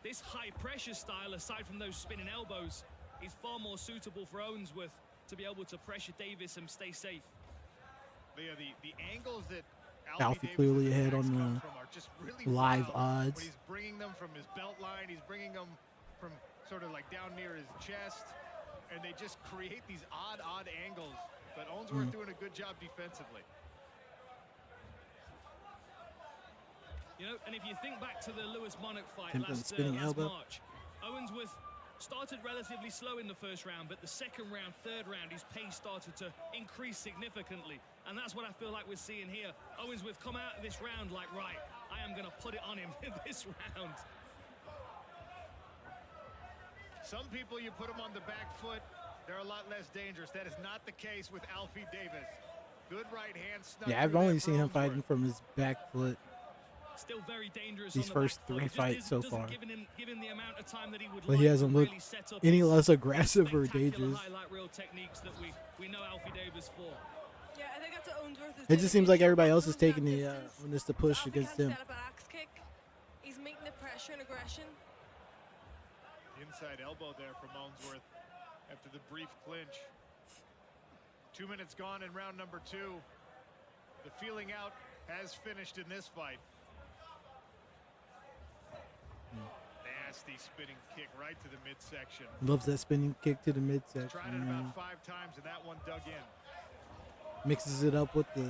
This high pressure style, aside from those spinning elbows, is far more suitable for Owensworth to be able to pressure Davis and stay safe. Yeah, the angles that Alfie clearly ahead on the really live wild. odds. When he's bringing them from his belt line, he's bringing them from sort of like down near his chest, and they just create these odd angles. But Owensworth doing a good job defensively. You know, and if you think back to the Lewis Monarch fight last March, Owensworth started relatively slow in the first round, but the second round, third round, his pace started to increase significantly. And that's what I feel like we're seeing here. Owensworth come out of this round like, right, I am going to put it on him in this round. Some people, you put them on the back foot, they're a lot less dangerous. That is not the case with Alfie Davis. Good right hand. Yeah, I've only seen him fighting from his back foot. Still very dangerous. These first 3 fights so far. Given the amount of time that he would but he hasn't looked any less aggressive or dangerous. Highlight reel techniques that we know Alfie Davis for. Yeah, I think that's what Owensworth is it just seems like everybody else is taking the on this to push against him. Set up an axe kick. He's meeting the pressure and aggression. Inside elbow there from Owensworth after the brief clinch. 2 minutes gone in round number 2. The feeling out has finished in this fight. Nasty spinning kick right to the midsection. Loves that spinning kick to the midsection. Tried it about 5 times and that one dug in. Mixes it up with the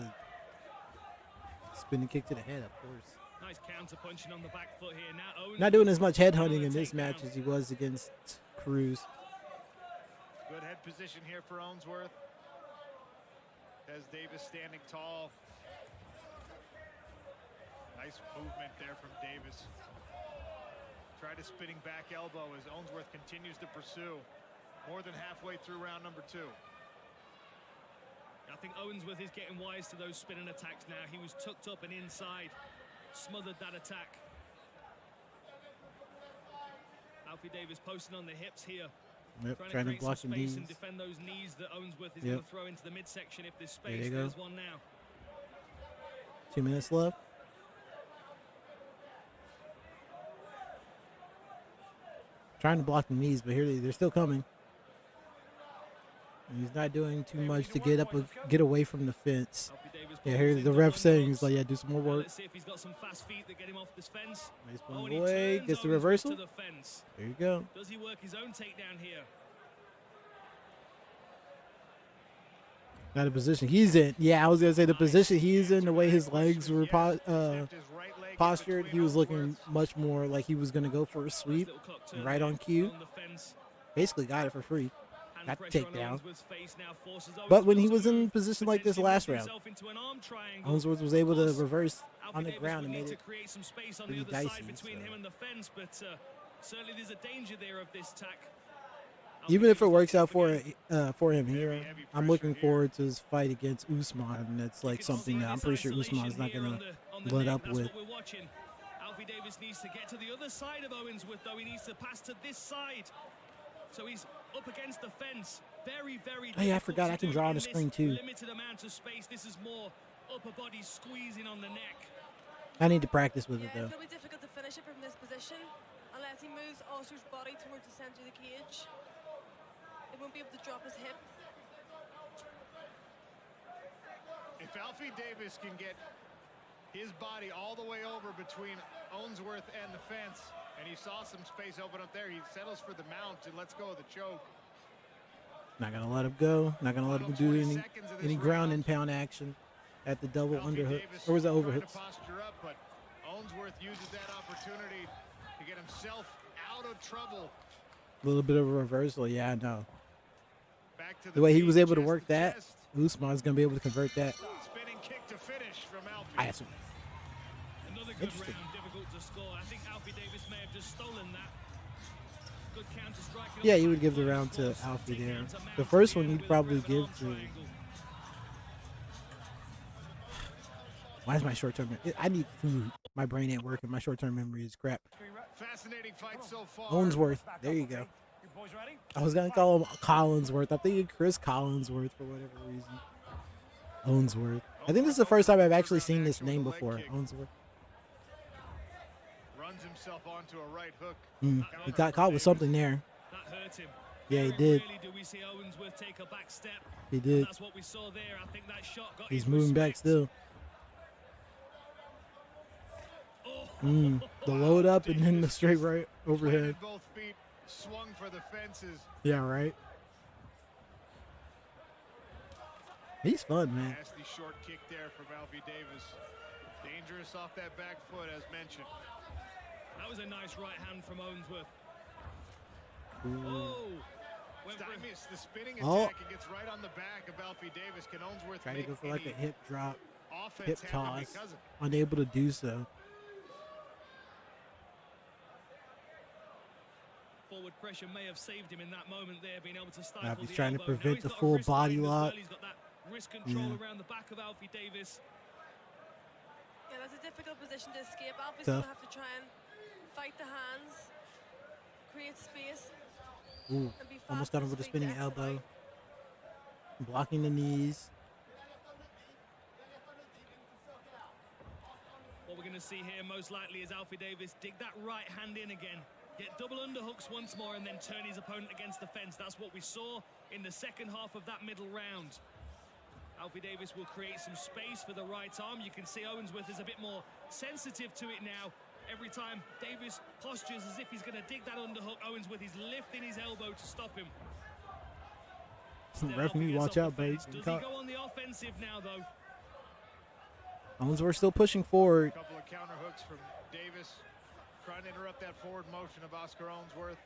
spinning kick to the head, of course. Nice counter punching on the back foot here. Now not doing as much head hunting in this match as he was against Cruz. Good head position here for Owensworth. Has Davis standing tall. Nice movement there from Davis. Tried a spinning back elbow as Owensworth continues to pursue. More than halfway through round number 2. I think Owensworth is getting wise to those spinning attacks now. He was tucked up and inside. Smothered that attack. Alfie Davis posting on the hips here. Yep, trying to block the knees and defend those knees that Owensworth is going to throw into the midsection if there's space. There's one now. 2 minutes left. Trying to block the knees, but here they're still coming. And he's not doing too much to get away from the fence. Yeah, here's the ref saying, he's like, yeah, do some more work. Let's see if he's got some fast feet that get him off this fence. Nice one, boy. Gets the reversal. There you go. Does he work his own takedown here? Now the position he's in. Yeah, I was going to say the position he's in, the way his legs were postured, he was looking much more like he was going to go for a sweep. Right on cue. Basically got it for free. Got the takedown. But when he was in position like this last round, Owensworth was able to reverse on the ground and made it pretty dicey. Certainly there's a danger there of this tack. Even if it works out for him here, I'm looking forward to his fight against Usman. That's like something that I'm pretty sure Usman's not going to let up with. Alfie Davis needs to get to the other side of Owensworth, though. He needs to pass to this side. So he's up against the fence. Very, very oh, yeah, I forgot I can draw on the screen too. Limited amount of space. This is more upper body squeezing on the neck. I need to practice with it though. It's going to be difficult to finish it from this position unless he moves Oscar's body towards the center of the cage. He won't be able to drop his hip. If Alfie Davis can get his body all the way over between Owensworth and the fence, and he saw some space open up there, he settles for the mount and lets go of the choke. Not gonna let him go. Not gonna let him do any ground and pound action at the double underhook. Or was that overhooks? Posture up, but Owensworth uses that opportunity to get himself out of trouble. A little bit of a reversal, yeah, I know. The way he was able to work that, Usman's gonna be able to convert that. Spinning kick to finish from Alfie. I assume. Another good round, difficult to score. I think Alfie Davis may have just stolen that. Good counter strike. Yeah, you would give the round to Alfie there. The first one you'd probably give to. Why is my short-term memory? I need food. My brain ain't working. My short-term memory is crap. Fascinating fight so far. Owensworth. There you go. I was gonna call him Collinsworth. I'm thinking Chris Collinsworth for whatever reason. Owensworth. I think this is the first time I've actually seen this name before. Owensworth. Runs himself onto a right hook. He got caught with something there. That hurt him. Yeah, he did. Rarely do we see Owensworth take a back step. He did. That's what we saw there. I think that shot got He's moving back still. The load up and then the straight right overhead. Both feet swung for the fences. Yeah, right. He's fun, man. Nasty short kick there from Alfie Davis. Dangerous off that back foot, as mentioned. That was a nice right hand from Owensworth. Stymies the spinning attack and gets right on the back of Alfie Davis. Can Owensworth try to go for like a hip drop, hip toss, unable to do so. Forward pressure may have saved him in that moment there, being able to stifle he's the trying elbow. to prevent the full body lock. He's got that wrist control around the back of Alfie Davis. Yeah, that's a difficult position to escape. Alfie's going to have to try and fight the hands, create space. Ooh, almost got him with a spinning elbow. Blocking the knees. What we're going to see here most likely is Alfie Davis dig that right hand in again. Get double underhooks once more and then turn his opponent against the fence. That's what we saw in the second half of that middle round. Alfie Davis will create some space for the right arm. You can see Owensworth is a bit more sensitive to it now. Every time Davis postures as if he's going to dig that underhook, Owensworth is lifting his elbow to stop him. Referee, watch out, babe. Does he go on the offensive now, though? Owensworth still pushing forward. A couple of counter hooks from Davis. Trying to interrupt that forward motion of Oscar Owensworth.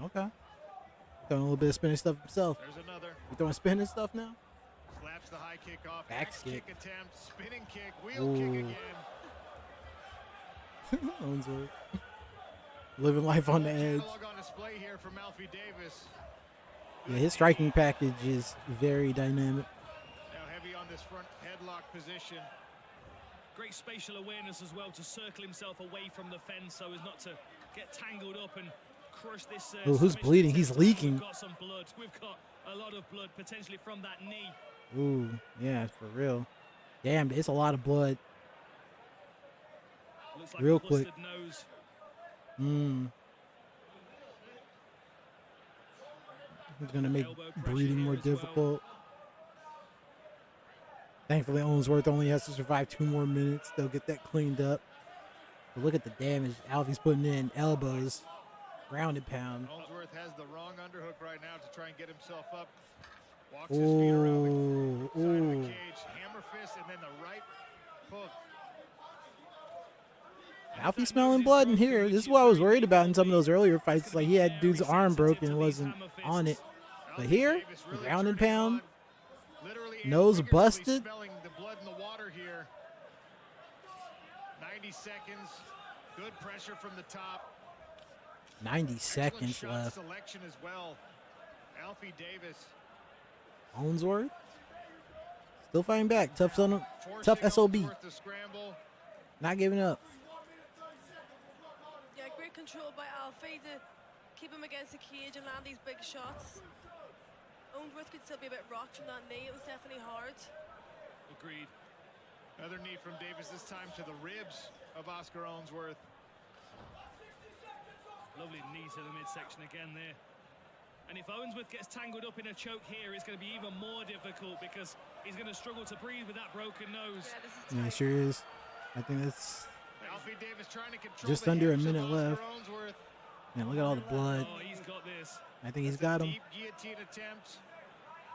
Okay. Doing a little bit of spinning stuff himself. There's another. You throwing spinning stuff now? Slaps the high kick off. Back kick attempt. Spinning kick. Wheel kick again. Owensworth. Living life on the edge. On display here from Alfie Davis. Yeah, his striking package is very dynamic. Now heavy on this front headlock position. Great spatial awareness as well to circle himself away from the fence so as not to get tangled up and crush this. Who's bleeding? He's leaking. We've got some blood. We've got a lot of blood potentially from that knee. Ooh, yeah, for real. Damn, it's a lot of blood. Looks like real a quick. Nose. It's going to make breathing more difficult. Thankfully, Owensworth only has to survive 2 more minutes. They'll get that cleaned up. But look at the damage Alfie's putting in. Elbows, ground and pound. Owensworth has the wrong underhook right now to try and get himself up. Walks his feet around the side of the cage. Hammer fist and then the right hook. Alfie smelling blood in here. This is what I was worried about in some of those earlier fights. Like, he had dude's arm broken and wasn't on it. But here, ground and pound. Nose busted. Smelling the blood in the water here. 90 seconds. Good pressure from the top. 90 seconds left. Selection as well. Alfie Davis. Owensworth still fighting back. Tough SOB. Not giving up. Yeah, great control by Alfie to keep him against the cage and land these big shots. Owensworth could still be a bit rocked from that knee. It was definitely hard. Agreed. Another knee from Davis, this time to the ribs of Oscar Owensworth. Lovely knee to the midsection again there. And if Owensworth gets tangled up in a choke here, it's going to be even more difficult because he's going to struggle to breathe with that broken nose. Yeah, it sure is. I think that's Alfie Davis trying to control just under a minute left. Man, look at all the blood. Oh, he's got this. I think he's got him. Deep guillotine attempt.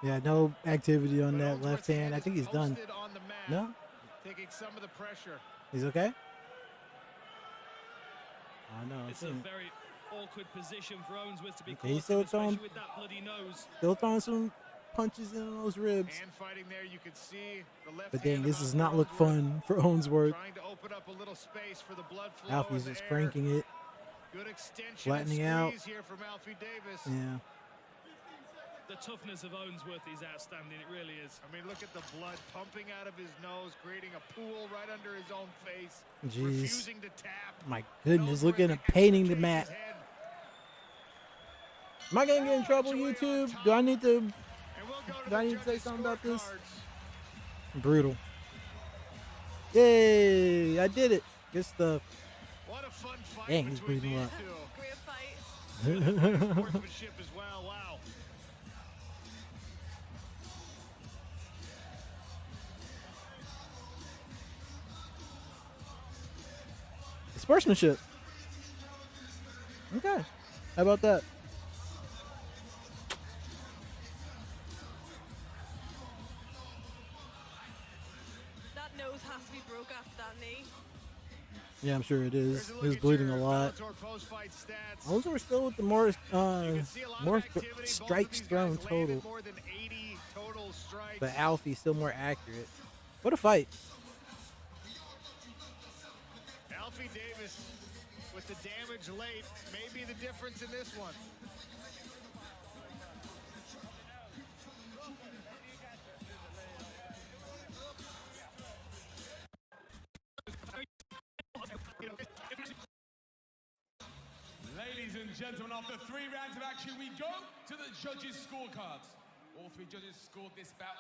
Yeah, no activity on that left hand. I think he's done. No? Taking some of the pressure. He's okay? Oh, no. It's a very awkward position for Owensworth to be caught He's still throwing, with that bloody nose. Still throwing some punches in those ribs. And fighting there, you can see the left but dang, this does not look fun for Owensworth. Trying to open up a little space for the blood flow. Alfie's just cranking it. Good extension flattening out. Here from Alfie Davis. Yeah. The toughness of Owensworth is outstanding. It really is. I mean, look at the blood pumping out of his nose, creating a pool right under his own face. Jeez. Refusing to tap. My goodness, look at him painting the mat. Am I gonna get in trouble, YouTube? Do I need to say something about this? Brutal. Yay! I did it. Good stuff. What a fun fight. Dang, he's breathing up. Great fight. Sportsmanship as well. Wow. Sportsmanship. Okay. How about that? That nose has to be broke after that knee. Yeah, I'm sure it is. He was bleeding a lot. Those were still with the more strikes thrown total. But Alfie's still more accurate. What a fight. Alfie Davis with the damage late may be the difference in this one. Ladies and gentlemen, after 3 rounds of action, we go to the judges' scorecards. All 3 judges scored this bout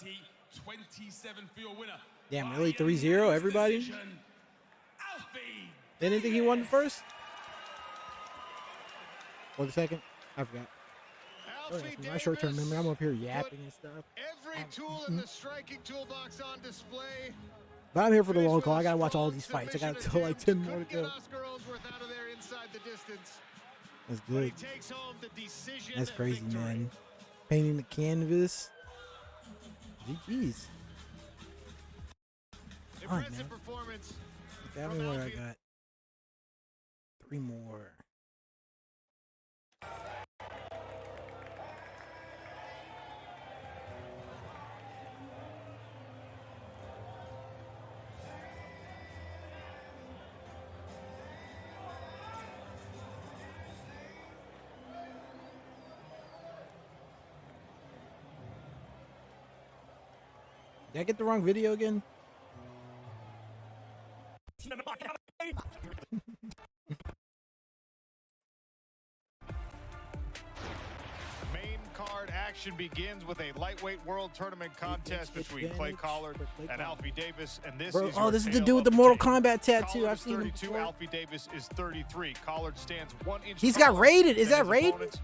30-27 for your winner. Damn, really 3-0, everybody? They didn't think he won the first? Or the second? I forgot. My short-term memory, I'm up here yapping and stuff. Every tool in the striking toolbox on display. But I'm here for the long call. I gotta watch all these fights. I got till like 10 more to go. That's good. That's crazy, man. Painting the canvas. GG's. Fine, man. Look how many more I got. 3 more. Did I get the wrong video again? Main card action begins with a lightweight world tournament contest between Clay Collard and Alfie Davis. And this is this is the dude with the Mortal Kombat tattoo. Collard I've seen him 32, before. Alfie Davis is 33. Collard stands 1 inch. He's got rated. Is that rated?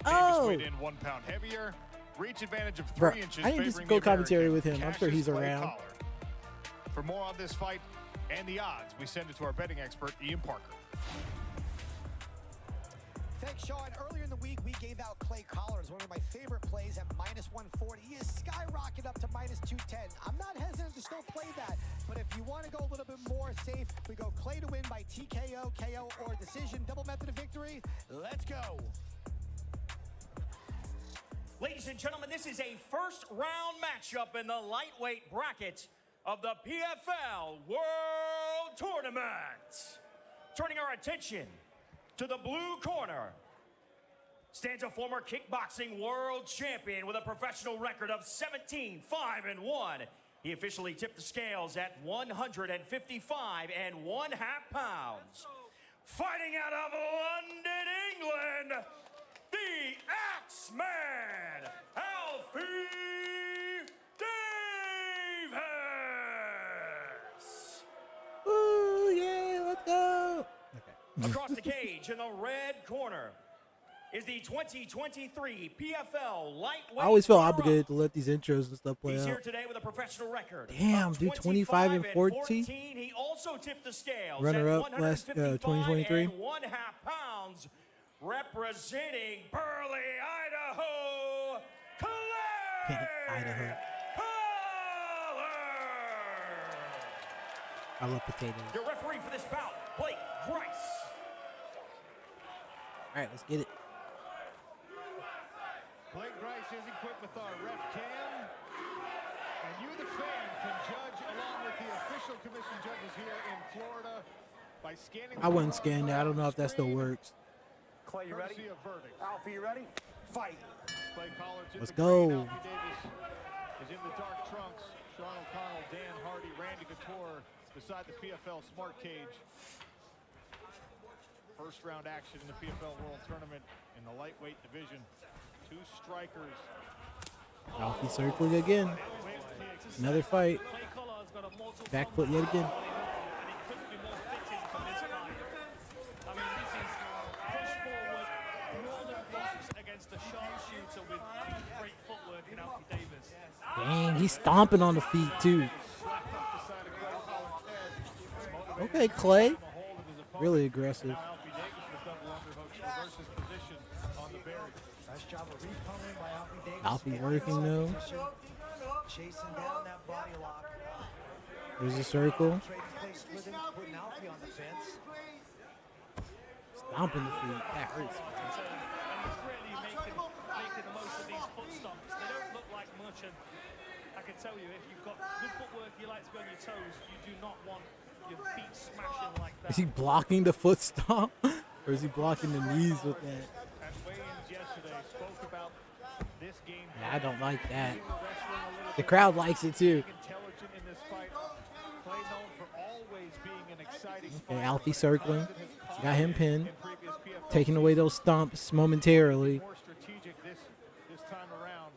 Oh! Davis weighed in 1 pound heavier. Reach advantage of 3 Bro, inches. I need to go commentary with him. I'm sure he's around. Collar. For more on this fight and the odds, we send it to our betting expert, Ian Parker. Thanks, Sean. Earlier in the week, we gave out Clay Collars, one of my favorite plays at -140. He is skyrocketed up to -210. I'm not hesitant to still play that, but if you want to go a little bit more safe, we go Clay to win by TKO, KO, or decision. Double method of victory. Let's go. Ladies and gentlemen, this is a first-round matchup in the lightweight bracket of the PFL World Tournament. Turning our attention to the blue corner stands a former kickboxing world champion with a professional record of 17-5-1. He officially tipped the scales at 155.5 pounds. Fighting out of London, England, the Axeman, Alfie Davis. Ooh, yeah, let's go. Okay. Across the cage in the red corner is the 2023 PFL Lightweight. I always feel obligated to let these intros and stuff play He's here out. today with a professional record. Damn, dude, 25-14. He also tipped the scales. Runner up last 2023. 1/2 pounds, representing Burley, Idaho, Clay Idaho. I love potatoes. Your referee for this bout, Blake Grice. All right, let's get it. Blake Grice is equipped with our ref cam. And you, the fan, can judge along with the official commission judges here in Florida by scanning. I wouldn't scan that. I don't know if that still works. Clay, you ready? Alfie, you ready? Fight. Clay Collins in Let's the green. go. Alfie Davis is in the dark trunks. Sean O'Connell, Dan Hardy, Randy Couture beside the PFL Smart Cage. First round action in the PFL World Tournament in the lightweight division. 2 strikers. Alfie circling again. Another fight. Back foot yet again. Against a sharpshooter with great footwork in Alfie Davis. Dang, he's stomping on the feet too. Okay, Clay. Really aggressive. Nice job of repelling by Alfie Davis. Alfie working though. Chasing down that body lock. There's a circle. Putting Alfie on the fence. Stomping the feet. That hurts. And he's really making the most of these foot stomps. They don't look like much, and I can tell you, if you've got good footwork, you like to be on your toes, you do not want your feet smashing like that. Is he blocking the foot stomp? Or is he blocking the knees with that? Yeah, I don't like that. The crowd likes it too. Okay, Alfie circling. Got him pinned. Taking away those stomps momentarily. More strategic this time around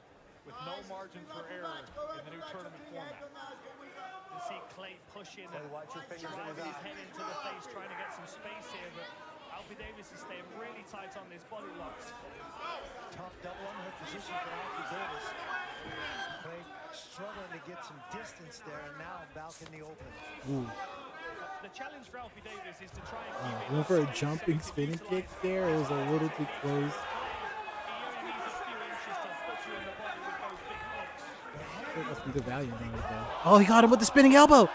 with no margin for error in the new tournament format. You see Clay pushing and driving his head into the face, trying to get some space here, but Alfie Davis is staying really tight on this body lock. Tough double underhook position for Alfie Davis. Clay struggling to get some distance there, and now back in the open. Ooh. The challenge for Alfie Davis is to try and keep it. Went for a jumping spinning kick there. It was a little too close. That's some good value on it though. Oh, he got him with the spinning elbow.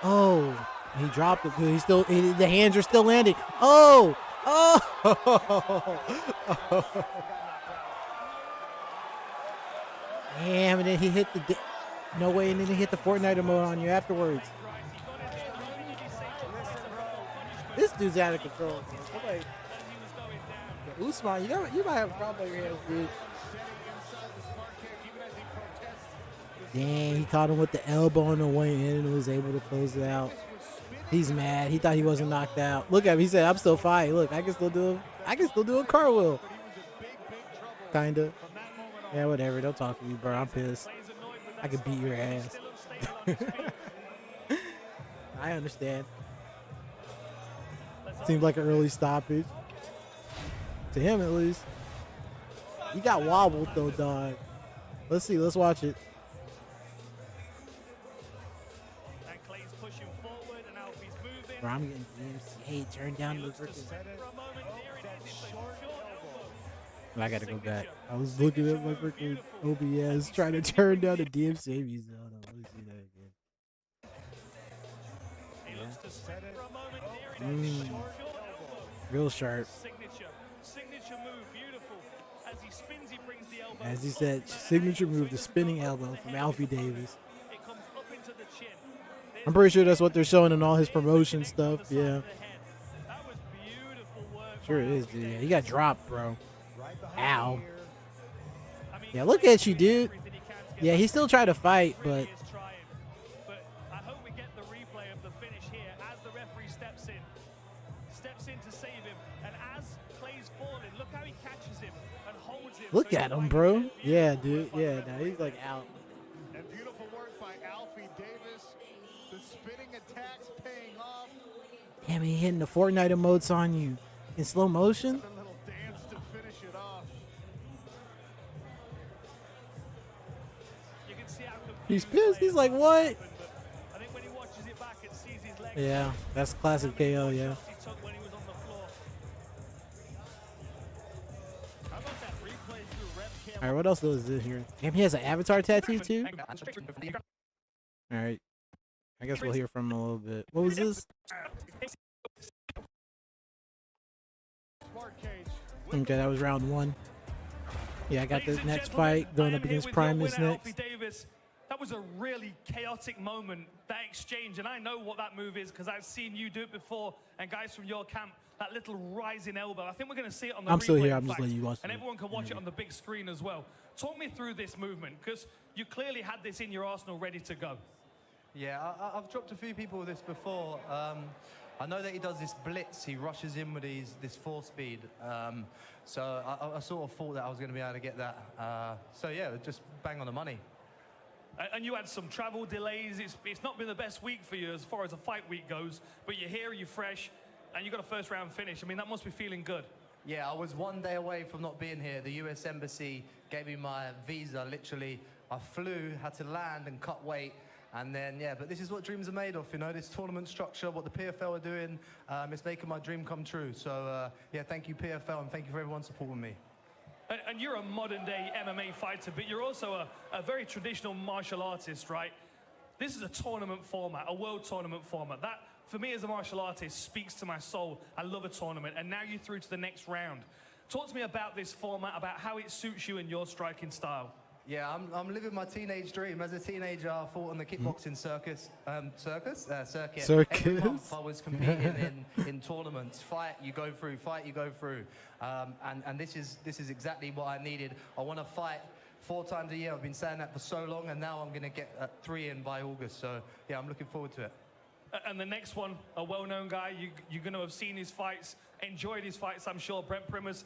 Oh, he dropped it. He's still. The hands are still landing. Oh, oh. Damn, and then he hit the. No way, and then he hit the Fortnite mode on you afterwards. This dude's out of control. Like, Usman, you might have a problem on your hands, dude. Dang, he caught him with the elbow on the way in and was able to close it out. He's mad. He thought he wasn't knocked out. Look at him. He said, "I'm still fine. Look, I can still do a cartwheel." Kinda. Yeah, whatever. Don't talk to me, bro. I'm pissed. I could beat your ass. I understand. Let's Seems like an early stoppage. To him, at least. He got wobbled, though, dog. Let's see. Let's watch it. And Clay's pushing forward, and Alfie's moving. Bro, I'm getting DMCA. Turn down the freaking. I gotta go back. I was looking at my freaking OBS trying to turn down the DMCA music. Hold on, let me see that again. Real sharp. Signature move, beautiful. As he spins, he brings the elbow. As he said, signature move, the spinning elbow from Alfie Davis. It comes up into the chin. I'm pretty sure that's what they're showing in all his promotion stuff. Yeah. That was beautiful work. Sure it is, dude. Yeah, he got dropped, bro. Ow. Yeah, look at you, dude. Yeah, he still tried to fight, but. But I hope we get the replay of the finish here as the referee steps in to save him. And as Clay's falling, look how he catches him and holds him. Look at him, bro. Yeah, dude. Yeah, now he's like out. And beautiful work by Alfie Davis. The spinning attacks paying off. Damn, he hitting the Fortnite emotes on you in slow motion. A little dance to finish it off. You can see how He's pissed. He's like, what? I think when he watches it back and sees his legs. Yeah, that's classic KO, yeah. He took when he was on the floor. How about that replay through rep cam? All right, what else is this here? Damn, he has an avatar tattoo too. All right, I guess we'll hear from him a little bit. What was this? Okay, that was round 1. Yeah, I got this next fight going up against Primus next. Davis. That was a really chaotic moment, that exchange, and I know what that move is because I've seen you do it before, and guys from your camp, that little rising elbow. I think we're going to see it on the replay. I'm still here. I'm in just fact, letting you watch and it. everyone can watch it on the big screen as well. Talk me through this movement because you clearly had this in your arsenal ready to go. Yeah, I've dropped a few people with this before. I know that he does this blitz. He rushes in with this 4-speed. So I sort of thought that I was going to be able to get that. So yeah, just bang on the money. And you had some travel delays. It's not been the best week for you as far as a fight week goes, but you're here, you're fresh, and you got a first round finish. I mean, that must be feeling good. Yeah, I was 1 day away from not being here. The US Embassy gave me my visa, literally. I flew, had to land and cut weight. And then, yeah, but this is what dreams are made of, you know, this tournament structure, what the PFL are doing, it's making my dream come true. So, yeah, thank you, PFL, and thank you for everyone supporting me. And you're a modern-day MMA fighter, but you're also a very traditional martial artist, right? This is a tournament format, a world tournament format. That, for me as a martial artist, speaks to my soul. I love a tournament, and now you're through to the next round. Talk to me about this format, about how it suits you and your striking style. Yeah, I'm living my teenage dream. As a teenager, I fought on the kickboxing circuit. Every month I was competing in tournaments. Fight, you go through. Fight, you go through. And this is exactly what I needed. I want to fight 4 times a year. I've been saying that for so long, and now I'm going to get 3 in by August. So yeah, I'm looking forward to it. And the next one, a well-known guy. You're going to have seen his fights, enjoyed his fights, I'm sure. Brent Primus.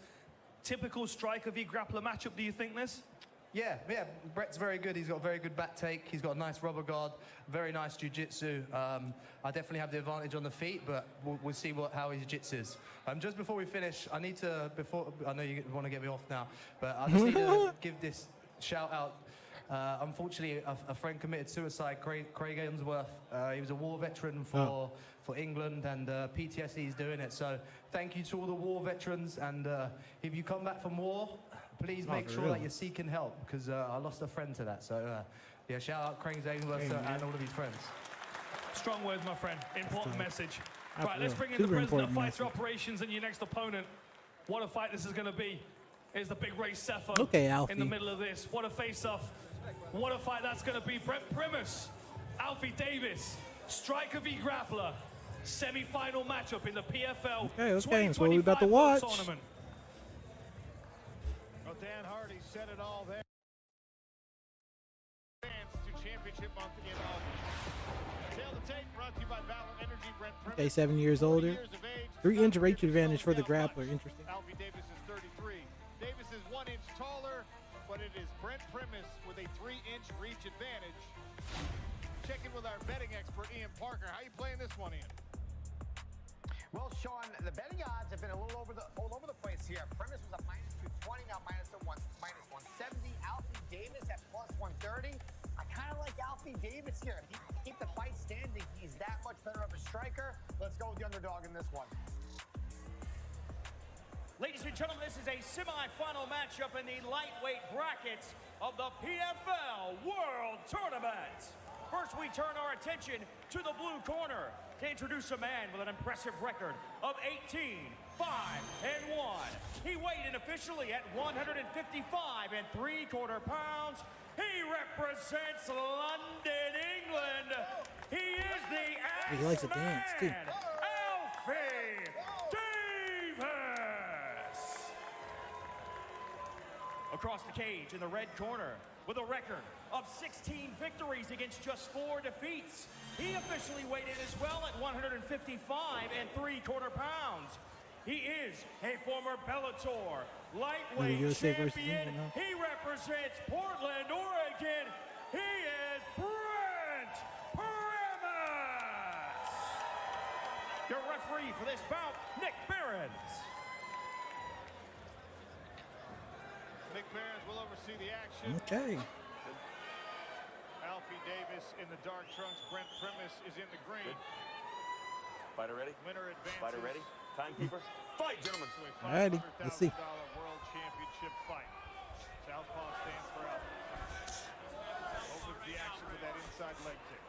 Typical striker v grappler matchup. Do you think this? Yeah, Brett's very good. He's got a very good back take. He's got a nice rubber guard, very nice jiu-jitsu. I definitely have the advantage on the feet, but we'll see how his jiu-jitsu is. Just before we finish, I know you want to get me off now, but I just need to give this shout out. Unfortunately, a friend committed suicide, Craig Ainsworth. He was a war veteran for England, and PTSD is doing it. So thank you to all the war veterans, and if you come back from war, please make sure that you're seeking help, because I lost a friend to that. So yeah, shout out Craig Ainsworth and all of his friends. Strong words, my friend. Important message. Right, let's bring in the president of fighter operations and your next opponent. What a fight this is going to be. Here's the big Ray Cepho in the middle of this. What a face-off. What a fight that's going to be. Brent Primus, Alfie Davis, striker v grappler, semi-final matchup in the PFL 2025 tournament. Well, Dan Hardy said it all there. To championship month in August. Tail the tape brought to you by Valor Energy. Brent Primus. Okay, 7 years older. 3-inch reach advantage for the grappler. Interesting. Alfie Davis is 33. Davis is 1 inch taller, but it is Brent Primus with a 3-inch reach advantage. Check in with our betting expert, Ian Parker. How you playing this one, Ian? Well, Sean, the betting odds have been all over the place here. Premise was a minus 220, now minus 170. Alfie Davis at plus 130. I kind of like Alfie Davis here. If he can keep the fight standing, he's that much better of a striker. Let's go with the underdog in this one. Ladies and gentlemen, this is a semi-final matchup in the lightweight brackets of the PFL World Tournament. First, we turn our attention to the blue corner to introduce a man with an impressive record of 18, 5, and 1. He weighed in officially at 155 3/4 pounds. He represents London, England. He is the He likes to dance too. Alfie Davis. Across the cage in the red corner, with a record of 16 victories against just 4 defeats. He officially weighed in as well at 155 3/4 pounds. He is a former Bellator lightweight champion. He represents Portland, Oregon. He is Brent Primus. Your referee for this bout, Nick Behrens. Nick Behrens will oversee the action. Okay. Alfie Davis in the dark trunks. Brent Primus is in the green. Fighter ready? Winner advances. Fighter ready? Timekeeper. Fight, gentlemen. Alrighty, let's see. World Championship fight. Southpaw stands for Alfie. Opens the action with that inside leg kick.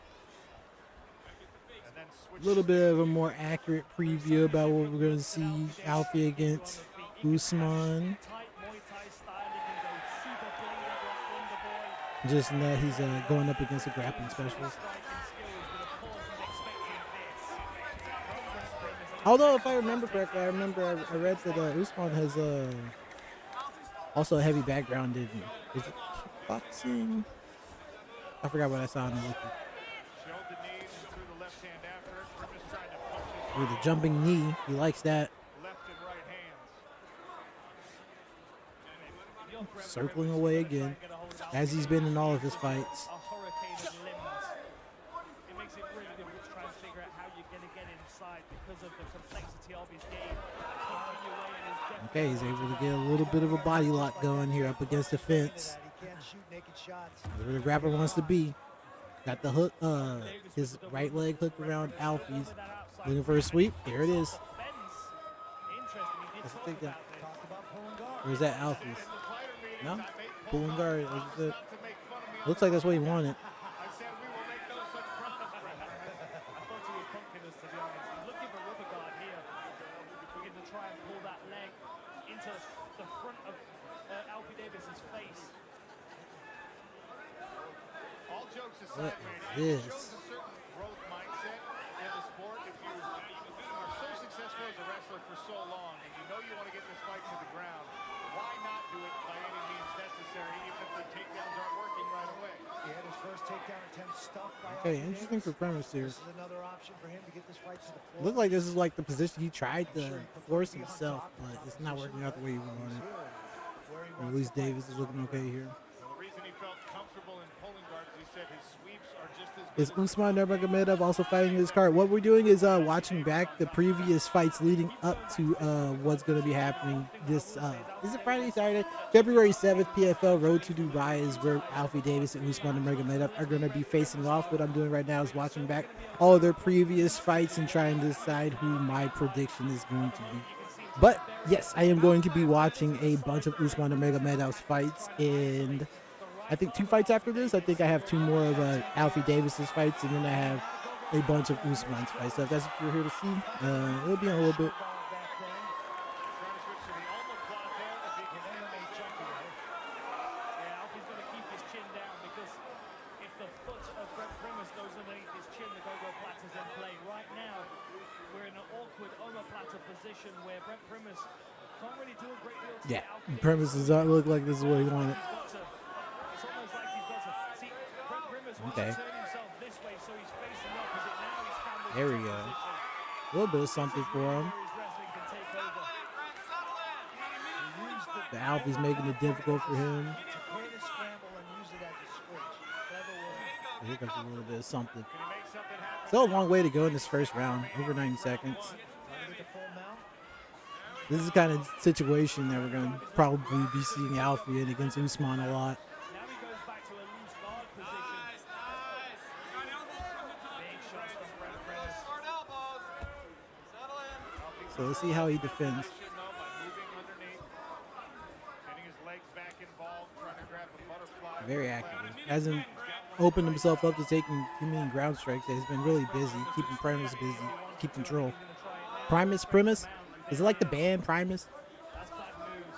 And then A little bit of a more accurate preview about what we're going to see Alfie against Usman. Just in that he's going up against a grappling specialist. Although, if I remember correctly, I read that Usman has also a heavy background in kickboxing. I forgot what I saw in the wiki. With a jumping knee, he likes that. Circling away again, as he's been in all of his fights. Okay, he's able to get a little bit of a body lock going here up against the fence. Where the grappler wants to be. Got the hook, his right leg hooked around Alfie's. Looking for a sweep. Here it is. Or is that Alfie's? No? Pulling guard. Looks like that's what he wanted. What is this? Shows a certain growth mindset in the sport. If you are so successful as a wrestler for so long and you know you want to get this fight to the ground, why not do it by any means necessary, even if the takedowns aren't working right away? He had his first takedown attempt stuffed by Okay, interesting for premise here. This is another option for him to get this fight to the floor. Looks like this is like the position he tried to force himself, but it's not working out the way he wanted. Or at least Davis is looking okay here. Well, the reason he felt comfortable in pulling guards, he said his sweeps are just as Is Usman Nurmagomedov also fighting in this card? What we're doing is watching back the previous fights leading up to what's going to be happening this, is it Friday, Saturday? February 7th, PFL Road to Dubai is where Alfie Davis and Usman Nurmagomedov are going to be facing off. What I'm doing right now is watching back all of their previous fights and trying to decide who my prediction is going to be. But yes, I am going to be watching a bunch of Usman Nurmagomedov's fights, and I think 2 fights after this. I think I have 2 more of Alfie Davis's fights, and then I have a bunch of Usman's fights. So if that's what you're here to see, it'll be in a little bit. Yeah, Primus does not look like this is what he wanted. Okay. There we go. A little bit of something for him. The Alfie's making it difficult for him. Here comes a little bit of something. Still a long way to go in this first round. Over 90 seconds. This is the kind of situation that we're going to probably be seeing Alfie in against Usman a lot. Now he goes back to a loose guard position. Big shots from Brent Primus. So let's see how he defends. Very active. Hasn't opened himself up to taking too many ground strikes. He's been really busy, keeping Primus busy, keep control. Primus? Is it like the band Primus? That's bad news.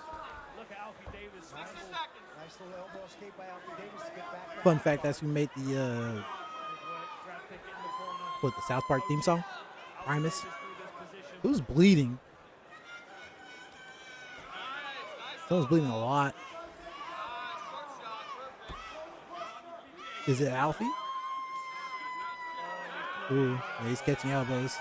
Look at Alfie Davis. Nice little elbow escape by Alfie Davis to get back. Fun fact, that's who made the the South Park theme song? Primus. Who's bleeding? Someone's bleeding a lot. Is it Alfie? Ooh, yeah, he's catching elbows.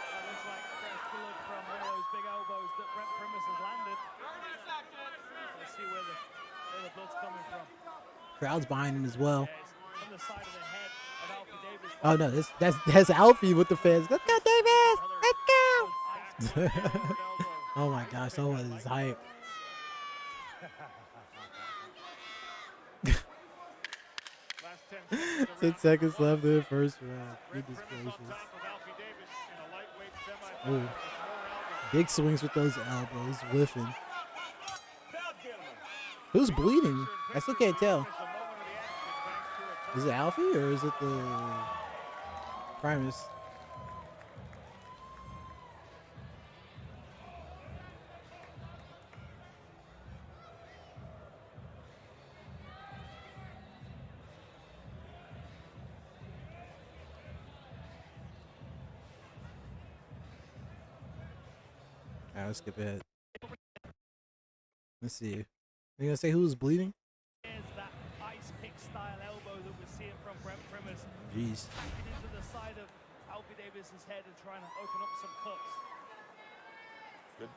Crowd's behind him as well. Oh no, that's Alfie with the fans. Let's go, Davis! Let's go! Oh my gosh, that was hype. 10 seconds left in the first round. Goodness gracious. Ooh. Big swings with those elbows, whiffing. Who's bleeding? I still can't tell. Is it Alfie or is it the Primus? Alright, let's skip ahead. Let's see. Are you gonna say who's bleeding? There's that ice pick style elbow that we're seeing from Brent Primus. Jeez. Tacking into the side of Alfie Davis's head and trying to open up some cuts. Good.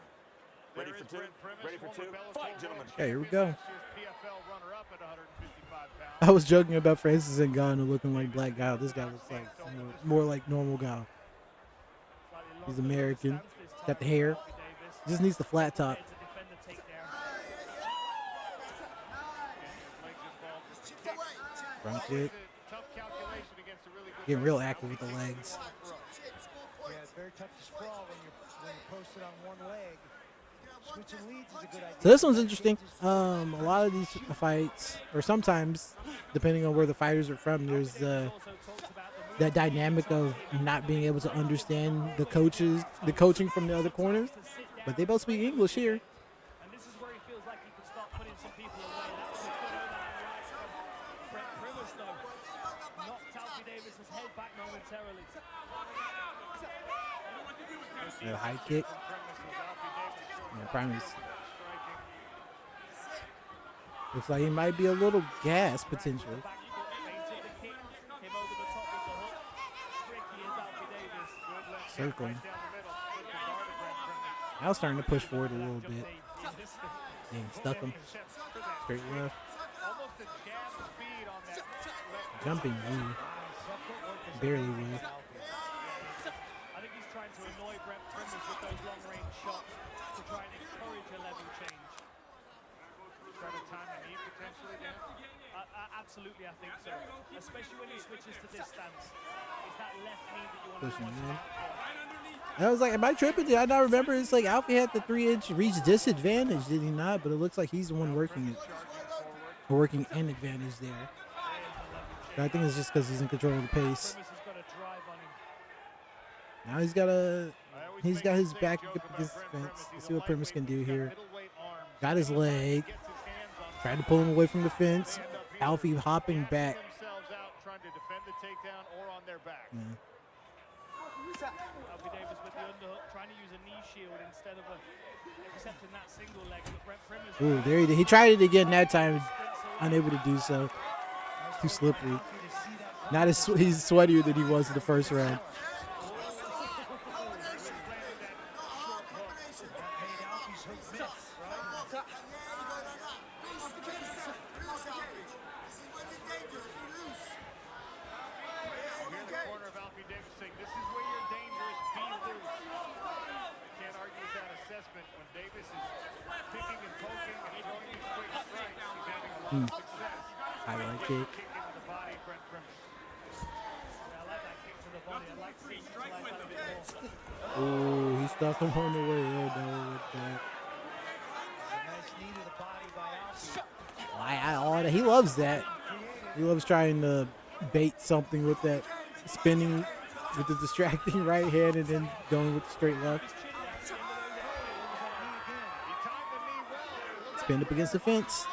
Ready for two? Ready for two? Fight, gentlemen. Okay, here we go. PFL runner-up at 155 pounds. I was joking about Francis Ngannou looking like Black Guy. This guy looks like more like normal guy. He's American. Got the hair. Just needs the flat top. Front kick. Getting real active with the legs. Yeah, it's very tough to sprawl when you're posted on one leg. Switching leads is a good idea. So this one's interesting. A lot of these fights, or sometimes, depending on where the fighters are from, there's that dynamic of not being able to understand the coaching from the other corners. But they both speak English here. And this is where he feels like he can start putting some people away. That's the good overhand right from Brent Primus, though. Knocked Alfie Davis's head back momentarily. A high kick. Primus. Looks like he might be a little gas potentially. Circling. I was starting to push forward a little bit. Dang, stuck him. Straight left. Jumping knee. Barely with. I think he's trying to annoy Brent Primus with those long-range shots to try and encourage a level change. Try to time the knee potentially again? Absolutely, I think so. Especially when he switches to this stance. It's that left knee that you want to watch out for. I was like, am I tripping? Did I not remember? It's like Alfie had the 3-inch reach disadvantage, did he not? But it looks like he's the one working it. Or working an advantage there. But I think it's just because he's in control of the pace. Now he's got his back against the fence. Let's see what Primus can do here. Got his leg. Tried to pull him away from the fence. Alfie hopping back. Trying to defend the takedown or on their back. Yeah. Alfie Davis with the underhook, trying to use a knee shield instead of accepting that single leg. But Brent Primus. Ooh, there he tried it again that time, unable to do so. Too slippery. Not as he's sweatier than he was in the first round. argue with that assessment. When Davis is picking and poking and throwing these quick strikes, he's having a lot of success. I like it. Kick into the body, Brent Primus. I like that kick to the body. I'd like to see him utilize that a bit more. Oh, he stuck him on the way there, though, with that. Nice knee to the body by Wow, Alfie. he loves that. He loves trying to bait something with that spinning with the distracting right hand and then going with the straight left. Spin up against the fence.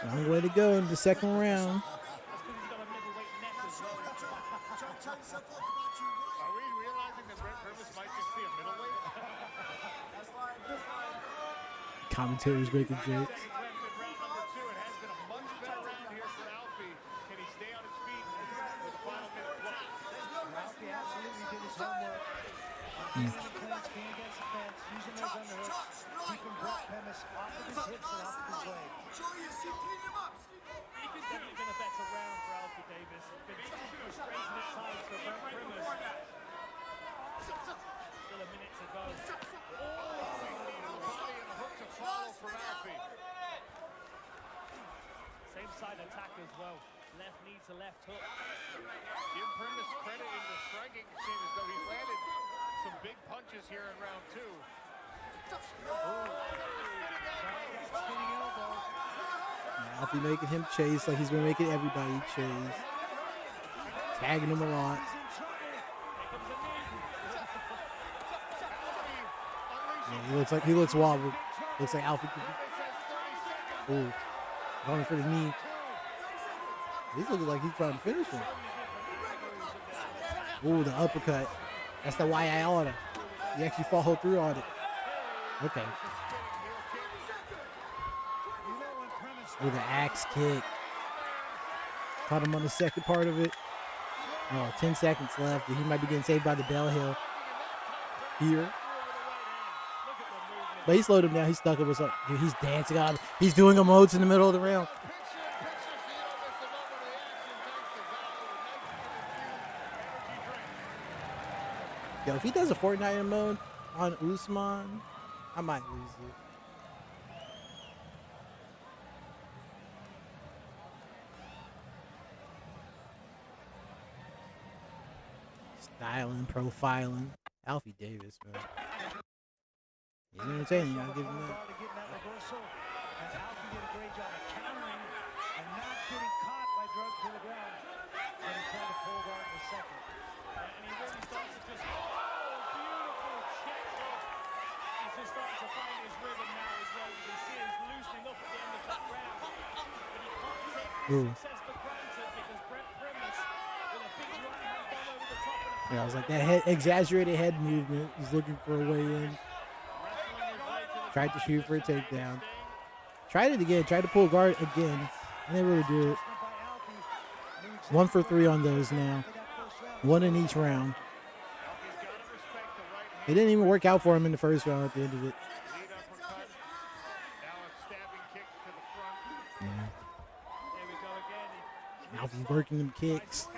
Long way to go in the second round. Are we realizing that Brent Primus might just be a middleweight? Commentators making jokes. It has been a much better round here for Alfie. Can he stay on his feet for the final minute? Alfie absolutely did his homework. Using the clinch, being against the fence, using those underhooks, keeping Brent Primus off of his hips and off of his leg. It's definitely been a better round for Alfie Davis. It's been frustrating at times for Brent Primus. Still a minute to go. Body and a hook to follow from Alfie. Same side attack as well. Left knee to left hook. Give Primus credit in the striking exchange as though he's landed some big punches here in round two. Spinning elbow. Alfie making him chase like he's been making everybody chase. Tagging him a lot. Yeah, he looks wobbled. Looks like Alfie. Ooh, going for the knee. He's looking like he's trying to finish him. Ooh, the uppercut. That's the why I order. He actually followed through on it. Okay. With an axe kick. Caught him on the second part of it. Oh, 10 seconds left. He might be getting saved by the bell hill here. But he slowed him down. He stuck him with something. Dude, he's dancing on. He's doing emotes in the middle of the round. Yo, if he does a Fortnite mode on Usman, I might lose it. Styling, profiling. Alfie Davis, man. He's entertaining. I'll give him that. And Alfie did a great job of countering and not getting caught by drug to the ground. And he tried to pull guard in the second. And he really starts to just, beautiful check hook. He's just starting to find his rhythm now as well. You can see he's loosening up at the end of that round. But he can't take success for granted because Brent Primus with a big right hand gone over the top of the Yeah, I was like that exaggerated head movement. He's looking for a way in. Tried to shoot for a takedown. Tried it again. Tried to pull guard again. And they really do it. 1 for 3 on those now. 1 in each round. It didn't even work out for him in the first round at the end of it. Yeah. Alfie's working them kicks.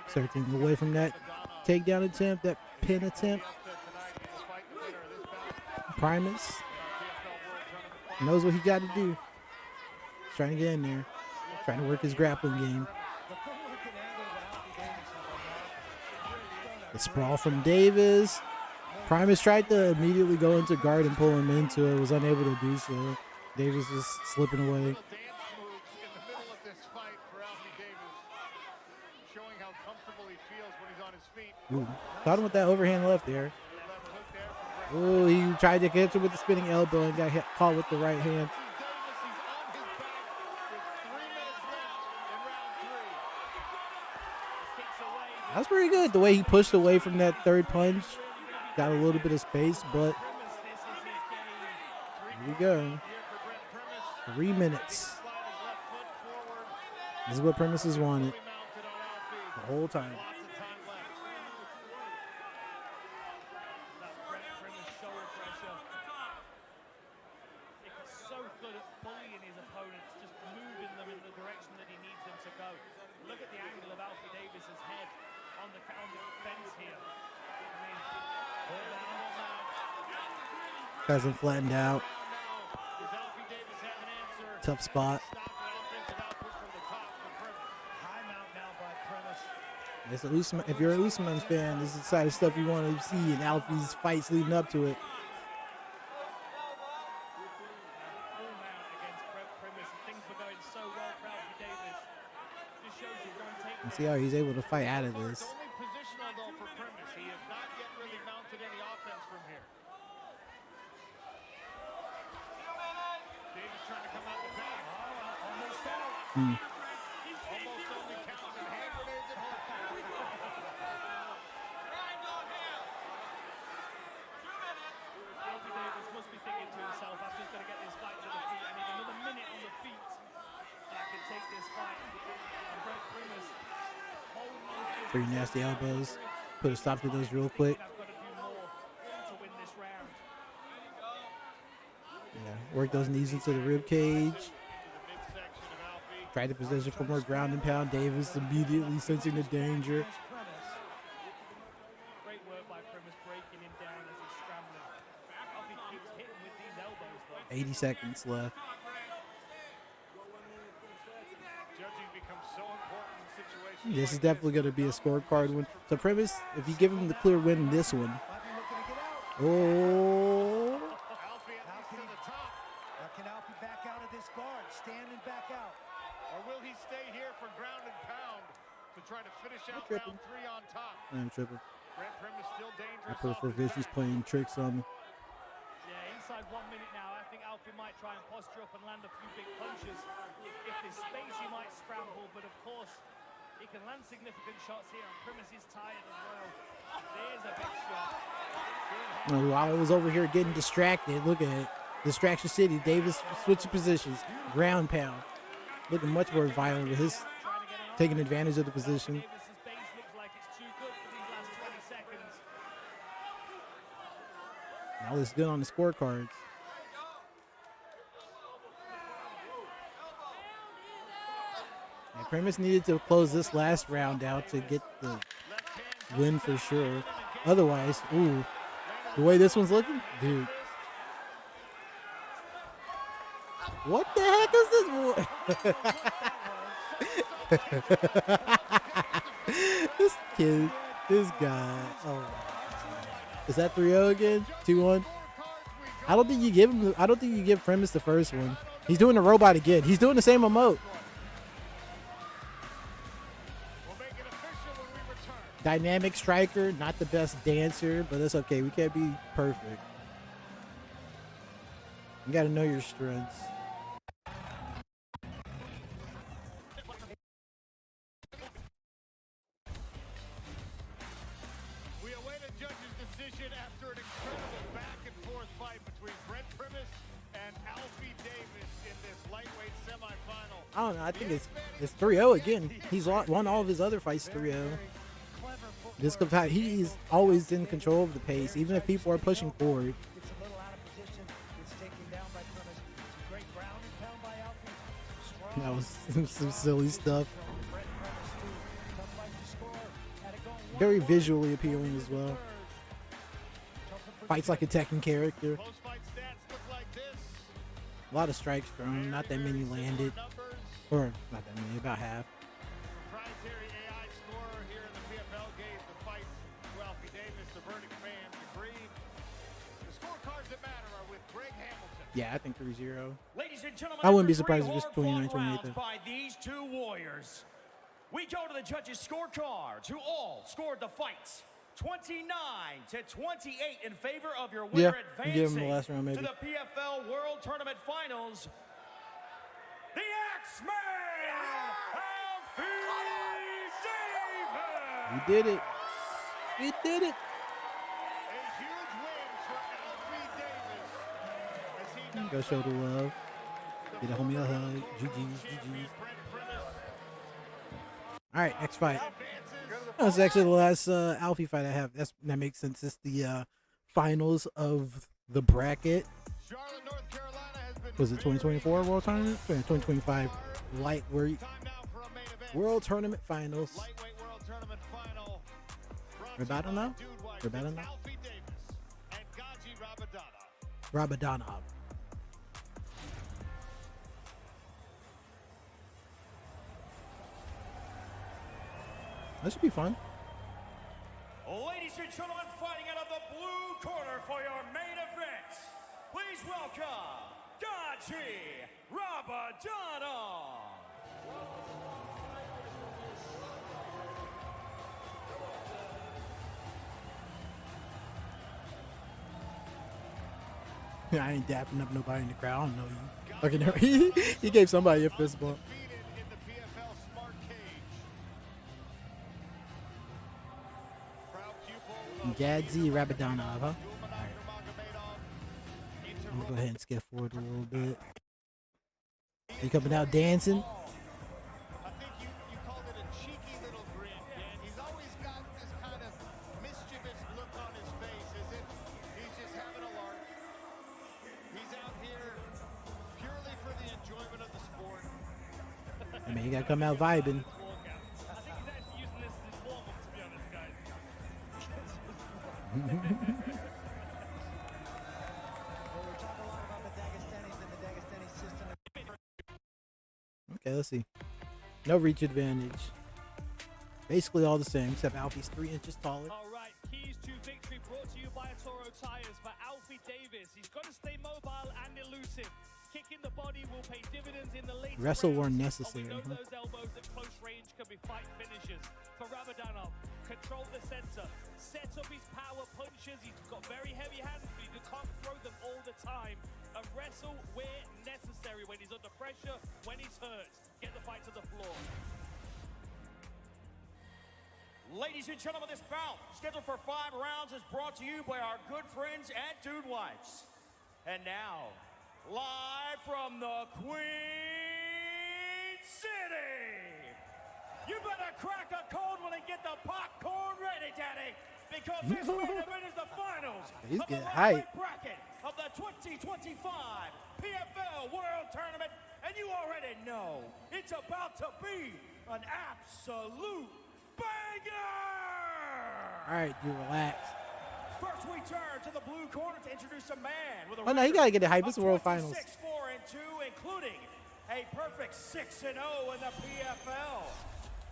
Searching away from that takedown attempt, that pin attempt. Primus knows what he got to do. He's trying to get in there, trying to work his grappling game. The sprawl from Davis. Primus tried to immediately go into guard and pull him into it, was unable to do so. Davis was slipping away. Ooh, caught him with that overhand left there. Ooh, he tried to catch him with the spinning elbow and got caught with the right hand. That's pretty good. The way he pushed away from that third punch. Got a little bit of space, but here we go. 3 minutes. This is what Primus has wanted the whole time. So good at bullying his opponents, just moving them in the direction that he needs them to go. on the fence here. I mean, Hasn't flattened out. Tough spot. It's Usman. If you're an Usman fan, this is the side of stuff you want to see in Alfie's fights leading up to it. And see how he's able to fight out of this. Positional though for Primus. He has not yet really mounted any offense from here. Davis trying to come out the back. Almost out. Almost only counts and hand grenades and hard power. Alfie Davis must be thinking to himself, I've just got to get this fight to the feet. I need another minute on the feet. I can take this fight. And Brett Primus. Pretty nasty elbows. Put a stop to those real quick. Yeah, work those knees into the rib cage. Tried to position for more ground and pound. Davis immediately sensing the danger. Great work by Primus breaking him down as he's scrambling. Alfie keeps hitting with these elbows though. 80 seconds left. Judging becomes so important in situations. This is definitely going to be a scorecard win. So Primus, if you give him the clear win in this one. Oh. Alfie at least to the top. Can Alfie back out of this guard? Standing back out. Or will he stay here for ground and pound to try to finish out round 3 on top? I'm tripping. Brett Primus still dangerous. I prefer Vicious playing tricks on me. Yeah, inside 1 minute now. I think Alfie might try and posture up and land a few big punches. If there's space, he might scramble, but of course, he can land significant shots here, and Primus is tired as well. There's a big shot. While I was over here getting distracted, look at it. Distraction City. Davis switching positions. Ground pound. Looking much more violent with his taking advantage of the position. Davis's base looks like it's too good for these last 20 seconds. Now it's good on the scorecards. And Primus needed to close this last round out to get the win for sure. Otherwise, ooh, the way this one's looking, dude. What the heck is this? This kid, this guy. Oh, is that 3-0 again? 2-1. I don't think you give him. I don't think you give Primus the first one. He's doing the robot again. He's doing the same emote. Dynamic striker, not the best dancer, but that's okay. We can't be perfect. You got to know your strengths. We await a judge's decision after an incredible back-and-forth fight between Brett Primus and Alfie Davis in this lightweight semifinal. I don't know. I think it's 3-0 again. He's won all of his other fights 3-0. Just because he's always in control of the pace, even if people are pushing forward. It's a little out of position. It's taken down by Primus. Great ground and pound by Alfie. That was some silly stuff. Very visually appealing as well. Fights like a Tekken character. A lot of strikes thrown, not that many landed. Or not that many, about half. Proprietary AI scorer here in the PFL gave the fight to Alfie Davis. The verdict fans agreed. The scorecards that matter are with Greg Hamilton. Yeah, I think 3-0. Ladies and gentlemen, I wouldn't be after surprised if three it's hard-fought 29-28 rounds by these two warriors. We go to the judges' scorecards, who all scored the fights 29-28 in favor of your winner, Yeah, give him the advancing last round, maybe. to the PFL World Tournament Finals. The X-Man, Alfie Davis! He did it. He did it. A huge win for Alfie Davis as he knocks Go show the out love. Get a homie a hug. GG's, GG's. All right, next fight. That's actually the last Alfie fight I have. That makes sense. It's the finals of the bracket. Was it 2024 World Tournament? 2025 Lightweight World Tournament Finals. Lightweight World Tournament Final. Rabadanov? Rabadanov? Rabadanov. That should be fun. Ladies and gentlemen, fighting out of the blue corner for your main event, please welcome Gaji Rabadanov. I ain't dapping up nobody in the crowd. I don't know you. Okay, no, he gave somebody a fist bump. Gadzi Rabadanov, huh? Right. I'm gonna go ahead and skip forward a little bit. He coming out dancing. I think you called it a cheeky little grin, Dan. He's always got this kind of mischievous look on his face as if he's just having a lark. He's out here purely for the enjoyment of the sport. I mean, you gotta come out vibing. Okay, let's see. No reach advantage. Basically all the same, except Alfie's 3 inches taller. All right, keys to victory brought to you by Toro Tires for Alfie Davis. He's got to stay mobile and elusive. Kicking the body will pay dividends in the late Wrestle were rounds. necessary. We know those elbows at close range can be fight finishers. For Rabadanov, control the center, set up his power punches. He's got very heavy hands, but you can't throw them all the time. And wrestle where necessary, when he's under pressure, when he's hurt. Get the fight to the floor. Ladies and gentlemen, this bout, scheduled for 5 rounds, is brought to you by our good friends at Dude Wipes. And now, live from the Queen City, you better crack a cold one and get the popcorn ready, Daddy, because this main event is the finals He's of the getting lightweight hype. bracket of the 2025 PFL World Tournament, and you already know it's about to be an absolute banger! All right, you relax. First, we turn to the blue corner to introduce a man with a Oh no, you gotta get it hype. It's the World Finals. 4-2, including a perfect 6-0 in the PFL.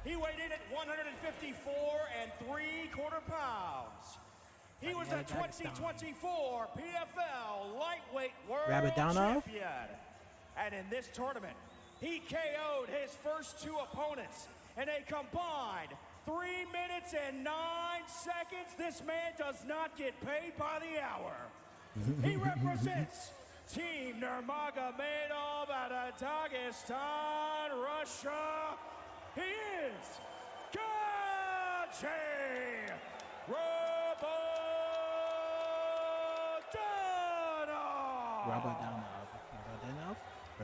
He weighed in at 154 3/4 pounds. He was the 2024 PFL Lightweight World Rabadanov? Champion. And in this tournament, he KO'd his first 2 opponents in a combined 3 minutes and 9 seconds. This man does not get paid by the hour. He represents Team Nurmagomedov out of Dagestan, Russia. He is Gaji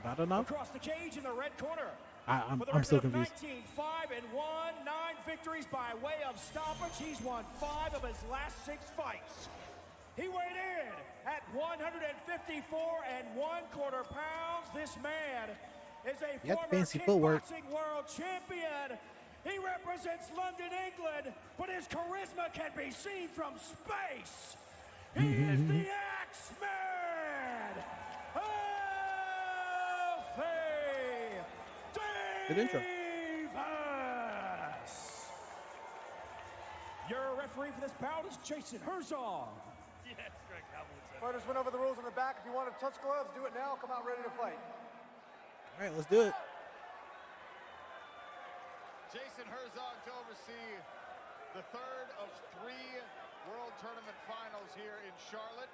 Rabadanov? Across the cage in the red corner. I'm still confused. 19-5-1, 9 victories by way of stoppage. He's won 5 of his last 6 fights. He weighed in at 154 1/4 pounds. This man is a former kickboxing world champion. He represents London, England, but his charisma can be seen from space. He is the Axeman. Alfie Good intro. Davis. Your referee for this bout is Jason Herzog. Yes, Greg Hamilton. Fighters went over the rules in the back. If you want to touch gloves, do it now. Come out ready to fight. All right, let's do it. Jason Herzog to oversee the 3rd of 3 World Tournament finals here in Charlotte.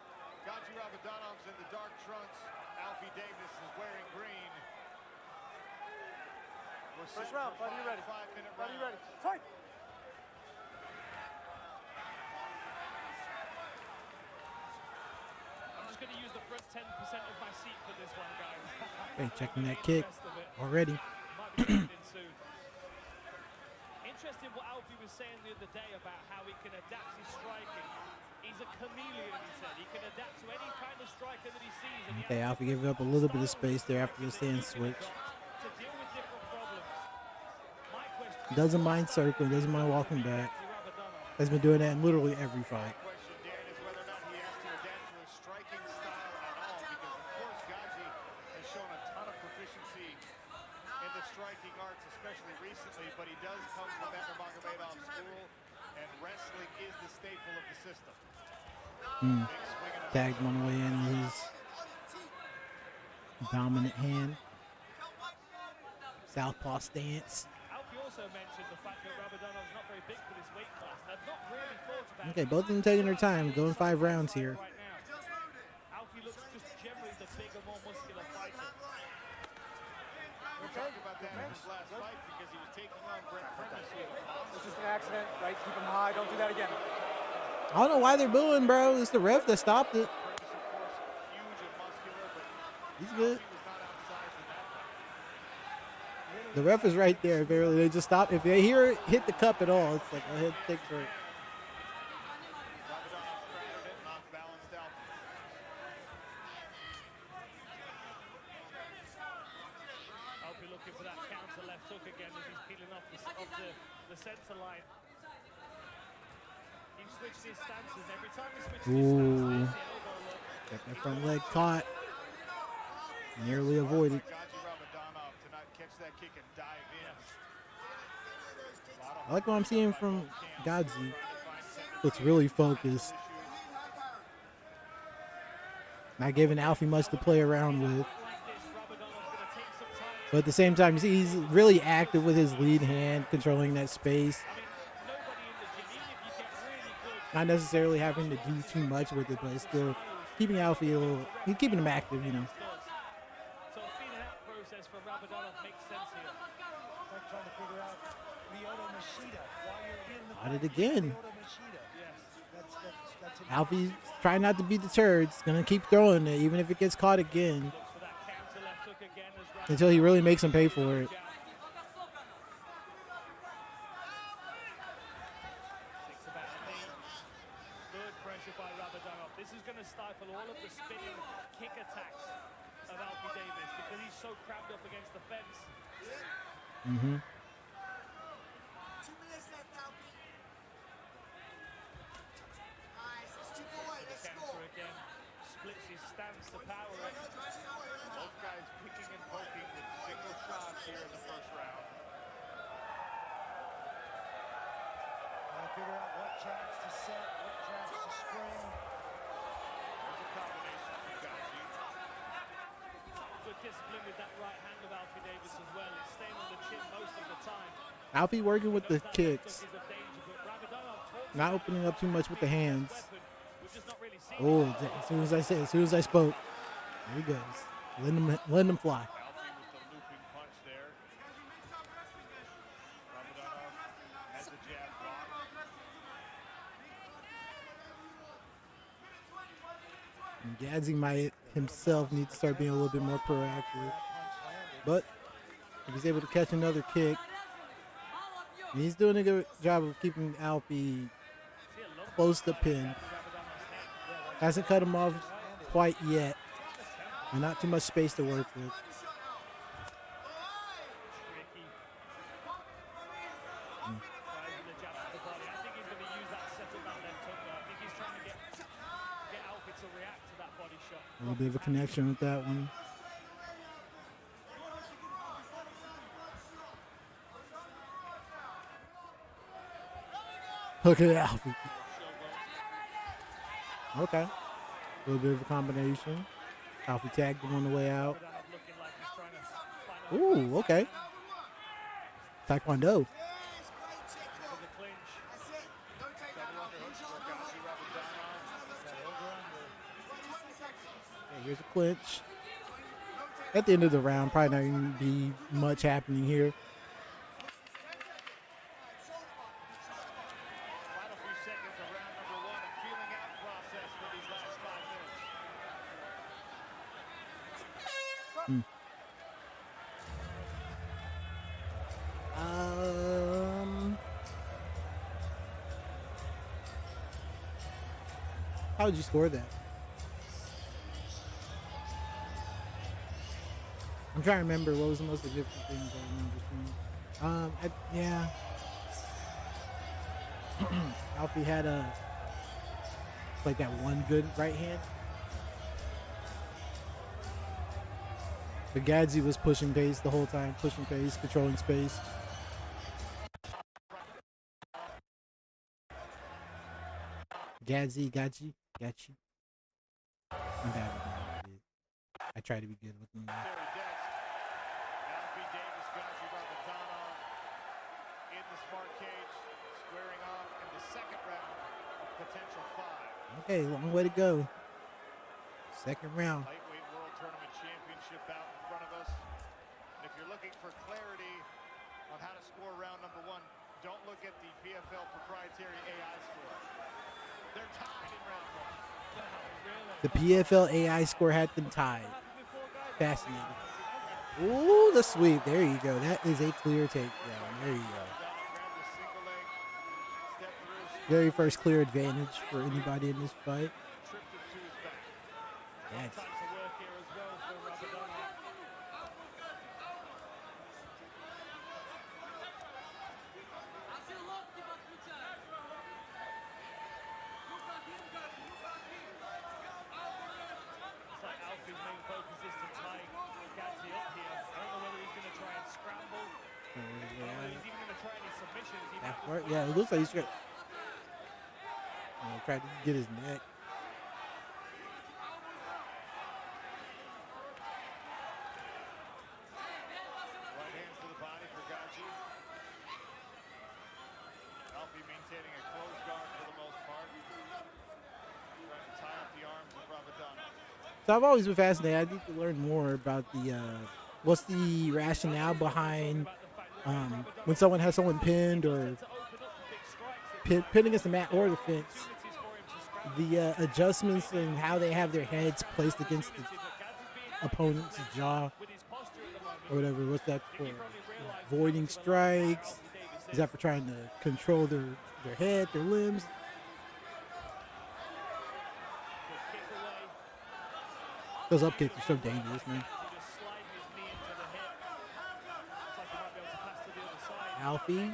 Gaji Rabadonov's in the dark trunks. Alfie Davis is wearing green. First round, fight, you ready? 5-minute Fight, you round. ready? Fight! I'm just going to use the first 10% of my seat for this one, guys. Hey, checking that kick already. Might be coming in soon. Interesting what Alfie was saying the other day about how he can adapt his striking. He's a chameleon, he said. He can adapt to any kind of striker that he sees. And Okay, Alfie gave up a little bit of space there after the stand switch. to deal with different problems. My question Doesn't mind circling, doesn't mind walking back. has been doing that in literally every fight. The question, Dan, is whether or not he has to adapt to his striking style at all, because of course Gaji has shown a ton of proficiency in the striking arts, especially recently, but he does come from that Nurmagomedov school, and wrestling is the staple of the system. Tagged one way in his dominant hand. Southpaw stance. Alfie also mentioned the fact that Ramazanov's not very big for this weight class. I've not really thought about Okay, both of them taking their time, going 5 rounds here. right now. Alfie looks just generally the bigger, more muscular fighter. We're talking about that in his last fight because he was taking on Brett Primus. It's just an accident, right? Keep him high. Don't do that again. I don't know why they're booing, bro. It's the ref that stopped it. He's good. The ref is right there. Barely, they just stop. If they hear it hit the cup at all, it's like, go ahead, take a break. Alfie looking for that counter left hook again as he's peeling off the center line. He switched his stances every time he switches his Ooh. stance. There's the elbow look. Got that front leg caught. Nearly avoided. Catch that kick and dive in. I like what I'm seeing from Godzi. Looks really focused. Not giving Alfie much to play around with. But at the same time, you see he's really active with his lead hand, controlling that space. Not necessarily having to do too much with it, but it's still keeping Alfie a little, he's keeping him active, you know. So a feeling out process for Ramadanov makes sense here. I'm trying to figure out Lyoto Machida. Why you're in the Got it again. Lyoto Machida. Yes. That's Alfie's trying not to be deterred. He's going to keep throwing it, even if it gets caught again. Until he really makes him pay for it. Good pressure by Ramadanov. This is going to stifle all of the spinning kick attacks of Alfie Davis because he's so crammed up against the fence. Mm-hmm. 2 minutes left, Alfie. Nice, it's 2 away, let's score. Counter again, splits his stance to power it. Both guys picking and poking with single shots here in the first round. Trying to figure out what traps to set, what traps to spring. There's a combination from Gaji. Good discipline with that right hand of Alfie Davis as well. It's staying on the chin most of the time. Alfie working with the kicks. Not opening up too much with the hands. Oh, as soon as I spoke, there he goes. Letting him fly. Alfie with the looping punch there. Ramadanov has the jab blocked. Gadzi might himself need to start being a little bit more proactive. But if he's able to catch another kick, and he's doing a good job of keeping Alfie close to pin. Hasn't cut him off quite yet. And not too much space to work with. A little bit of a connection with that one. Look at Alfie. Okay. A little bit of a combination. Alfie tagged him on the way out. Ooh, okay. Taekwondo. Okay, here's a clinch. At the end of the round, probably not going to be much happening here. How would you score that? I'm trying to remember what was the most significant things I remember seeing. Yeah. Alfie had like that one good right hand. But Gadzi was pushing pace the whole time, pushing pace, controlling space. Gadzi. I'm bad with that. I try to be good with them. Alfie Davis, Gadzi Ramazan in the smart cage, squaring off in the second round of potential 5. Okay, long way to go. Second round. Lightweight World Tournament Championship out in front of us. And if you're looking for clarity on how to score round number 1, don't look at the PFL proprietary AI score. They're tied in round 1. The PFL AI score had them tied. Fascinating. Ooh, the sweep. There you go. That is a clear takedown. There you go. Very first clear advantage for anybody in this fight. Yes. Yeah, it looks like he's trying to get his neck. Right hands to the body for Gadzi. Alfie maintaining a closed guard for the most part. Trying to tie up the arms of Ramazan. So I've always been fascinated. I need to learn more about the what's the rationale behind when someone has someone pinned or pinned against the mat or the fence, the adjustments and how they have their heads placed against the opponent's jaw or whatever. What's that for? Voiding strikes? Is that for trying to control their head, their limbs? Those up kicks are so dangerous, man. Alfie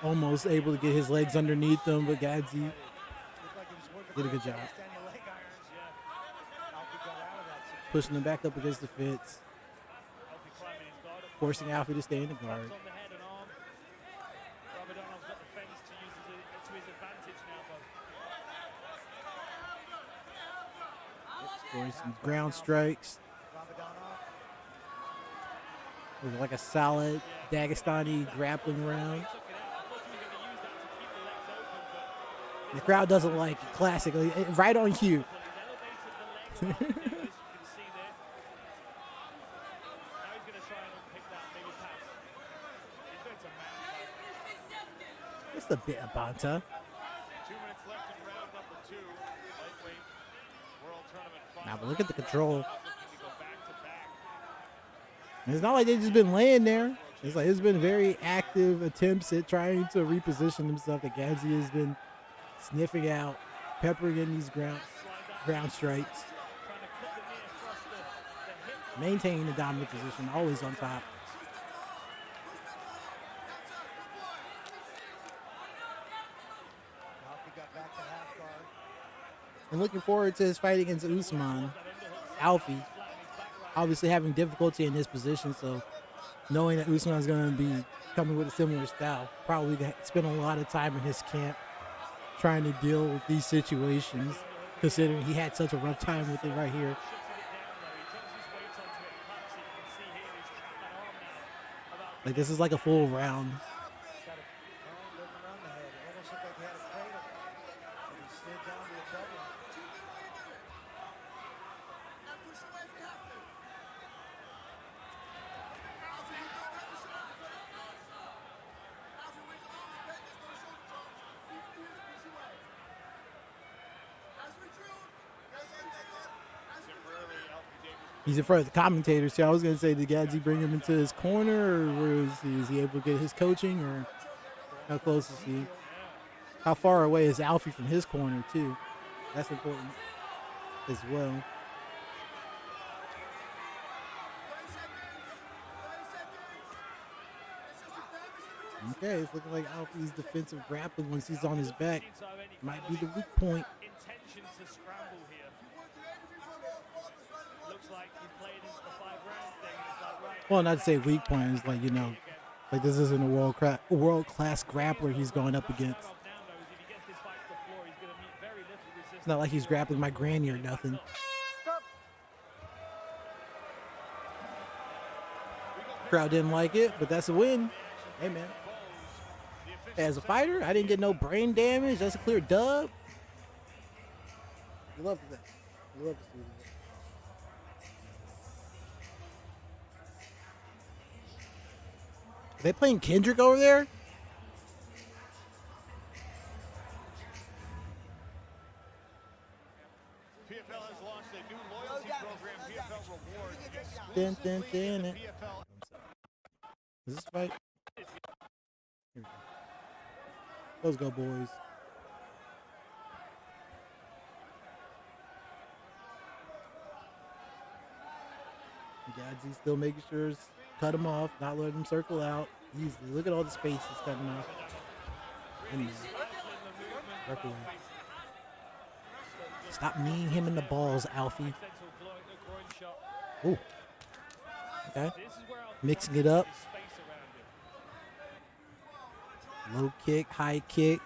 almost able to get his legs underneath him, but Gadzi did a good job. Pushing him back up against the fence. Forcing Alfie to stay in the guard. Scoring some ground strikes. With like a solid Dagestani grappling round. The crowd doesn't like it. Classic. Right on cue. Just a bit of Banta. 2 minutes left in round number 2. Lightweight World Tournament final. Now, but look at the control. It's not like they've just been laying there. It's like it's been very active attempts at trying to reposition himself. That Gadzi has been sniffing out, peppering in these ground strikes, maintaining the dominant position, always on top. And looking forward to his fight against Usman. Alfie, obviously having difficulty in this position, so knowing that Usman is going to be coming with a similar style, probably spend a lot of time in his camp trying to deal with these situations, considering he had such a rough time with it right here. Like, this is like a full round. He's in front of the commentators, so I was going to say, did Gadzi bring him into his corner, or is he able to get his coaching, or how close is he? How far away is Alfie from his corner, too? That's important as well. Okay, it's looking like Alfie's defensive grappling once he's on his back might be the weak point. Intention to scramble here. Looks like he played into the 5-round thing. It's like, right. Well, not to say weak point. It's like, you know, like this isn't a world-class grappler he's going up against. It's not like he's grappling my granny or nothing. Crowd didn't like it, but that's a win. Hey, man. As a fighter, I didn't get no brain damage. That's a clear dub. You love that. You love to see that. Are they playing Kendrick over there? PFL has launched a new loyalty program, PFL Road. Is this fight? Here we go. Let's go, boys. Gadzi still making sure to cut him off, not letting him circle out easily. Look at all the space he's cutting off. Stop kneeing him in the balls, Alfie. Ooh. Okay. Mixing it up. Low kick, high kick.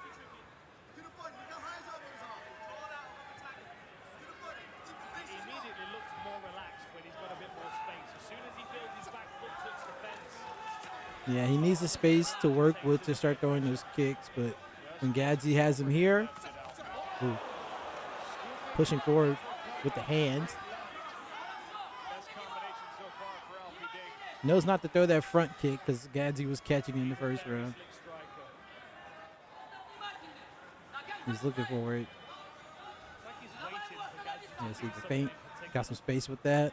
Yeah, he needs the space to work with to start throwing those kicks, but when Gadzi has him here, ooh, pushing forward with the hands. Knows not to throw that front kick because Gadzi was catching in the first round. He's looking for it. Yeah, see the feint. Got some space with that.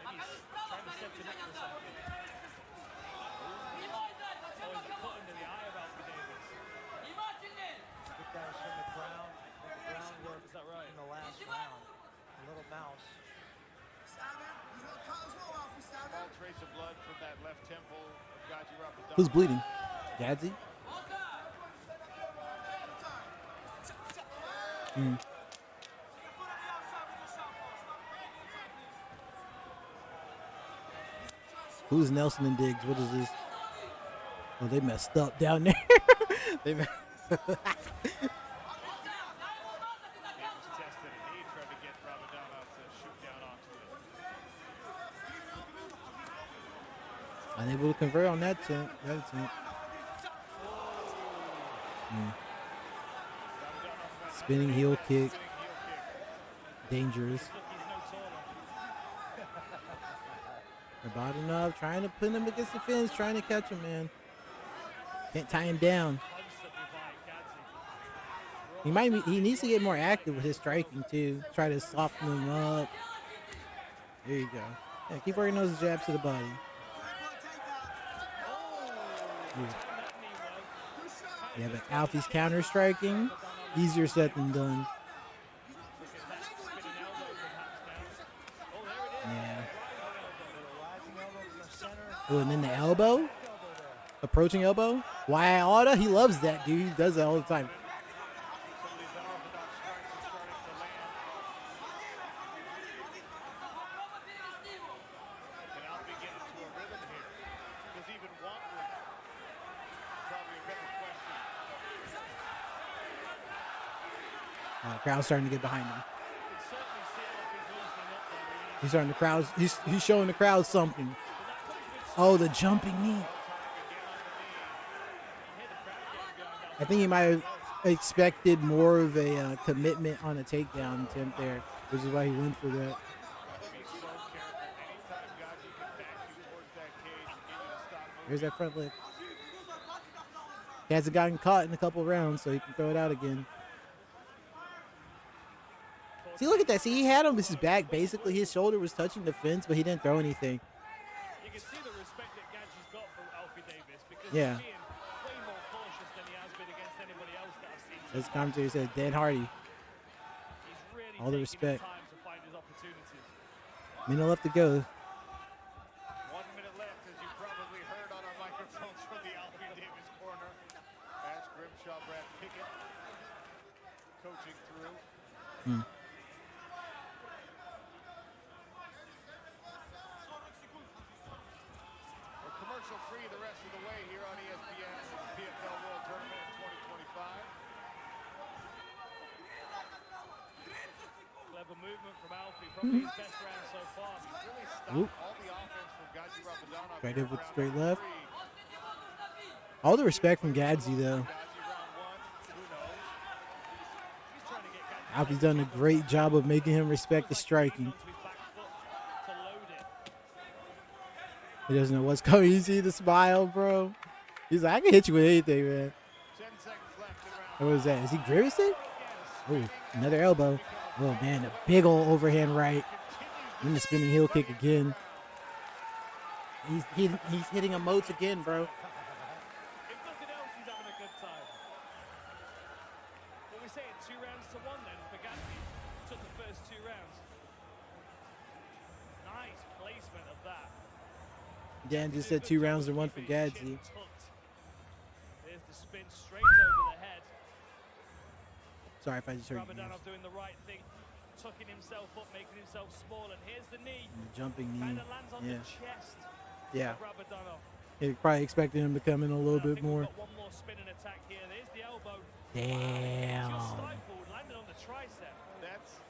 Who's bleeding? Gadzi? Who's Nelson and Diggs? What is this? Oh, they messed up down there. They messed Unable to convert on that attempt. Spinning heel kick. Dangerous. About enough. Trying to pin him against the fence. Trying to catch him, man. Can't tie him down. He needs to get more active with his striking too. Try to soften him up. There you go. Yeah, keep working those jabs to the body. Yeah, but Alfie's counter striking, easier said than done. Yeah. Oh, and then the elbow, approaching elbow. Wow, he loves that, dude. He does that all the time. Crowd's starting to get behind him. He's starting the crowd. He's showing the crowd something. Oh, the jumping knee. I think he might have expected more of a commitment on a takedown attempt there, which is why he went for that. There's that front leg. He hasn't gotten caught in a couple rounds, so he can throw it out again. See, look at that. See, he had him. This is back. Basically, his shoulder was touching the fence, but he didn't throw anything. You can see the respect that Gadzi's got from Alfie Davis because yeah. He's being way more cautious than he has been against anybody else that I've seen. As the commentator said, Dan Hardy. He's really all the respect. time to find his opportunities. Minute left to go. 1 minute left, as you probably heard on our microphones from the Alfie Davis corner. punching through. We're commercial free the rest of the way here on ESPN PFL World Tournament in 2025. Clever movement from Alfie, probably his best round so far. Really stopped all the offense from Gaji Ramadhanov. Straight in with straight left. All the respect from Gadzi, though. Alfie's done a great job of making him respect the striking. He doesn't know what's coming. You see the smile, bro? He's like, I can hit you with anything, man. What was that? Is he grimacing? Oh, another elbow. Oh, man, a big old overhand right. And the spinning heel kick again. He's hitting emotes again, bro. If nothing else, he's having a good time. What we saying, 2 rounds to 1 then for Gadzi. Took the first 2 rounds. Nice placement of that. Dan just said 2 rounds to 1 for Gadzi. There's the spin straight over the head. Sorry if I just heard you. Ramadhanov doing the right thing, tucking himself up, making himself small, and here's the knee. Jumping knee. Kind of lands on the chest. Yeah. Ramadhanov. He probably expected him to come in a little bit more. One more spinning attack here. There's the elbow. Damn. Just stifled, landed on the tricep. That's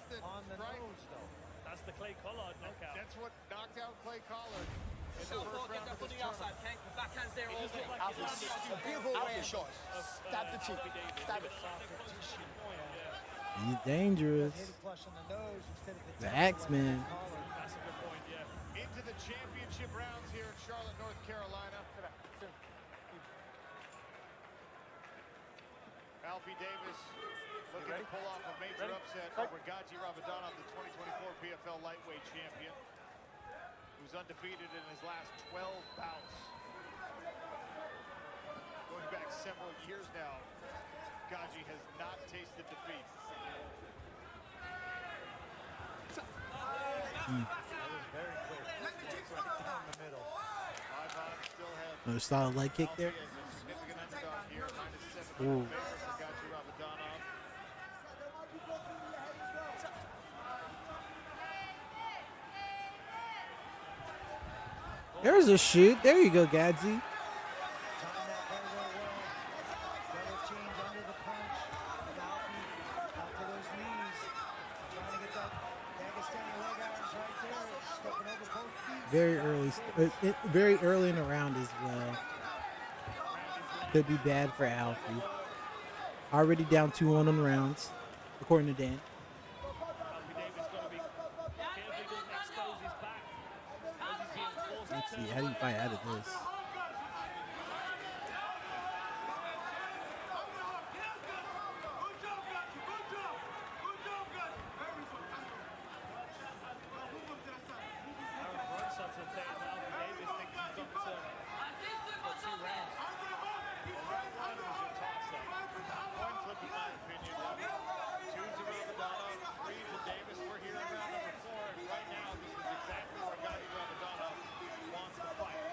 the on the nose though. That's the Clay Collard knockout. That's what knocked out Clay Collard in the first round of this tournament. Backhands there all day. A beautiful way of shot. Stab the cheek. Stab it. He's dangerous. The Axeman. That's a good point, yeah. Into the championship rounds here in Charlotte, North Carolina. Alfie Davis looking to pull off a major upset over Gaji Ramadhanov, the 2024 PFL lightweight champion, who's undefeated in his last 12 bouts. Going back several years now, Gaji has not tasted defeat. Another solid leg kick there. Ooh. There's a shoot. There you go, Gadzi. Very early in the round as well. Could be bad for Alfie. Already down 2-1 on the rounds, according to Dan. Let's see, how do you fight out of this?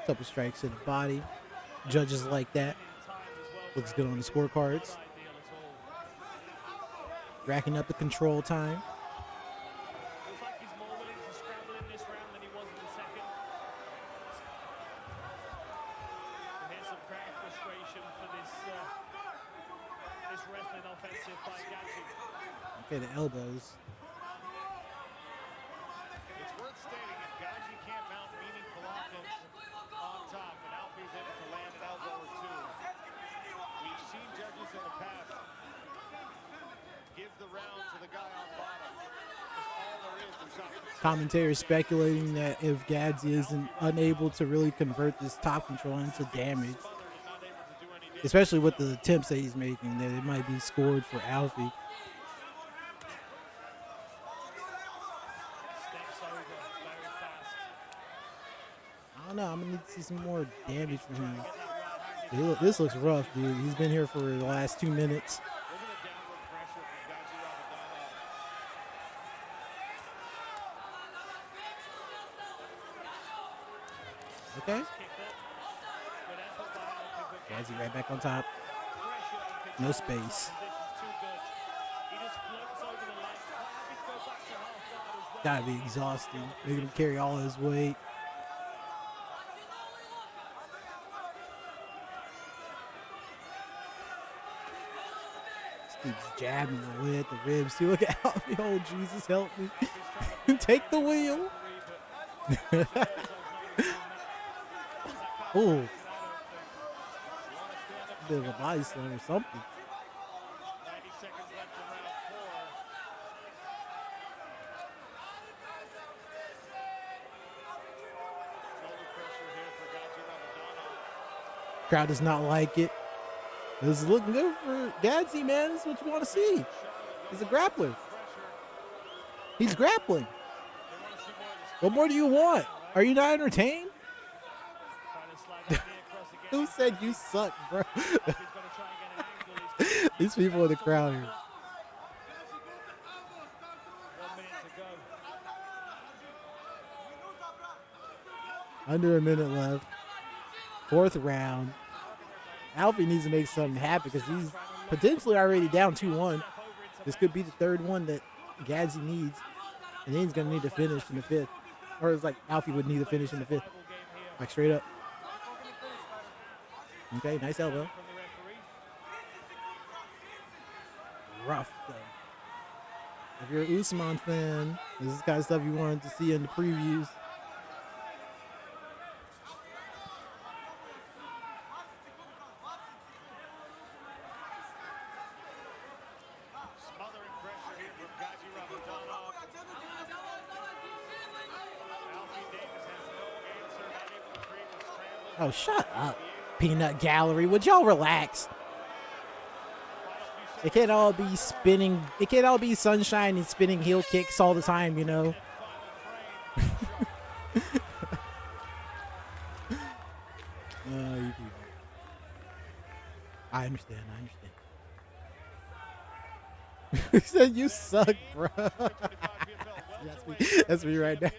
Couple strikes in the body. Judges like that. Looks good on the scorecards. Racking up the control time. Looks like he's more willing to scramble in this round than he was in the second. Here's some crowd frustration for this wrestling offensive by Gadzi. Okay, the elbows. It's worth stating if Gaji can't mount meaningful offense on top, and Alfie's able to land an elbow or two. We've seen judges in the past give the round to the guy on bottom. If all there is something. Commentators speculating that if Gadzi isn't unable to really convert this top control into damage, especially with the attempts that he's making, that it might be scored for Alfie. I don't know. I'm gonna need to see some more damage from him. This looks rough, dude. He's been here for the last 2 minutes. Okay. Gadzi right back on top. No space. Gotta be exhausting. Making him carry all his weight. Just keeps jabbing away at the ribs. See, look at Alfie. Oh, Jesus, help me. Take the wheel. Oh. Bit of a body slam or something. 90 seconds left in round 4. Shoulder pressure here for Ramazan. Crowd does not like it. This is looking good for Gadsy, man. This is what you want to see. He's a grappler. He's grappling. What more do you want? Are you not entertained? Who said you suck, bro? These people in the crowd here. 1 minute to go. Under a minute left. 4th round. Alfie needs to make something happen because he's potentially already down 2-1. This could be the 3rd one that Gadsy needs. And then he's going to need to finish in the 5th. Or it's like Alfie would need to finish in the 5th. Like straight up. Okay, nice elbow. Rough, though. If you're an Usman fan, this is the kind of stuff you wanted to see in the previews. Smothering pressure here from Ramazan. Alfie Davis has no answer, not able to create the scramble. Oh, shut up, Peanut Gallery. Would y'all relax? It can't all be spinning. It can't all be sunshine and spinning heel kicks all the time, you know. You people. I understand. He said you suck, bro. That's me right now.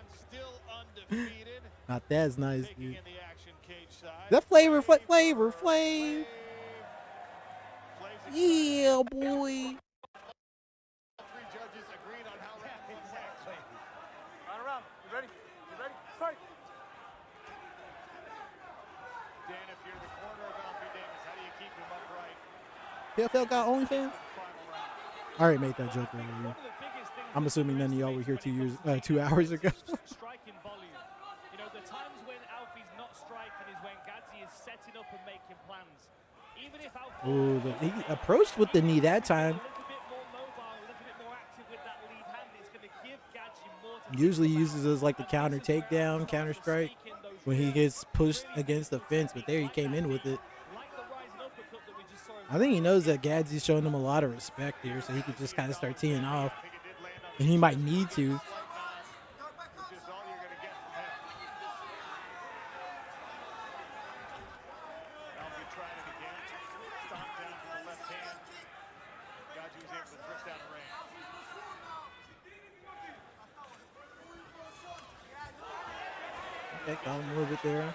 Not that as nice, dude. That flavor. Yeah, boy. 3 judges agreed on how round 1 next. Round around. You ready? Fight. Dan, if you're the corner of Alfie Davis, how do you keep him upright? PFL got OnlyFans? I already made that joke earlier. I'm assuming none of y'all were here 2 hours ago. Striking volume. You know, the times when Alfie's not striking is when Gadsy is setting up and making plans. Even if Alfie... Ooh, he approached with the knee that time. Usually he uses it as like the counter takedown, counter strike when he gets pushed against the fence, but there he came in with it. I think he knows that Gadsy's showing him a lot of respect here, so he could just kind of start teeing off. And he might need to. Okay, got him a little bit there.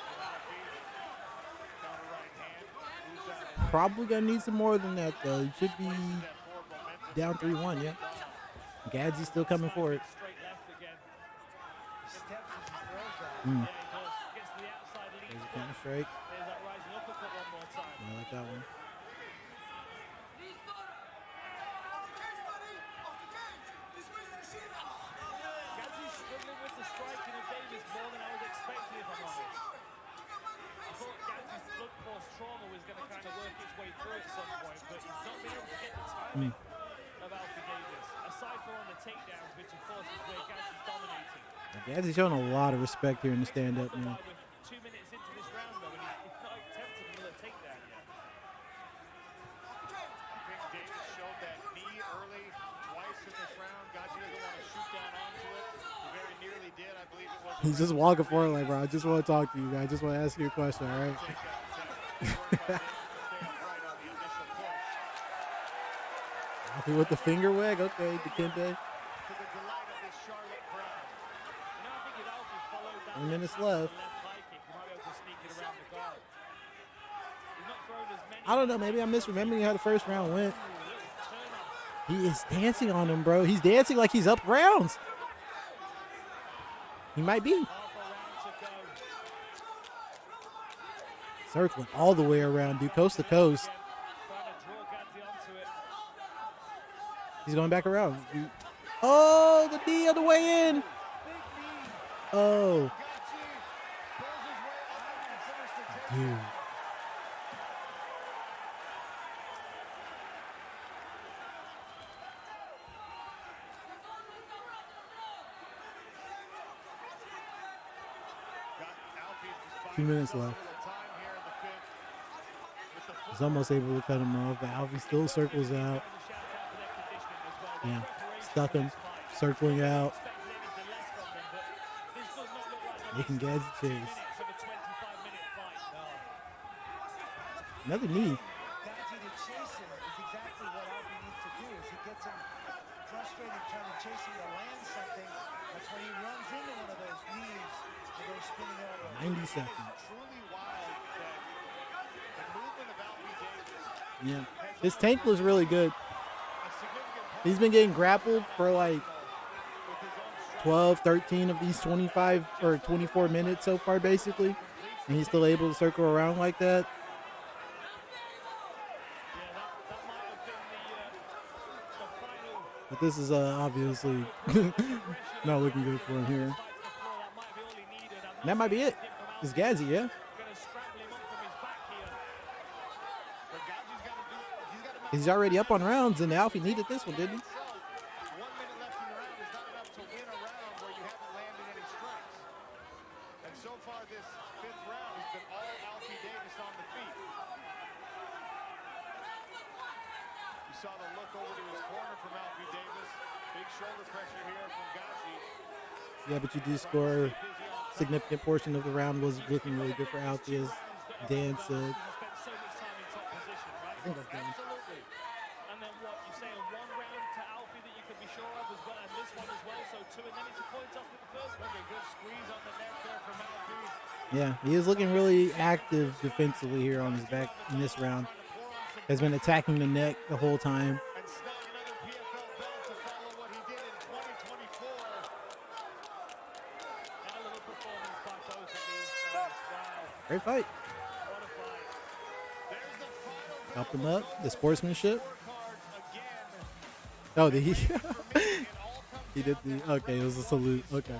Probably gonna need some more than that though. He should be down 3-1, yeah. Gadsy's still coming for it. There's a counter strike. I like that one. Gadsy's struggling with the striking of Davis more than I was expecting, if I'm honest. I thought Gadsy's blood force trauma was going to kind of work its way through at some point, but he's not been able to get the timing of Alfie Davis, aside from on the takedowns, which of course is where Gadsy's dominating. Gadsy's showing a lot of respect here in the stand-up, man. 2 minutes into this round, though, and he's not attempted another takedown yet. I think Davis showed that knee early twice in this round. Gadsy doesn't want to shoot down onto it. He very nearly did. I believe it was. He's just walking forward like, bro, I just want to talk to you, man. I just want to ask you a question, all right? Alfie with the finger wag, okay, Dikembe. 1 minute left. I don't know, maybe I'm misremembering how the first round went. He is dancing on him, bro. He's dancing like he's up rounds. He might be. Circling all the way around, dude, coast to coast. He's going back around. Oh, the knee on the way in. Oh. Dude. Two minutes left. He's almost able to cut him off, but Alfie still circles out. Yeah, stuck him, circling out. Making Gads chase. Another knee. To chase him is exactly what Alfie needs to do. Is he gets him frustrated trying to chase him to land something. That's when he runs into one of those knees or those spinning elbows. 90 seconds. Truly wild that the movement of Alfie Davis. Yeah, his tank was really good. He's been getting grappled for like 12, 13 of these 25 or 24 minutes so far, basically. And he's still able to circle around like that. But this is obviously not looking good for him here. And that might be it. It's Gadsy, yeah? He's already up on rounds, and Alfie needed this one, didn't he? 1 minute left in the round is not enough to win a round where you haven't landed any strikes. And so far, this 5th round has been all Alfie Davis on the feet. You saw the look over to his corner from Alfie Davis. Big shoulder pressure here from Gazi. Yeah, but you do score. Significant portion of the round was looking really good for Alfie, as Dan said. I think that's Dan. Absolutely. And then what, you say one round to Alfie that you could be sure of as well, and this one as well, so 2, and then it's a point off with the first one. A good squeeze on the neck there from Alfie. Yeah, he is looking really active defensively here on his back in this round. Has been attacking the neck the whole time. And snag another PFL belt to follow what he did in 2024. Hell of a performance by both of these guys. Wow. Great fight. What a fight. Helped him up. The sportsmanship. Oh, did he? He did the. Okay, it was a salute. Okay.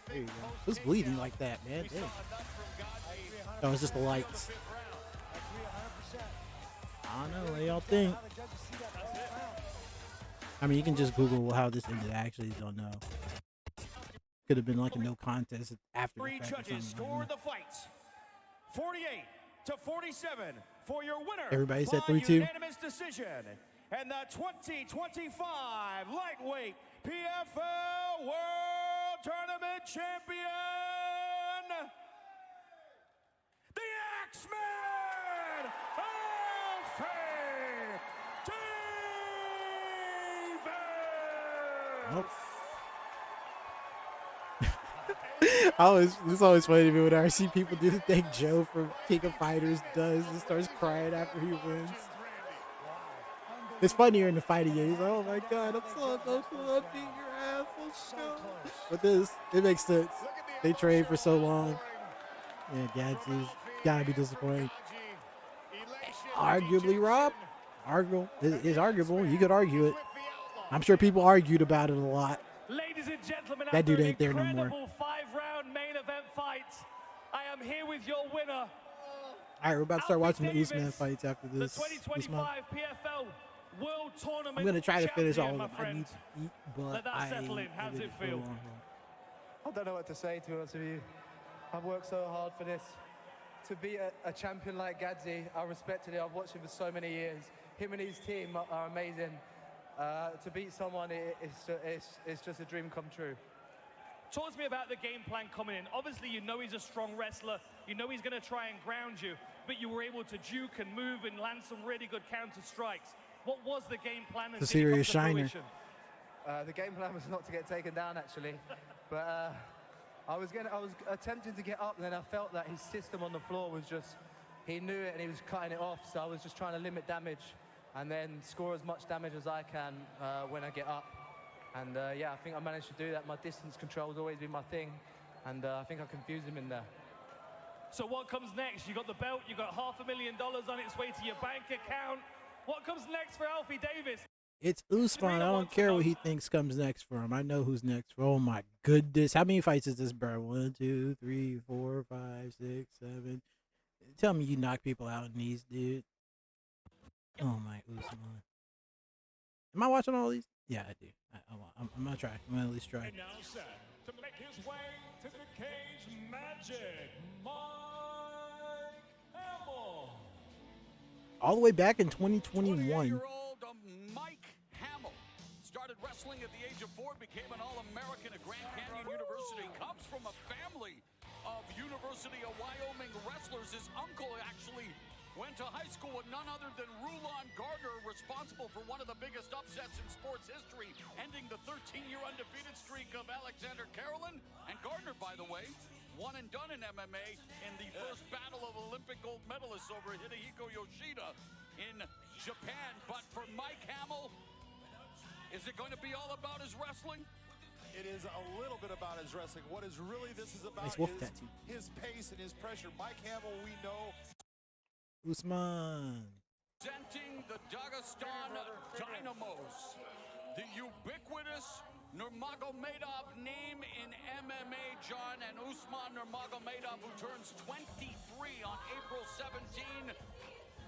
There you go. Who's bleeding like that, man? Damn. Oh, it's just the lights. I don't know. What y'all think? I mean, you can just Google how this ended. I actually don't know. Could have been like a no contest after the 3 fact or judges something. scored the fight. 48-47 for your winner. Everybody said by 3-2. unanimous decision. And the 2025 lightweight PFL World Tournament champion, the X-Men, Alfie Davis. It's always funny to me when I see people do the thing Joe from King of Fighters does and starts crying after he wins. It's funnier in the fighting game. He's like, oh my God, I'm so emotional. I'm beating your ass. Let's go. But this, it makes sense. They trained for so long. Yeah, Gadsy's gotta be disappointing. Arguably, Rob. Arguable. It's arguable. You could argue it. I'm sure people argued about it a lot. Ladies and gentlemen, that dude after ain't there no more. incredible 5-round main event fight, I am here with your winner. All right, we're about to start watching the Usman fights after this. The 2025 PFL World Tournament. I'm gonna try to finish all of them. I need to eat, but let that settle in. How does it feel? I don't know what to say, to be honest with you. I've worked so hard for this. To be a champion like Gadsy, I respected it. I've watched him for so many years. Him and his team are amazing. To beat someone, it's just a dream come true. Talk to me about the game plan coming in. Obviously, you know he's a strong wrestler. You know he's going to try and ground you, but you were able to juke and move and land some really good counter strikes. What was the game plan? It's a serious shiner. The game plan was not to get taken down, actually, but I was attempting to get up, and then I felt that his system on the floor was just, he knew it and he was cutting it off. So I was just trying to limit damage and then score as much damage as I can when I get up. And yeah, I think I managed to do that. My distance control has always been my thing. and I think I confused him in there. So what comes next? You got the belt, you got $500,000 on its way to your bank account. What comes next for Alfie Davis? It's Usman. I don't care what he thinks comes next for him. I know who's next for. Oh my goodness. How many fights is this, bro? 1, 2, 3, 4, 5, 6, 7. Tell me you knock people out in these, dude. Oh my Usman. Am I watching all these? Yeah, I do. I'm gonna try. I'm gonna at least try. And now set to make his way to the cage, Magic Mike Hamill. All the way back in 2021. 28-year-old Mike Hamill started wrestling at the age of 4, became an All-American at Grand Canyon University. Comes from a family of University of Wyoming wrestlers. His uncle actually went to high school with none other than Rulon Gardner, responsible for one of the biggest upsets in sports history, ending the 13-year undefeated streak of Alexander Karolin. And Gardner, by the way, one and done in MMA in the first battle of Olympic gold medalists over Hidehiko Yoshida in Japan. But for Mike Hamill, is it going to be all about his wrestling? It is a little bit about his wrestling. What is really this is about nice wolf is tattoo. His pace and his pressure. Mike Hamill, we know. Usman. Presenting the Dagestan Dynamos, the ubiquitous Nurmagomedov name in MMA, John, and Usman Nurmagomedov, who turns 23 on April 17.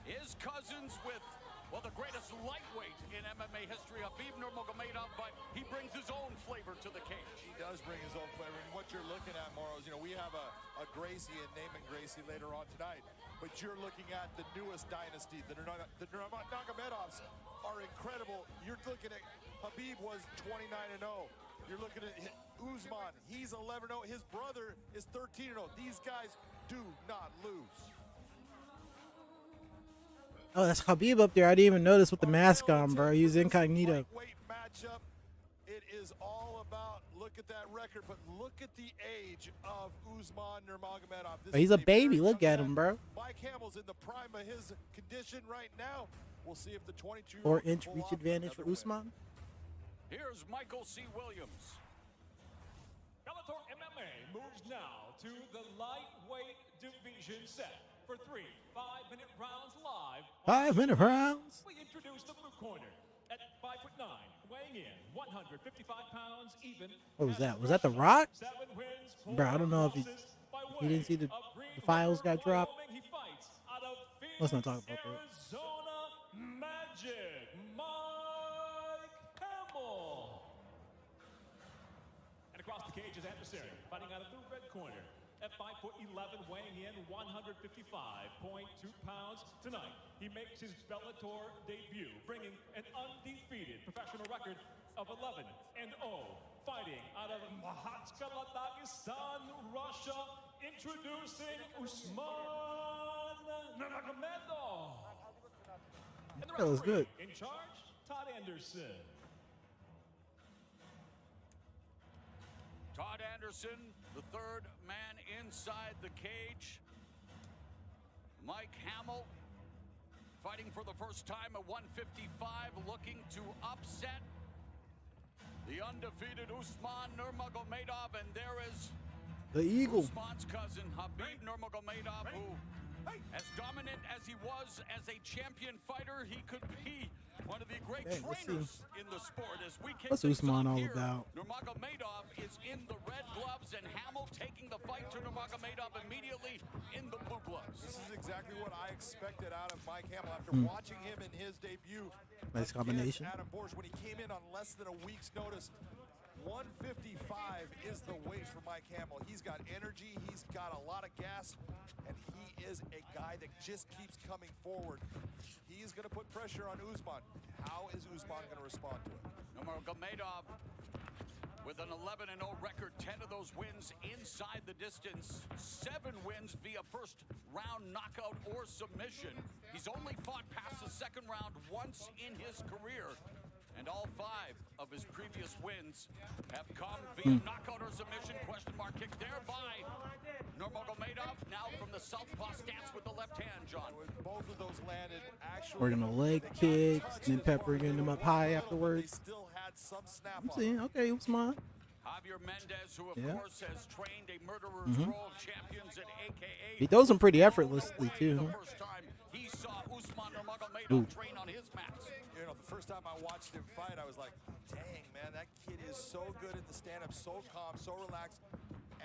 His cousins with, well, the greatest lightweight in MMA history, Khabib Nurmagomedov, but he brings his own flavor to the cage. He does bring his own flavor. And what you're looking at, Morrow, is, we have a Gracie and Naaman Gracie later on tonight. But you're looking at the newest dynasty. The Nurmagomedovs are incredible. You're looking at Khabib was 29-0. You're looking at Usman. He's 11-0. His brother is 13-0. These guys do not lose. Oh, that's Khabib up there. I didn't even notice with the mask on, bro. He's incognito. Matchup. It is all about, look at that record, but look at the age of Usman Nurmagomedov. Oh, he's a baby. Look at him, bro. Mike Hamill's in the prime of his condition right now. We'll see if the 22 4-inch reach advantage for Usman. Here's Michael C. Williams. Bellator MMA moves now to the lightweight division set for 3 5-minute rounds live. 5-minute rounds. We introduce the blue corner at 5'9", weighing in 155 pounds even. What was that? Was that The Rock? Bro, I don't know if he didn't see the files got dropped. Let's not talk about that. Arizona Magic Mike Hamill. And across the cage is adversary, fighting out of the red corner. At 5'11", weighing in 155.2 pounds tonight. He makes his Bellator debut, bringing an undefeated professional record of 11-0, fighting out of Mahatskala, Dagestan, Russia. Introducing Usman Nurmagomedov. That was good. In charge, Todd Anderson. Todd Anderson, the third man inside the cage. Mike Hamill fighting for the first time at 155, looking to upset the undefeated Usman Nurmagomedov. And there is the Eagle, Usman's cousin, Khabib Nurmagomedov, who, as dominant as he was as a champion fighter, he could be one of the great trainers in the sport. As we kick what's Usman all about? Nurmagomedov is in the red gloves, and Hamill taking the fight to Nurmagomedov immediately in the blue gloves. This is exactly what I expected out of Mike Hamill after watching him in his debut. Nice combination. Adam Borsch, when he came in on less than a week's notice. 155 is the weight for Mike Hamill. He's got energy, he's got a lot of gas, and he is a guy that just keeps coming forward. He is going to put pressure on Usman. How is Usman going to respond to it? Nurmagomedov with an 11-0 record, 10 of those wins inside the distance, 7 wins via first round knockout or submission. He's only fought past the second round once in his career. And all 5 of his previous wins have come via knockout or submission. Question mark kick there by Nurmagomedov. Now from the southpaw stance with the left hand, John. Both of those landed actually. Working the leg kicks, then peppering them up high afterwards. They still had some snap I'm seeing, okay, Usman. Javier Mendez, who of course has trained a murderer's row of champions at AKA. He throws them pretty effortlessly too. The first time he saw Usman Nurmagomedov train on his mats. You know, the first time I watched him fight, I was like, dang, man, that kid is so good in the stand-up, so calm, so relaxed,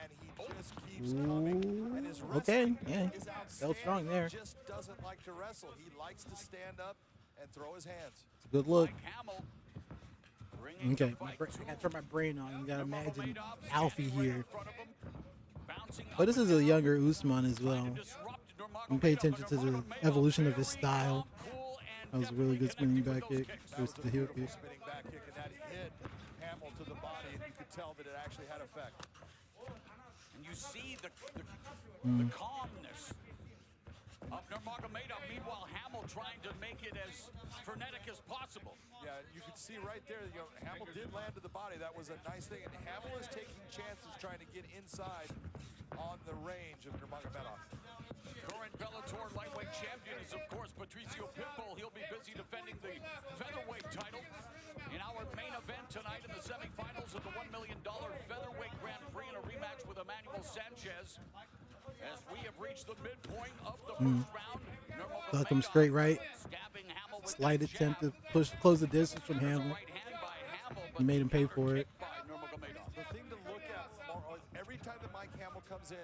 and he just keeps coming. And his wrestling is outstanding. Felt strong there. He just doesn't like to wrestle. He likes to stand up and throw his hands. Good look. Okay, I gotta turn my brain on. You gotta imagine Alfie here. But this is a younger Usman as well. And pay attention to the evolution of his style. That was a really good spinning back kick versus the heel kick. Spinning back kick, and that hit Hamill to the body, and you could tell that it actually had effect. And you see the calmness of Nurmagomedov. Meanwhile, Hamill trying to make it as frenetic as possible. Yeah, you can see right there, you know, Hamill did land to the body. That was a nice thing. And Hamill is taking chances trying to get inside on the range of Nurmagomedov. Current Bellator lightweight champion is, of course, Patricio Pitbull. He'll be busy defending the featherweight title in our main event tonight in the semifinals of the $1 million featherweight Grand Prix in a rematch with Emmanuel Sanchez. As we have reached the midpoint of the first round, Duck him straight right. Slight attempt to close the distance from Hamill. He made him pay for it. The thing to look at is every time that Mike Hamill comes in,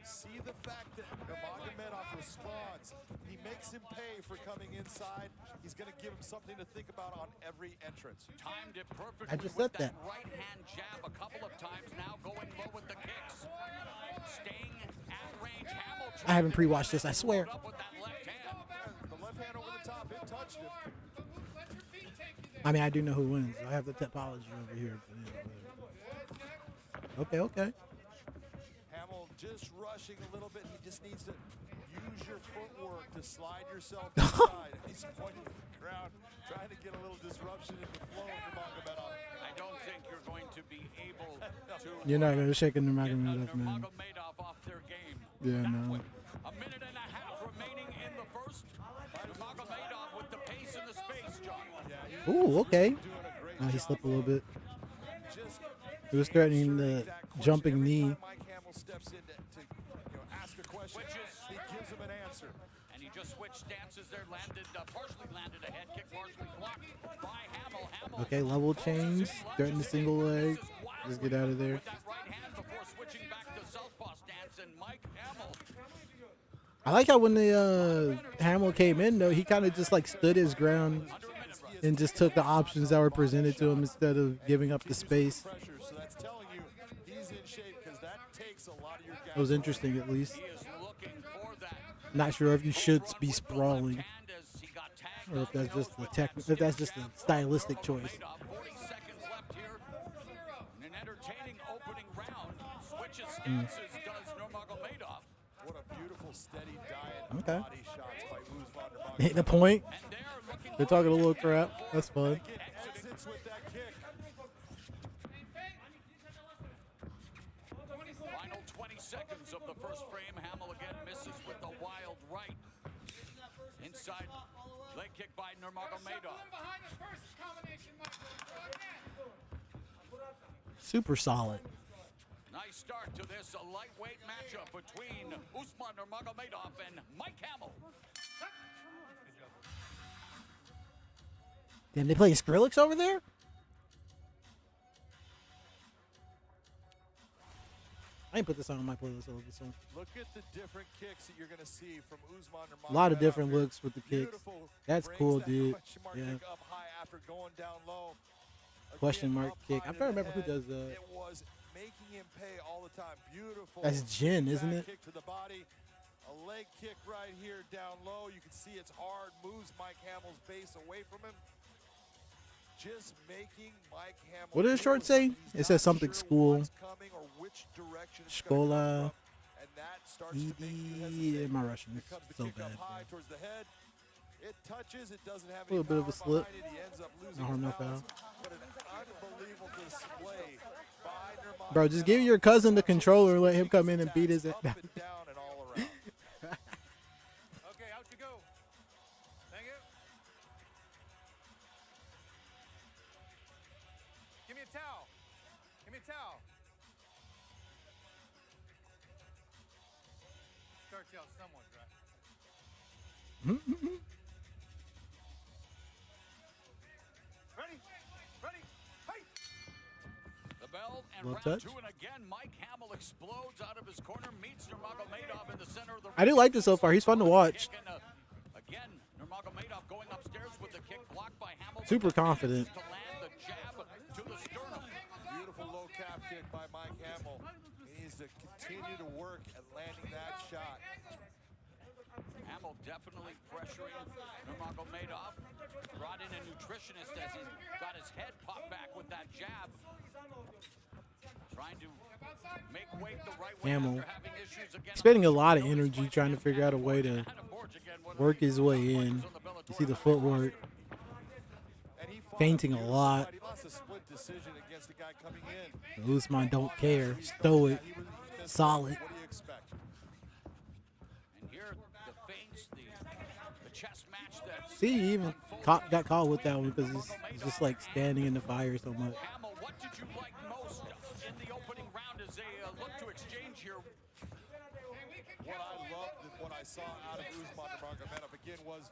see the fact that Nurmagomedov responds. He makes him pay for coming inside. He's going to give him something to think about on every entrance. Timed it perfectly. I just said that. Right hand jab a couple of times now, going low with the kicks. Staying at range. Hamill I haven't pre-watched this, I swear. The left hand over the top, it touched him. I mean, I do know who wins. I have the topology over here. Okay. Hamill just rushing a little bit. He just needs to use your footwork to slide yourself inside. He's pointing to the ground, trying to get a little disruption in the flow of Nurmagomedov. I don't think you're going to be able to. You're not going to shake a Nurmagomedov, man. Nurmagomedov off their game. Yeah, no. A minute and a half remaining in the first. Nurmagomedov with the pace and the space, John. Ooh, okay. He slipped a little bit. He was threatening the jumping knee. Mike Hamill steps in to ask a question. He gives him an answer. And he just switched stances there, partially landed a head kick, partially blocked by Hamill. Okay, level change. Threaten the single leg. Just get out of there. With that right hand before switching back to southpaw stance, and Mike Hamill. I like how when the Hamill came in, though, he kind of just like stood his ground and just took the options that were presented to him instead of giving up the space. So that's telling you he's in shape because that takes a lot of your It was interesting, at least. Not sure if you should be sprawling, or if that's just a stylistic choice. 40 seconds left here. An entertaining opening round. Switches stances does Nurmagomedov. What a beautiful steady diet of Okay. body shots by Usman Nurmagomedov. Ain't the point. They're talking a little crap. That's fun. Exits with that kick. Final 20 seconds of the first frame. Hamill again misses with the wild right. Inside leg kick by Nurmagomedov. Super solid. Nice start to this lightweight matchup between Usman Nurmagomedov and Mike Hamill. Damn, they playing Skrillex over there? I ain't put this on my playlist. I love this song. Look at the different kicks that you're going to see from Usman Nurmagomedov. A lot of different looks with the kicks. Beautiful. That's Brings cool, that dude. question mark Yeah. kick up high after going down low. Question Again, mark up kick. high I'm to trying to the remember who head. does that. It was making him pay all the time. Beautiful. That's Jin, isn't back it? Kick to the body. A leg kick right here down low. You can see it's hard. Moves Mike Hamill's base away from him. Just making Mike Hamill. What did the short say? It says something school. Scola. And that starts to make you hesitate. My Russian is Comes the so kick bad. up high towards the head. It touches. It doesn't have A little any bit of a power slip. behind it. He ends up losing No harm, his no balance. foul. But an unbelievable display by Nurmagomedov. Bro, just give your cousin the controller and let him come in and beat his ass. Up and down and all around. Okay, out you go. Thank you. Give me a towel. Give me a towel. Starts out somewhat dry. Ready? Hey! The bell and Love round touch. 2, and again, Mike Hamill explodes out of his corner, meets Nurmagomedov in the center of the ring. I do like this so far. He's fun to watch. Again, Nurmagomedov going upstairs with the kick blocked by Hamill. Super confident. To land the jab to the sternum. Beautiful low calf kick by Mike Hamill. He needs to continue to work at landing that shot. Hamill definitely pressuring Nurmagomedov. Brought in a nutritionist as he's got his head popped back with that jab. Trying to make weight the right way Hamill after having issues again. spending a lot of energy trying to figure out a way to work his way in. You see the footwork. Fainting a lot. He lost a split decision against the guy coming in. Usman don't care. Stoic. Solid. What do you expect? And here the feints, the chess match that. See, he even got caught with that one because he's just like standing in the fire so much. Hamill, what did you like most in the opening round as they look to exchange here? What I loved and what I saw out of Usman Nurmagomedov again was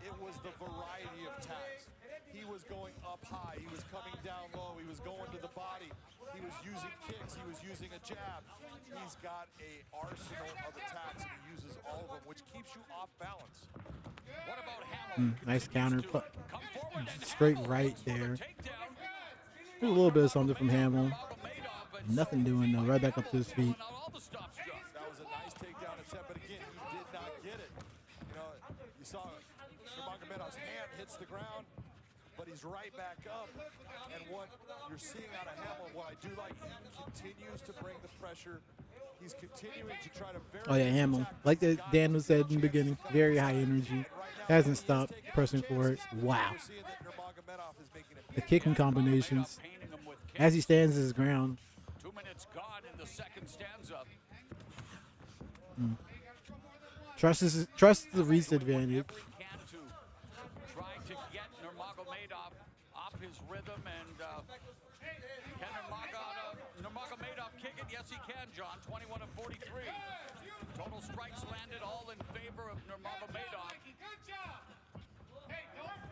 it was the variety of attacks. He was going up high, he was coming down low, he was going to the body, he was using kicks, he was using a jab. He's got a arsenal of attacks and he uses all of them, which keeps you off balance. What about Hamill? Nice counter. Straight right there. There's a little bit of something from Hamill. Nothing doing though. Right back up to his feet. That was a nice takedown attempt, but again, he did not get it. You know, you saw Nurmagomedov's hand hits the ground, but he's right back up. And what you're seeing out of Hamill, what I do like, he continues to bring the pressure. He's continuing to try to Oh yeah, Hamill. Like that Dan was said in the beginning, very high energy. Hasn't stopped pressing for it. Wow. The kicking combinations. As he stands his ground. 2 minutes gone in the second stanza. Trust the reach advantage. Try to get Nurmagomedov off his rhythm, and can Nurmagomedov kick it? Yes, he can, John. 21 of 43. Total strikes landed, all in favor of Nurmagomedov.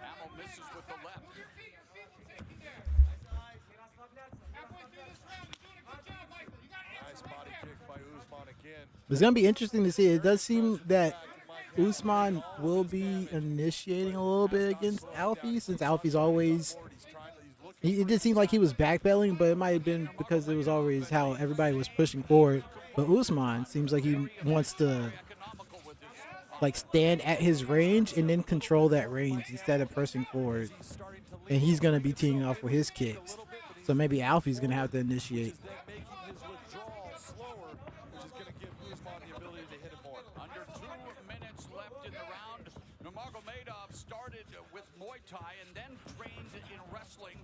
Hamill misses with the left. Nice body kick by Usman again. It's going to be interesting to see. It does seem that Usman will be initiating a little bit against Alfie, since Alfie's always... It did seem like he was backpedaling, but it might have been because it was always how everybody was pushing forward. But Usman seems like he wants to like stand at his range and then control that range instead of pressing forward. And he's going to be teeing off with his kicks. So maybe Alfie's going to have to initiate. Under 2 minutes left in the round. Nurmagomedov started with Muay Thai and then trained in wrestling.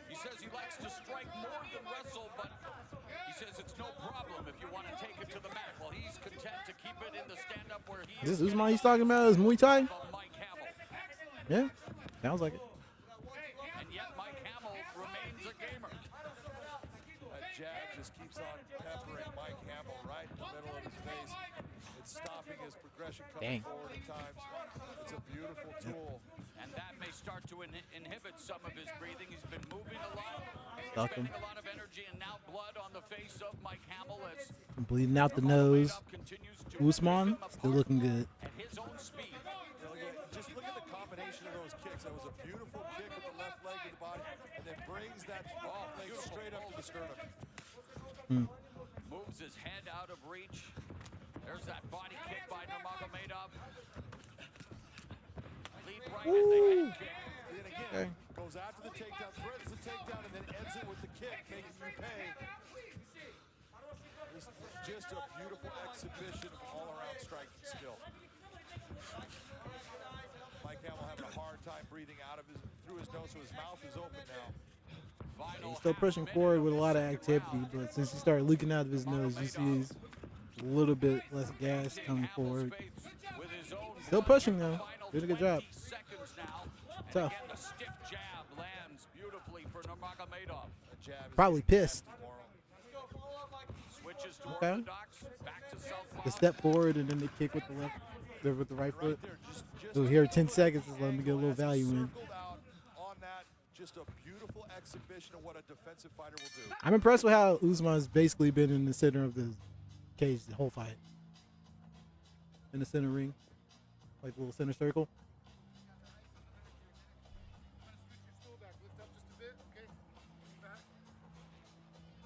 He says he likes to strike more than wrestle, but he says it's no problem if you want to take it to the mat. Well, he's content to keep it in the stand-up where he Is this Usman he's talking about? Is Muay Thai? Yeah, sounds like it. And yet Mike Hamill remains a gamer. That jab just keeps on peppering Mike Hamill right in the middle of his face. It's stopping his progression coming forward at times. It's a beautiful tool. And that may start to inhibit some of his breathing. He's been moving a lot, Stuck him. spending a lot of energy, and now blood on the face of Mike Hamill as Bleeding out the nose. Usman still looking good. at his own speed. Just look at the combination of those kicks. That was a beautiful kick with the left leg to the body, and then brings that leg straight up to the sternum. Moves his head out of reach. There's that body kick by Nurmagomedov. Lead right in the head kick. Then again, goes after the takedown, threads the takedown, and then ends it with the kick, making you pay. It's just a beautiful exhibition of all-around striking skill. Mike Hamill having a hard time breathing out of through his nose, so his mouth is open now. He's still pushing forward with a lot of activity, but since he started leaking out of his nose, you see he's a little bit less gas coming forward. Still pushing though. Doing a good job. Tough. The stiff jab lands beautifully for Nurmagomedov. Probably pissed. Okay. The step forward and then the kick with the left, with the right foot. So here, 10 seconds is letting me get a little value in. Just a beautiful exhibition of what a defensive fighter will do. I'm impressed with how Usman's basically been in the center of the cage the whole fight. In the center ring, like a little center circle.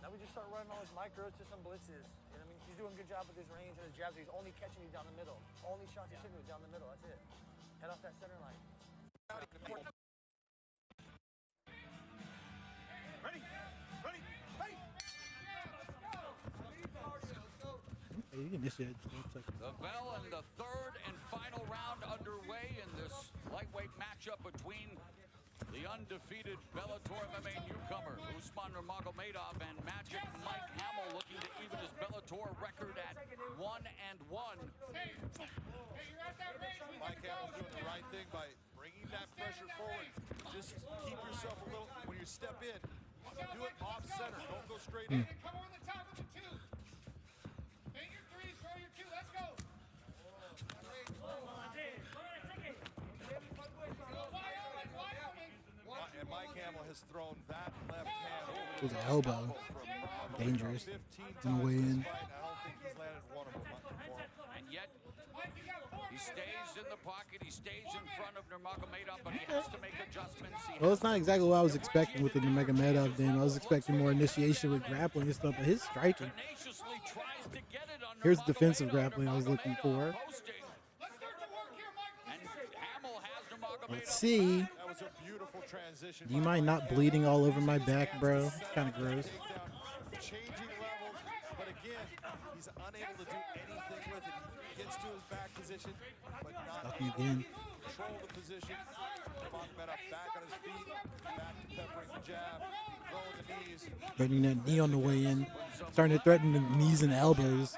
Now we just start running all his micros to some blitzes. You know what I mean? He's doing a good job with his range and his jabs. He's only catching you down the middle. Only shots he's hitting you down the middle. That's it. Head off that center line. The bell and the third and final round underway in this lightweight matchup between the undefeated Bellator MMA newcomer Usman Nurmagomedov and Magic Mike Hamill, looking to even his Bellator record at 1-1. Mike Hamill doing the right thing by bringing that pressure forward. Just keep yourself a little, when you step in, do it off center, don't go straight in. Come over the top with the two. Bang your three, throw your two, let's go. And Mike Hamill has thrown that left hand over It was an elbow. Dangerous. On the way in. And yet, he stays in the pocket. He stays in front of Nurmagomedov, but he has to make adjustments. Well, it's not exactly what I was expecting with the Nurmagomedov game. I was expecting more initiation with grappling and stuff, but his striking. Here's defensive grappling I was looking for. Let's see. That was a beautiful transition. Do you mind not bleeding all over my back, bro? It's kind of gross. Changing levels, but again, he's unable to do anything with it. He gets to his back position, but not able to control the position. Nurmagomedov back on his feet, back peppering the jab, throwing the knees. Threatening that knee on the way in. Starting to threaten the knees and elbows.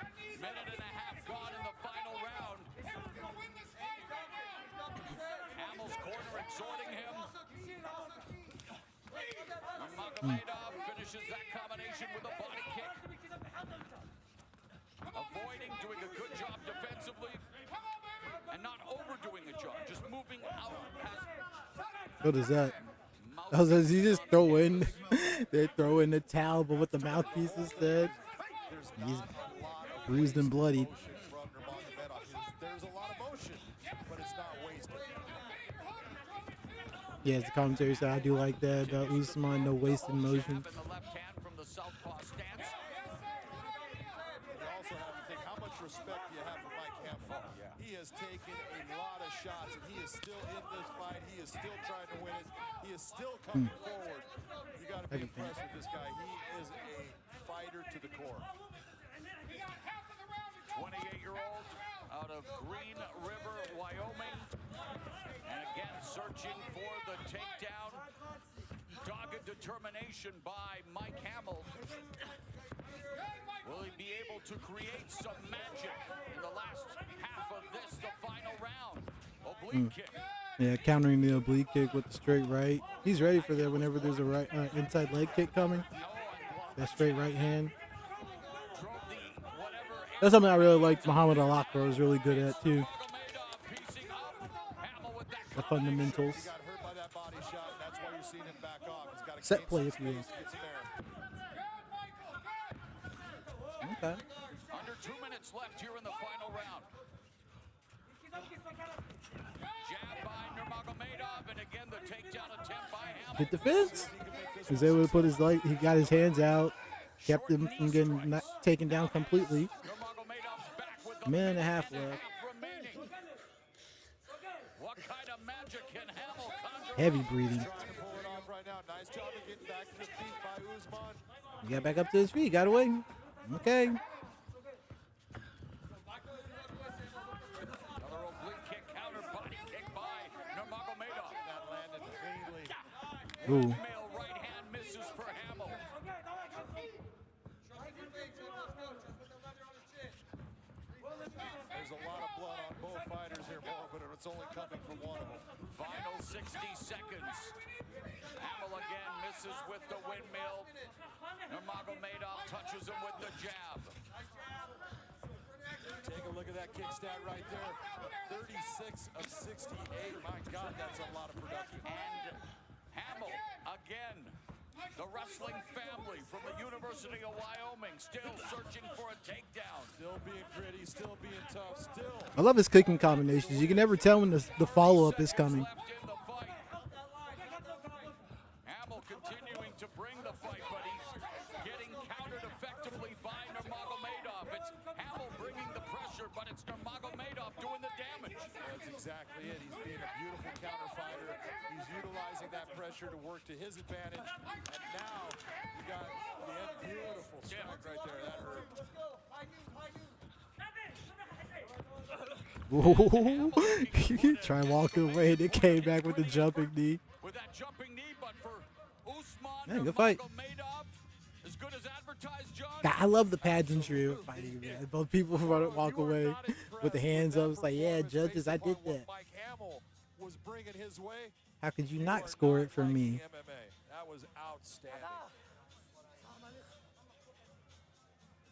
Finishes that combination with a body kick. Avoiding, doing a good job defensively, and not overdoing a job, just moving out. What is that? Does he just throw in? They throw in the towel, but with the mouthpiece instead. He's bruised and bloody. There's a lot of motion, but it's not wasted. Yeah, as the commentary said, I do like that about Usman, no wasted motion. You also have to think, how much respect do you have for Mike Hamill? He has taken a lot of shots, and he is still in this fight. He is still trying to win it. He is still coming forward. You got to be impressed with this guy. He is a fighter to the core. 28-year-old out of Green River, Wyoming. And again, searching for the takedown. Dogged determination by Mike Hamill. Will he be able to create some magic in the last half of this, the final round? Oblique kick. Yeah, countering the oblique kick with the straight right. He's ready for that whenever there's a right inside leg kick coming. That straight right hand. That's something I really like. Muhammad Al-Akbar was really good at too. The fundamentals. Set play, if you will. Okay. Under 2 minutes left here in the final round. Jab by Nurmagomedov, and again the takedown attempt by Hamill. Good defense. He was able to put his leg. He got his hands out, kept him from getting taken down completely. A minute and a half left. What kind of magic can Hamill conjure? Heavy breathing. He got back up to his feet. Got away. Okay. Another oblique kick, counter body kick by Nurmagomedov. That landed cleanly. Ooh. Male right hand misses for Hamill. There's a lot of blood on both fighters here, but it's only coming from one of them. Final 60 seconds. Hamill again misses with the windmill. Nurmagomedov touches him with the jab. Take a look at that kick stat right there. 36 of 68. My God, that's a lot of production. And Hamill again. The wrestling family from the University of Wyoming still searching for a takedown. Still being gritty, still being tough, still. I love his kicking combinations. You can never tell when the follow-up is coming. Hamill continuing to bring the fight, but he's getting countered effectively by Nurmagomedov. It's Hamill bringing the pressure, but it's Nurmagomedov doing the damage. That's exactly it. He's being a beautiful counter fighter. He's utilizing that pressure to work to his advantage. And now you got the end. Beautiful strike right there. That hurt. Try walking away, and it came back with the jumping knee. With that jumping knee, but for Usman Man, good fight. Nurmagomedov, as good as advertised, John. God, I love the pageantry of fighting, man. Both people walk away with the hands up. It's like, yeah, judges, I did that. Mike Hamill was bringing his way. How could you not score it for me? That was outstanding.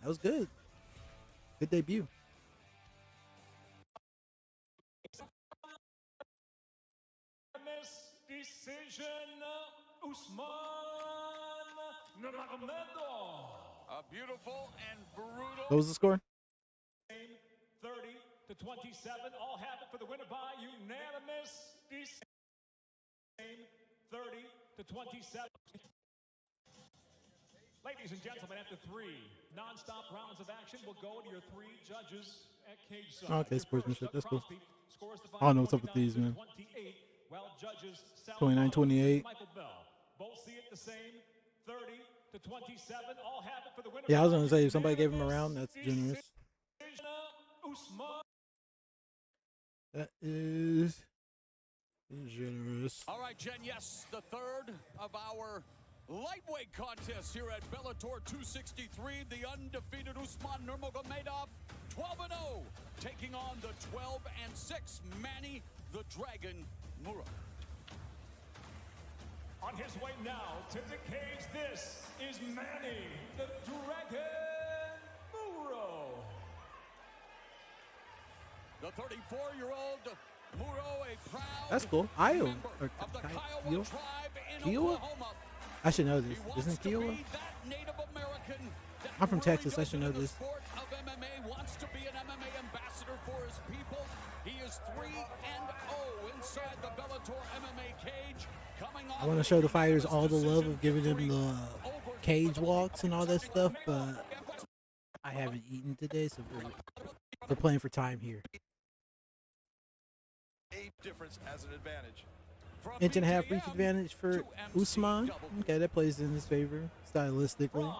That was good. Good debut. Decision, Usman Nurmagomedov. A beautiful and brutal. What was the score? 30-27. All have it for the winner by unanimous decision. 30-27. Ladies and gentlemen, after 3 non-stop rounds of action, we'll go to your 3 judges at cage side. Okay, sportsmanship. That's cool. I don't know what's up with these, man. 29-28. Both see it the same. 30-27. All have it for the winner. Yeah, I was gonna say if somebody gave him a round, that's generous. That is generous. All right, Jen. Yes, the third of our lightweight contest here at Bellator 263. The undefeated Usman Nurmagomedov, 12-0, taking on the 12-6 Manny the Dragon Muro. On his way now to the cage, this is Manny the Dragon Muro. The 34-year-old Muro, a proud That's cool. Iowa. Or of the Kiowa Kiowa? tribe in Kiowa? Oklahoma. I should know this. Isn't Kiowa? I'm from Texas. I should know this. Sport of MMA, wants to be an MMA ambassador for his people. He is 3-0 inside the Bellator MMA cage. Coming I want to show the fighters all the love of giving them the cage walks and all that stuff, but I haven't eaten today, so we're playing for time here. A difference as an advantage. 1.5 reach advantage for Usman. Okay, that plays in his favor stylistically.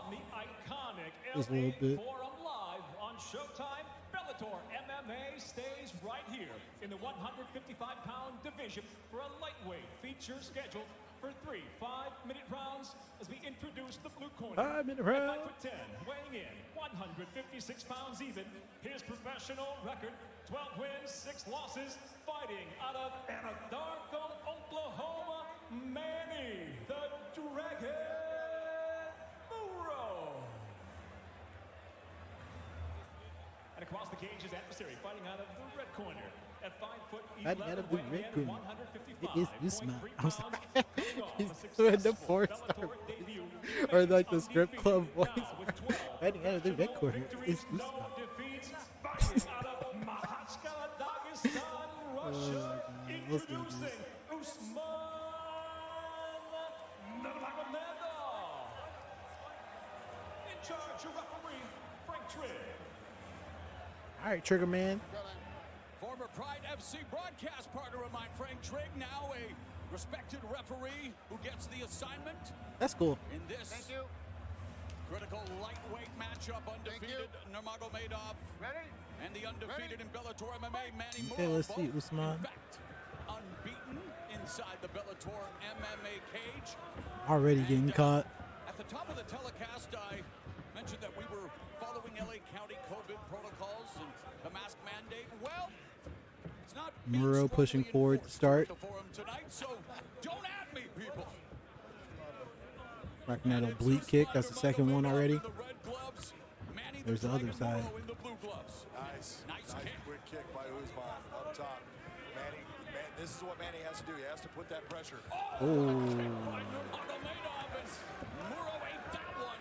Just a little bit. Live on Showtime, Bellator MMA stays right here in the 155-pound division for a lightweight feature scheduled for 3 5-minute rounds as we introduce the blue corner. 5-minute round. At 5'10", weighing in 156 pounds even. His professional record: 12 wins, 6 losses. Fighting out of Anadarko, Oklahoma, Manny the Dragon Muro. And across the cage, his adversary fighting out of the red corner at 5'11", Fighting out of the red corner. 155. It is Usman. I'm sorry. He's doing the 4-star or like the strip club voice. Fighting out of the red corner. It's Usman. Introducing Usman Nurmagomedov. In charge, your referee, Frank Trigg. All right, Trigger Man. Former Pride FC broadcast partner of mine, Frank Trigg, now a respected referee who gets the assignment. That's cool. In this critical lightweight matchup, undefeated Nurmagomedov and the undefeated in Bellator MMA, Manny Muro. Okay, let's see, Usman. In fact, unbeaten inside the Bellator MMA cage. Already getting caught. At the top of the telecast, I mentioned that we were following LA County COVID protocols and the mask mandate. Well, Muro pushing forward to start. tonight, so don't at me, people. Rocking that oblique kick. That's the second one already. There's the other side. Nice quick kick by Usman up top. This is what Manny has to do. He has to put that pressure. Oh.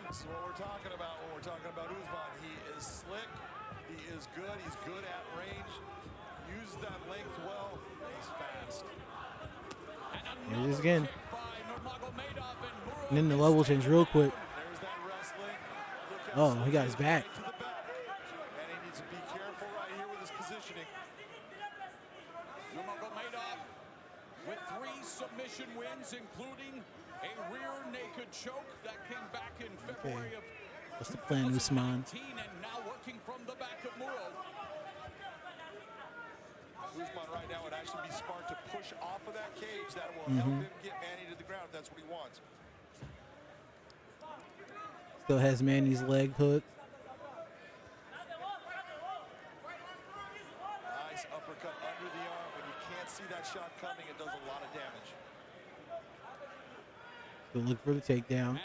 This is what we're talking about when we're talking about Usman. He is slick. He is good. He's good at range. Uses that length well. He's fast. Here it is again. And then the level change real quick. Oh, he got his back. And he needs to be careful right here with his positioning. Nurmagomedov with 3 submission wins, including a rear naked choke that came back in February of What's the plan, Usman? and now working from the back of Muro. Usman right now would actually be smart to push off of that cage. That will help him get Manny to the ground if that's what he wants. Still has Manny's leg hook. Nice uppercut under the arm. When you can't see that shot coming, it does a lot of damage. Still look for the takedown.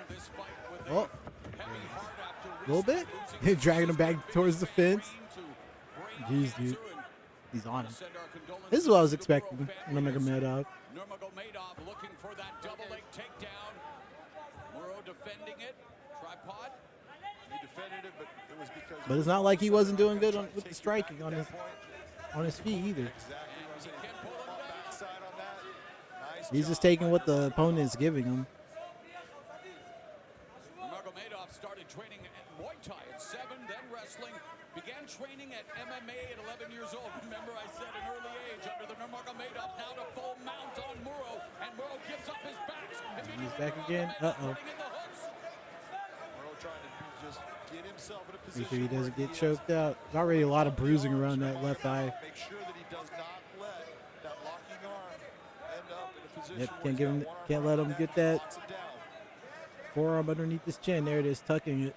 This fight with a little bit. Dragging him back towards the fence. Jeez, dude. He's on him. This is what I was expecting. Nurmagomedov. Nurmagomedov looking for that double leg takedown. Muro defending it. Tripod. He defended it, but it was because. But it's not like he wasn't doing good with the striking on his feet either. He's just taking what the opponent is giving him. Nurmagomedov started training at Muay Thai at 7, then wrestling. Began training at MMA at 11 years old. Remember, I said an early age under the Nurmagomedov. Now to full mount on Muro, and Muro gives up his back. He's back again. Uh-oh. Muro trying to just get himself in a position. Make sure he doesn't get choked out. There's already a lot of bruising around that left eye. Make sure that he does not let that locking arm end up in a position. Yep, can't let him get that forearm underneath his chin. There it is, tucking it.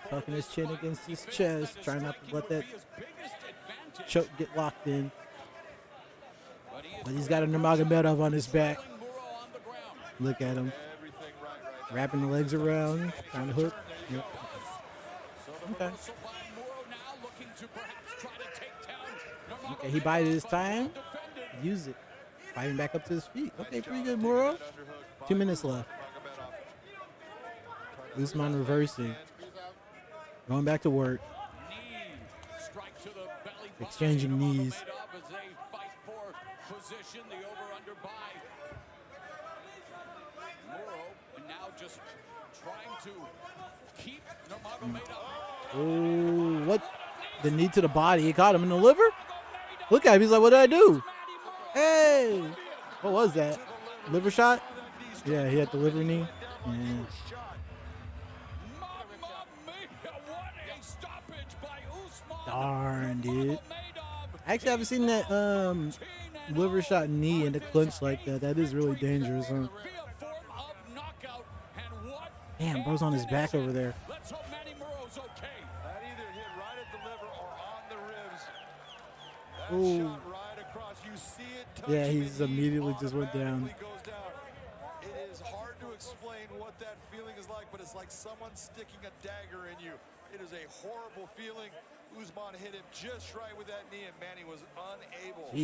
Tucking his chin against his chest, trying not to let that choke get locked in. But he's got a Nurmagomedov on his back. Look at him. Wrapping the legs around, trying to hook. Yep. Okay. Okay, he bided his time. Use it. Fighting back up to his feet. Okay, pretty good, Muro. 2 minutes left. Usman reversing. Going back to work. Exchanging knees. Oh, what? The knee to the body. He caught him in the liver? Look at him. He's like, what did I do? Hey. What was that? Liver shot? Yeah, he had the liver knee. Yeah. Darn, dude. I actually haven't seen that liver shot knee in the clinch like that. That is really dangerous, huh? Damn, bro's on his back over there. That either hit right at the liver or on the ribs. That shot right across. You see it touching. Yeah, he's immediately just went down. Goes down. It is hard to explain what that feeling is like, but it's like someone sticking a dagger in you. It is a horrible feeling. Usman hit him just right with that knee, and Manny was unable to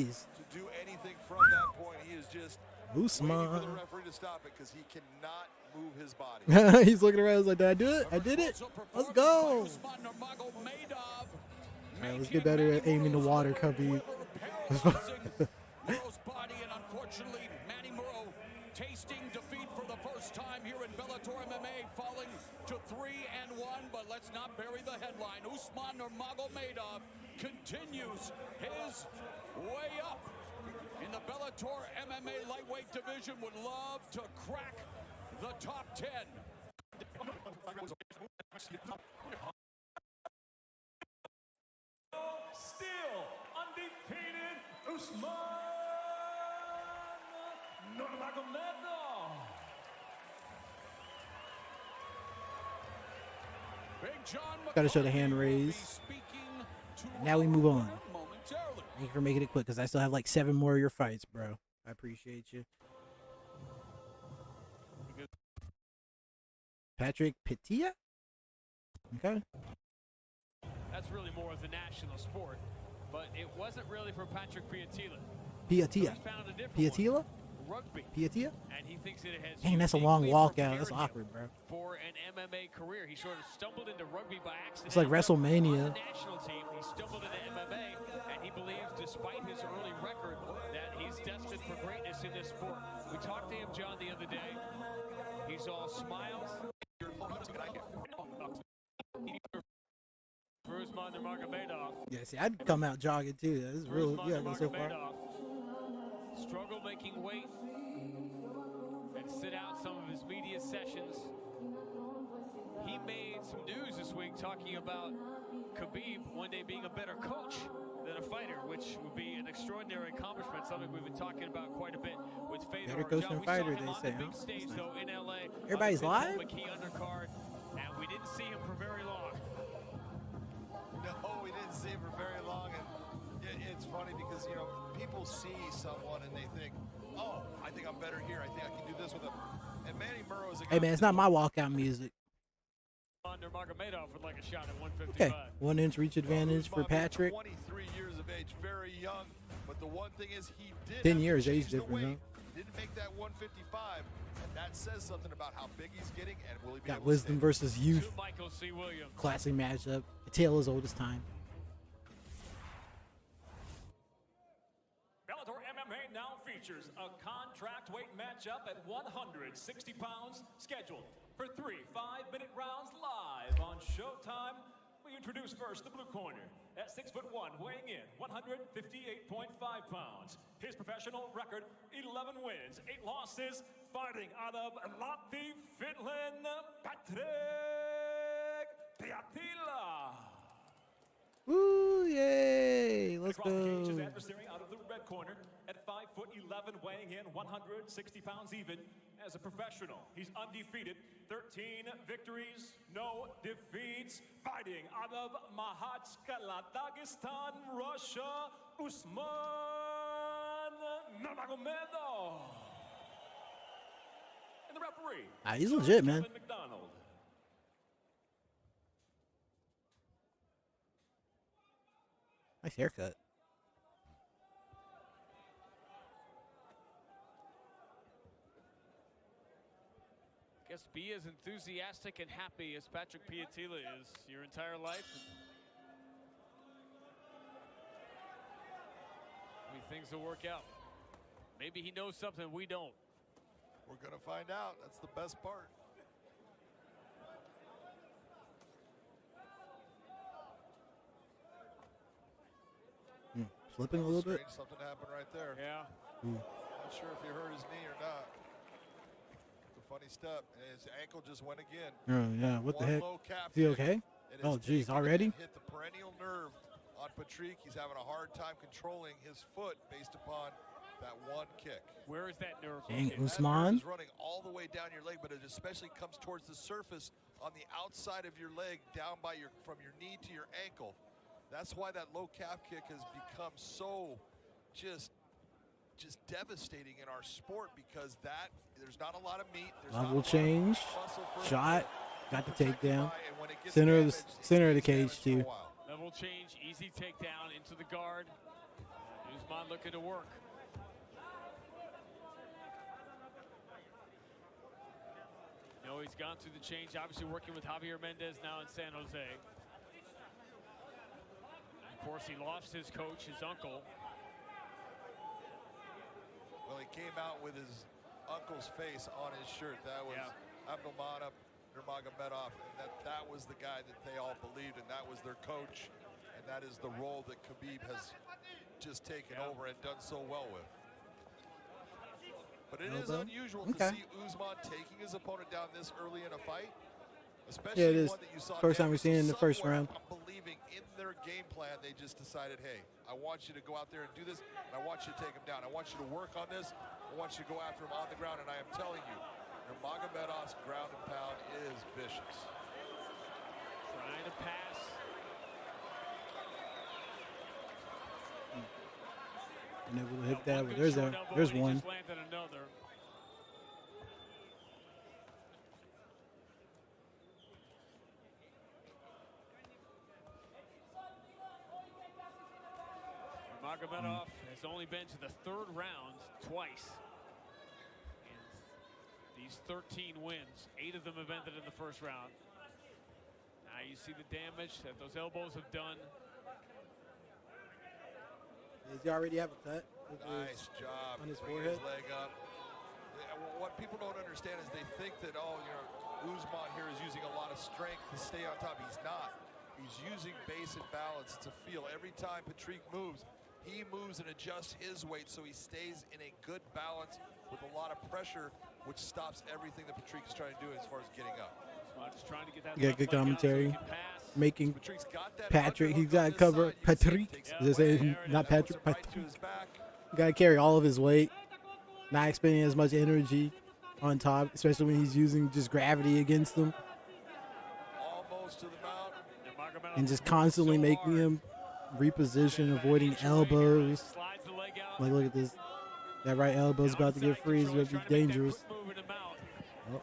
do anything from that point. He is just waiting for the referee to stop it because he cannot move his body. He's looking around. He's like, did I do it? I did it. Let's go. All right, let's get better at aiming the water, Cubby. Tasting defeat for the first time here in Bellator MMA, falling to 3-1, but let's not bury the headline. Usman Nurmagomedov continues his way up in the Bellator MMA lightweight division, would love to crack the top 10. Still undefeated, Usman Nurmagomedov. Gotta show the hand raise. Now we move on. Thank you for making it quick, because I still have like 7 more of your fights, bro. I appreciate you. Patrick Pitia. Okay. That's really more of the national sport, but it wasn't really for Patrick Piatila. Piatila. Piatila? Rugby. Piatila? And he thinks it has. Dang, that's a long walkout. That's awkward, bro. For an MMA career, he sort of stumbled into rugby by accident. It's like WrestleMania. On the national team, he stumbled into MMA, and he believes, despite his early record, that he's destined for greatness in this sport. We talked to him, John, the other day. He's all smiles. Usman Nurmagomedov. Yeah, see, I'd come out jogging too. This is real. Yeah, go so far. Struggle making weight and sit out some of his media sessions. He made some news this week talking about Khabib one day being a better coach than a fighter, which would be an extraordinary accomplishment, something we've been talking about quite a bit with Fedor. Better coach than fighter, they say, Big stage, though, in LA. Everybody's live? Key undercard, and we didn't see him for very long. No, we didn't see him for very long, and it's funny because, you know, people see someone and they think, oh, I think I'm better here. I think I can do this with him. And Manny Murrow is a guy. Hey, man, it's not my walkout music. Nurmagomedov would like a shot at 155. Okay, 1 inch reach advantage for Patrick. 23 years of age, very young, but the one thing is he did 10 years age difference, huh? Didn't make that 155, and that says something about how big he's getting and will he be Got able wisdom to versus youth. Michael C. Williams. Classic matchup. A tale as old as time. Bellator MMA now features a contract weight matchup at 160 pounds, scheduled for 3 5-minute rounds live on Showtime. We introduce first the blue corner at 6'1", weighing in 158.5 pounds. His professional record: 11 wins, 8 losses. Fighting out of Latvia, Finland, Patrick Piatila. Woo, yay! Let's Across the cage, his go. adversary out of the red corner at 5'11", weighing in 160 pounds even. As a professional, he's undefeated, 13 victories, no defeats. Fighting out of Mahatskala, Dagestan, Russia, Usman Nurmagomedov. And the referee, He's legit, man. Kevin McDonald. Nice haircut. Guess be as enthusiastic and happy as Patrick Piatila is your entire life. I mean, things will work out. Maybe he knows something we don't. We're going to find out. That's the best part. Slipping a little bit. Something happened right there. Yeah. Not sure if he hurt his knee or not. It's a funny step, and his ankle just went again. Oh, yeah, what the One heck? low calf Is he kick, okay? and Oh, it's geez, taken already? and hit the perennial nerve on Patrick. He's having a hard time controlling his foot based upon that one kick. Where is that nerve? Dang, That nerve Usman. is running all the way down your leg, but it especially comes towards the surface on the outside of your leg, down by from your knee to your ankle. That's why that low calf kick has become so just devastating in our sport, because there's not a lot of meat. Level change. Shot. Got the takedown. Center of the cage too. Level change, easy takedown into the guard. Usman looking to work. You know, he's gone through the change, obviously working with Javier Mendez now in San Jose. And of course, he lost his coach, his uncle. Well, he came out with his uncle's face on his shirt. That was Abdulmanap Nurmagomedov, and that was the guy that they all believed, and that was their coach, and that is the role that Khabib has just taken over and done so well with. But it is unusual to see Usman taking his opponent down this early in a fight, especially Yeah, it is. one that you saw. First time we've seen it in the first round. I'm believing in their game plan, they just decided, hey, I want you to go out there and do this, and I want you to take him down. I want you to work on this. I want you to go after him on the ground, and I am telling you, Nurmagomedov's ground and pound is vicious. Trying to pass. And able to hit that. Well, there's one. Just landed another. Nurmagomedov has only been to the 3rd round twice. And these 13 wins, 8 of them have ended in the 1st round. Now you see the damage that those elbows have done. Does he already have a cut? Nice job. On his Bring forehead? his leg up. What people don't understand is they think that, oh, you know, Usman here is using a lot of strength to stay on top. He's not. He's using base and balance. It's a feel. Every time Patrick moves, he moves and adjusts his weight so he stays in a good balance with a lot of pressure, which stops everything that Patrick is trying to do as far as getting up. Just trying to get that Yeah, good commentary. Making got that Patrick, he's got to cover Patrick. Is it not Patrick? Patrick. Got to carry all of his weight, not expending as much energy on top, especially when he's using just gravity against them. Almost to the mount. And just constantly making him reposition, avoiding elbows. Like, look at this. That right elbow's about to get free. It's going to be dangerous. Oh.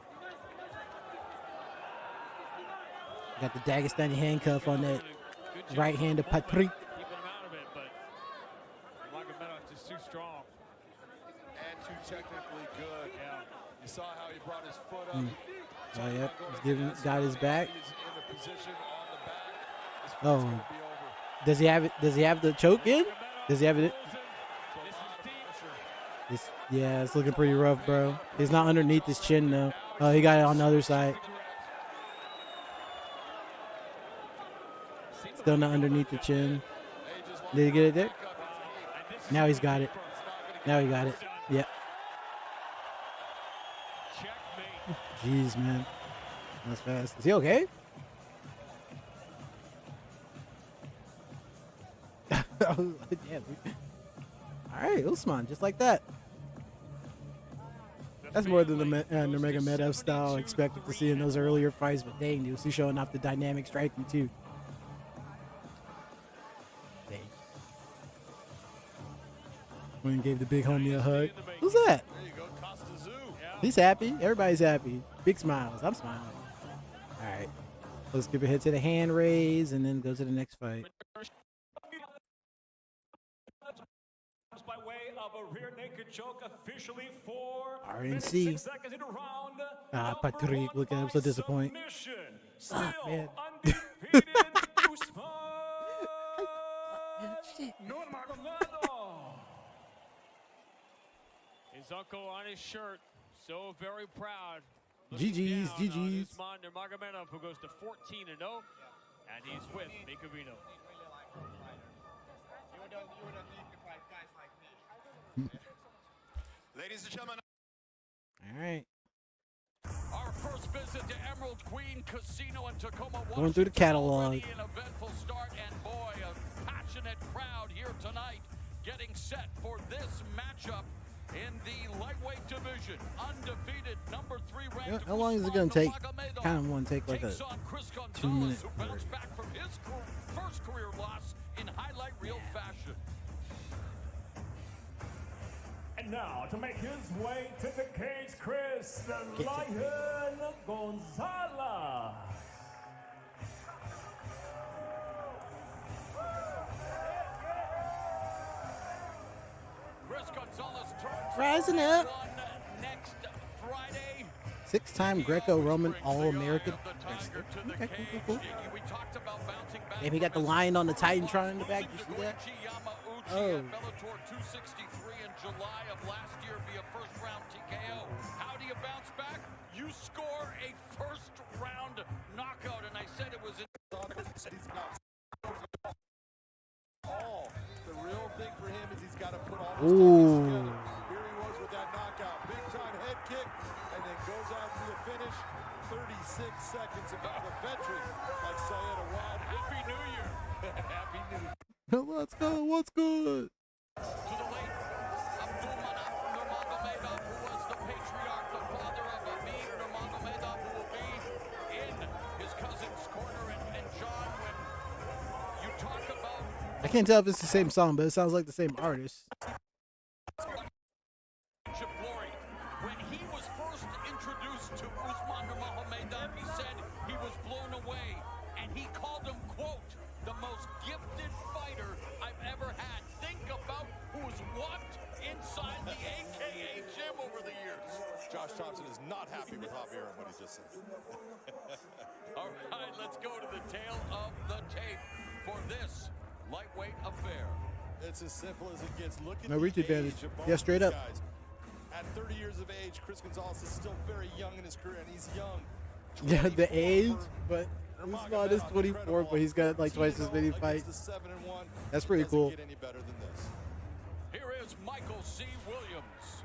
Got the Dagestani handcuff on that right hand of Patrick. Keeping him out of it, but Nurmagomedov just too strong. And too technically good. Yeah. You saw how he brought his foot up. Oh, yep. He's got his back. Oh. Does he have it? Does he have the choke in? Does he have it? Yeah, it's looking pretty rough, bro. It's not underneath his chin, though. Oh, he got it on the other side. Still not underneath the chin. Did he get it there? Now he's got it. Now he got it. Yep. Jeez, man. That's fast. Is he okay? Damn. All right, Usman, just like that. That's more than the Nurmagomedov style expected to see in those earlier fights, but dang, dude, he's showing off the dynamic striking too. Dang. When he gave the big homie a hug. Who's that? He's happy. Everybody's happy. Big smiles. I'm smiling. All right. Let's give a hit to the hand raise and then go to the next fight. By way of a rear naked choke officially for RNC. Patrick, look at him, so disappointed. Man. Nurmagomedov. His uncle on his shirt, so very proud. GG's, GG's. Usman Nurmagomedov, who goes to 14-0, and he's with Mikabino. Ladies and gentlemen. All right. Our first visit to Emerald Queen Casino in Tacoma, Washington. Going through the catalog. An eventful start, and boy, a passionate crowd here tonight, getting set for this matchup in the lightweight division. Undefeated, number 3 ranked. How long is it going to take? Kind of want to take like a 2 minute. Who bounced back from his first career loss in highlight reel fashion. And now, to make his way to the cage, Chris, the Lion Gonzalez. Chris Gonzalez turns Rising up. next Friday. 6-time Greco-Roman All-American. Okay, cool. We talked about bouncing back. Damn, he got the lion on the Titantron in the back. You see that? Oh. Bellator 263 in July of last year via first-round TKO. How do you bounce back? You score a first-round knockout, and I said it was in. The real thing for him is he's got to put all his together. Here he was with that knockout. Big-time head kick, and then goes out to the finish. 36 seconds about the veteran, like Sayed Awad. Happy New Year. Happy New Year. Let's go. What's good? To the late Usman Nurmagomedov, who was the patriarch, the father of Amin Nurmagomedov, who will be in his cousin's corner. And John, when you talk about... I can't tell if it's the same song, but it sounds like the same artist. Glory. When he was first introduced to Usman Nurmagomedov, he said he was blown away, and he called him, quote, the most gifted fighter I've ever had. think about who's walked inside the AKA gym over the years. Josh Thompson is not happy with Javier and what he just said. All right, let's go to the tail of the tape for this lightweight affair. It's as simple as it gets. Look at no reach advantage. Yeah, straight up. Guys. At 30 years of age, Chris Gonzalez is still very young in his career, and he's young. Yeah, the age, but Usman is 24, but he's got like twice as many fights. That's pretty cool. Get any better than this. Here is Michael C. Williams.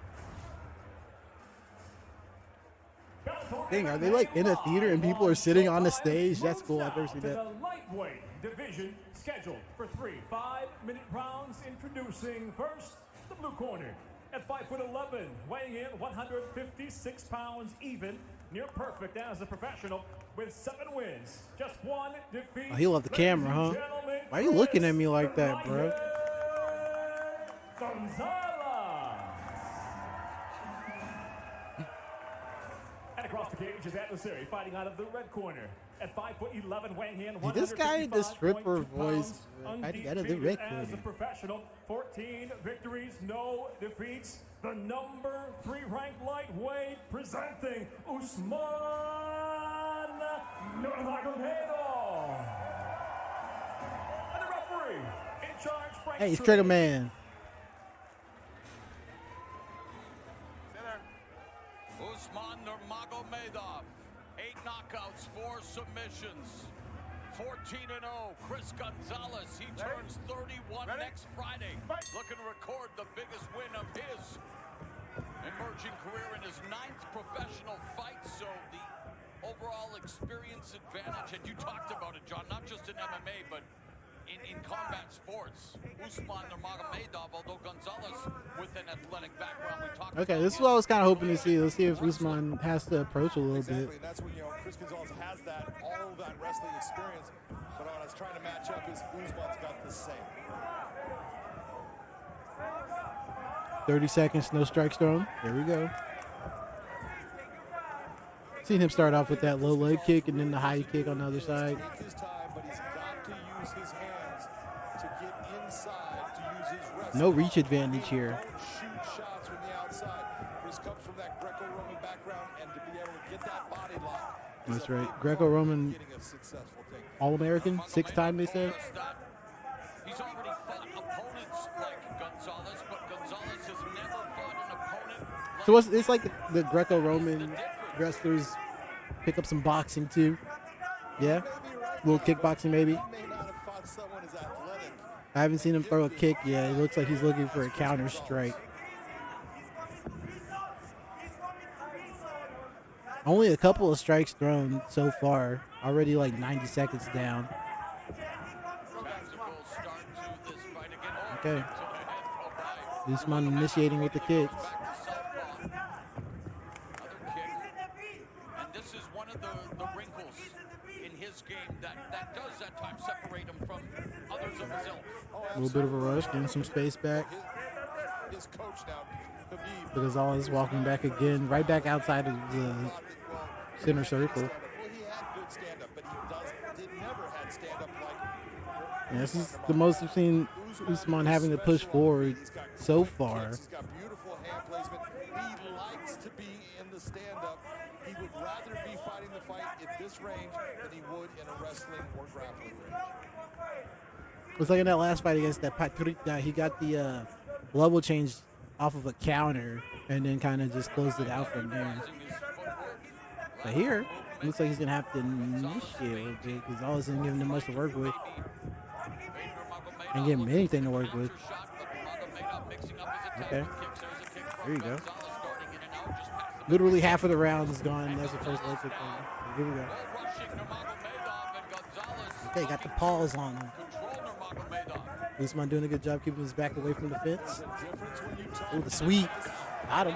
Dang, are they like in a theater and people are sitting on the stage? That's cool. I've never seen that. The lightweight division scheduled for 3 5-minute rounds. Introducing first the blue corner at 5'11", weighing in 156 pounds even, near perfect as a professional with 7 wins, just 1 defeat. Oh, he loved the camera, huh? Why are you looking at me like that, bro? And across the cage, his adversary fighting out of the red corner at 5'11", weighing in. Hey, this guy, the stripper voice, fighting out of the red corner. As a professional, 14 victories, no defeats. The number 3 ranked lightweight presenting Usman Nurmagomedov. And the referee in charge. Hey, Trigger Man. Usman Nurmagomedov, 8 knockouts, 4 submissions, 14-0. Chris Gonzalez, he turns 31 next Friday, looking to record the biggest win of his emerging career in his 9th professional fight. So the overall experience advantage, and you talked about it, John, not just in MMA, but in combat sports. Usman Nurmagomedov, although Gonzalez with an athletic background, we talked Okay, about this is what I was kind of hoping to see. Let's see if Usman has to approach a little bit. And that's when, Chris Gonzalez has all of that wrestling experience. But what I was trying to match up is Usman's got the same. 30 seconds, no strikes thrown. There we go. Seen him start off with that low leg kick and then the high kick on the other side. Take his time, but he's got to use his hands to get inside, to use his wrestling. No reach advantage here. Don't shoot shots from the outside. Chris comes from that Greco-Roman background, and to be able to get that body lock. That's right. Greco-Roman All-American, 6-time they said. He's already fought opponents like Gonzalez, but Gonzalez has never fought an opponent. So it's like the Greco-Roman wrestlers pick up some boxing too. Yeah, a little kickboxing maybe. I haven't seen him throw a kick yet. It looks like he's looking for a counter strike. Only a couple of strikes thrown so far. Already like 90 seconds down. Okay. Usman initiating with the kicks. And this is one of the wrinkles in his game that does at times separate him from others of his ilk. A little bit of a rush, getting some space back. His coach now, Because all is walking back again, right back outside of the center circle. Well, he had good stand-up, but he never had stand-up like. Yeah, this is the most I've seen Usman having to push forward so far. He's got beautiful hand placement. He likes to be in the stand-up. He would rather be fighting the fight at this range than he would in a wrestling or grappling range. It was like in that last fight against that Patrick, he got the level change off of a counter and then kind of just closed it out from there. But here, it looks like he's going to have to initiate a little bit because all isn't giving him much to work with. And give him anything to work with. Okay. There you go. Literally half of the round is gone. That's the first leg kick. Here we go. Okay, got the paws on him. Usman doing a good job keeping his back away from the fence. Oh, the sweep. Got him.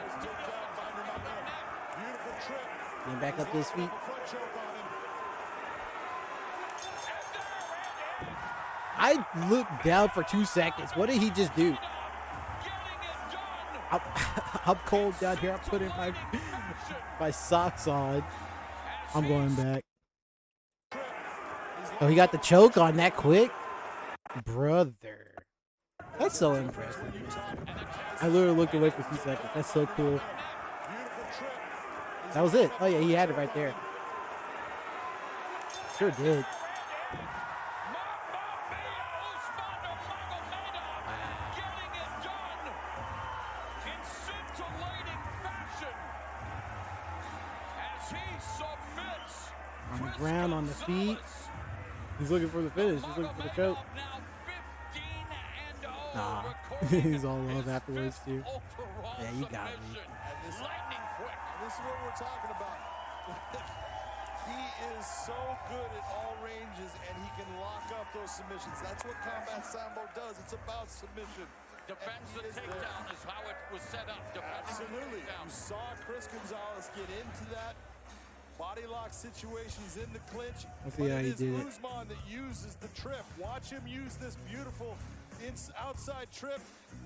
Getting back up to his feet. I looked down for 2 seconds. What did he just do? I'm cold down here. I'm putting my socks on. I'm going back. Oh, he got the choke on that quick? Brother. That's so impressive. I literally looked away for 2 seconds. That's so cool. That was it. Oh yeah, he had it right there. Sure did. On the ground, on the feet. He's looking for the finish. He's looking for the choke. Nah, he's all love afterwards too. Yeah, you got me. This is what we're talking about. He is so good at all ranges, and he can lock up those submissions. That's what Combat Sambo does. It's about submission. Defends the takedown is how it was set up. Absolutely. You saw Chris Gonzalez get into that body lock situation. He's in the clinch. Let's see how he did it. Usman that uses the trip. Watch him use this beautiful outside trip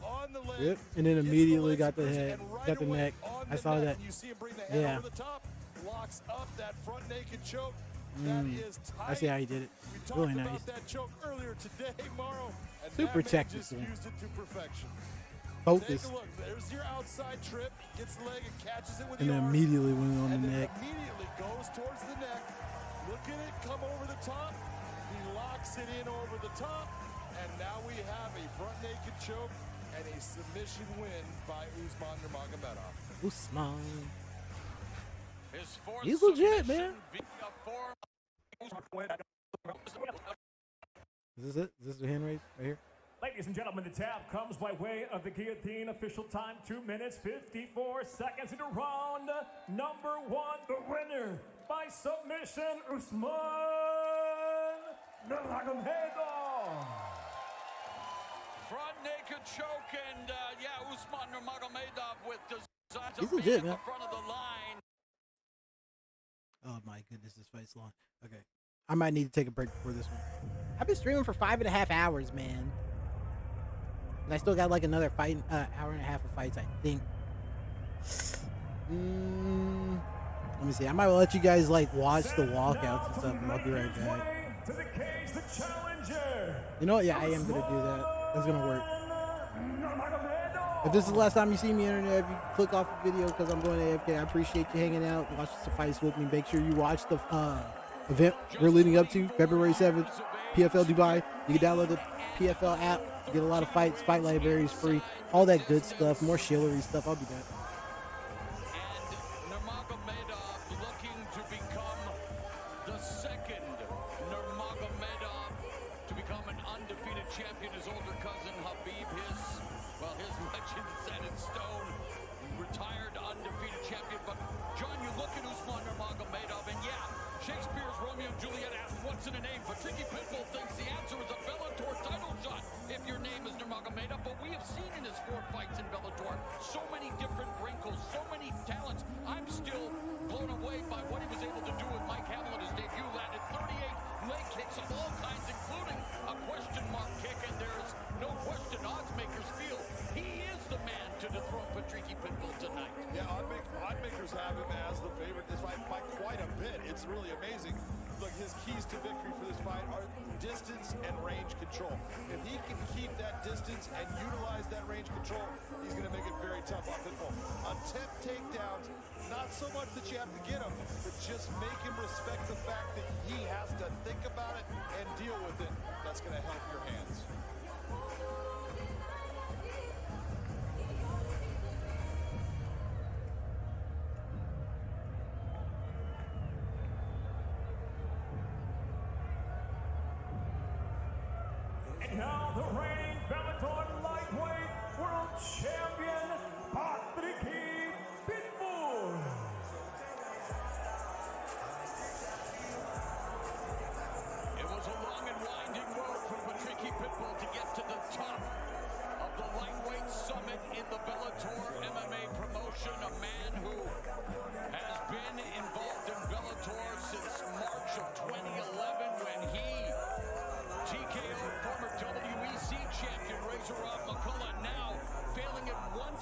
on the leg. Yep, and then immediately got the head, got the neck. I saw that. You see him bring the head over the top, locks up that front naked choke. That is tight. I see how he did it. We talked Really nice. about that choke earlier today, Morrow. And Super that man technical. just used it to perfection. Focus. Take a look. There's your outside trip. Gets the leg and catches it with And the then arm. immediately went on And the then neck. immediately goes towards the neck. Look at it come over the top. He locks it in over the top. And now we have a front naked choke and a submission win by Usman Nurmagomedov. Usman. His fourth He's legit, man. Is this it? Is this the hand raise right here? Ladies and gentlemen, the tap comes by way of the guillotine. Official time, 2 minutes, 54 seconds into round number 1. The winner by submission, Usman Nurmagomedov. Front naked choke, and Usman Nurmagomedov with designs He's of legit, being at man. the front of the line. Oh my goodness, this fight's long. Okay. I might need to take a break before this one. I've been streaming for 5.5 hours, man. And I still got like another fight, hour and a half of fights, I think. Let me see. I might let you guys like watch the walkouts and stuff, and I'll be right back. To the cage, the challenger. You know what? Yeah, I am gonna do that. That's gonna work. If this is the last time you see me on the internet, if you click off the video because I'm going to AFK, I appreciate you hanging out, watching some fights with me. Make sure you watch the event we're leading up to February 7th, PFL Dubai. You can download the PFL app, get a lot of fights, fight libraries free, all that good stuff, more Shillery stuff. I'll be back. And Nurmagomedov looking to become the second Nurmagomedov to become an undefeated champion. His older cousin Habib, his legend set in stone, retired undefeated champion. But John, you look at Usman Nurmagomedov, and Shakespeare's Romeo and Juliet asked, what's in a name? But Tricky Pitbull thinks the answer is a Bellator title shot if your name is Nurmagomedov. But we have seen in his 4 fights in Bellator so many different wrinkles, so many talents. I'm still blown away by what he was able to do with Mike Hamill at his debut. Landed 38 leg kicks of all kinds, including a question mark kick. And there's no question odds makers feel he is the man to dethrone Patricky Pitbull tonight. Yeah, odd makers have him as the favorite this fight by quite a bit. It's really amazing. Look, his keys to victory for this fight are distance and range control. If he can keep that distance and utilize that range control, he's going to make it very tough on Pitbull. Attempt takedowns, not so much that you have to get him, but just make him respect the fact that he has to think about it and deal with it. That's going to help your hands. Now the reigning Bellator lightweight world champion, Patricky Pitbull. It was a long and winding road for Patricky Pitbull to get to the top of the lightweight summit in the Bellator MMA promotion. A man who has been involved in Bellator since March of 2011 when he TKO'd former WEC champion Razor Rob McCullough, now failing at one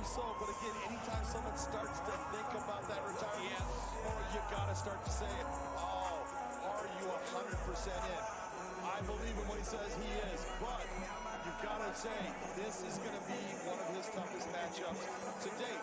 believe so, but again, anytime someone starts to think about that retirement, you gotta start to say, oh, are you 100% in? I believe in what he says he is, but you've got to say this is going to be one of his toughest matchups to date.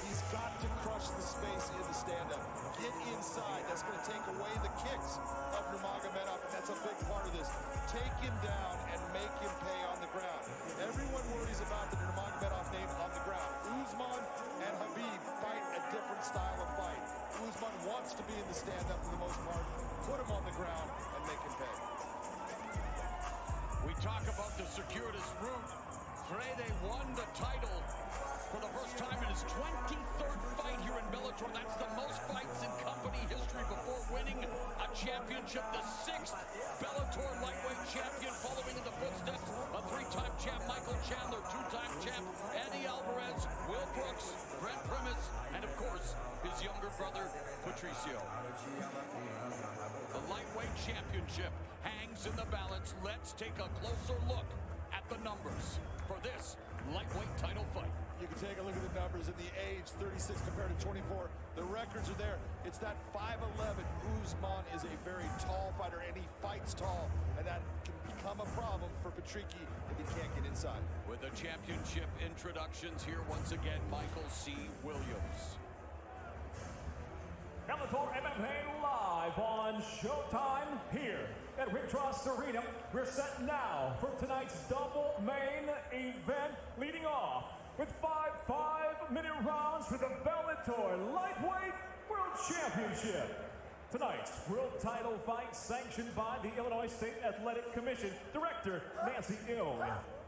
He's got to crush the space in the stand-up. Get inside. That's going to take away the kicks of Nurmagomedov, and that's a big part of this. Take him down and make him pay on the ground. Everyone worries about the Nurmagomedov name on the ground. Usman and Khabib fight a different style of fight. Usman wants to be in the stand-up for the most part. Put him on the ground and make him pay. We talk about the circuitous route. Frede won the title for the first time in his 23rd fight here in Bellator. That's the most fights in company history before winning a championship. The 6th Bellator lightweight champion, following in the footsteps of 3-time champ Michael Chandler, 2-time champ Andy Alvarez, Will Brooks, Brent Primus, and of course, his younger brother, Patricio. The lightweight championship hangs in the balance. Let's take a closer look at the numbers for this lightweight title fight. You can take a look at the numbers in the age, 36 compared to 24. The records are there. It's that 5'11". Usman is a very tall fighter, and he fights tall, and that can become a problem for Patricky if he can't get inside. With the championship introductions here once again, Michael C. Williams. Bellator MMA live on Showtime here at Wintrust Arena. We're set now for tonight's double main event, leading off with 5 5-minute rounds for the Bellator Lightweight World Championship. Tonight's world title fight sanctioned by the Illinois State Athletic Commission, Director Nancy Ilg.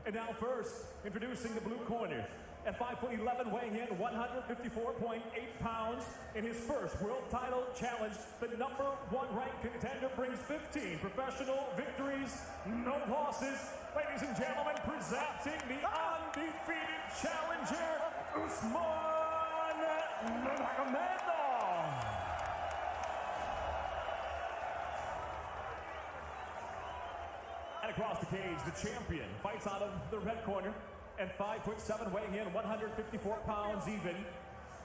And now first, introducing the blue corner. At 5'11", weighing in 154.8 pounds, in his first world title challenge, the #1 ranked contender brings 15 professional victories, no losses. Ladies and gentlemen, presenting the undefeated challenger, Usman Nurmagomedov. And across the cage, the champion fights out of the red corner. At 5'7", weighing in 154 pounds even.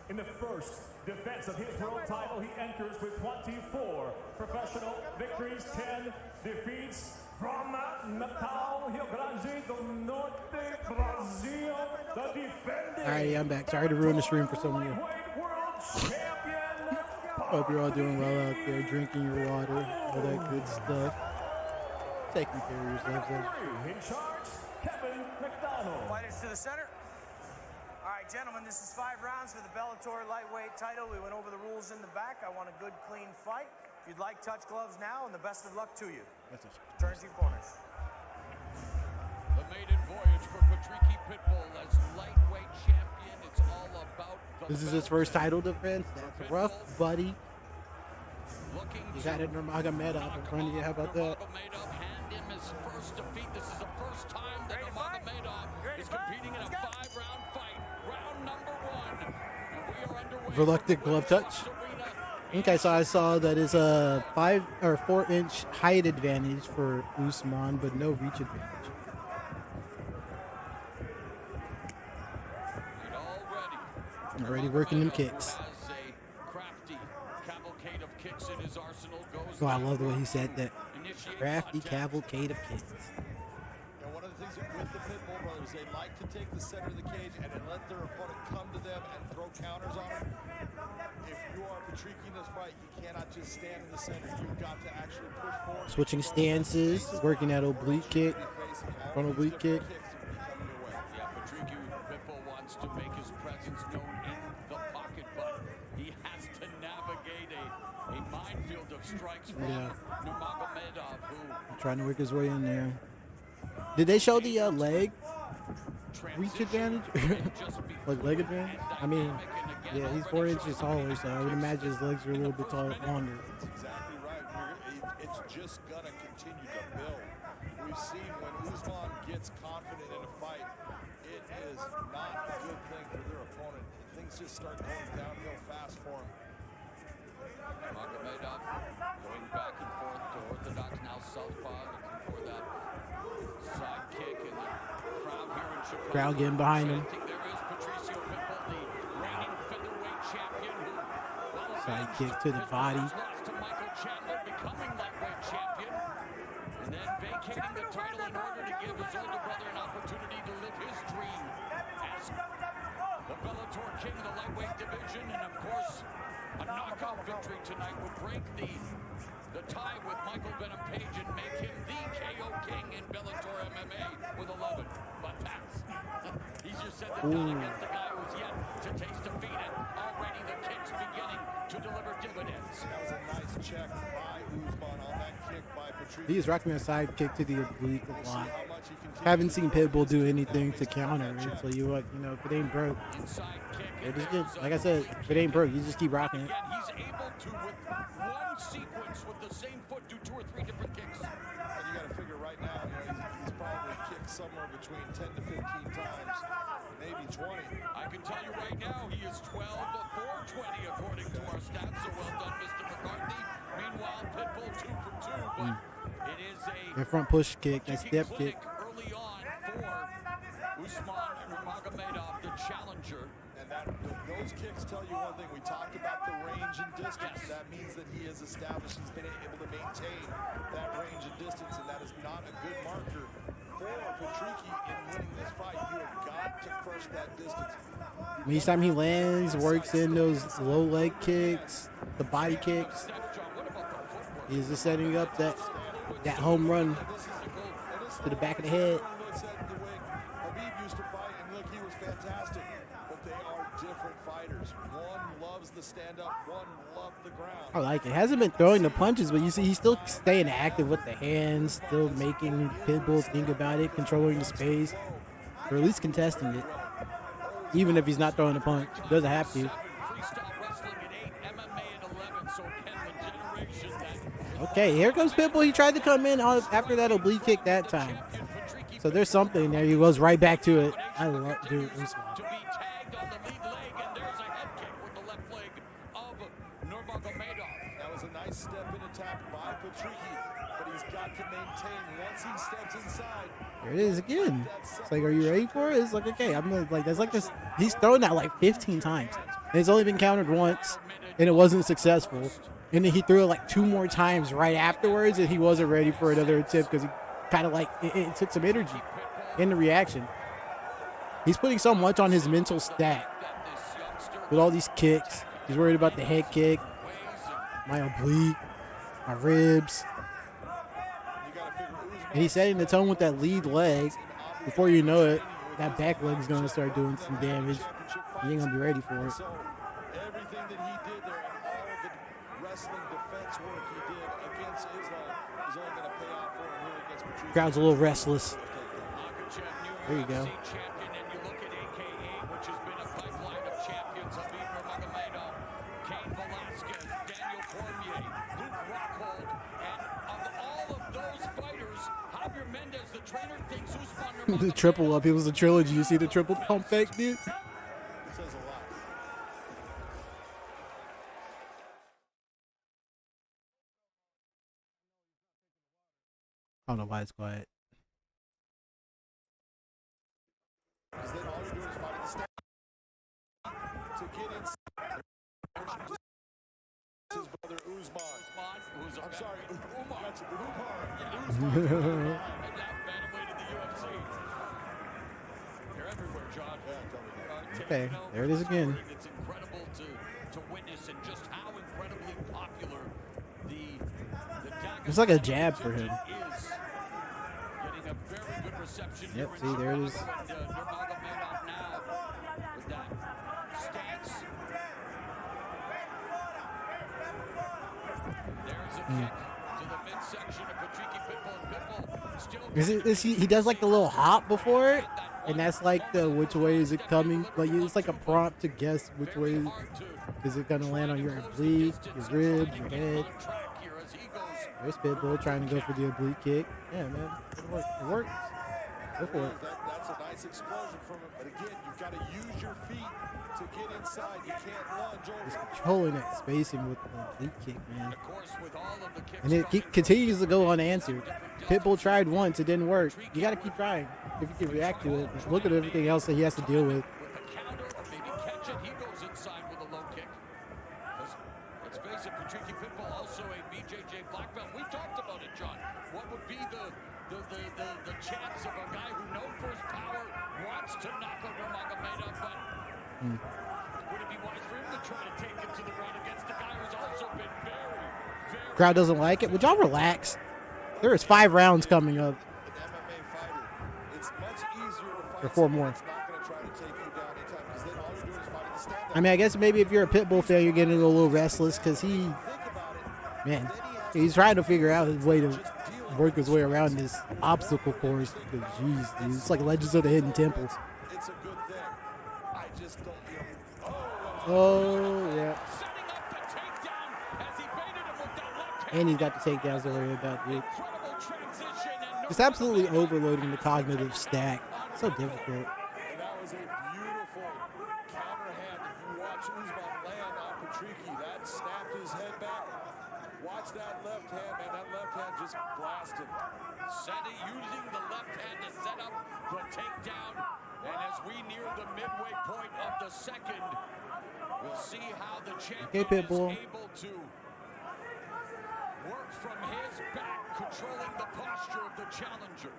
In the first defense of his world title, he enters with 24 professional victories, 10 defeats. From Natal, Rio Grande do Norte, Brazil, the defending. All right, I'm back. Sorry to ruin the stream for some of you. Hope you're all doing well out there, drinking your water, all that good stuff. Taking care of yourselves there. In charge, Kevin McDonald. Fighters to the center. All right, gentlemen, this is 5 rounds for the Bellator lightweight title. We went over the rules in the back. I want a good, clean fight. If you'd like, touch gloves now, and the best of luck to you. Turn to your corners. The maiden voyage for Patricky Pitbull as lightweight champion. It's all about the This is his first title defense. That's rough, buddy. You got it, Nurmagomedov in front of you. How about that? Nurmagomedov hand him his first defeat. This is the first time that Nurmagomedov is competing in a 5-round fight. Round number 1. And we are underway. Reluctant glove touch. Okay, so I saw that is a 5 or 4-inch height advantage for Usman, but no reach advantage. Already working them kicks. Oh, I love the way he said that. Crafty cavalcade of kicks. And one of the things with the Pitbull brothers, they like to take the center of the cage and then let their opponent come to them and throw counters on them. If you are Patricky in this fight, you cannot just stand in the center. You've got to actually push forward. Switching stances, working that oblique kick, front oblique kick. Yeah, Patricky Pitbull wants to make his presence known in the pocket, but he has to navigate a minefield of strikes from Nurmagomedov, who Trying to work his way in there. Did they show the leg reach advantage? Like leg advantage? I mean, yeah, he's 4 inches taller, so I would imagine his legs are a little bit taller, longer. That's exactly right. It's just going to continue to build. We've seen when Usman gets confident in a fight, it is not a good thing for their opponent. Things just start going downhill fast for him. Nurmagomedov going back and forth to orthodox, now southpaw, looking for that side kick, and the crowd here in Chicago. Crowd getting behind him. There is Patricio Pitbull Side kick to the body. Becoming lightweight champion, and then vacating the title in order to give his older brother an opportunity to live his dream as the Bellator king of the lightweight division. And of course, a knockout victory tonight would break the tie with Michael Venom Page and make him the KO king in Bellator MMA with 11. But that's easier said than done against the guy who's yet to taste defeat, and already the kicks beginning to deliver dividends. That was a nice check by Usman on that kick by Patrick. He is rocking a side kick to the oblique a lot. Haven't seen Pitbull do anything to counter it. So you know, if it ain't broke, it just get, like I said, if it ain't broke, you just keep rocking it. He's able to, with one sequence with the same foot, do 2 or 3 different kicks. And you got to figure right now, he's probably kicked somewhere between 10 to 15 times, maybe 20. I can tell you right now, he is 12 for 20 according to our stats. So well done, Mr. McCarthy. Meanwhile, Pitbull 2 for 2, but it is a front push kick, a step kick. Early on for Usman Nurmagomedov, the challenger. And those kicks tell you one thing. We talked about the range and distance. Yes. That means that he has established, he's been able to maintain that range and distance, and that is not a good marker for Patricky in winning this fight. You have got to crush that distance. Each time he lands, works in those low leg kicks, the body kicks. He's just setting up that home run to the back of the head. Habib used to fight, and look, he was fantastic. But they are different fighters. One loves the stand-up, one loves the ground. I like it. Hasn't been throwing the punches, but you see he's still staying active with the hands, still making Pitbull think about it, controlling the space, or at least contesting it. Even if he's not throwing a punch, doesn't have to. Okay, here comes Pitbull. He tried to come in after that oblique kick that time. So there's something there. He goes right back to it. I love dude. To be tagged on the lead leg, and there's a head kick with the left leg of Nurmagomedov. That was a nice step in attack by Patricky, but he's got to maintain once he steps inside. There it is again. It's like, are you ready for it? It's like, okay, I'm gonna, like, that's like this. He's thrown that like 15 times, and it's only been countered once, and it wasn't successful. And then he threw it like 2 more times right afterwards, and he wasn't ready for another attempt because he kind of like it took some energy in the reaction. He's putting so much on his mental stat with all these kicks. He's worried about the head kick, my oblique, my ribs. And he's setting the tone with that lead leg. Before you know it, that back leg is going to start doing some damage. He ain't going to be ready for it. Everything that he did there and all of the wrestling defense work he did against Islam is only going to pay off for him here against Patricky. Crowd's a little restless. There you go. The triple up. It was a trilogy. You see the triple pump fake, dude? Says a lot. I don't know why it's quiet. Because then all you're doing is fighting the stand to get inside. His brother Usman. I'm sorry, Umar. That's Umar. Usman. Okay, there it is again. It's incredible to witness and just how incredibly popular the It's like a jab for him. is. Getting a very good reception. Yep, see, there it is. Nurmagomedov now with that stance. There's a kick to the midsection of Patricky. Pitbull still. He does like the little hop before it, and that's like the which way is it coming? Like it's like a prompt to guess which way is it gonna land on your oblique, your ribs, your head. There's Pitbull trying to go for the oblique kick. Yeah, man, it works. It works. Go for it. That's a nice explosion from him. But again, you've got to use your feet to get inside. You can't lunge over. He's controlling that spacing with the oblique kick, man. And it continues to go unanswered. Pitbull tried once, it didn't work. You got to keep trying if you can react to it. Look at everything else that he has to deal with. Nurmagomedov, but would it be wise for him to try to take him to the ground against a guy who's also been very Crowd doesn't like it. Would y'all relax? There is 5 rounds coming up. Or 4 more. I mean, I guess maybe if you're a Pitbull fan, you're getting a little restless because he's trying to figure out his way to work his way around this obstacle course. Because, jeez, dude, it's like Legends of the Hidden Temple. It's a good thing. I just don't, Oh, yeah. And he's got the takedowns to worry about, dude. Just absolutely overloading the cognitive stack. So difficult. And that was a beautiful counterhand. If you watch Usman land on Patricky, that snapped his head back. Watch that left hand, man. That left hand just blasted. Sandy using the left hand to set up the takedown. And as we near the midway point of the second, we'll see how the champion is able to work from his back, controlling the posture of the challenger.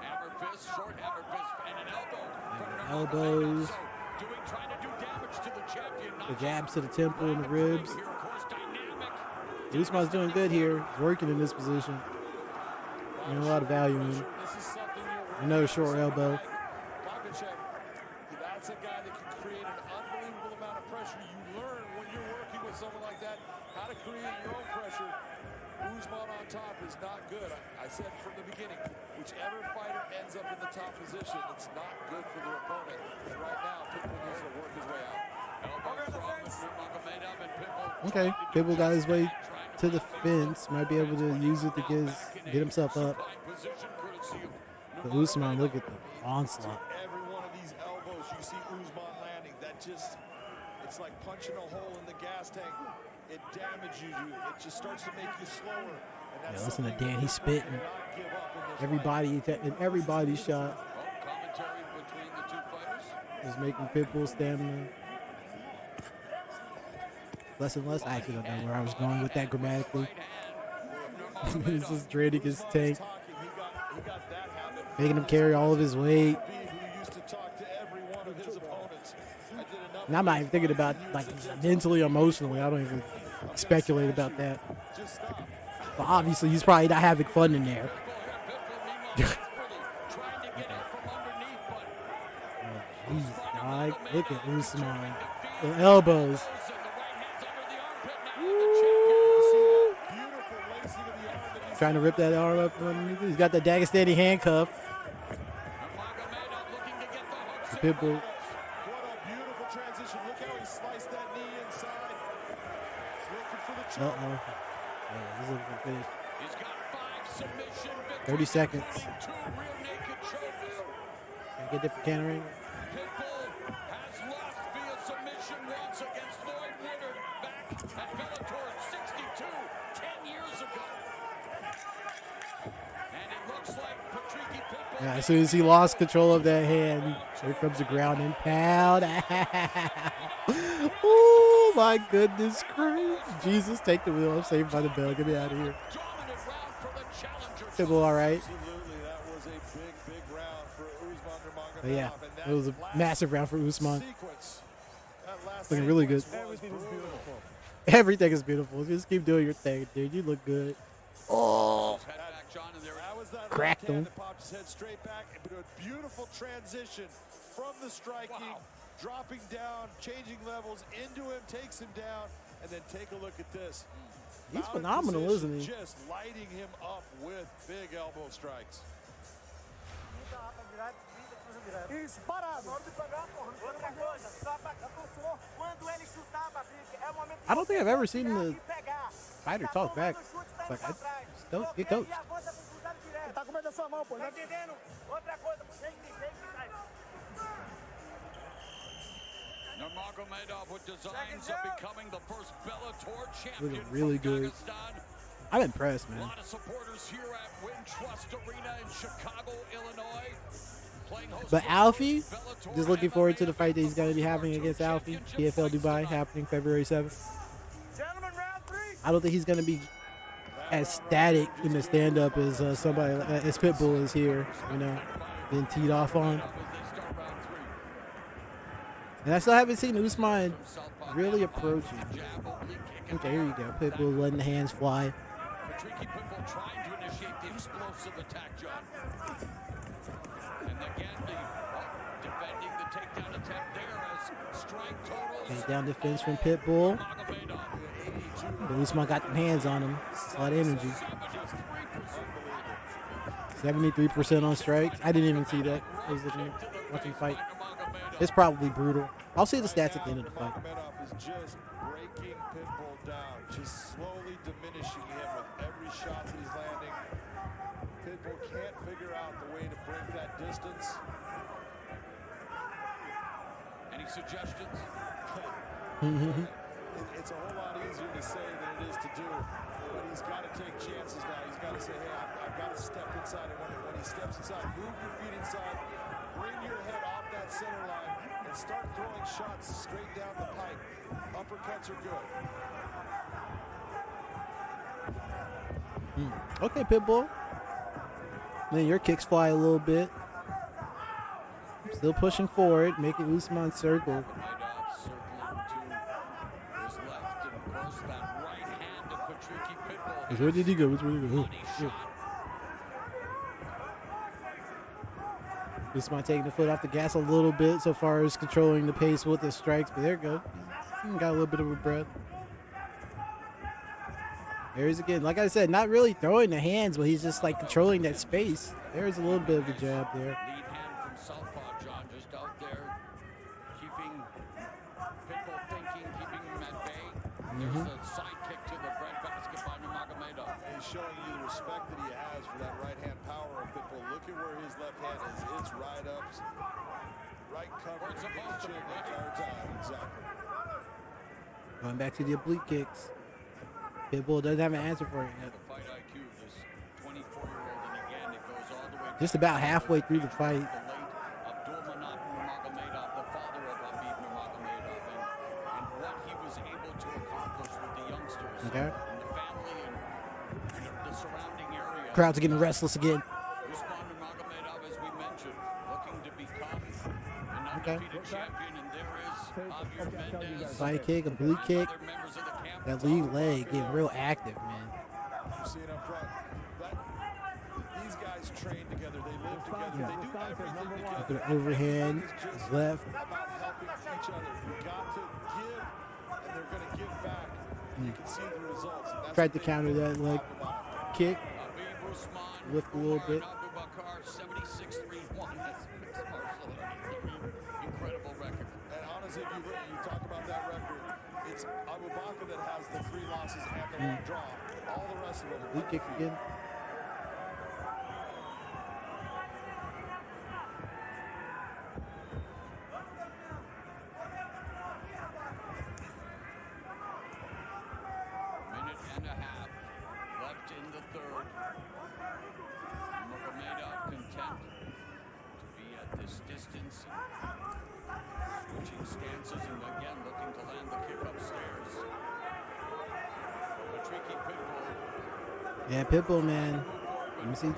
Hammer fist, short hammer fist, and an elbow from Elbows. trying to do damage to the champion. The jabs to the temple and the ribs. Usman's doing good here. He's working in this position. Getting a lot of value in him. Another short elbow. That's a guy that can create an unbelievable amount of pressure. You learn when you're working with someone like that how to create your own pressure. Usman on top is not good. I said from the beginning, whichever fighter ends up in the top position, it's not good for the opponent. And right now, Pitbull needs to work his way out. Okay, Pitbull got his way to the fence. Might be able to use it to get himself up. But Usman, look at the onslaught. Every one of these elbows you see Usman landing, that just, it's like punching a hole in the gas tank. It damages you. It just starts to make you slower. And that's listen to Dan. He's spitting. Everybody shot. Commentary between the two fighters. Is making Pitbull stamina less and less. I actually don't know where I was going with that grammatically. He's just draining his tank, making him carry all of his weight. And I'm not even thinking about like mentally, emotionally. I don't even speculate about that. But obviously, he's probably not having fun in there. Jeez, dog. Look at Usman. The elbows. Trying to rip that arm up from underneath. He's got the Dagestani handcuff. The Pitbull. Uh-oh. Yeah, he's looking for the finish. 30 seconds. Can I get different countering? Pitbull has lost via submission once against Lloyd Woodard back at Bellator 62 10 years ago. And it looks like Patricky Pitbull. Yeah, as soon as he lost control of that hand, here comes the ground and pound. Oh my goodness Christ. Jesus, take the wheel. I'm saved by the bell. Get me out of here. Pitbull all right. But yeah, it was a massive round for Usman. Looking really good. Everything is beautiful. Just keep doing your thing, dude. You look good. Oh, cracked him. Straight back into a beautiful transition from the striking, dropping down, changing levels into him, takes him down, and then take a look at this. He's phenomenal, isn't he? Just lighting him up with big elbow strikes. Isso, parado. Outra coisa, só pra quando ele chutar, Patrick, é o momento. I don't think I've ever seen the fighter talk back. Like, don't get coached. Tá com medo da sua mão, pô. Tá entendendo? Outra coisa, Nurmagomedov with designs of becoming the first Bellator champion. Looking really good. I'm impressed, man. A lot of supporters here at Wintrust Arena in Chicago, Illinois. But Alfie, just looking forward to the fight that he's going to be having against Alfie. PFL Dubai happening February 7th. I don't think he's going to be as static in the stand-up as somebody as Pitbull is here, you know. Getting teed off on. And I still haven't seen Usman really approaching. Okay, here you go. Pitbull letting the hands fly. Patricky Pitbull trying to initiate the explosive attack, John. And again, defending the takedown attempt there as strike totals. Takedown defense from Pitbull. But Usman got the hands on him. It's a lot of energy. 73% on strikes. I didn't even see that. I was watching the fight. It's probably brutal. I'll see the stats at the end of the fight. Kuramagomedov is just breaking Pitbull down, just slowly diminishing him with every shot that he's landing. Pitbull can't figure out the way to break that distance. Any suggestions? It's a whole lot easier to say than it is to do, but he's got to take chances now. He's got to say, hey, I've got to step inside. And when he steps inside, move your feet inside, bring your head off that center line, and start throwing shots straight down the pipe. Uppercuts are good. Okay, Pitbull. Then your kicks fly a little bit. Still pushing forward, making Usman circle. Where did he go? Which way did he go? Usman taking the foot off the gas a little bit so far as controlling the pace with his strikes, but there you go. Got a little bit of a breath. There he's again. Like I said, not really throwing the hands, but he's just like controlling that space. There's a little bit of a jab there. Lead hand from southpaw, John, just out there, keeping Pitbull thinking, keeping him at bay. There's a side kick to the breadbasket by Nurmagomedov. He's showing you the respect that he has for that right hand power of Pitbull. Look at where his left hand is. It's right ups, right coverage, chin the entire time. Exactly. Going back to the oblique kicks. Pitbull doesn't have an answer for it yet. The fight IQ of this 24-year-old, and again, it goes all the way. Just about halfway through the fight. The late Nurmagomedov, the father of Alfie Nurmagomedov, and what he was able to accomplish with the youngsters and the family and the surrounding area. Crowds are getting restless again. Usman Nurmagomedov, as we mentioned, looking to become an undefeated champion, and there is Javier Mendez. Side kick, oblique kick. That lead leg getting real active, man. You see it up front. These guys train together. They live together. They do everything together. Look at the overhand, left. About helping each other. You got to give, and they're going to give back. You can see the results. Tried to counter that leg kick. Lift a little bit. 76-3-1. That's mixed martial arts. Incredible record. And honestly, if you talk about that record, it's Abu Bakr that has the 3 losses and the 1 draw. All the rest of them. Lead kick again. Minute and a half left in the third. Nurmagomedov content to be at this distance. Switching stances and again looking to land the kick upstairs. Patricky Pitbull. Yeah, Pitbull, man. Let me see.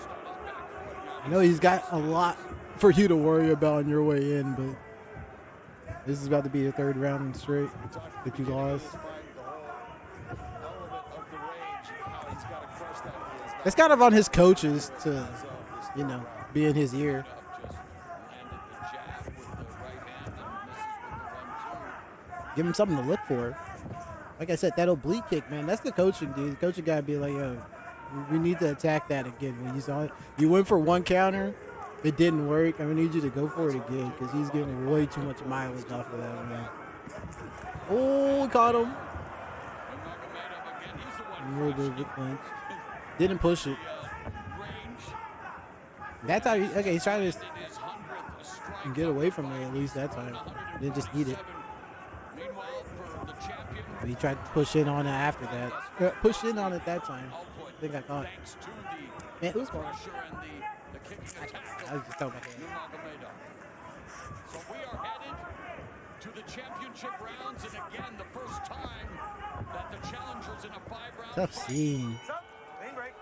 I know he's got a lot for you to worry about on your way in, but this is about to be the 3rd round straight that you lost. It's kind of on his coaches to, you know, be in his ear. Give him something to look for. Like I said, that oblique kick, man, that's the coaching, dude. The coaching guy be like, yo, we need to attack that again. When you saw it, you went for 1 counter, it didn't work. I need you to go for it again because he's getting way too much mileage off of that, man. Oh, caught him. A little bit of a punch. Didn't push it. That time, okay, he's trying to get away from it at least that time. Didn't just eat it. But he tried to push in on it after that. Pushed in on it that time. I think I caught it. Man, it was hard. I was just throwing my hand. So we are headed to the championship rounds, and again, the first time that the challengers in a 5-round Tough scene. Clean break.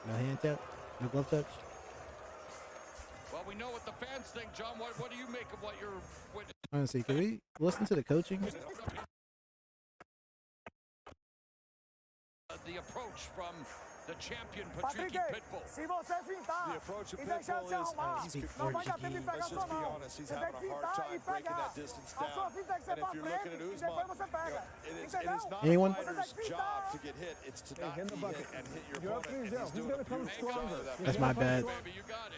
No hand tap? No glove touch? we know what the fans think, John. What do you make of what you're witnessing? Honestly, can we listen to the coaching? The approach from the champion, Patricky Pitbull. The approach of Pitbull is, let's just be honest, he's having a hard time breaking that distance down. And if you're looking at Usman, it is not Anyone? a fighter's job to get hit. It's to not be hit and hit your opponent. And he's doing a beautiful job of that. That's my bad.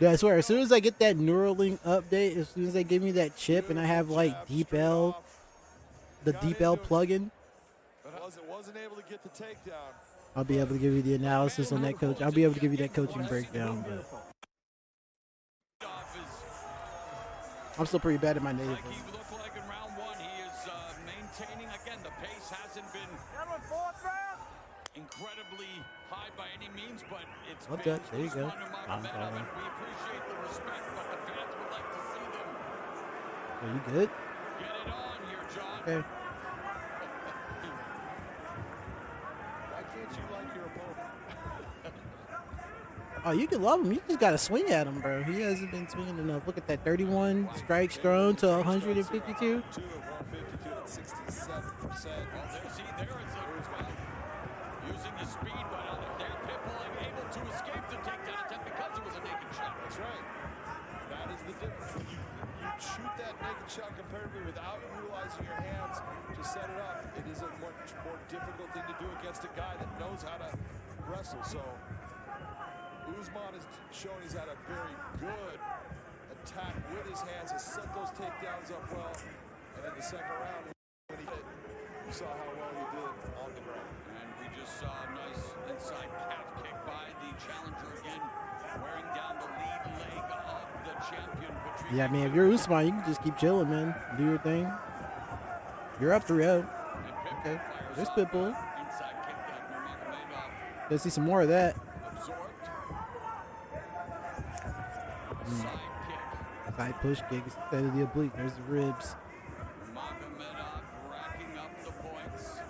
Yeah, I swear, as soon as I get that Neuralink update, as soon as they give me that chip and I have like Deep L, the Deep L plugin, wasn't able to get the takedown. I'll be able to give you the analysis on that coach. I'll be able to give you that coaching breakdown. But I'm still pretty bad at my native. He looked like in round one. He is maintaining, again, the pace hasn't been incredibly high by any means, but it's Okay, been there you go. Usman Nurmagomedov, and we appreciate the respect, but the fans would like to see them. Are you good? Get it on here, John. Okay. You like your opponent. Oh, you can love him. You just gotta swing at him, bro. He hasn't been swinging enough. Look at that, 31 strikes thrown to 152. 2 of 152 at 67%. Well, there it's using his speed, but there Pitbull able to escape the takedown attempt because it was a naked shot. That's right. That is the difference. When you shoot that naked shot comparatively without utilizing your hands to set it up, it is a much more difficult thing to do against a guy that knows how to wrestle. So Usman has shown he's had a very good attack with his hands, has set those takedowns up well, and in the second round, when he hit, you saw how well he did on the ground. And we just saw a nice inside calf kick by the challenger again, wearing down the lead leg of the champion. Yeah, I mean, if you're Usman, you can just keep chilling, man. Do your thing. You're up 3-0. Okay, there's Pitbull. Inside kick that Nurmagomedov Let's see some more of that. absorbed. Side kick. Side push kick instead of the oblique. There's the ribs. Nurmagomedov racking up the points.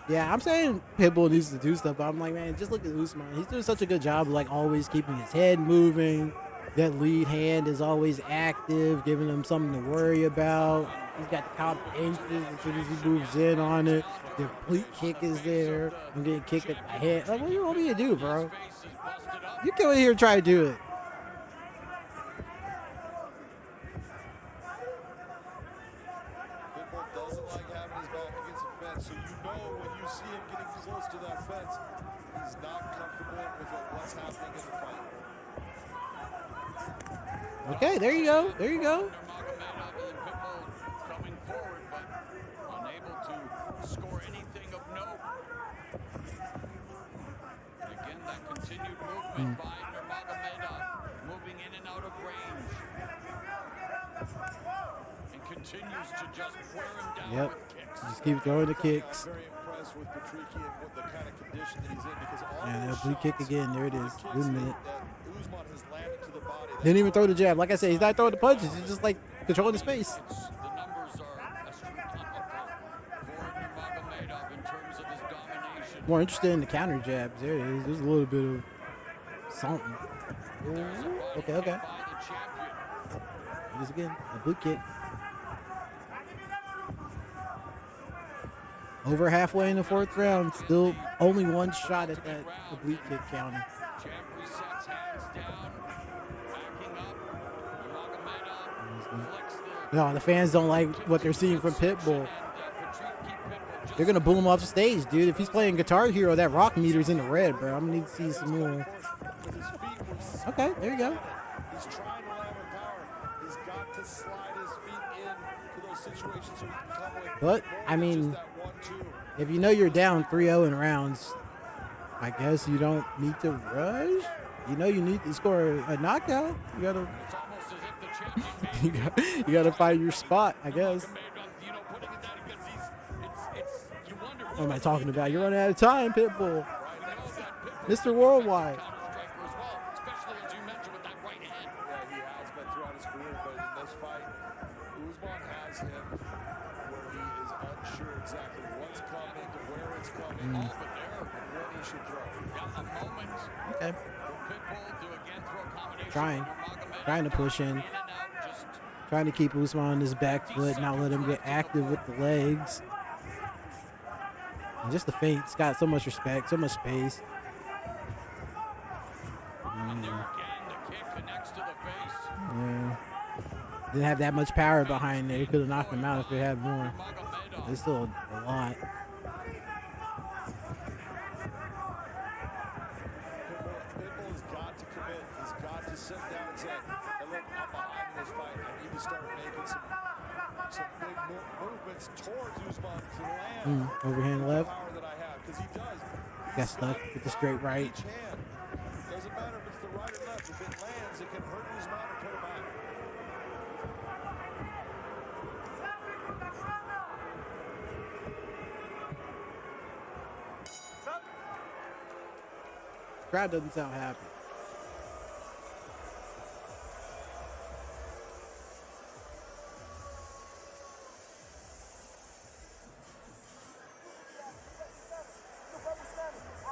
Yeah, I'm saying Pitbull needs to do stuff, but I'm like, man, just look at Usman. He's doing such a good job of like always keeping his head moving. That lead hand is always active, giving him something to worry about. He's got the top inches as soon as he moves in on it. The oblique kick is there. I'm getting kicked at my head. Like, what do you want me to do, bro? You come in here and try to do it. Pitbull doesn't like having his back against the fence, so you know when you see him getting close to that fence, he's not comfortable with what's happening in the fight. Okay, there you go. There you go. Nurmagomedov and Pitbull coming forward, but unable to score anything of note. Again, that continued movement by Nurmagomedov, moving in and out of range. And continues to just wear him down Yep. with kicks. Just keep throwing the kicks. Very impressed with Patricky and what the kind of condition that he's in, because all And those the oblique kick shots, again. There it is. kicks Good minute. that Usman has landed to the body. Didn't even throw the jab. Like I said, he's not throwing the punches. He's just like controlling the space. The numbers are astronomical for Nurmagomedov in terms of his domination. More interested in the counter jabs. There it is. There's a little bit of something. Okay, okay. This again. A blue kick. Over halfway in the fourth round. Still only one shot at that oblique kick counter. Jab resets, hands down, backing up. Nurmagomedov flicks the No, the fans don't like what they're seeing from Pitbull. They're gonna boom him off the stage, dude. If he's playing Guitar Hero, that rock meter's in the red, bro. I'm gonna need to see some more. Okay, there you go. He's trying to land with power. He's got to slide his feet into those situations so he can come away. But I mean, if you know you're down 3-0 in rounds, I guess you don't need to rush. You know you need to score a knockout. You gotta, you gotta find your spot, I guess. What am I talking about? You're running out of time, Pitbull. Mr. Worldwide. especially as you mentioned with that right hand. Yeah, he has been throughout his career, but in this fight, Usman has him where he is unsure exactly what's coming, where it's coming, and when he should throw. Got a moment Okay. for Pitbull to again Trying to push in. Trying to keep Usman on his back foot, not let him get active with the legs. And just the feint's got so much respect, so much space. Yeah. Didn't have that much power behind it. It could have knocked him out if it had more. It's still a lot. Pitbull's got to commit. He's got to sit down and say, hey, look, I'm behind this fight. I need to start making some big movements towards Usman to land. Overhand left. Power that I have, because he does. Got stuck with the straight right. Each hand. Doesn't matter if it's the right or left. If it lands, it can hurt Usman or put him out. Crowd doesn't sound happy.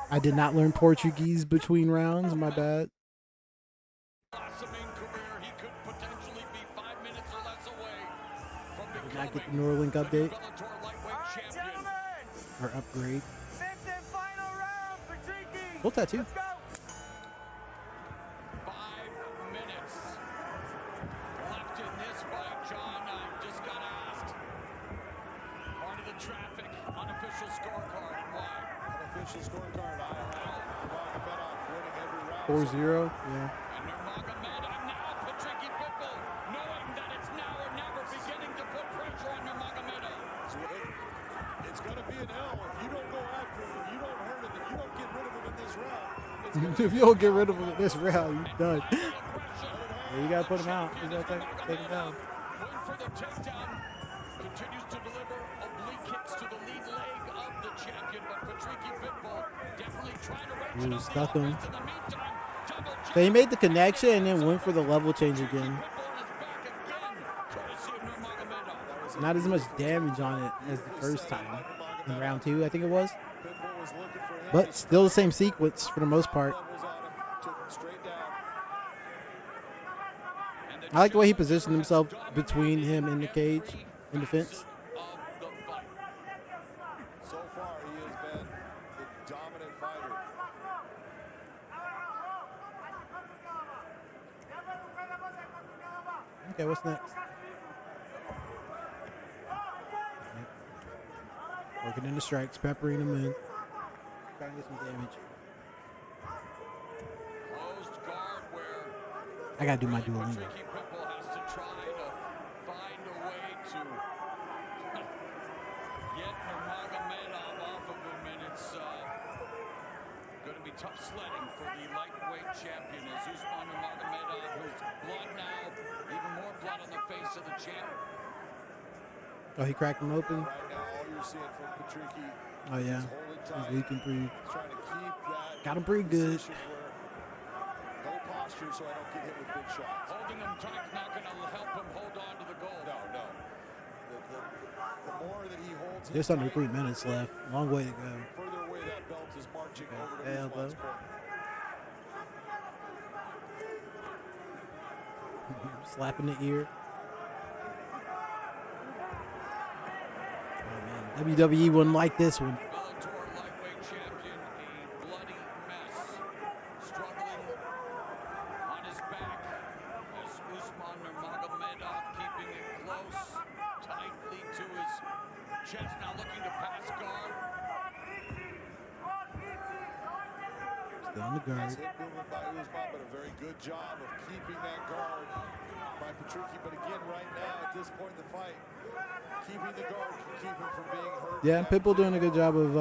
I did not learn Portuguese between rounds. My bad. Did not get the Neuralink update or upgrade. Full tattoo. 5 minutes left in this fight, John. I just got asked. Part of the traffic, unofficial scorecard, and why? Unofficial scorecard, I have Nurmagomedov winning every round. 4-0, yeah. And Nurmagomedov now, Patricky Pitbull, knowing that it's now or never, beginning to put pressure on Nurmagomedov. So it's going to be an L if you don't go after him, if you don't hurt him, if you don't get rid of him in this round. If you don't get rid of him in this round, you're done. Yeah, you gotta put him out. You gotta take him down. Went for the takedown. Continues to deliver oblique kicks to the lead leg of the champion, but Patricky Pitbull definitely trying to ratchet up Stuck the him. offense in the meantime. Double So he made the connection and then went for the level change again. Not as much damage on it as the first time in round 2, I think it was. But still the same sequence for the most part. I like the way he positioned himself between him and the cage in defense. So far, he has been the dominant fighter. Okay, what's next? Working in the strikes, peppering them in. Trying to get some damage. Closed guard where I gotta do my Duolingo. Patricky Pitbull has to try to find a way to get Nurmagomedov off of him, and it's going to be tough sledding for the lightweight champion as Usman Nurmagomedov, who's blood now, even more blood on the face of the champ. Oh, he cracked him open? Right now, all you're seeing from Patricky Oh, yeah. is hold it tight. He's leaking pretty. Trying to keep that Got him pretty good. position where no posture so I don't get hit with big shots. Holding him tight is not going to help him hold on to the goal. No. The more that he holds There's under 3 minutes left. Long way to go. further away that belt is marching over to Elbow. Usman's corner. Slapping the ear. Oh, man. WWE wouldn't like this one. Bellator lightweight champion, a bloody mess, struggling on his back as Usman Nurmagomedov keeping it close, tightly to his chest, now looking to pass guard. Still on the guard. Nice hip movement by Usman, but a very good job of keeping that guard by Patricky. But again, right now, at this point in the fight, keeping the guard can keep him from being hurt. Yeah, Pitbull doing a good job of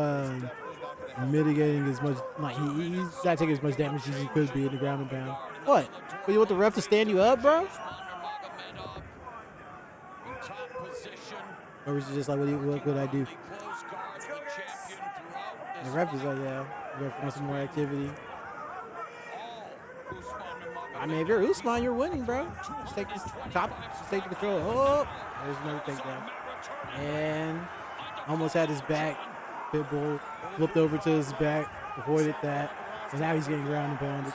mitigating as much. Like he's not taking as much damage as he could be in the ground and pound. What? But you want the ref to stand you up, bro? Or was it just like, what would I do? The ref is like, yeah, the ref wants some more activity. I mean, if you're Usman, you're winning, bro. Just take this top, just take the control. Oh, there's another takedown. And almost had his back. Pitbull flipped over to his back, avoided that. And now he's getting ground and pounded.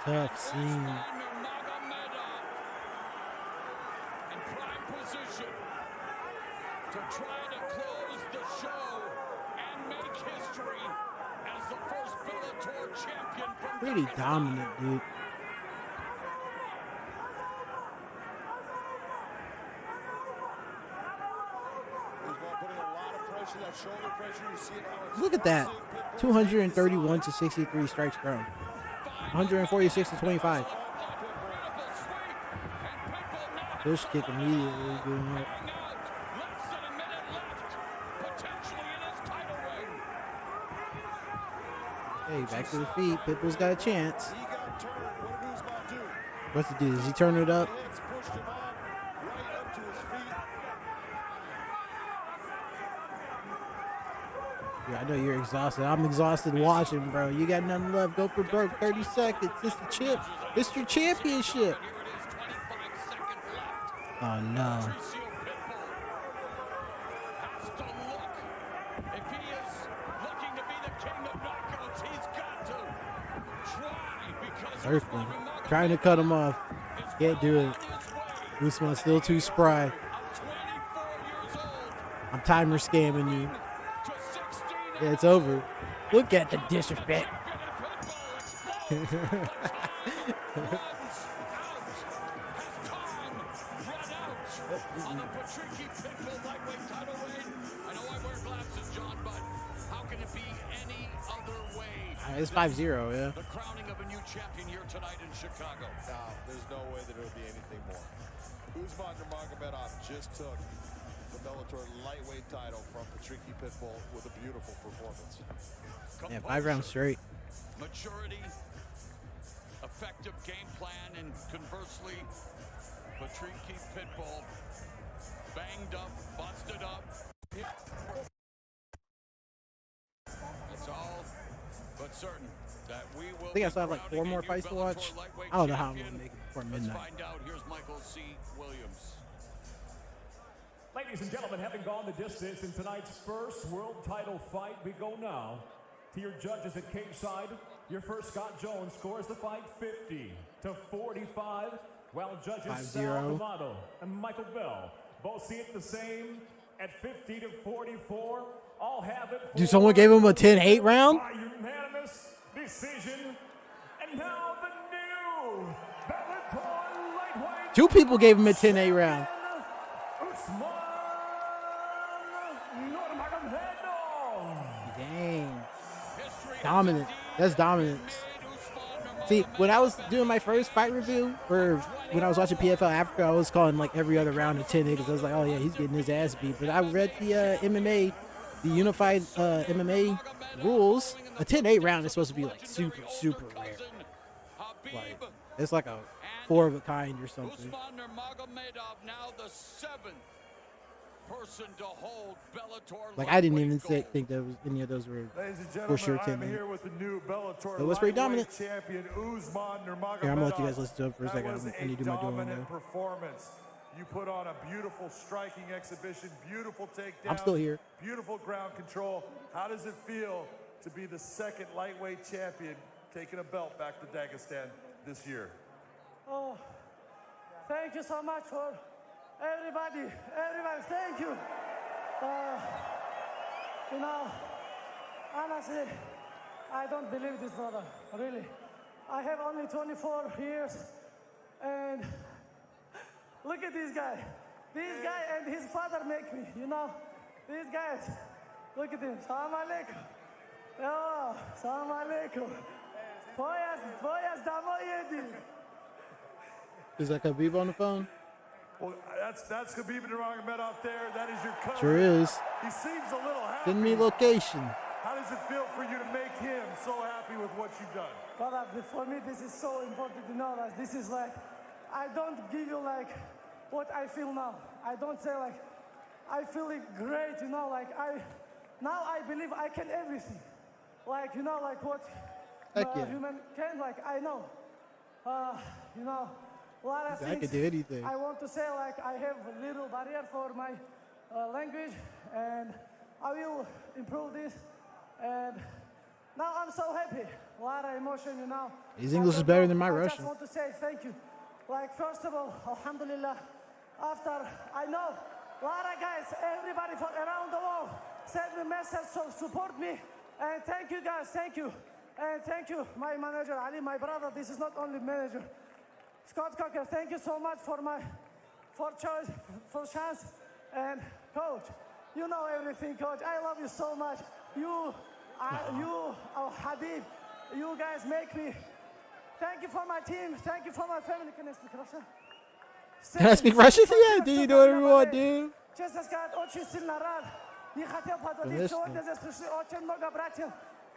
Tough scene. Usman Nurmagomedov in prime position to try to close the show and make history as the first Bellator champion from Pretty dominant, dude. Look at that. 231 to 63 strikes thrown. 146 to 25. Push kick immediately. Getting up. Hey, back to the feet. Pitbull's got a chance. What's he do? Does he turn it up? Yeah, I know you're exhausted. I'm exhausted watching, bro. You got nothing left. Go for broke. 30 seconds. It's the chip. It's your championship. Oh, no. Circling. Trying to cut him off. Can't do it. Usman's still too spry. I'm timer scamming you. Yeah, it's over. Look at the disrespect. It's 5-0, yeah. The crowning of a new champion here tonight in Chicago. No, there's no way that it'll be anything more. Usman Nurmagomedov just took the Bellator lightweight title from Patricky Pitbull with a beautiful performance. Yeah, 5 rounds straight. Maturity, effective game plan, and conversely, Patricky Pitbull banged up, busted up. It's all but certain that we will. I think I still have like 4 more fights to watch. I don't know how I'm gonna make it before midnight. Let's find out. Here's Michael C. Williams. Ladies and gentlemen, having gone the distance in tonight's first world title fight, we go now to your judges at cage side. Your first, Scott Jones, scores the fight 50 to 45, while judges Sal D'Amato and Michael Bell both see it the same at 50 to 44. All have it. Dude, someone gave him a 10-8 round? By unanimous decision. And now the new Bellator lightweight. 2 people gave him a 10-8 round. Usman Nurmagomedov. Dang. Dominant. That's dominance. See, when I was doing my first fight review, or when I was watching PFL Africa, I was calling like every other round a 10-8 because I was like, oh yeah, he's getting his ass beat. But I read the MMA, the unified MMA rules. A 10-8 round is supposed to be like super, super rare. Like, it's like a 4 of a kind or something. Usman Nurmagomedov, now the 7th person to hold Bellator. Like, I didn't even think that was any of those were for sure 10-8. I'm here with the new Bellator It was pretty dominant. champion Usman Nurmagomedov. Here, I'm gonna let you guys listen to it for a second. I need to do my dominant performance. You put on a beautiful striking exhibition, beautiful takedown. I'm still here. Beautiful ground control. How does it feel to be the 2nd lightweight champion, taking a belt back to Dagestan this year? Oh, thank you so much for everybody. Everybody, thank you. You know, honestly, I don't believe this, brother. Really. I have only 24 years, and look at this guy. This guy and his father make me, you know. These guys, look at him. Salam alaikum. Oh, salam alaikum. Boyas damo yedi. Is that Khabib on the phone? Well, that's Khabib Nurmagomedov there. That is your coach. Sure is. He seems a little happy. Send me location. How does it feel for you to make him so happy with what you've done? Brother, for me, this is so important to know that this is like, I don't give you like what I feel now. I don't say like, I feel it great, you know, like now I believe I can everything. Like, you know, like what human can, like I know. You know, a lot of things. I can do anything. I want to say like I have a little barrier for my language, and I will improve this. And now I'm so happy. a lot of emotion, you know. His English is better than my Russian. I just want to say thank you. Like, first of all, alhamdulillah, after, I know, a lot of guys, everybody from around the world sent me message, so support me. And thank you guys, thank you. And thank you, my manager, Ali, my brother. This is not only manager. Scott Coker, thank you so much for chance. And coach, you know everything, coach. I love you so much. You, Habib, you guys make me. Thank you for my team. Thank you for my family. Can I speak Russian? Can I speak Russian? Yeah, do you do whatever you want, dude? Честно сказать, очень сильно рад. Не хотел подводить. Сегодня здесь пришли очень много братьев.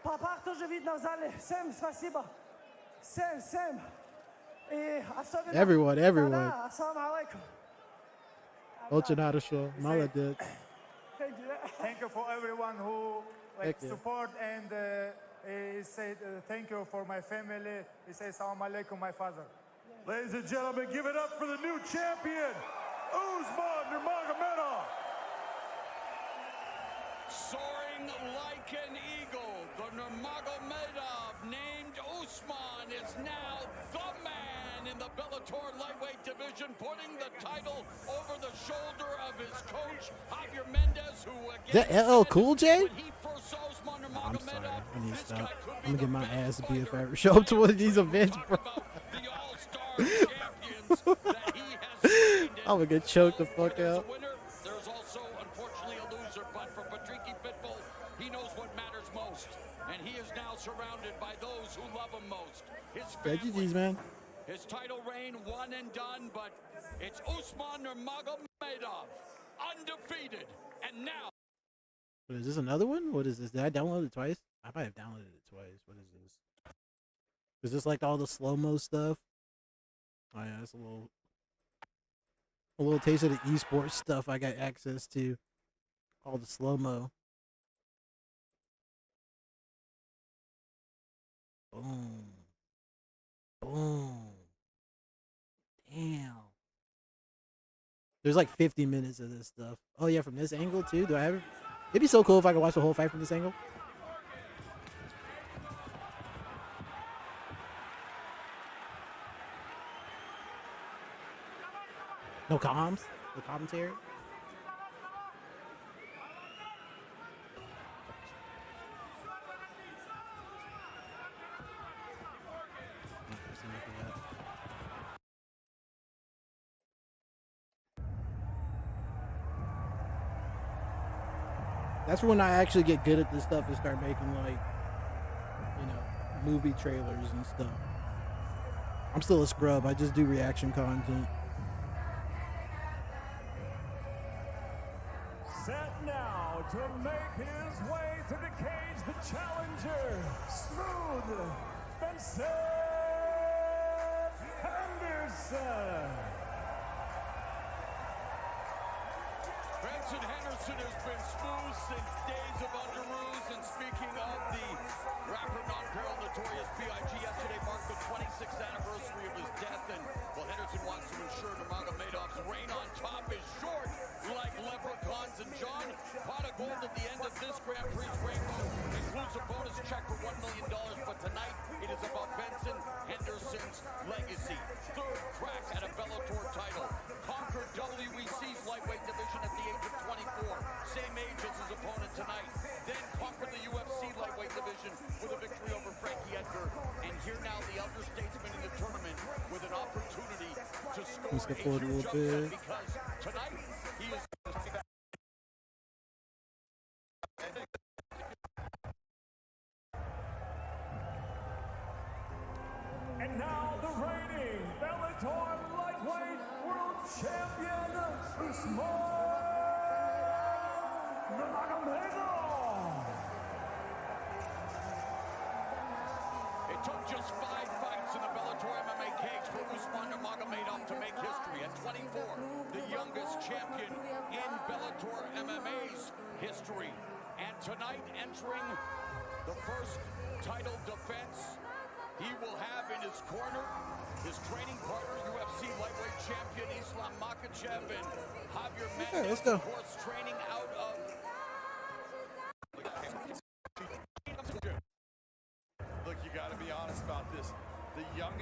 Папах тоже видно в зале. Всем спасибо. Всем. И особенно... Everyone. Да, ассаламу алейкум. Очень хорошо. Молодец. Thank you for everyone who support and he said thank you for my family. He says salam alaikum, my father. Ladies and gentlemen, give it up for the new champion, Usman Nurmagomedov. Soaring like an eagle, the Nurmagomedov named Usman is now the man in the Bellator lightweight division, putting the title over the shoulder of his coach, Javier Mendez, who again... Is that LL Cool J? When he first saw Usman I'm sorry. Nurmagomedov, I need to stop. I'm gonna get my ass beat if I ever show up to one of these events, bro. I'm gonna get choked the fuck out. There's also, unfortunately, a loser, but for Patricky Pitbull, he knows what matters most, and he is now surrounded by those who love him most. His family, man. His title reign one and done, but it's Usman Nurmagomedov, undefeated, and now. Is this another one? What is this? Did I download it twice? I might have downloaded it twice. What is this? Is this like all the slow-mo stuff? Oh yeah, it's a little taste of the esports stuff I got access to. All the slow-mo. Boom. Boom. Damn. There's like 50 minutes of this stuff. Oh yeah, from this angle too? Do I ever? It'd be so cool if I could watch the whole fight from this angle. No comms? No commentary? That's when I actually get good at this stuff and start making, like, you know, movie trailers and stuff. I'm still a scrub. I just do reaction content. Set now to make his way to the cage, the challenger, Smooth Henderson. Benson Henderson has been smooth since days of Underoos, and speaking of the rapper non-peril notorious B.I.G., yesterday marked the 26th anniversary of his death, and well, Henderson wants to ensure Nurmagomedov's reign on top is short, like leprechauns. And John, pot of gold at the end of this Grand Prix rainbow includes a bonus check for $1 million, but tonight it is about Benson Henderson's legacy. Third crack at a Bellator title, conquered WEC's lightweight division at the age of 24, same age as his opponent tonight, then conquered the UFC lightweight division with a victory over Frankie Edgar, and here now the elder statesman in the tournament with an opportunity to score a huge upset, because tonight he is... And now the reigning Bellator lightweight world champion, Usman Nurmagomedov. It took just 5 fights in the Bellator MMA cage for Usman Nurmagomedov to make history. At 24, the youngest champion in Bellator MMA's history. And tonight, entering the first title defense he will have in his corner, his training partner, UFC lightweight champion Usman Nurmagomedov, and Javier Mendez, let's go. of course, training out of... Look, you got to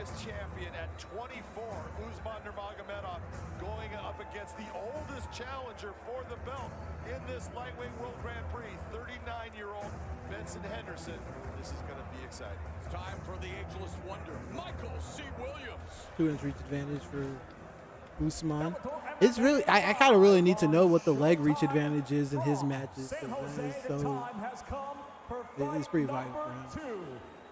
this champion at 24, Usman Nurmagomedov, going up against the oldest challenger for the belt in this lightweight World Grand Prix, 39-year-old Benson Henderson. This is going to be exciting. It's time for the ageless wonder, Michael C. Williams. 2-inch reach advantage for Usman. It's really, I kind of really need to know what the leg reach advantage is in his matches. That is so, it's pretty vital for him.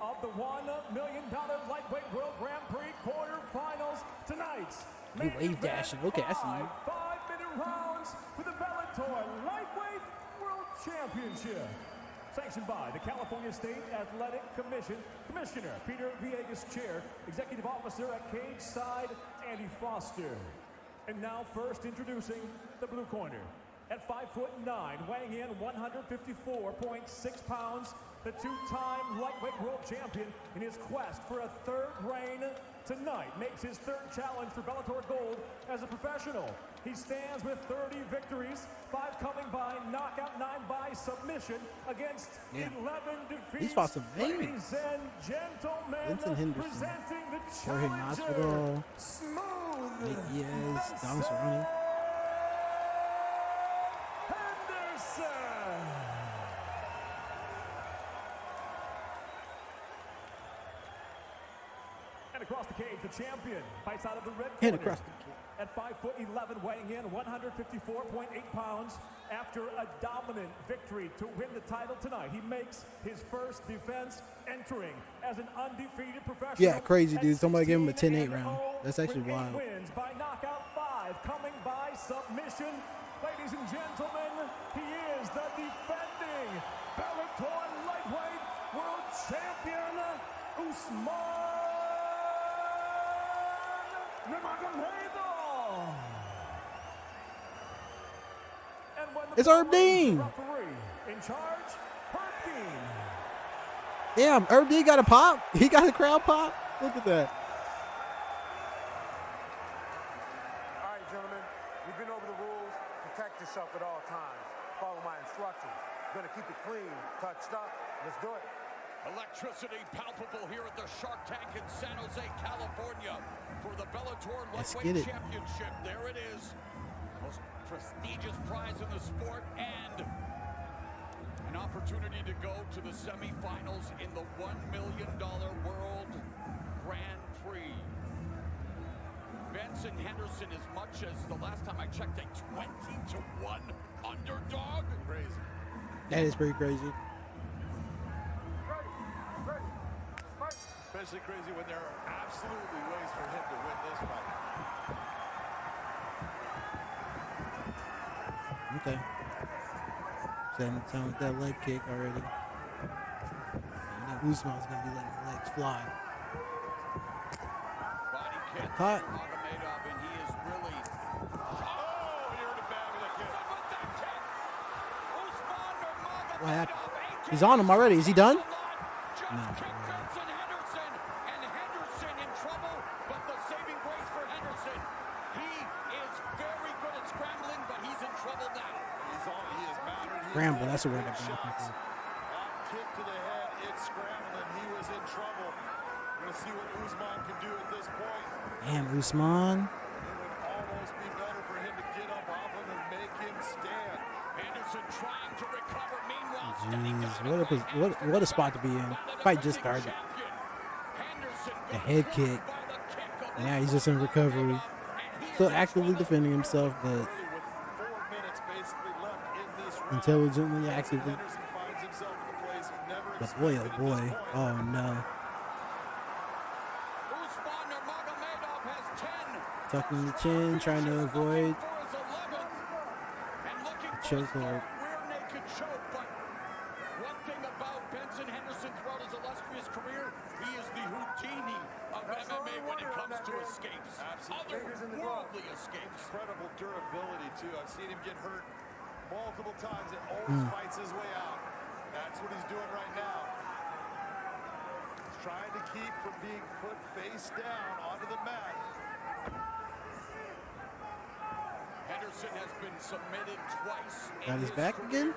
Of the $1 million lightweight World Grand Prix quarterfinals tonight. He wave dashing. Okay, I see you. 5-minute rounds for the Bellator Lightweight World Championship. Sanctioned by the California State Athletic Commission, Commissioner Peter Villegas, Chair, Executive Officer at Cage Side, Andy Foster. And now first introducing the blue corner. At 5'9", weighing in 154.6 pounds, the two-time lightweight world champion in his quest for a third reign tonight makes his third challenge for Bellator Gold as a professional. He stands with 30 victories, 5 coming by knockout, 9 by submission against 11 defeats. He's fought some names. Ladies and gentlemen, presenting the challenger, Smooth Yes, Dom Cerrone. Across the cage, the champion fights out of the red corner. And across the cage. At 5'11", weighing in 154.8 pounds. After a dominant victory to win the title tonight, he makes his first defense, entering as an undefeated professional. Yeah, crazy, dude. Somebody gave him a 10-8 round. That's actually wild. Wins by knockout, 5 coming by submission. Ladies and gentlemen, he is the defending Bellator lightweight world champion, Usman Nurmagomedov. It's Herb Dean. In charge, Herb Dean. Damn, Herb Dean got a pop. He got a crowd pop. Look at that. All right, gentlemen, we've been over the rules. Protect yourself at all times. Follow my instructions. Gonna keep it clean, touched up. Let's do it. Electricity palpable here at the Shark Tank in San Jose, California for the Bellator Lightweight Championship. There it is. Most prestigious prize in the sport and an opportunity to go to the semifinals in the $1 million World Grand Prix. Benson Henderson, as much as the last time I checked, a 20-1 underdog. Crazy. That is pretty crazy. Especially crazy when there are absolutely ways for him to win this fight. Okay. Setting the tone with that leg kick already. And now Usman's going to be letting the legs fly. Body kick. Caught. Kuramagomedov, and he is really... Oh, he heard it bad with that kick. Usman Nurmagomedov. What happened? He's on him already. Is he done? No. Scramble, that's a word I've been looking for. Kick to the head, it's scrambling. He was in trouble. We're going to see what Usman can do at this point. Damn, Usman. It would almost be better for him to get up off him and make him stand. Anderson trying to recover. Meanwhile, Jeez, what a spot to be in. Fight just started. A head kick. And now he's just in recovery. Still actively defending himself, but intelligently, actively. But boy, oh boy. Oh no. Tucking the chin, trying to avoid the chokehold. One thing about Benson Henderson throughout his illustrious career, he is the Houdini of MMA when it comes to escapes. Otherworldly escapes. Incredible durability too. I've seen him get hurt multiple times and always fights his way out. That's what he's doing right now. He's trying to keep from being put face down onto the mat. Henderson has been submitted twice. Got his back again?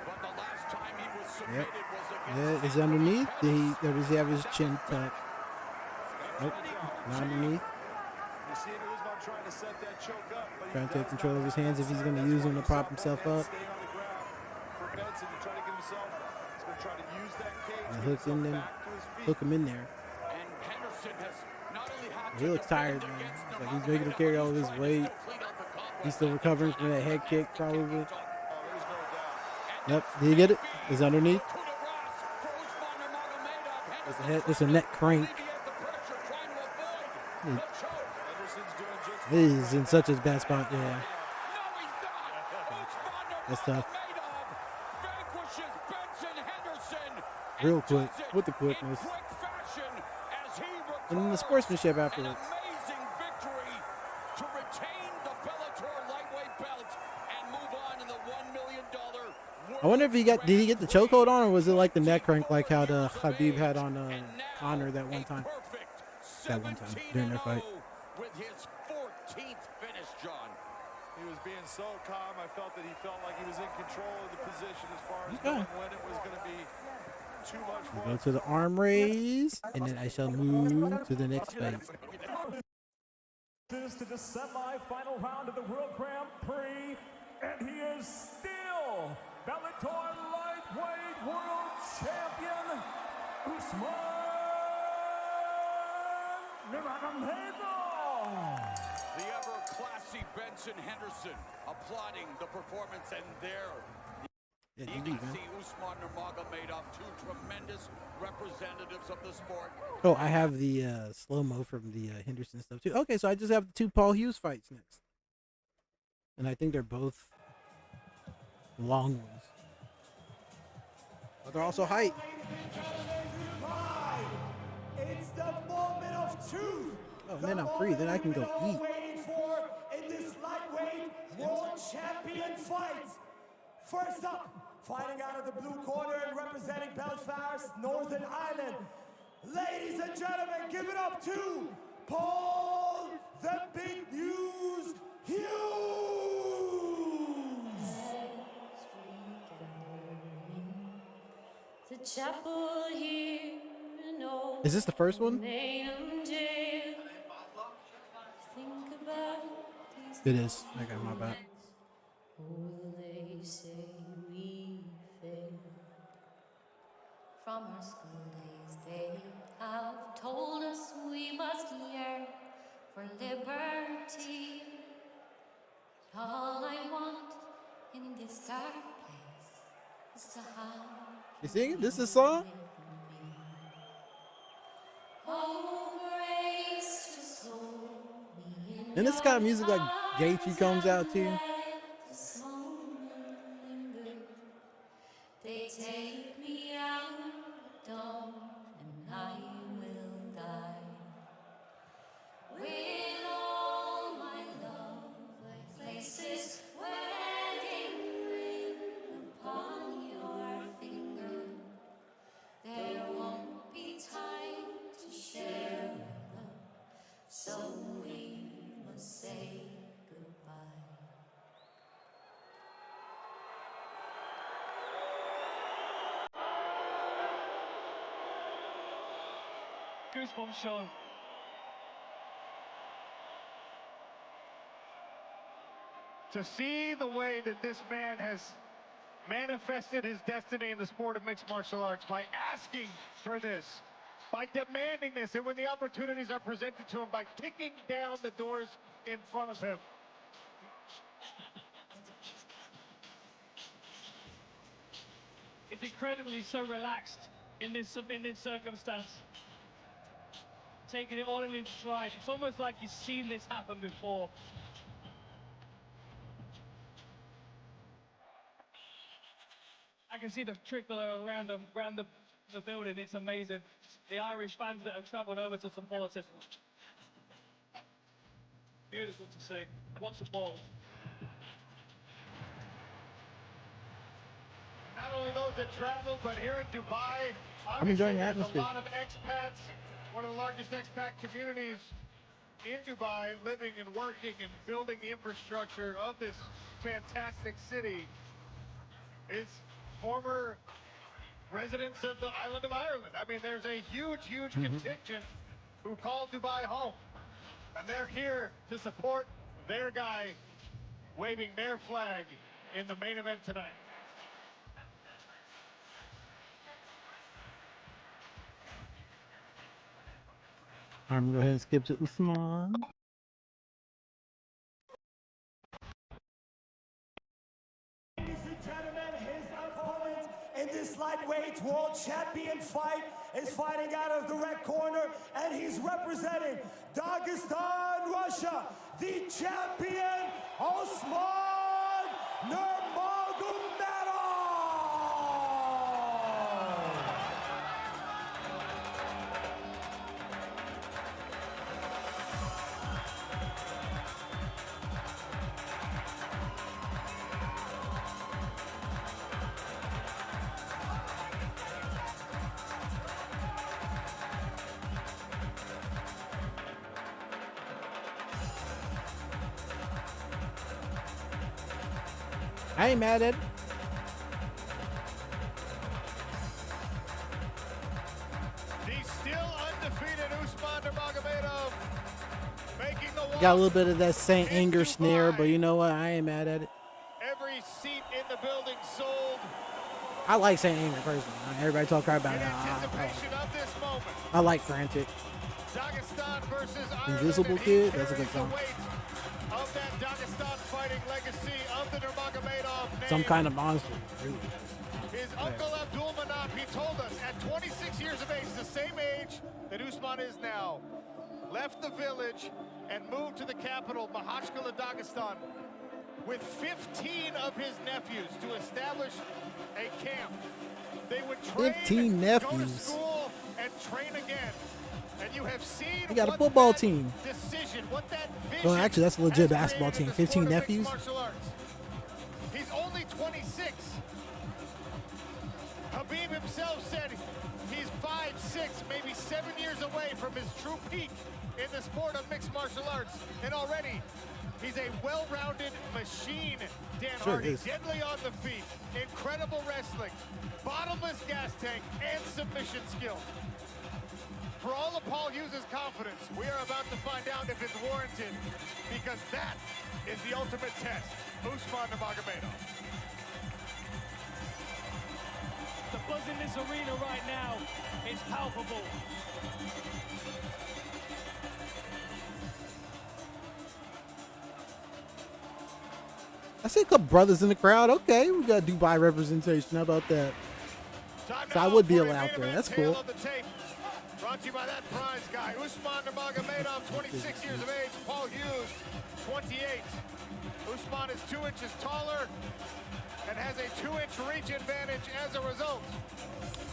But the last time he was Yep. Yeah, it's underneath. Does he have his chin tucked? Nope, not underneath. You see Usman trying to set that choke up, but trying to take control of his hands if he's going to use them to prop himself up. For Benson to try to get himself, he's going to try to use that cage. And hook him in there. And Henderson has not only had He looks tired, man. It's like he's making him carry all of his weight. He's still recovering from that head kick, probably. Yep, did he get it? It's underneath. It's a neck crank. He's in such a bad spot, yeah. That's tough. Real quick, with the quickness. And then the sportsmanship afterwards. I wonder if did he get the chokehold on, or was it like the neck crank like how the Khabib had on Conor that one time during their fight. With his 14th finish, John. He was being so calm. I felt that he felt like he was in control of the position as far as knowing when it was going to be too much for him. Go to the arm raise, and then I shall move to the next phase. This to the semi-final round of the World Grand Prix, and he is still Bellator lightweight world champion, Usman Nurmagomedov. The ever-classy Benson Henderson applauding the performance, and there you can see Usman Nurmagomedov, two tremendous representatives of the sport. Oh, I have the slow-mo from the Henderson stuff too. Okay, so I just have the two Paul Hughes fights next. And I think they're both long ones. But they're also height. It's the moment of truth. Oh, and then I'm free. Then I can go eat. Waiting for in this lightweight world champion fight. First up, fighting out of the blue corner and representing Belfast, Northern Ireland. Ladies and gentlemen, give it up to Paul the Big News Hughes. The chapel here. Is this the first one? It is. I got my back. Will they say we failed? From our school days, they have told us we must yearn for liberty. All I want in this dark place is to have. You singing? This is a song? Oh, grace, just hold me in. And this kind of music like Gaethje comes out too. They take me out at dawn, and I will die. With all my love, I place this wedding ring upon your finger. There won't be time to share love, so we must say goodbye. Goosebumps, Sean. To see the way that this man has manifested his destiny in the sport of mixed martial arts by asking for this, by demanding this, and when the opportunities are presented to him, by kicking down the doors in front of him. It's incredibly so relaxed in this circumstance. Taking it all in his stride. It's almost like he's seen this happen before. I can see the trickle around the building. It's amazing. The Irish fans that have travelled over to support us. Beautiful to see. What's the ball? Not only those that travel, but here in Dubai, I'm enjoying the there's atmosphere. a lot of expats, one of the largest expat communities in Dubai, living and working and building the infrastructure of this fantastic city. It's former residents of the island of Ireland. I mean, there's a huge, huge contingent who called Dubai home. And they're here to support their guy waving their flag in the main event tonight. I'm going to go ahead and skip to Usman. Ladies and gentlemen, his opponent in this lightweight world champion fight is fighting out of the red corner, and he's representing Dagestan, Russia, the champion, Usman Nurmagomedov. I ain't mad at it. The still undefeated Usman Nurmagomedov making the walk. Got a little bit of that Saint Anger snare, but you know what? I ain't mad at it. Every seat in the building sold. I like Saint Anger personally. Everybody talk crap about it. I like Frantic. Dagestan versus Ireland. Invisible Kid, that's a good song. Of that Dagestan fighting legacy of the Nurmagomedov name. Some kind of monster. His uncle Abdul Manap, he told us, at 26 years of age, the same age that Usman is now, left the village and moved to the capital, Mahachkala, Dagestan, with 15 of his nephews to establish a camp. They would train, 15 nephews. go to school, and train again. And you have seen He got a football team. Decision, what that vision Well, actually, that's a legit basketball team. 15 nephews. He's only 26. Habib himself said he's 5'6", maybe 7 years away from his true peak in the sport of mixed martial arts. And already, he's a well-rounded machine, Dan Hardy. Deadly on the feet, incredible wrestling, bottomless gas tank, and submission skills. For all of Paul Hughes' confidence, we are about to find out if it's warranted, because that is the ultimate test. Usman Nurmagomedov. The buzz in this arena right now is palpable. I see a couple brothers in the crowd. Okay, we got Dubai representation. How about that? So I would be allowed there. That's cool. Brought to you by that prize guy, Usman Nurmagomedov, 26 years of age. Paul Hughes, 28. Usman is 2 inches taller and has a 2-inch reach advantage as a result.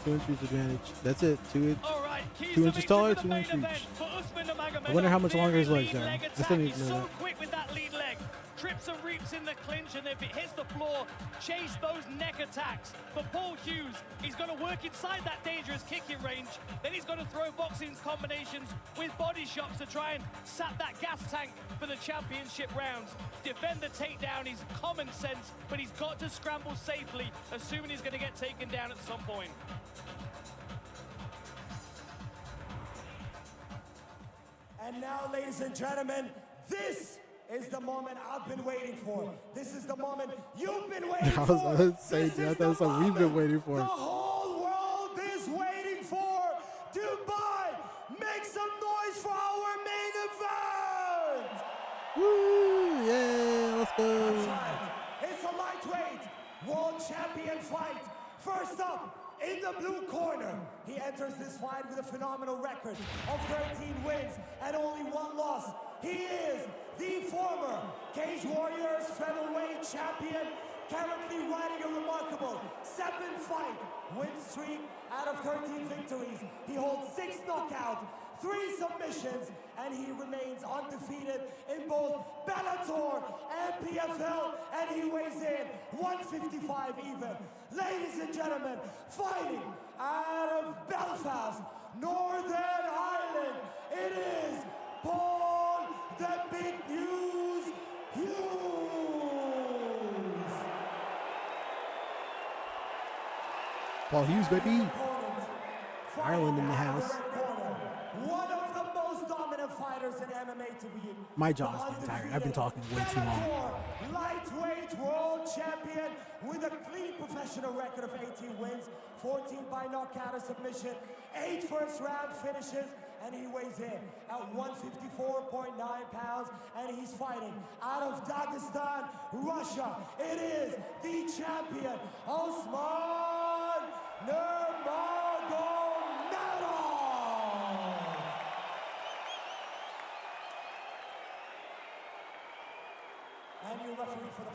2 inch reach advantage. That's it. 2 inch. All right, 2 inches taller, 2 inch reach. I wonder how much longer his legs are. I still need to know that. Quick with that lead leg. Trips and reaps in the clinch, and if it hits the floor, chase those neck attacks. For Paul Hughes, he's going to work inside that dangerous kicking range. Then he's going to throw boxing combinations with body shots to try and sap that gas tank for the championship rounds. Defend the takedown is common sense, but he's got to scramble safely, assuming he's going to get taken down at some point. And now, ladies and gentlemen, this is the moment I've been waiting for. This is the moment you've been waiting for. I was going to say, that's what we've been waiting for. The whole world is waiting for. Dubai, make some noise for our main event. Woo, yeah, let's go. That's right. It's a lightweight world champion fight. First up, in the blue corner, he enters this fight with a phenomenal record of 13 wins and only 1 loss. He is the former Cage Warriors featherweight champion, currently riding a remarkable 7-fight win streak out of 13 victories. He holds 6 knockouts, 3 submissions, and he remains undefeated in both Bellator and PFL, and he weighs in 155 even. Ladies and gentlemen, fighting out of Belfast, Northern Ireland, it is Paul the Big News Hughes. Paul Hughes, baby. Ireland in the house. One of the most dominant fighters in MMA to be. My jaw's getting tired. I've been talking way too long. Lightweight world champion with a clean professional record of 18 wins, 14 by knockout or submission, 8 first-round finishes, and he weighs in at 154.9 pounds, and he's fighting out of Dagestan, Russia. It is the champion, Usman Nurmagomedov.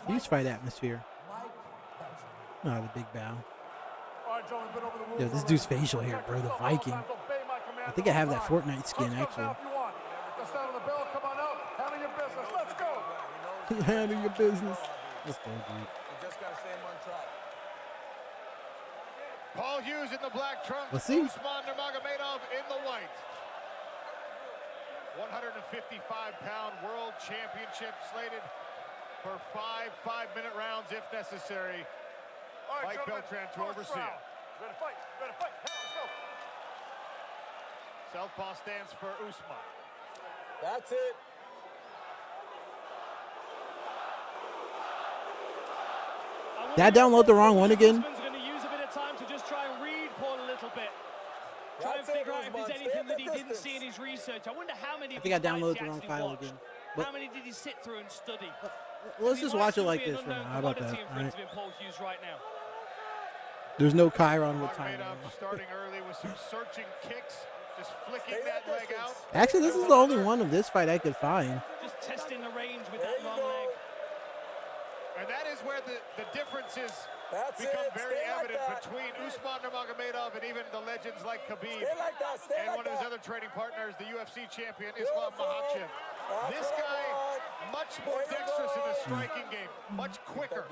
Huge fight atmosphere. Oh, the big bow. Yo, this dude's facial hair, bro. The Viking. I think I have that Fortnite skin, actually. Handle your business. Let's go, dude. Paul Hughes in the black trunks. Let's see. Usman Nurmagomedov in the white. 155-pound world championship slated for 5 5-minute rounds if necessary. Mike Beltran to oversee it. Ready to fight, ready to fight. Let's go. Southpaw stands for Usman. That's it. Did I download the wrong one again? Usman's going to use a bit of time to just try and read Paul a little bit. Try and figure out if there's anything that he didn't see in his research. I wonder how many. I think I downloaded the wrong file again. But how many did he sit through and study? let's just watch it like this. How about that? All right. Paul Hughes right now. There's no Chiron with time. Starting early with some searching kicks, just flicking that leg out. Actually, this is the only one of this fight I could find. Just testing the range with that long leg. And that is where the differences become very evident between Usman Nurmagomedov and even the legends like Khabib and one of his other training partners, the UFC champion, Islam Makhachev. This guy, much more dexterous in the striking game, much quicker.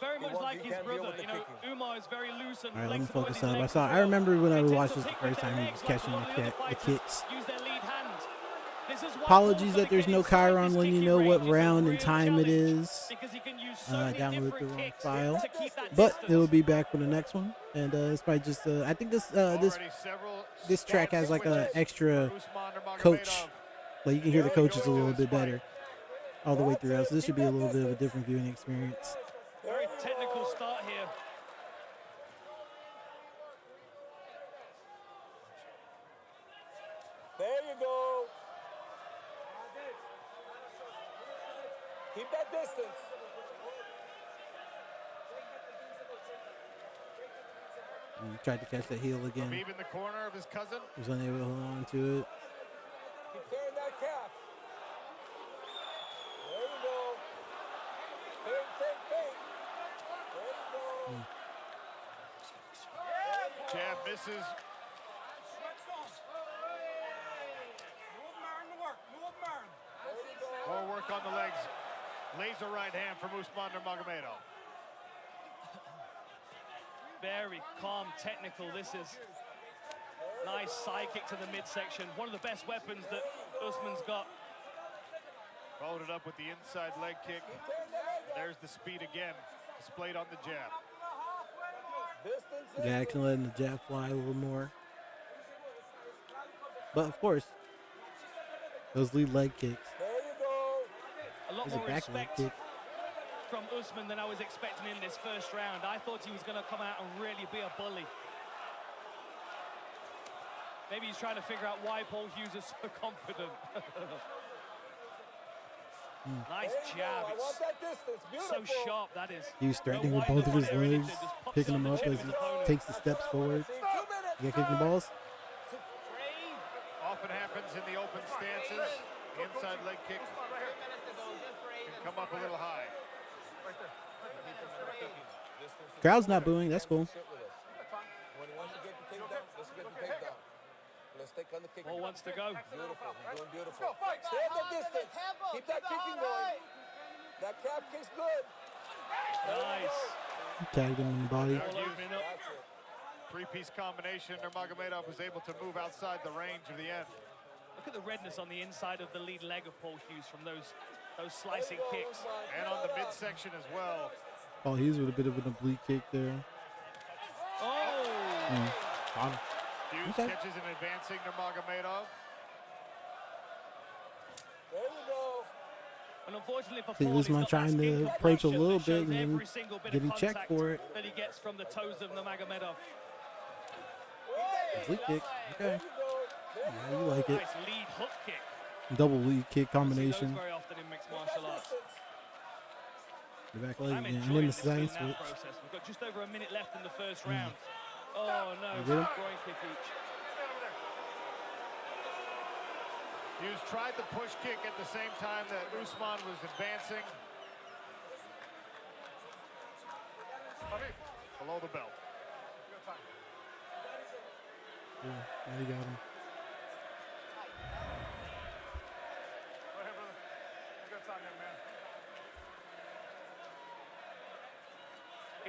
Very much like his brother, you know, Umar is very loose and all right, let me flexible. focus up. I remember when I watched this the first time, he was catching the kicks. Use their lead hand. This is Apologies that there's no Chiron when you know what round and time it is. I downloaded the wrong file, but it will be back for the next one. And it's probably just I think this track has like an extra coach, like you can hear the coaches a little bit better all the way throughout. So this should be a little bit of a different viewing experience. Very technical start here. There you go. Keep that distance. He tried to catch that heel again. Khabib in the corner of his cousin. He was unable to hold on to it. Keep carrying that calf. There you go. Think. There you go. Jab misses. More work on the legs. Laser right hand from Usman Nurmagomedov. Very calm, technical. This is nice side kick to the midsection. One of the best weapons that Usman's got. Followed it up with the inside leg kick. There's the speed again, displayed on the jab. Jackson letting the jab fly a little more. But of course, those lead leg kicks. A lot more respect from Usman than I was expecting in this first round. I thought he was going to come out and really be a bully. Maybe he's trying to figure out why Paul Hughes is so confident. Nice jab. It's so sharp, that is. He was threatening with both of his legs, picking them up as he takes the steps forward. You got kicking the balls? Often happens in the open stances. The inside leg kick can come up a little high. Crowd's not booing. That's cool. Paul wants to go. Beautiful. He's doing beautiful. Stay at the distance. Keep that kicking going. That calf kick's good. Nice. Tagged him in the body. Three-piece combination. Nurmagomedov was able to move outside the range of the end. Look at the redness on the inside of the lead leg of Paul Hughes from those slicing kicks. And on the midsection as well. Paul Hughes with a bit of an oblique kick there. Oh! Hughes catches an advancing Nurmagomedov. There you go. And unfortunately for See, Paul, Usman trying to approach a little bit and then getting checked for it. That he gets from the toes of Nurmagomedov. Lead kick. Okay. Yeah, you like it. Nice lead hook kick. Double lead kick combination. Very often in mixed martial arts. The back leg again. And then the side switch. We've got just over a minute left in the first round. Oh no, groin kick each. Hughes tried the push kick at the same time that Usman was advancing. Below the belt. Yeah, now you got him. Go ahead, brother. You got time there,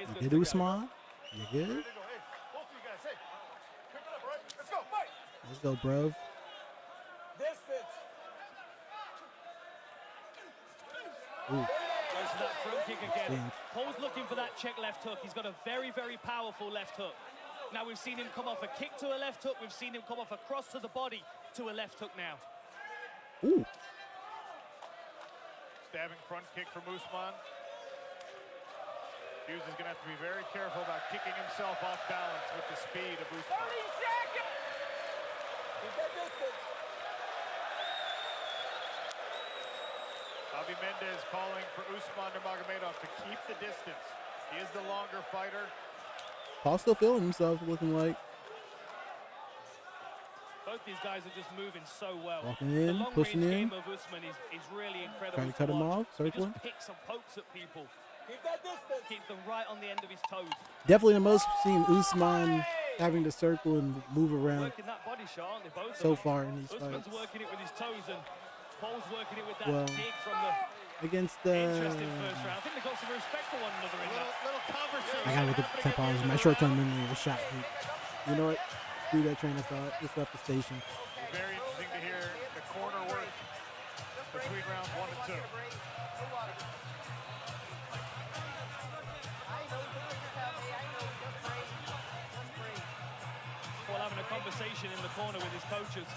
man. You good, Usman? You good? Hey, both of you guys, hey, pick it up, right? Let's go, fight! Let's go, bro. Distance. Ooh. Goes for that front kick again. Damn. Paul's looking for that check left hook. He's got a very, very powerful left hook. Now we've seen him come off a kick to a left hook. We've seen him come off a cross to the body to a left hook now. Ooh. Stabbing front kick from Usman. Hughes is going to have to be very careful about kicking himself off balance with the speed of Usman. 30 seconds. Keep that distance. Javi Mendez calling for Usman Nurmagomedov to keep the distance. He is the longer fighter. Paul still feeling himself, looking like. Both these guys are just moving so well. Walking in, the long pushing range in. game of Usman is really incredible. Trying to cut him off, He circling. just picks and pokes at people. Keep that distance. Keeps them right on the end of his toes. Definitely the most seen Usman having to circle and move around Working that body shot, aren't they both? so far in these Usman's fights. working it with his toes and Paul's working it with that Well, dig from the against interesting first round. I think they got some respect for one another in that. Little conversation. I gotta look at the typology. My short-term memory of the shot. You know what? Screw that train of thought. Just left the station. Very interesting to hear the corner work between rounds 1 and 2. Paul having a conversation in the corner with his coaches.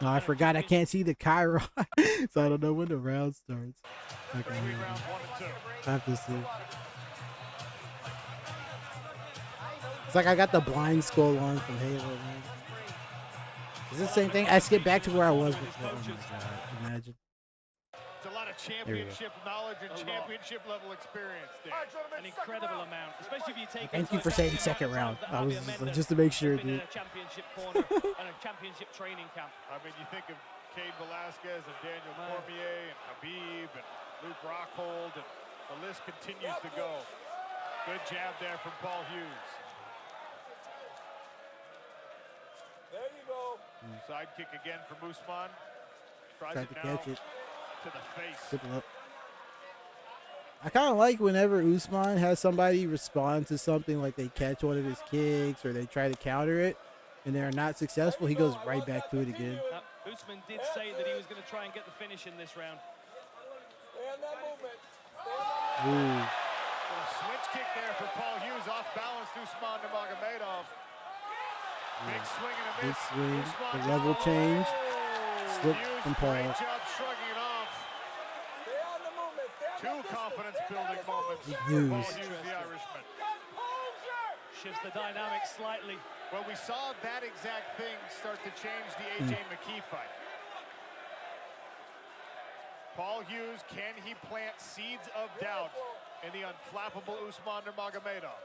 No, I forgot I can't see the Chiron, so I don't know when the round starts. Okay, I have to see. It's like I got the blind skull on from Halo, man. Is this the same thing? I skipped back to where I was before. Oh my god, imagine. It's a lot of championship knowledge and championship level experience there. An incredible amount, especially if you take. Thank you for saying second round. I was just to make sure, dude. A championship corner and a championship training camp. I mean, you think of Cain Velasquez and Daniel Cormier and Habib and Luke Rockhold, and the list continues to go. Good jab there from Paul Hughes. There you go. Side kick again from Usman. Tries Tried it to now catch it. to the face. Triple up. I kind of like whenever Usman has somebody respond to something, like they catch one of his kicks or they try to counter it and they're not successful, he goes right back to it again. Usman did say that he was going to try and get the finish in this round. Stay on that movement. Ooh. A switch kick there for Paul Hughes, off balance. Usman Nurmagomedov. Big swing and a miss. Big swing. Usman The level change. Slip Hughes, from Paul. great job shrugging it off. Stay on the movement. Stay on Two confidence-building moments for Hughes. Paul Hughes, the Irishman. Shifts the dynamic slightly. Well, we saw that exact thing start to change the A.J. McKee fight. Paul Hughes, can he plant seeds of doubt in the unflappable Usman Nurmagomedov?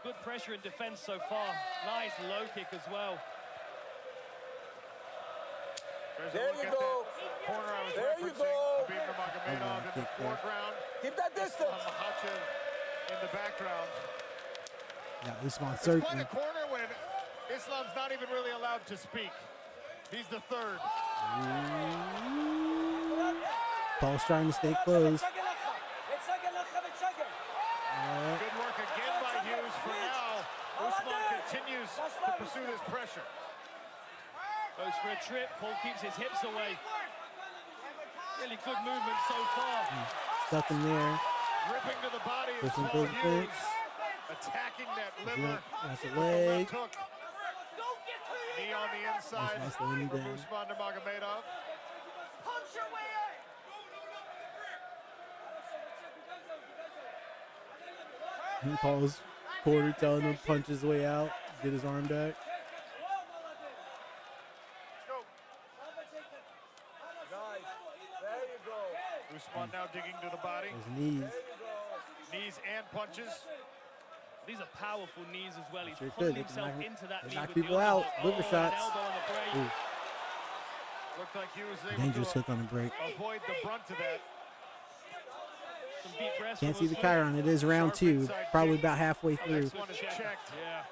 Good pressure and defense so far. Nice low kick as well. There's There a look you at go. that corner I was There you referencing. go. Habib Nurmagomedov in the foreground. Keep that distance. Makhachev in the background. Yeah, Usman It's quite circling. a corner when Islam's not even really allowed to speak. He's the third. Paul's trying to stay close. Good work again by Hughes for now. Usman continues to pursue this pressure. Goes for a trip. Paul keeps his hips away. Really good movement so far. Stuck in there. Ripping to the body of Pushing Paul through the Hughes. fence. Attacking that liver. That's a with the leg. left hook. Knee on the inside Nice from landing down. Usman Nurmagomedov. Paul's quarter telling him punch his way out, get his arm back. Usman now digging to the body. His knees. Knees and punches. These are powerful knees as well. He's Sure pulling could. himself into that knee knock with people the out. underhook. Liver shots. An elbow on the break. Ooh. Looked like he was able Dangerous to hook on the break. avoid the brunt of that. Some deep breaths. Can't from see the Usman. chyron. It is round two. Probably about halfway through. Next one is checked. Yeah.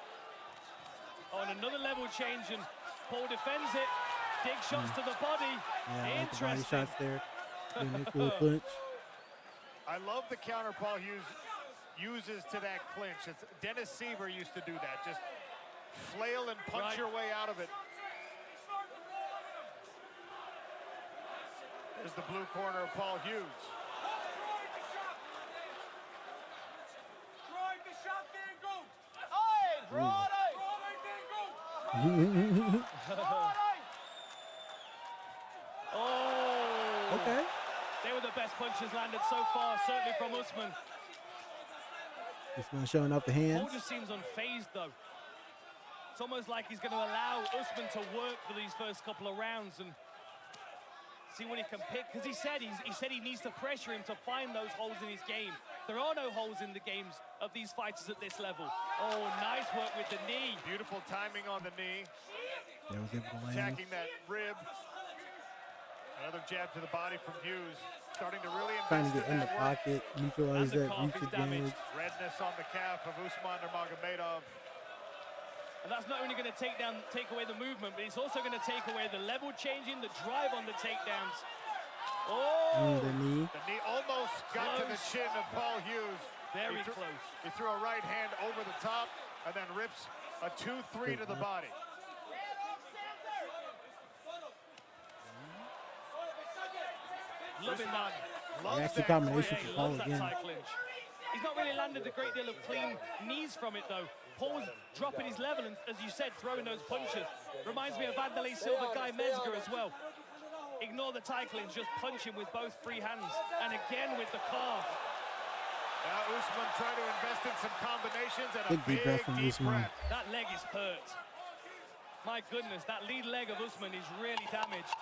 Oh, and another level change, and Paul defends it. Dig shots to the body. Yeah, I like the body Interesting. shots there. Doing a nice little clinch. I love the counter Paul Hughes uses to that clinch. Dennis Seaver used to do that. Just flail and punch your way out of it. There's the blue corner of Paul Hughes. Oh. Okay. They were the best punches landed so far, certainly from Usman. Usman showing off the hands. Paul just seems unfazed though. It's almost like he's going to allow Usman to work for these first couple of rounds and see what he can pick. Because he said he needs to pressure him to find those holes in his game. There are no holes in the games of these fighters at this level. Oh, nice work with the knee. Beautiful timing on the knee. There was able to land. Attacking that rib. Another jab to the body from Hughes. Starting to really invest Trying to get in the that work. pocket, neutralize that reach advantage. Redness on the calf of Usman Nurmagomedov. And that's not only going to take away the movement, but it's also going to take away the level changing, the drive on the takedowns. Oh! The knee. The knee almost got to the chin of Paul Hughes. Very close. He threw a right hand over the top and then rips a 2-3 to the body. Loving that. Reaction combination for Paul Loves that again. tie clinch. He's not really landed a great deal of clean knees from it though. Paul's dropping his level and, as you said, throwing those punches. Reminds me of Vanderlei Silva, Guy Mezger as well. Ignore the tie clinch, just punch him with both free hands. And again with the calf. Now Usman trying to invest in some combinations and Big a deep breath from deep Usman. breath. That leg is hurt. My goodness, that lead leg of Usman is really damaged.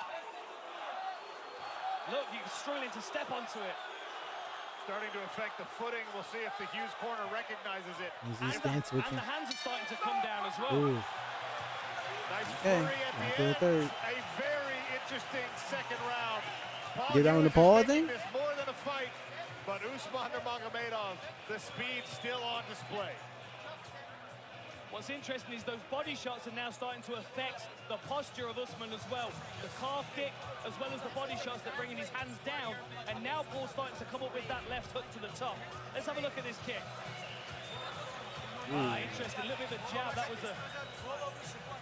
Look, he's struggling to step onto it. Starting to affect the footing. We'll see if the Hughes corner recognizes it. He's stance switching. And the hands are starting to come down as well. Ooh. Nice Okay, flurry at on the to the end. third. A very interesting second round. Paul Get down Hughes to Paul, I is making think? this more than a fight, but Usman Nurmagomedov, the speed still on display. What's interesting is those body shots are now starting to affect the posture of Usman as well. The calf kick, as well as the body shots that are bringing his hands down. And now Paul's starting to come up with that left hook to the top. Let's have a look at this kick. Interesting. Look at the jab. That was a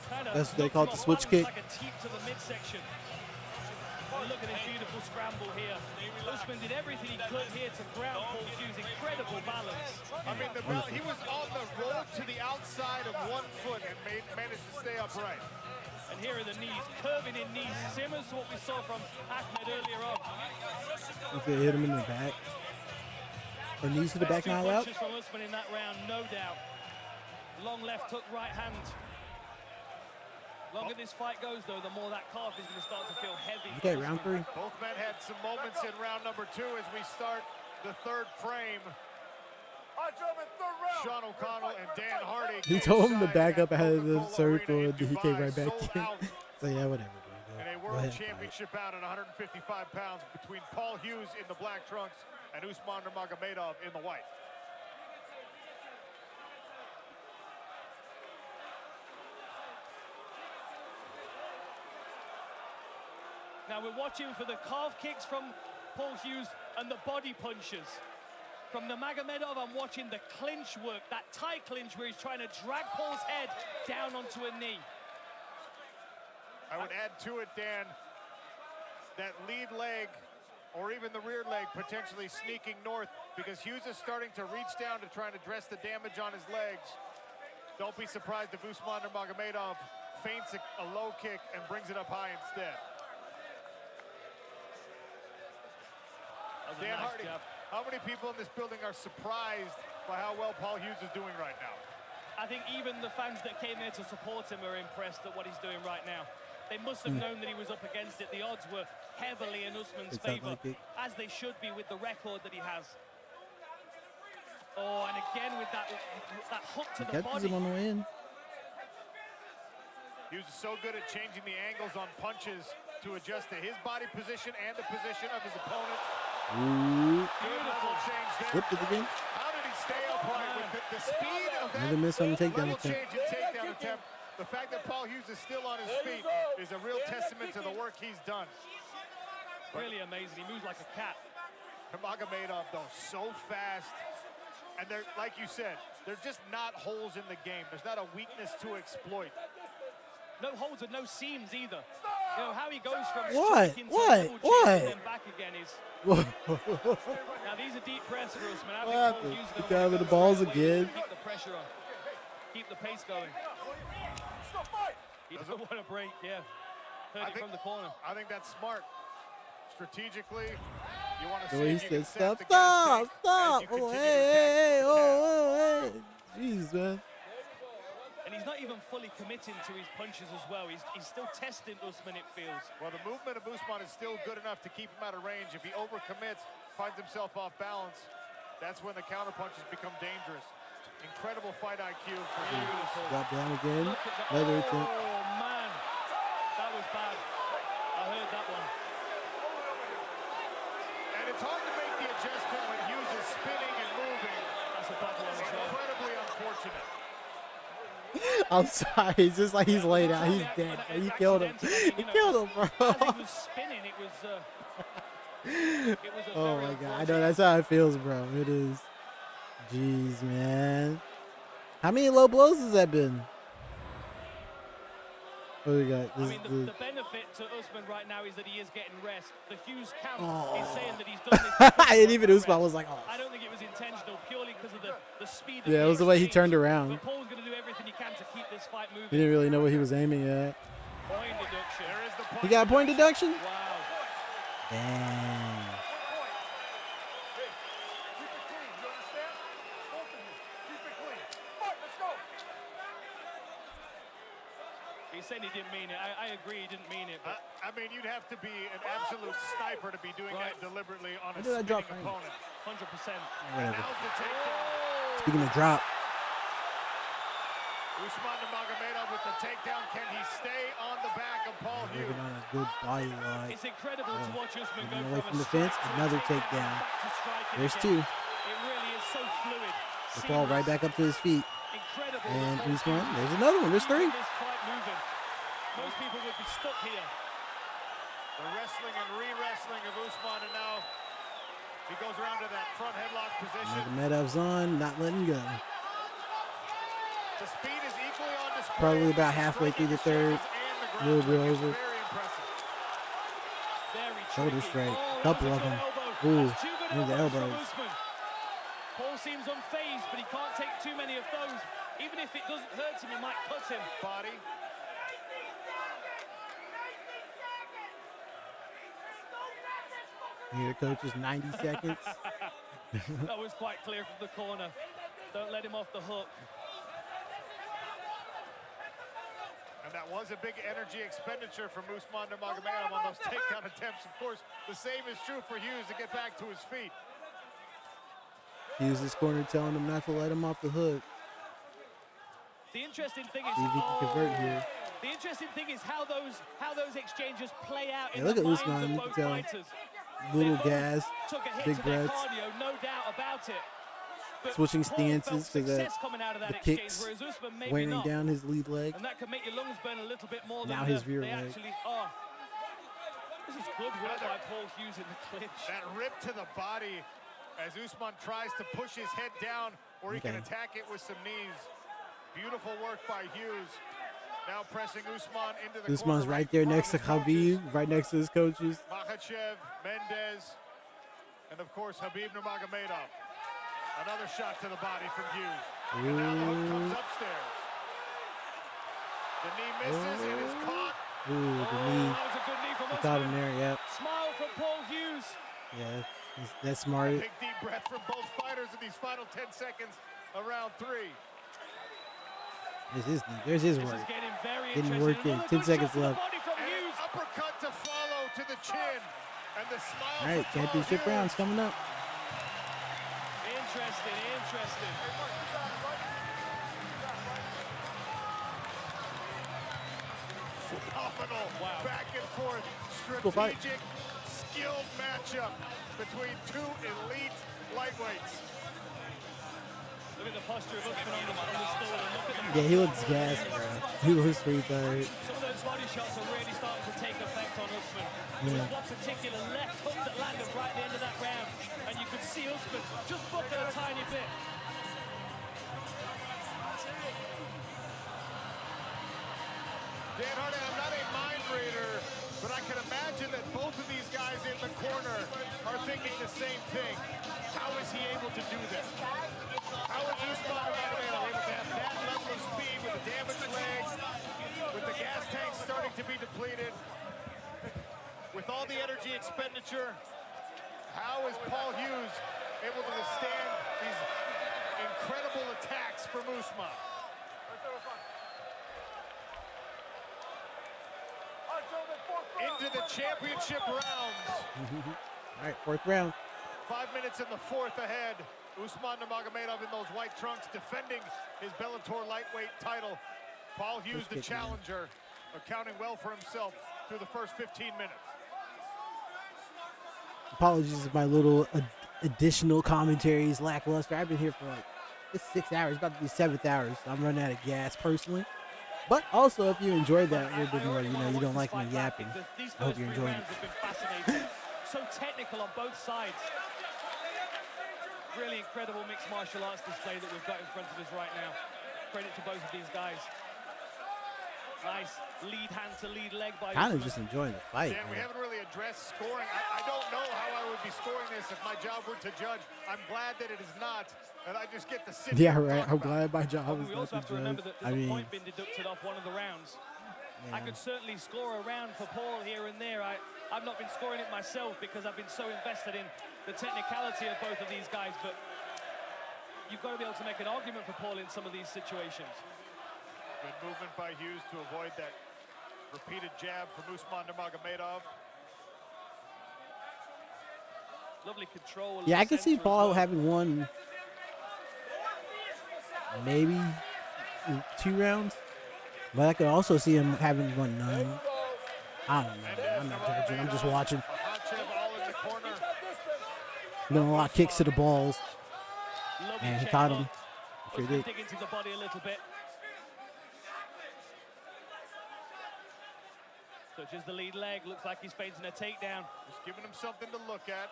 kind of... That's what they call it, the switch kick. Like a teep to the midsection. And look at this beautiful scramble here. Usman did everything he could here to ground Paul Hughes. Incredible balance. I mean, he was on the road to the outside of one foot and managed to stay upright. And here are the knees, curving in knees, similar to what we saw from Ahmed earlier on. If they hit him in the back. Or knees to the back now out. Punches from Usman in that round, no doubt. Long left hook, right hand. Longer this fight goes, though, the more that calf is going to start to feel heavy. Okay, round three. Both men had some moments in round number 2 as we start the third frame. Sean O'Connell and Dan Hardy. He told him to back up ahead of the circle, and he came right back in. So yeah, whatever. In a world championship bout at 155 pounds between Paul Hughes in the black trunks and Usman Nurmagomedov in the white. Now we're watching for the calf kicks from Paul Hughes and the body punches. From Nurmagomedov, I'm watching the clinch work, that tie clinch where he's trying to drag Paul's head down onto a knee. I would add to it, Dan, that lead leg or even the rear leg potentially sneaking north, because Hughes is starting to reach down to try and address the damage on his legs. Don't be surprised if Usman Nurmagomedov feints a low kick and brings it up high instead. Dan Hardy, how many people in this building are surprised by how well Paul Hughes is doing right now? I think even the fans that came here to support him are impressed at what he's doing right now. They must have known that he was up against it. The odds were heavily in Usman's favor, as they should be with the record that he has. Oh, and again with that hook to the body. On the way in. Hughes is so good at changing the angles on punches to adjust to his body position and the position of his opponent. Ooh. Beautiful change there. Flipped it again. How did he stay upright with the speed of that Another miss on the takedown level attempt. change and takedown attempt? The fact that Paul Hughes is still on his feet is a real testament to the work he's done. Really amazing. He moves like a cat. Kuramagomedov, though, so fast. And they're, like you said, there's just not holes in the game. There's not a weakness to exploit. No holes and no seams either. You know, how he goes from striking to and then back again is... Now, these are deep breaths for Usman. I think Paul Hughes He got with the balls again. Keep the pressure on. Keep the pace going. He doesn't want to break, yeah. Heard it from the corner. I think that's smart. Strategically, you want to The way he see if you can said, set the stop. gas tank as you Oh, continue to hey, attack. oh, hey. Jesus, man. And he's not even fully committing to his punches as well. He's still testing Usman, it feels. Well, the movement of Usman is still good enough to keep him out of range. If he overcommits, finds himself off balance, that's when the counterpunches become dangerous. Incredible fight IQ for Hughes. Drop down again. Another attempt. Oh, man. That was bad. I heard that one. And it's hard to make the adjustment when Hughes is spinning and moving. That's a bad one. It's incredibly unfortunate. I'm sorry. It's just like he's laid out. He's dead. He killed him. He killed him, bro. As he was spinning, it was a Oh, my God. I know that's how it feels, bro. It is. Jeez, man. How many low blows has that been? What do we got? I mean, the benefit to Usman right now is that he is getting rest. The Hughes camp is saying that he's done this. And even Usman was like, oh. I don't think it was intentional, purely because of the speed. Yeah, it was the way he turned around. But Paul's going to do everything he can to keep this fight moving. He didn't really know what he was aiming at. Point deduction. There is the point. He got a point deduction? Wow. Damn. He's saying he didn't mean it. I agree, he didn't mean it. But I mean, you'd have to be an absolute sniper to be doing that deliberately on a When did I drop spinning opponent. 100%. Whatever. Now's the takedown. Speaking of drop. Usman Nurmagomedov with the takedown. Can he stay on the back of Paul Hughes? Working on a good body line. It's incredible to watch Usman go away from from the fence. Another takedown. There's two. It really is so fluid. The ball right back up to his feet. Incredible. And Usman, there's another one. There's three. This fight moving. Most people would be stuck here. The wrestling and re-wrestling of Usman, and now he goes around to that front headlock position. Nurmagomedov's on, not letting go. The speed is equally on display. Probably about halfway through the third. A little bit over. Very impressive. Shoulder straight. Couple of them. Ooh, near the elbows. Paul seems unfazed, but he can't take too many of those. Even if it doesn't hurt him, it might cut him. Body. Here, coaches, 90 seconds. That was quite clear from the corner. Don't let him off the hook. And that was a big energy expenditure from Usman Nurmagomedov on those takedown attempts. Of course, the same is true for Hughes to get back to his feet. Hughes' his corner telling him not to let him off the hook. The interesting thing is, See if he can convert here. The interesting thing is how those exchanges play out in Yeah, look the at minds Usman, of you both can tell. fighters. Little They both gas, took a hit big to their breaths. cardio, no doubt about it. But Switching Paul felt stances to success coming out of that the exchange, kicks, whereas Usman maybe wearing not. down his lead leg. And that can make your lungs burn a little bit more Now than his rear they leg. actually are. This is good work by Paul Hughes in the clinch. That rip to the body as Usman tries to push his head down, or he can attack it with some knees. Beautiful work by Hughes. Now pressing Usman into the Usman's right there next to Khabib, right next to his coaches. Makhachev, Mendez, and of course Khabib Nurmagomedov. Another shot to the body from Hughes. And now the hook comes upstairs. The knee misses and is caught. Ooh, the knee. That was a good knee from Usman. Caught him there, yep. Smile from Paul Hughes. Yeah, that's smart. Big deep breath from both fighters in these final 10 seconds of round 3. There's his knee. There's his work. Getting work in. 10 seconds left. And an uppercut to follow to the chin. And the smile. All right, championship rounds coming up. Interesting. Phenomenal. Wow. Back and forth. Cool fight. Strategic, skilled matchup between two elite lightweights. Look at the posture of Usman on the stool. And look at Yeah, he looks gassed, bro. He looks pretty tired. Some of those body shots are really starting to take effect on Usman. There was one particular left hook that landed right at the end of that round, and you could see Usman just buckle a tiny bit. Dan Hardy, I'm not a mind reader, but I can imagine that both of these guys in the corner are thinking the same thing. How is he able to do this? How is Usman Nurmagomedov able to have that level of speed with a damaged leg, with the gas tank starting to be depleted, with all the energy expenditure? How is Paul Hughes able to withstand these incredible attacks from Usman? Into the championship rounds. All right, 4th round. 5 minutes in the 4th ahead. Usman Nurmagomedov in those white trunks defending his Bellator lightweight title. Paul Hughes, the challenger, accounting well for himself through the first 15 minutes. Apologies if my little additional commentaries lackluster. I've been here for it's 6 hours, about to be 7th hour, so I'm running out of gas personally. But also, if you enjoyed that a little bit more, you don't like me yapping. I hope you're enjoying it. Have been fascinating. So technical on both sides. Really incredible mixed martial arts display that we've got in front of us right now. Credit to both of these guys. Nice lead hand to lead leg by Kind of Usman. just enjoying the fight. Dan, we haven't really addressed scoring. I don't know how I would be scoring this if my job were to judge. I'm glad that it is not, and I just get to sit Yeah, here and right. talk I'm about glad my job We is not also to have to remember judge. that there's a point being deducted off one of the rounds. Yeah. I could certainly score a round for Paul here and there. I've not been scoring it myself because I've been so invested in the technicality of both of these guys, but you've got to be able to make an argument for Paul in some of these situations. Good movement by Hughes to avoid that repeated jab from Usman Nurmagomedov. Lovely control. Yeah, I can see Paul having won maybe 2 rounds, but I could also see him having won none. I don't know. I'm not judging. I'm just watching. Doing a lot of kicks to the balls. And he caught him. Sure did. Dig into the body a little bit. Touches the lead leg. Looks like he's facing a takedown. Just giving him something to look at.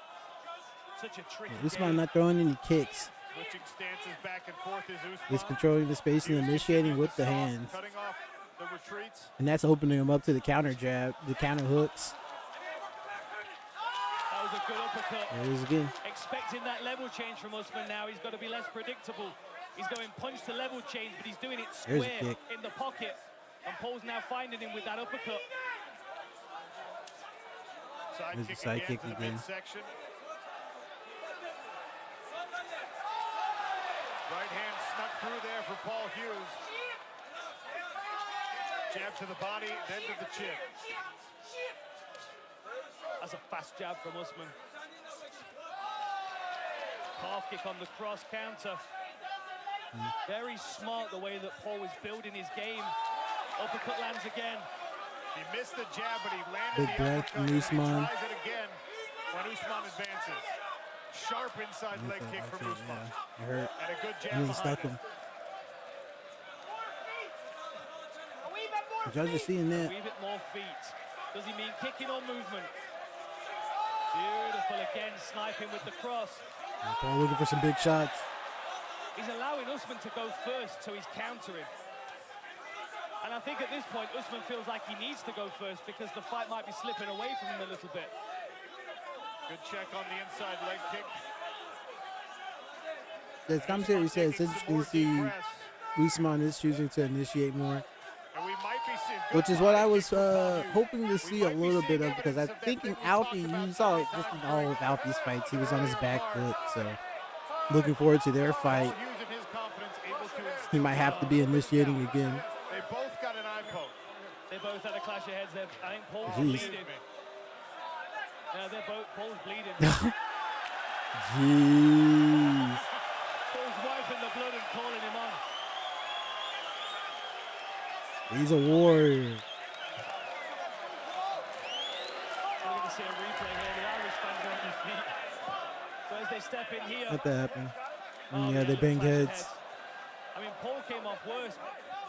Such a tricky Usman not throwing any kicks. Switching stances back and forth is Usman. He's controlling the space and initiating with the hands. Cutting off the retreats. And that's opening him up to the counter jab, the counter hooks. That was a good uppercut. There it is again. Expecting that level change from Usman now. He's got to be less predictable. He's going punch to level change, but he's doing it There's a square kick. in the pocket. And Paul's now finding him with that uppercut. There's a side kick again. Midsection. Right hand snuck through there for Paul Hughes. Jab to the body, then to the chin. That's a fast jab from Usman. Calf kick on the cross counter. Very smart the way that Paul was building his game. Uppercut lands again. He missed the jab, but he landed Big the breath uppercut. from And he Usman. tries it again when Usman advances. Sharp inside leg kick from Usman. It hurt. And a good jab Really behind stuck it. him. The judge is seeing A that. wee bit more feet. Does he mean kicking or movement? Beautiful again, sniping with the cross. And Paul looking for some big shots. He's allowing Usman to go first, so he's countering. And I think at this point, Usman feels like he needs to go first because the fight might be slipping away from him a little bit. Good check on the inside leg kick. The commentary says it's interesting to see Usman is choosing to initiate more, which is what I was hoping to see a little bit of, because I'm thinking Alfie, you saw just in all of Alfie's fights, he was on his back foot, so looking forward to their fight. He might have to be initiating again. They both got an eye poke. They both had a clash of heads there. I think Paul's Jeez. bleeding. They're both, Paul's bleeding. Jeez. Paul's wiping the blood and calling him on. He's a warrior. We're going to see a replay here. The Irish fans are on their feet. So as they step in here. What happened? Yeah, they banged heads. I mean, Paul came off worse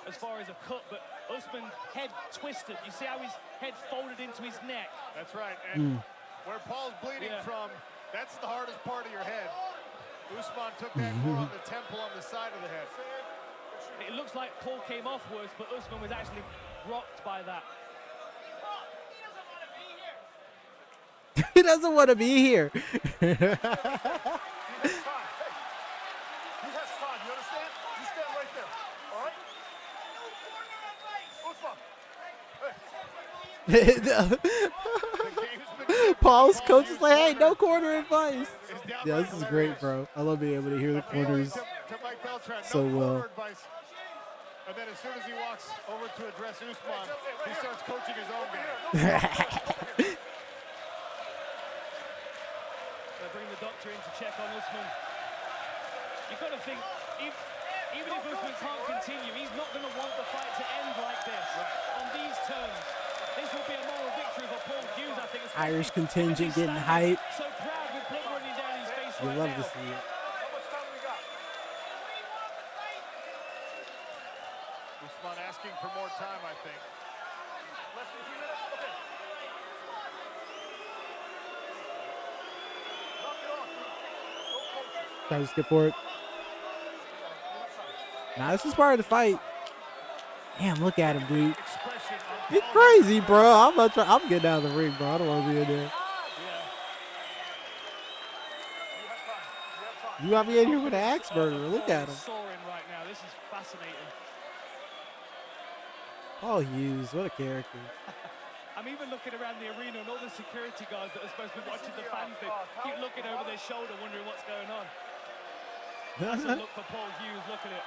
as far as a cut, but Usman's head twisted. You see how his head folded into his neck? That's right. And where Paul's bleeding from, that's the hardest part of your head. Usman took that more on the temple, on the side of the head. It looks like Paul came off worse, but Usman was actually rocked by that. He doesn't want to be here. Paul's coach is like, hey, no corner advice. Yeah, this is great, bro. I love being able to hear the corners so well. And then as soon as he walks over to address Usman, he starts coaching his own game. They bring the doctor in to check on Usman. You've got to think, even if Usman can't continue, he's not going to want the fight to end like this, on these terms. This will be a moral victory for Paul Hughes, I think. Irish contingent getting hype. So proud with blood running down his face You right love now. to see it. Usman asking for more time, I think. Less than 2 minutes? Okay. Try to skip for it. Nah, this is part of the fight. Damn, look at him, dude. He's crazy, bro. I'm getting out of the ring, bro. I don't want to be in there. You got me in here with an axe burner. Look at him. Soaring right now. This is fascinating. Oh, Hughes, what a character. I'm even looking around the arena and all the security guards that are supposed to be watching the fans, they keep looking over their shoulder, wondering what's going on. That's a look for Paul Hughes. Look at it.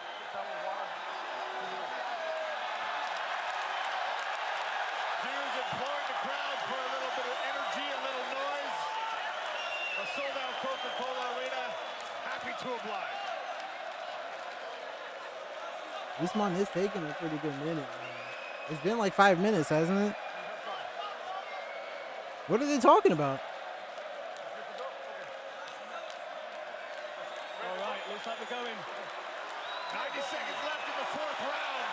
Hughes imploring the crowd for a little bit of energy, a little noise. A sold-out Coca-Cola Arena, happy to oblige. Usman is taking a pretty good minute, man. It's been like 5 minutes, hasn't it? What are they talking about? All right, looks like we're going. 90 seconds left in the 4th round.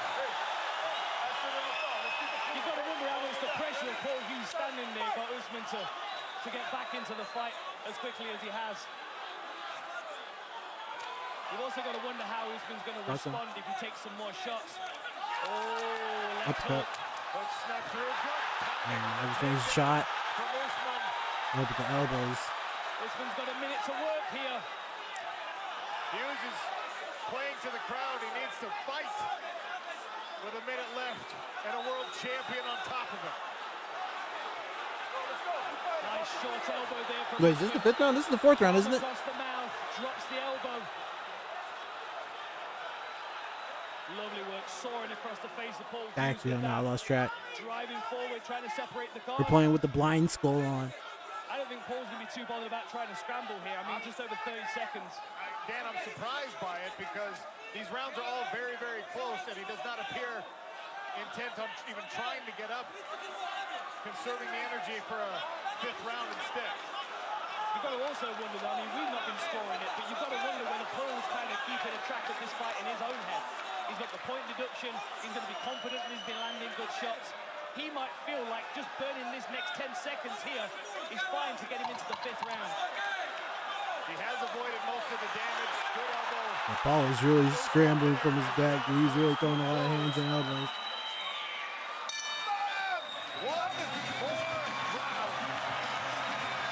You've got to wonder how much the pressure of Paul Hughes standing there got Usman to get back into the fight as quickly as he has. You've also got to wonder how Usman's going to respond if he takes some more shots. Oh, left hook. Hook snap through. Everything's shot. Look at the elbows. Usman's got a minute to work here. Hughes is playing to the crowd. He needs to fight with a minute left and a world champion on top of him. Nice short elbow there from Wait, is this the 5th round? This is the 4th round, isn't it? Across the mouth, drops the elbow. Lovely work, soaring across the face of Paul Hughes. Actually, I lost track. Driving forward, trying to separate the guard. We're playing with the blind skull on. I don't think Paul's going to be too bothered about trying to scramble here. I mean, just over 30 seconds. Dan, I'm surprised by it because these rounds are all very, very close, and he does not appear intent on even trying to get up, conserving the energy for a 5th round instead. You've got to also wonder, I mean, we've not been scoring it, but you've got to wonder whether Paul's kind of keeping a track of this fight in his own head. He's got the point deduction, he's going to be confident and he's been landing good shots. He might feel like just burning this next 10 seconds here is fine to get him into the 5th round. He has avoided most of the damage. Good elbow. Paul is really scrambling from his back. He's really throwing a lot of hands and elbows.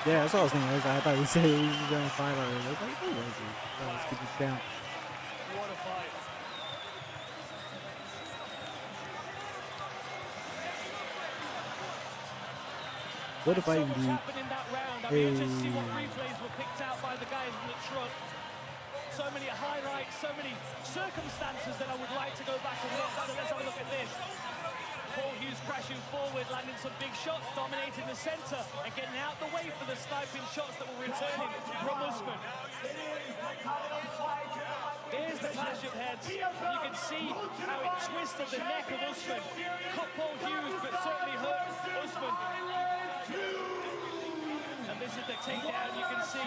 Yeah, that's all I was thinking. I thought you said he was going to fight already. I was like, who was he? Oh, let's keep it down. What a fight. What a fight so much indeed. happened in that round. I mean, just see what replays were picked out by the guys in the truck. So many highlights, so many circumstances that I would like to go back and look. So let's have a look at this. Paul Hughes crashing forward, landing some big shots, dominating the center, and getting out the way for the sniping shots that were returning from Usman. Here's the clash of heads. You can see how it twisted the neck of Usman. Cut Paul Hughes, but certainly hurt Usman. And this is the takedown. You can see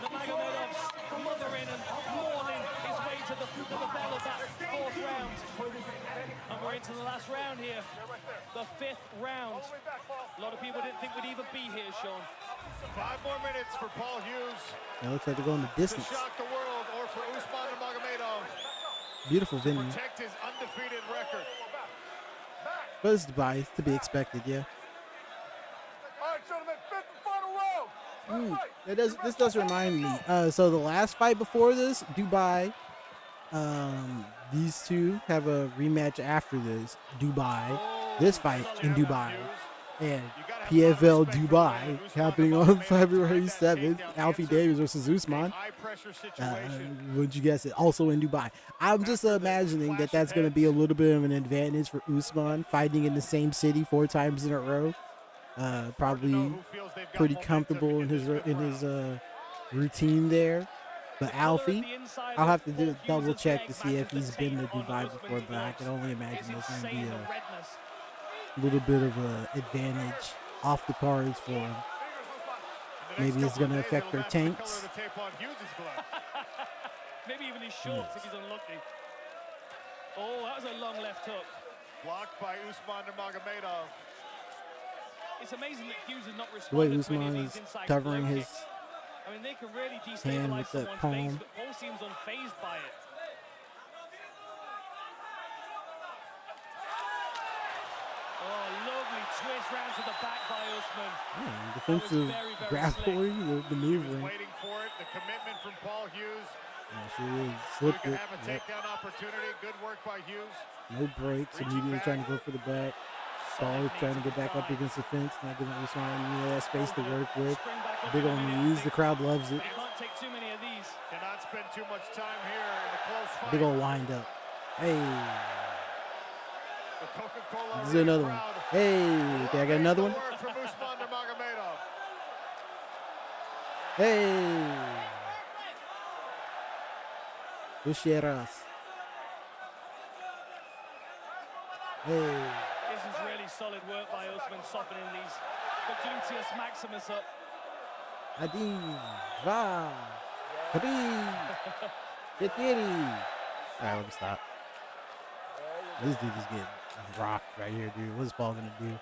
Nurmagomedov smothering and mauling his way to the bell of that fourth round. And we're into the last round here, the fifth round. A lot of people didn't think we'd even be here, Sean. 5 more minutes for Paul Hughes. It looks like they're going the distance. To shock the world, or for Usman Nurmagomedov. Beautiful venue. Protect his undefeated record. But it's Dubai, it's to be expected, yeah. All right, gentlemen, fifth and final round. This does remind me. So the last fight before this, Dubai. These two have a rematch after this. Dubai. This fight in Dubai. And PFL Dubai happening on February 7th. Alfie Davis versus Usman. Would you guess it? Also in Dubai. I'm just imagining that that's going to be a little bit of an advantage for Usman fighting in the same city 4 times in a row. Probably pretty comfortable in his routine there. But Alfie, I'll have to double check to see if he's been to Dubai before, but I can only imagine there's going to be a little bit of an advantage off the cards for him. Maybe it's going to affect their tanks. Maybe even his shorts if he's unlucky. Oh, that was a long left hook. Blocked by Usman Nurmagomedov. It's amazing that Hughes has not The way responded to any of Usman these is inside covering blow his kicks. I mean, they can really hand destabilize with that someone's palm. base, but Paul seems unfazed by it. Oh, lovely twist round to the back by Usman. Yeah, defensive grappling, the maneuvering. Waiting for it, the commitment from Paul Hughes. Yeah, she is. So he Slipped can it. have a takedown opportunity. Good work by Hughes. No breaks. Immediately trying to go for the back. Paul trying to get back up against the fence. Not giving Usman that space to work with. Big on knees. The crowd loves it. You can't take too many of these. Cannot spend too much time here in a close fight. Big old wind up. Hey. The Coca-Cola This is another one. Hey. Okay, I got another one. word from Usman Nurmagomedov. Hey. Bucheras. Hey. This is really solid work by Usman, softening these the gluteus maximus up. Adi. Va. Kabi. Getiri. Alright, let me stop. This dude is getting rocked right here, dude. What's Paul gonna do?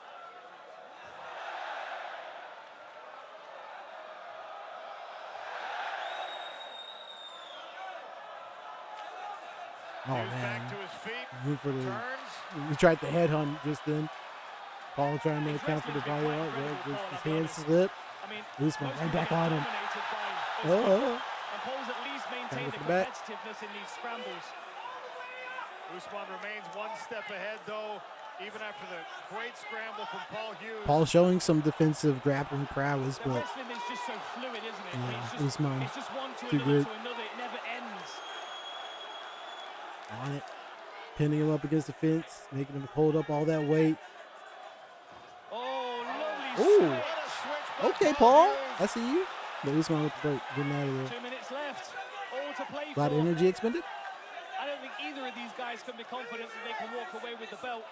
Oh man. Went for the, we tried the headhunt just then. Paul trying to account for the body out. His hand slip. Usman right back on him. And Paul's at least maintained the competitiveness in these scrambles. Usman remains one step ahead, though, even after the great scramble from Paul Hughes. Paul showing some defensive grappling prowess, The but wrestling is just so fluid, isn't it? yeah, Usman It's just one to too another good. to another. It never ends. On it, pinning him up against the fence, making him hold up all that weight. Oh, lovely Ooh. switch. Okay, Paul, I see you. But Usman with the break, getting out of there. 2 minutes left. All to play A lot for. of energy expended. I don't think either of these guys can be confident that they can walk away with the belt.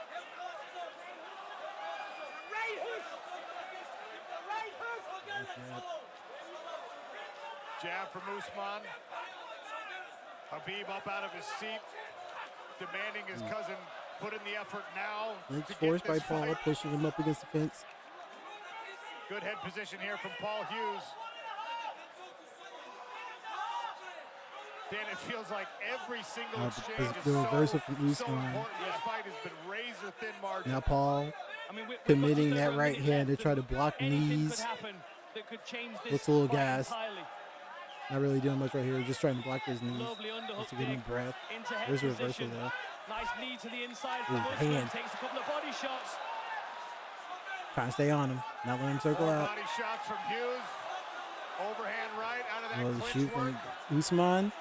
Jab from Usman. Habib up out of his seat, demanding his cousin put in the effort now. It's forced by Paul, pushing him up against the fence. Good head position here from Paul Hughes. Dan, it feels like every single exchange is the reversal from so Usman. important. This fight has been razor thin margin. Now Paul committing that right hand to try to block knees. that could change this. Looks a little gassed. Entirely. Not really doing much right here. Just trying to block his knees. Lovely underhook Just to give him breath. Into head There's a reversal position. though. Nice knee to the inside. Ooh, hand. Takes a couple of body shots. Trying to stay on him. Not letting him circle out. Body shots from Hughes. Overhand right out of that Well, clinch shoot work. from Usman.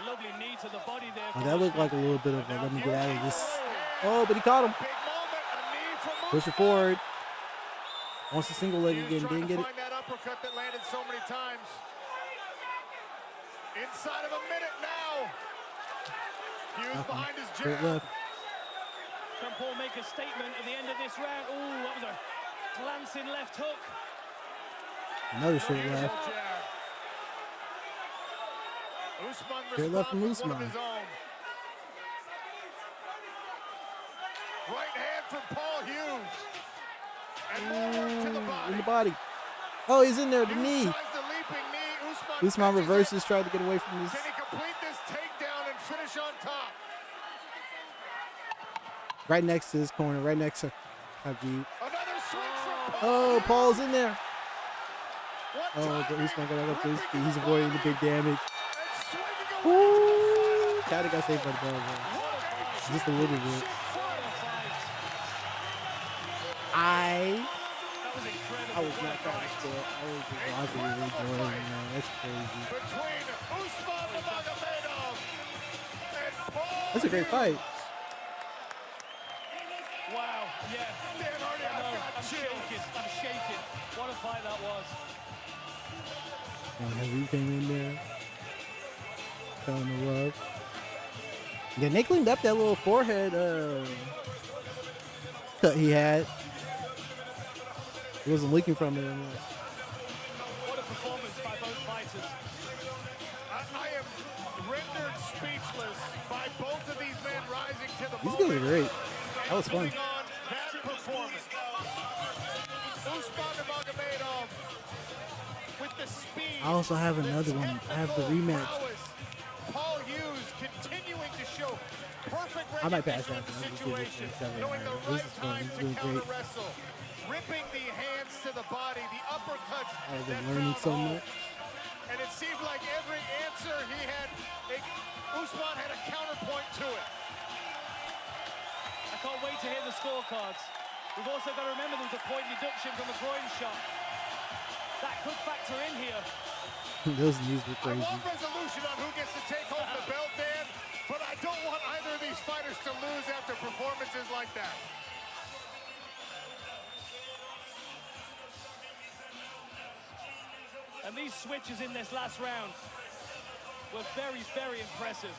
Lovely knee to the body there. Oh, that looked like a little bit of a let me get out of this. Oh, but he caught him. Push it forward. Wants a single leg again. Didn't get it. Find that uppercut that landed so many times. Inside of a minute now. Hughes behind his Straight jab. left. Can Paul make a statement at the end of this round? Ooh, that was a glancing left hook. Another straight left. Straight left from Usman. Right hand from Paul Hughes. And more to the body. In the body. Oh, he's in there. The knee. Usman reverses, tried to get away from this. Can he complete this takedown and finish on top? Right next to his corner. Right next to Habib. Another switch from Paul. Oh, Paul's in there. Oh, but Usman got up to his feet. He's avoiding the big damage. Ooh. Kinda got saved by the bell, bro. Just a little bit. I was not trying to score. I was just watching it enjoying it, man. That's crazy. Between Usman Nurmagomedov and Paul. That's a great fight. Wow, yeah. I'm shaking. I'm shaking. What a fight that was. And Habib came in there. Showing the love. Yeah, they cleaned up that little forehead cut he had. It wasn't leaking from it anymore. What a performance by both fighters. I am rendered speechless by both of these men rising to the These moment. guys are great. That was fun. That performance. Usman Nurmagomedov with the speed. I also have another one. I have the rematch. Paul Hughes continuing to show perfect I might pass that. situation, knowing the This right is fun. time This is to really counter great. wrestle, ripping the hands to the body, the uppercuts I've that been learning found so home. much. And it seemed like every answer he had, Usman had a counterpoint to it. I can't wait to hear the scorecards. We've also got to remember there was a point deduction from a groin shot. That could factor in here. Those knees were I crazy. want resolution on who gets to take home the belt, Dan, but I don't want either of these fighters to lose after performances like that. And these switches in this last round were very, very impressive.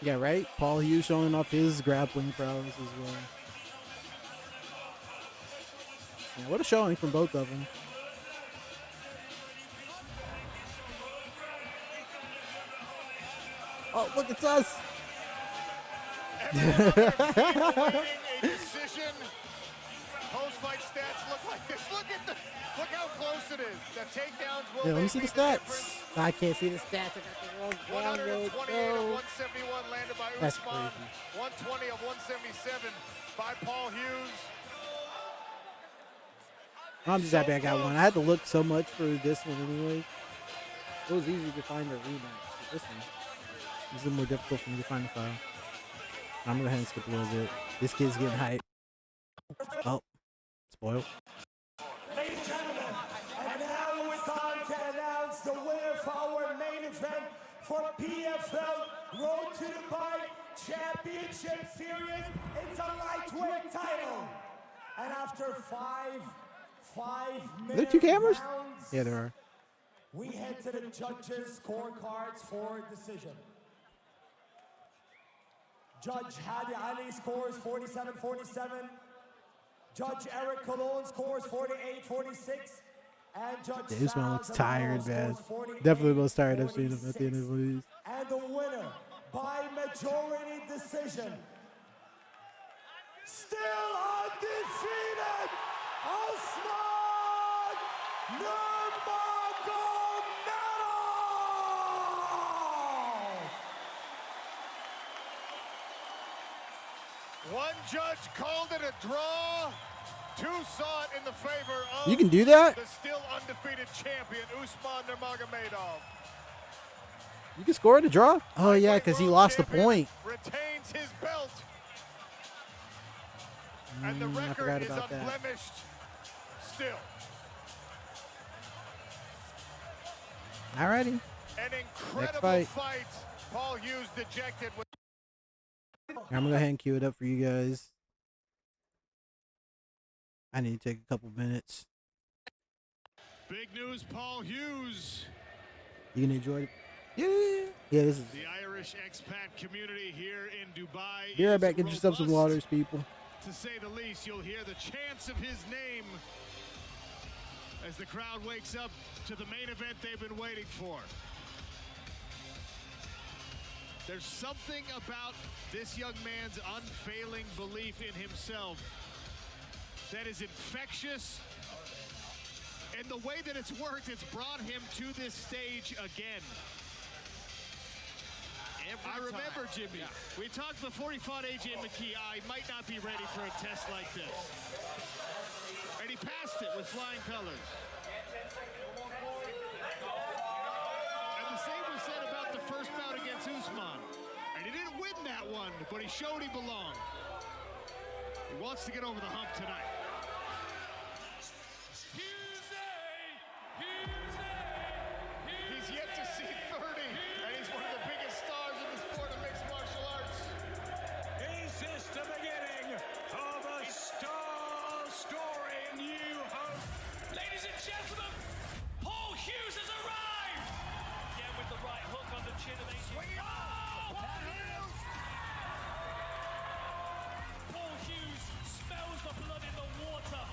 Yeah, right? Paul Hughes showing off his grappling prowess as well. Yeah, what a showing from both of them. Oh, look, it's us. A decision. Post-fight stats look like this. Look how close it is. The takedowns will Yeah, let me make see the the stats. difference. I can't see the stats. I got the wrong 128 download. of 171 landed by That's Usman. crazy. 120 of 177 by Paul Hughes. I'm just happy I got one. I had to look so much for this one anyway. It was easy to find a rematch. But this one, this is more difficult for me to find the file. I'm gonna go ahead and skip a little bit. This kid's getting hype. Oh, spoiled. Ladies and gentlemen, and now it's time to announce the winner for our main event for PFL Road to Dubai Championship Series. It's a lightweight title. And after five Are there two cameras? rounds, Yeah, there are. we head to the judges' scorecards for decision. Judge Hadi Ali scores 47-47. Judge Eric Colon scores 48-46. And Judge Yeah, Usman looks Sal tired, Zamora man. scores 48, Definitely the most tired I've seen him at the end of 46. these. And the winner by majority decision, still undefeated, Usman Nurmagomedov! One judge called it a draw. Two saw it in the favor of you can do that? The still undefeated champion, Usman Nurmagomedov. You can score in a draw? Oh, yeah, because he lost the point. Retains his belt. And the record is unblemished still. Alrighty. An incredible fight. Paul Hughes dejected. I'm going to go ahead and cue it up for you guys. I need to take a couple minutes. Big news, Paul Hughes. You can enjoy it. Yeah, this is the Irish expat community here in Dubai. Be right back. Get yourself some waters, people. To say the least, you'll hear the chants of his name as the crowd wakes up to the main event they've been waiting for. There's something about this young man's unfailing belief in himself that is infectious. And the way that it's worked, it's brought him to this stage again. I remember, Jimmy, we talked before he fought AJ McKee, he might not be ready for a test like this. And he passed it with flying colors. And the same was said about the first bout against Usman. And he didn't win that one, but he showed he belonged. He wants to get over the hump tonight. He's yet to see 30, and he's one of the biggest stars in the sport of mixed martial arts. Is this the beginning of a star story in New Hope? Ladies and gentlemen, Paul Hughes has arrived! Again with the right hook on the chin of AJ. Paul Hughes smells the blood in the water.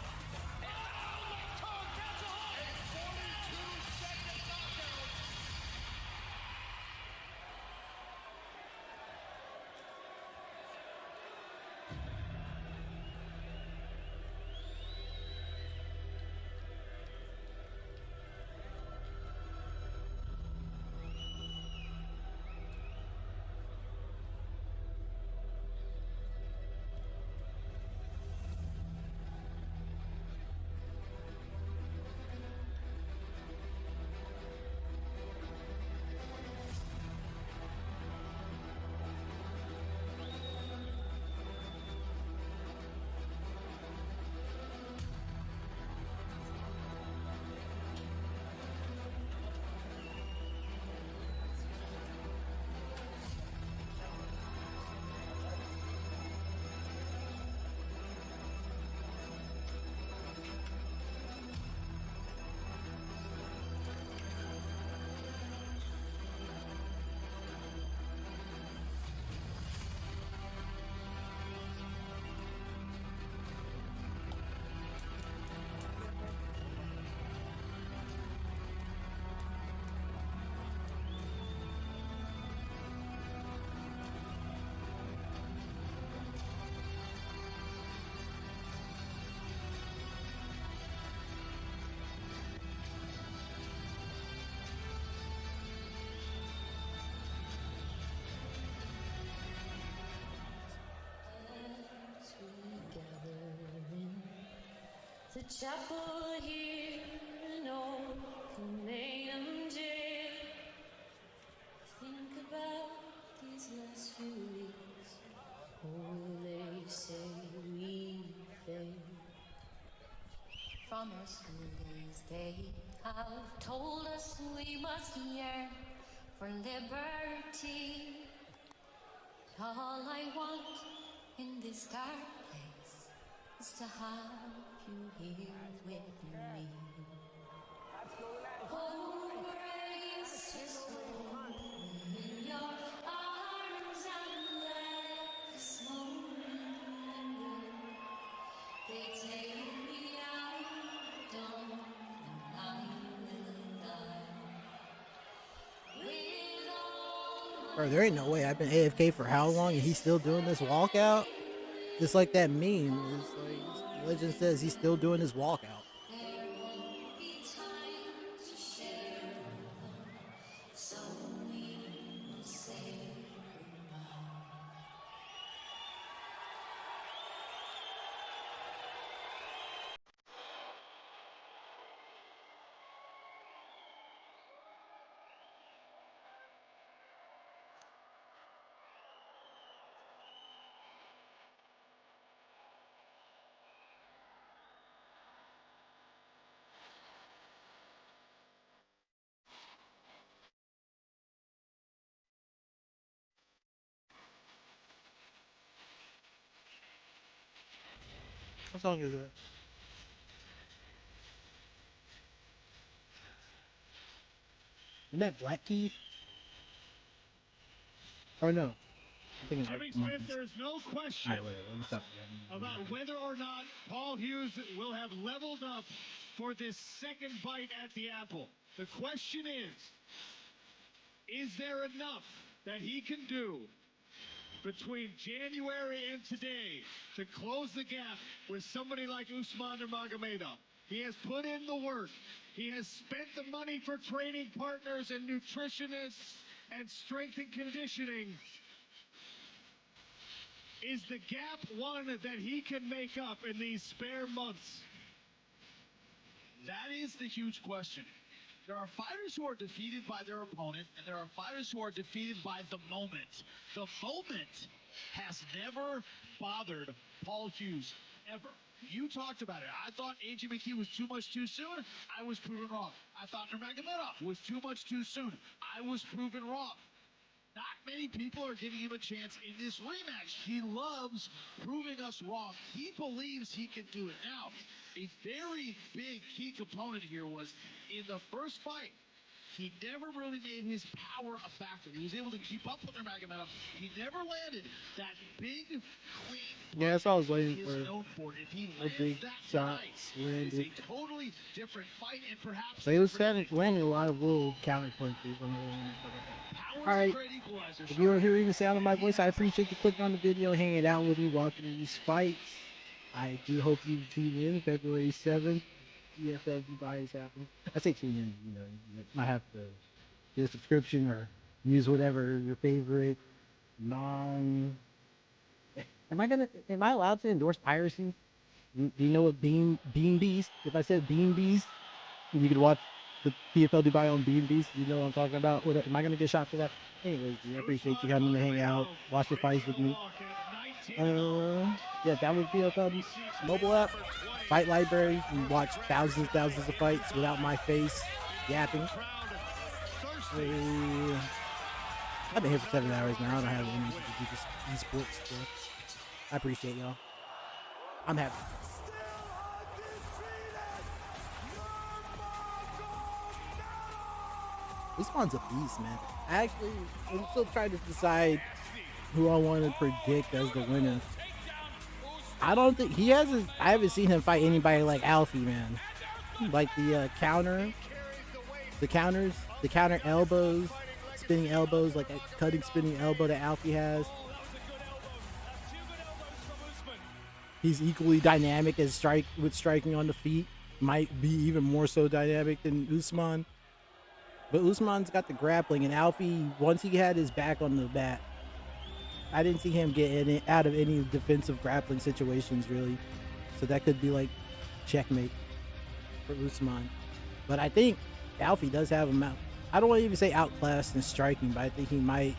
The chapel here in Oakham jail. Think about these last few weeks. Or will they say we failed? From our school days, they have told us we must yearn for liberty. All I want in this dark place is to have you here with me. Oh, grace, just hold me in your arms and let this moment linger. They take me out, dawn, and I will die. With all Bro, there ain't no way. I've been AFK for how long and he's still doing this walkout? Just like that meme. It's like, legend says he's still doing his walkout. What song is it? Isn't that Black Keys? Or no? Jimmy Smith, there's no question about whether or not Paul Hughes will have leveled up for this second bite at the apple. The question is there enough that he can do between January and today to close the gap with somebody like Usman Nurmagomedov? He has put in the work. He has spent the money for training partners and nutritionists and strength and conditioning. Is the gap one that he can make up in these spare months? That is the huge question. There are fighters who are defeated by their opponent, and there are fighters who are defeated by the moment. The moment has never bothered Paul Hughes, ever. You talked about it. I thought A.J. McKee was too much too soon. I was proven wrong. I thought Nurmagomedov was too much too soon. I was proven wrong. Not many people are giving him a chance in this rematch. He loves proving us wrong. He believes he can do it. Now, a very big key component here was in the first fight, he never really made his power a factor. He was able to keep up with Nurmagomedov. He never landed that big, clean. Yeah, that's all I was waiting he for. is known for. If he A lands big that shot nice, landed. it's a totally different fight, and perhaps So he was landing a lot of little counter punches. Alright, if you were hearing the sound of my voice, I appreciate you clicking on the video and hanging out with me watching these fights. I do hope you tune in February 7th. PFL Dubai is happening. I say tune in, you know, you might have to get a subscription or use whatever your favorite Am I allowed to endorse piracy? Do you know what Bean Beast? If I said Bean Beast, you could watch the PFL Dubai on Bean Beast. You know what I'm talking about? Am I gonna get shot for that? Anyways, I appreciate you coming to hang out, watch the fights with me. Yeah, download PFL mobile app, fight library. You can watch thousands of fights without my face yapping. I've been here for 7 hours now. I don't have any to do this esports stuff. I appreciate y'all. I'm happy. Usman's a beast, man. I'm still trying to decide who I want to predict as the winner. I don't think I haven't seen him fight anybody like Alfie, man. Like the counter elbows, spinning elbows, like a cutting spinning elbow that Alfie has. He's equally dynamic as striking on the feet. Might be even more so dynamic than Usman. But Usman's got the grappling, and Alfie, once he had his back on the bat, I didn't see him get out of any defensive grappling situations, really. So that could be like checkmate for Usman. But I think Alfie does have him out. I don't want to even say outclassed in striking, but I think he might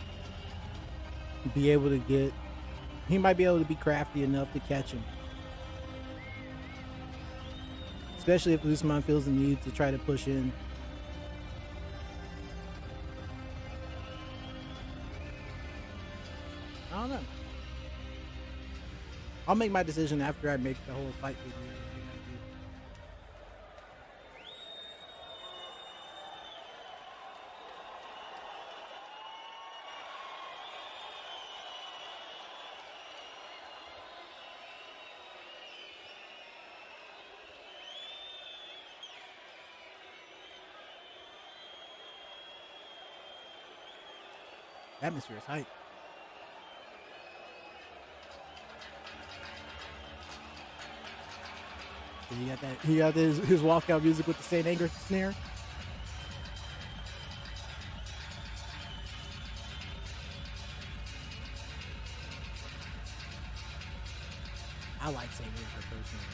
be able to be crafty enough to catch him. Especially if Usman feels the need to try to push in. I don't know. I'll make my decision after I make the whole fight video. Atmosphere is hype. He got his walkout music with the St. Anger snare. I like St. Anger personally.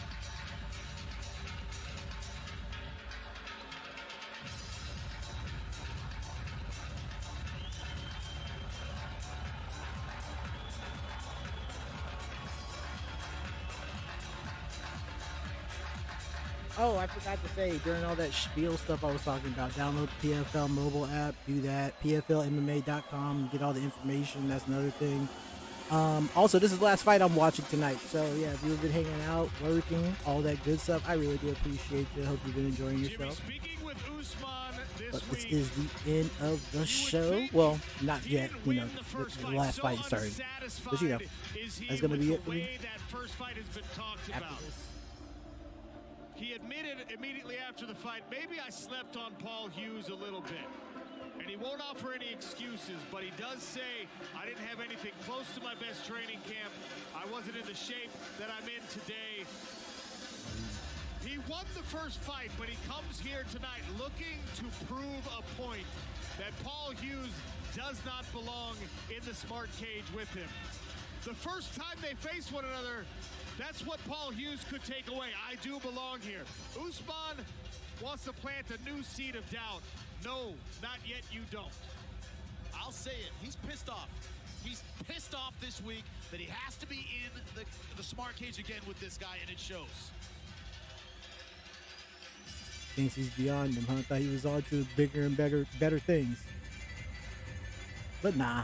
Oh, I forgot to say, during all that spiel stuff I was talking about, download the PFL mobile app, do that, PFLMMA.com, get all the information, that's another thing. Also, this is the last fight I'm watching tonight. So, yeah, if you've been hanging out, working, all that good stuff, I really do appreciate you. Hope you've been enjoying yourself. But this is the end of the show. Well, not yet. You know, the last fight is starting. But, you know, that's going to be it for me. After this. He admitted immediately after the fight, maybe I slept on Paul Hughes a little bit. And he won't offer any excuses, but he does say, I didn't have anything close to my best training camp. I wasn't in the shape that I'm in today. He won the first fight, but he comes here tonight looking to prove a point that Paul Hughes does not belong in the smart cage with him. The first time they face one another, that's what Paul Hughes could take away. I do belong here. Usman wants to plant a new seed of doubt. No, not yet, you don't. I'll say it. He's pissed off. He's pissed off this week that he has to be in the smart cage again with this guy, and it shows. Thinks he's beyond him, huh? Thought he was on to bigger and better things. But nah.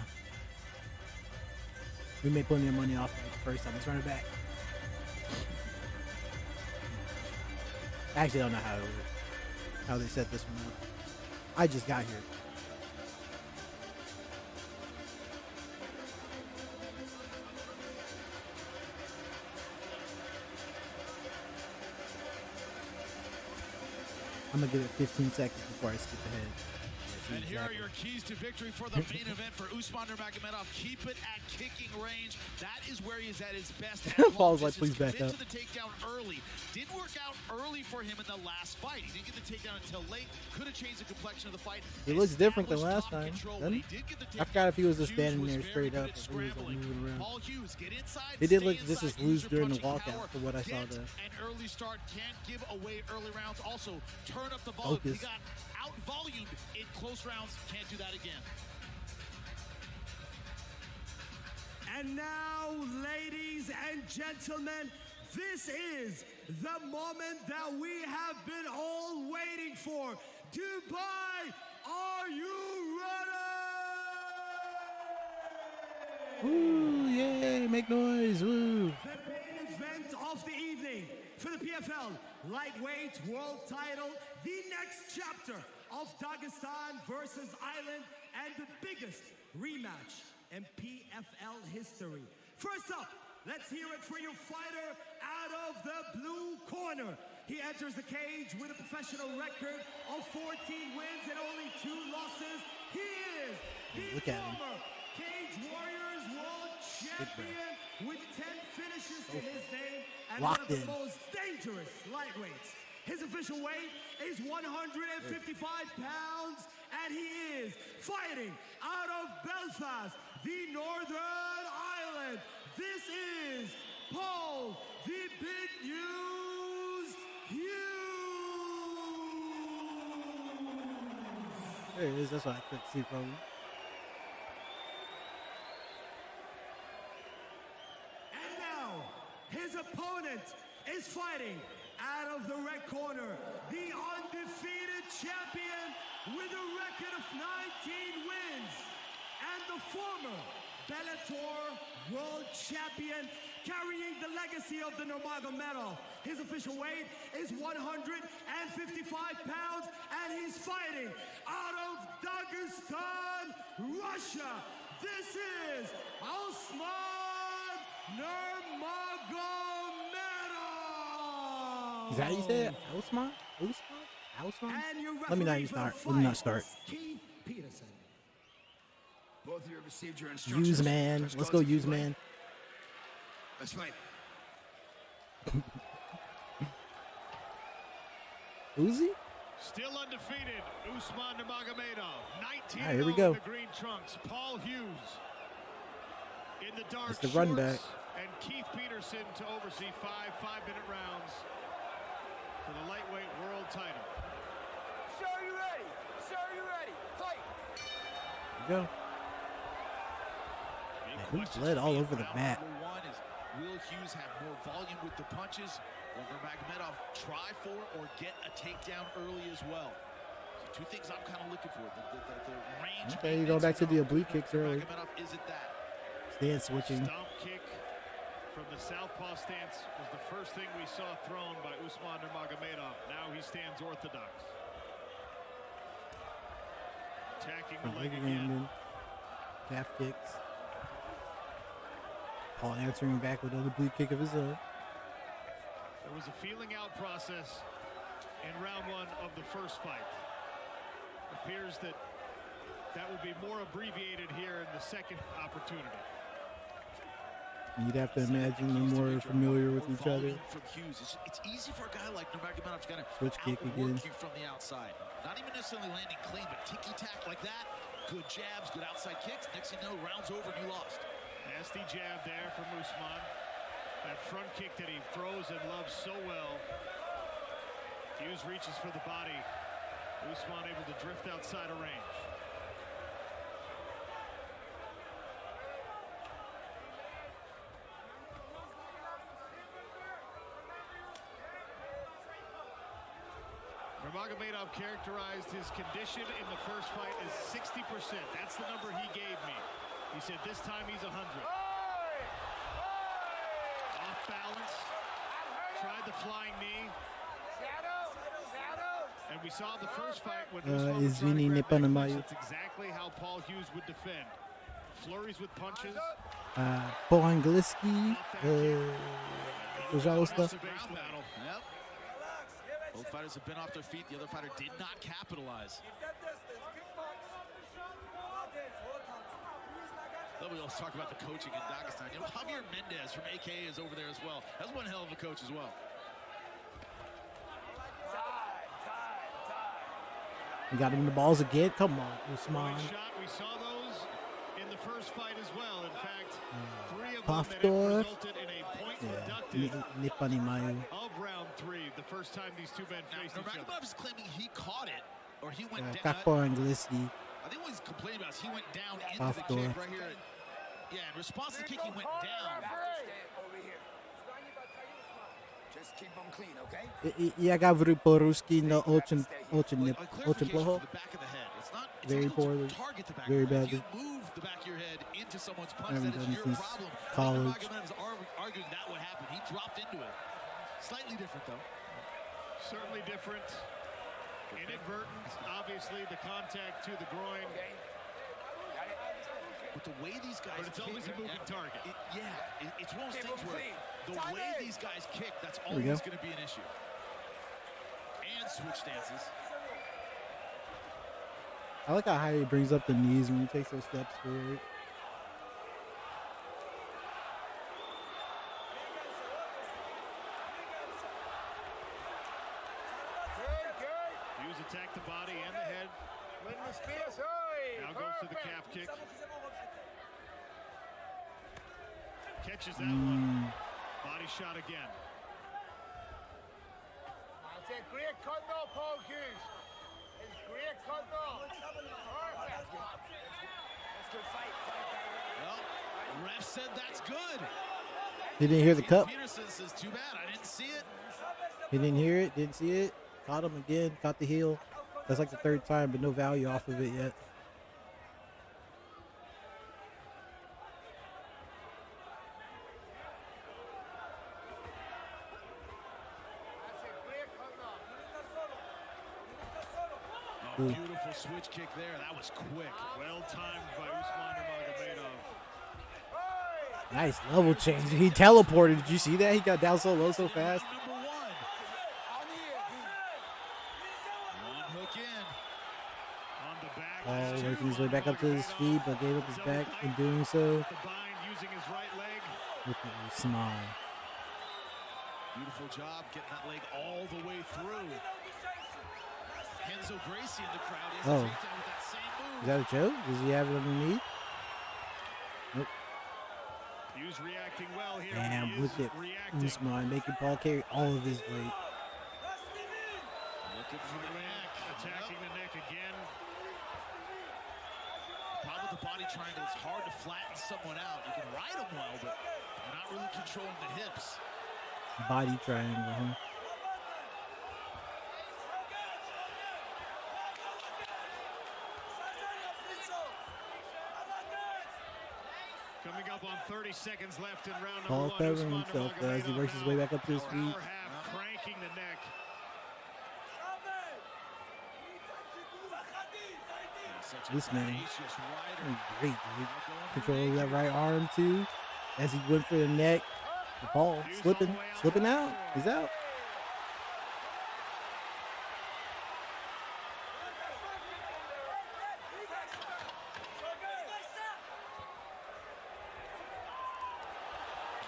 We made plenty of money off of it the first time. Let's run it back. I actually don't know how they set this one up. I just got here. I'm gonna give it 15 seconds before I skip ahead. And here are your keys to victory for the main event for Usman Nurmagomedov. Keep it at kicking range. That is where he is at his best. Paul's like, please back up. To the takedown early. Didn't work out early for him in the last fight. He didn't get the takedown until late. Could have changed the complexion of the fight. It looks different than last time. I forgot if he was just standing there straight up or if he was like moving around. He did look just as loose during the walkout for what I saw there. An early start can't give away early rounds. Also, turn up the volume. He got out-volumed in close rounds. Can't do that again. And now, ladies and gentlemen, this is the moment that we have been all waiting for. Dubai, are you ready? Woo, yay, make noise, woo. The main event of the evening for the PFL Lightweight World Title, the next chapter of Dagestan versus Island and the biggest rematch in PFL history. First up, let's hear it for your fighter out of the blue corner. He enters the cage with a professional record of 14 wins and only 2 losses. He is the former Cage Warriors World Champion with 10 finishes to his name and one of the most dangerous lightweights. His official weight is 155 pounds, and he is fighting out of Belfast, the Northern Ireland. This is Paul, the Big News Hughes. There it is. That's what I couldn't see from him. And now, his opponent is fighting out of the red corner, the undefeated champion with a record of 19 wins, and the former Bellator World Champion, carrying the legacy of the Nurmagomedov. His official weight is 155 pounds, and he's fighting out of Dagestan, Russia. This is Usman Nurmagomedov. Is that how you say it? Usman? Let me not start. Keith Peterson. Both of you have received your instructions. Use man. Let's go, use man. Let's fight. Uzi? Still undefeated, Usman Nurmagomedov. 19 right, here we go. in the green trunks. Paul Hughes in the dark It's the run shorts, back. and Keith Peterson to oversee 5 5-minute rounds for the lightweight world title. Sir, are you ready? Sir, are you ready? Fight. There we go. Man, he bled all over the mat. Number one is, will Hughes have more volume with the punches? Will Nurmagomedov try for or get a takedown early as well? So 2 things I'm kind of looking for. The range. Okay, you go back to the oblique kicks early. Nurmagomedov isn't that. Stance switching. Stomp kick from the southpaw stance was the first thing we saw thrown by Usman Nurmagomedov. Now he stands orthodox. Attacking the leg again. Calf kicks. Paul answering back with another bleed kick of his own. There was a feeling out process in round 1 of the first fight. Appears that will be more abbreviated here in the second opportunity. You'd have to imagine they're more familiar with each other. From Hughes, it's easy for a guy like Nurmagomedov to kind of switch kick again. You from the outside. Not even necessarily landing clean, but ticky-tack like that. Good jabs, good outside kicks. Next thing you know, round's over and you lost. Nasty jab there from Usman. That front kick that he throws and loves so well. Hughes reaches for the body. Usman able to drift outside of range. Nurmagomedov characterized his condition in the first fight as 60%. That's the number he gave me. He said this time he's 100. Off balance. Tried the flying knee. And we saw the first fight when that's exactly how Paul Hughes would defend. Flurries with punches. Po anglicky. Пожалуйста. Yep. Both fighters have been off their feet. The other fighter did not capitalize. We always talk about the coaching in Dagestan. You know, Javier Mendez from AKA is over there as well. That's one hell of a coach as well. You got him in the balls again. Come on, Usman. Shot. We saw those in the first fight as well. In fact, 3 of them resulted in a point deducted of round 3. The first time these two men faced each other. Nurmagomedov is claiming he caught it, or he went down. Как по-английски? I think what he's complaining about is he went down into the kick right here. Yeah, in response to the kick, he went down. Just keep them clean, okay? Я говорю по-русски, но очень плохо. Very poorly, very badly. You move the back of your head into someone's punch. I haven't That is done your since problem. college. Nurmagomedov's arguing that would happen. He dropped into it. Slightly different, though. Certainly different. Inadvertent, obviously, the contact to the groin. But the way these guys But it's always a moving target. It's one of those things where the way these guys kick, that's There we always go. going to be an issue. And switch stances. I like how high he brings up the knees when he takes those steps forward. Hughes attacked the body and the head. Now goes to the calf kick. Catches that one. Body shot again. That's a great cut now, Paul Hughes. It's great cut now. That's good fight. Well, ref said that's good. He didn't hear the cup. Peterson says, too bad, I didn't see it. He didn't hear it, didn't see it. Caught him again, caught the heel. That's like the 3rd time, but no value off of it yet. Oh, beautiful switch kick there. That was quick. Well timed by Usman Nurmagomedov. Nice level change. He teleported. Did you see that? He got down so low so fast. One hook in. On the back. Oh, working his way back up to his feet, but gave up his back in doing so. The bind using his right leg. Look at Usman. Beautiful job getting that leg all the way through. Enzo Gracie in the crowd is Oh. taken with that same move. Is that a joke? Does he have it underneath? Nope. Hughes reacting well here. Damn, He look is at reacting. Usman making Paul carry all of his weight. Looking for the neck. Attacking the neck again. Problem with the body triangle, it's hard to flatten someone out. You can ride them well, but you're not really controlling the hips. Body triangle, huh? Coming up on 30 seconds left in round Paul number 1. covering himself as he works his way back up to his feet. Cranking the neck. This man, great, dude. Controlling that right arm too, as he went for the neck. The ball slipping out. He's out.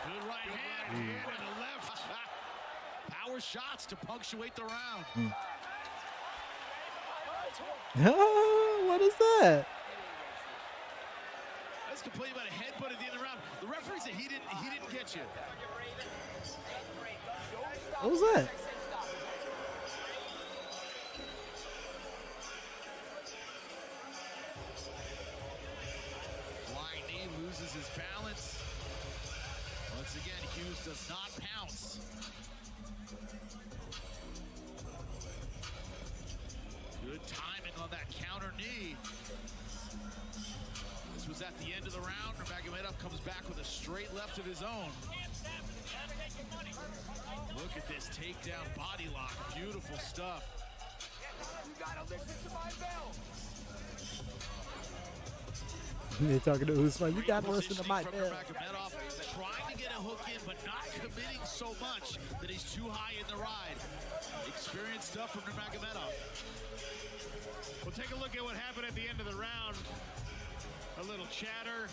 Good right hand and a left. Power shots to punctuate the round. Oh, what is that? Let's complain about a headbutt at the end of the round. The referee said he didn't get you. What was that? Flying knee, loses his balance. Once again, Hughes does not pounce. Good timing on that counter knee. This was at the end of the round. Nurmagomedov comes back with a straight left of his own. Look at this takedown body lock. Beautiful stuff. You gotta listen to my bell. They're talking to Usman. You gotta listen to my bell. Nurmagomedov trying to get a hook in, but not committing so much that he's too high in the ride. Experienced stuff from Nurmagomedov. We'll take a look at what happened at the end of the round. A little chatter.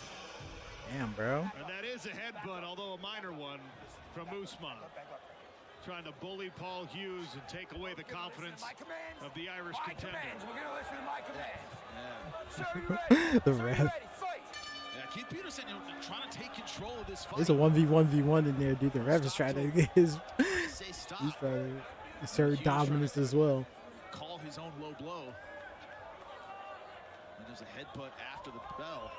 Damn, bro. And that is a headbutt, although a minor one, from Usman. Trying to bully Paul Hughes and take away the confidence of the Irish contender. We're gonna listen to my commands. Sir, you ready? The Sir, ref. you ready? Fight. Yeah, Keith Peterson trying to take control of this fight. There's a 1v1v1 in there, dude. The ref is trying to get his. He's trying to assert dominance as well. Call his own low blow. And there's a headbutt after the bell.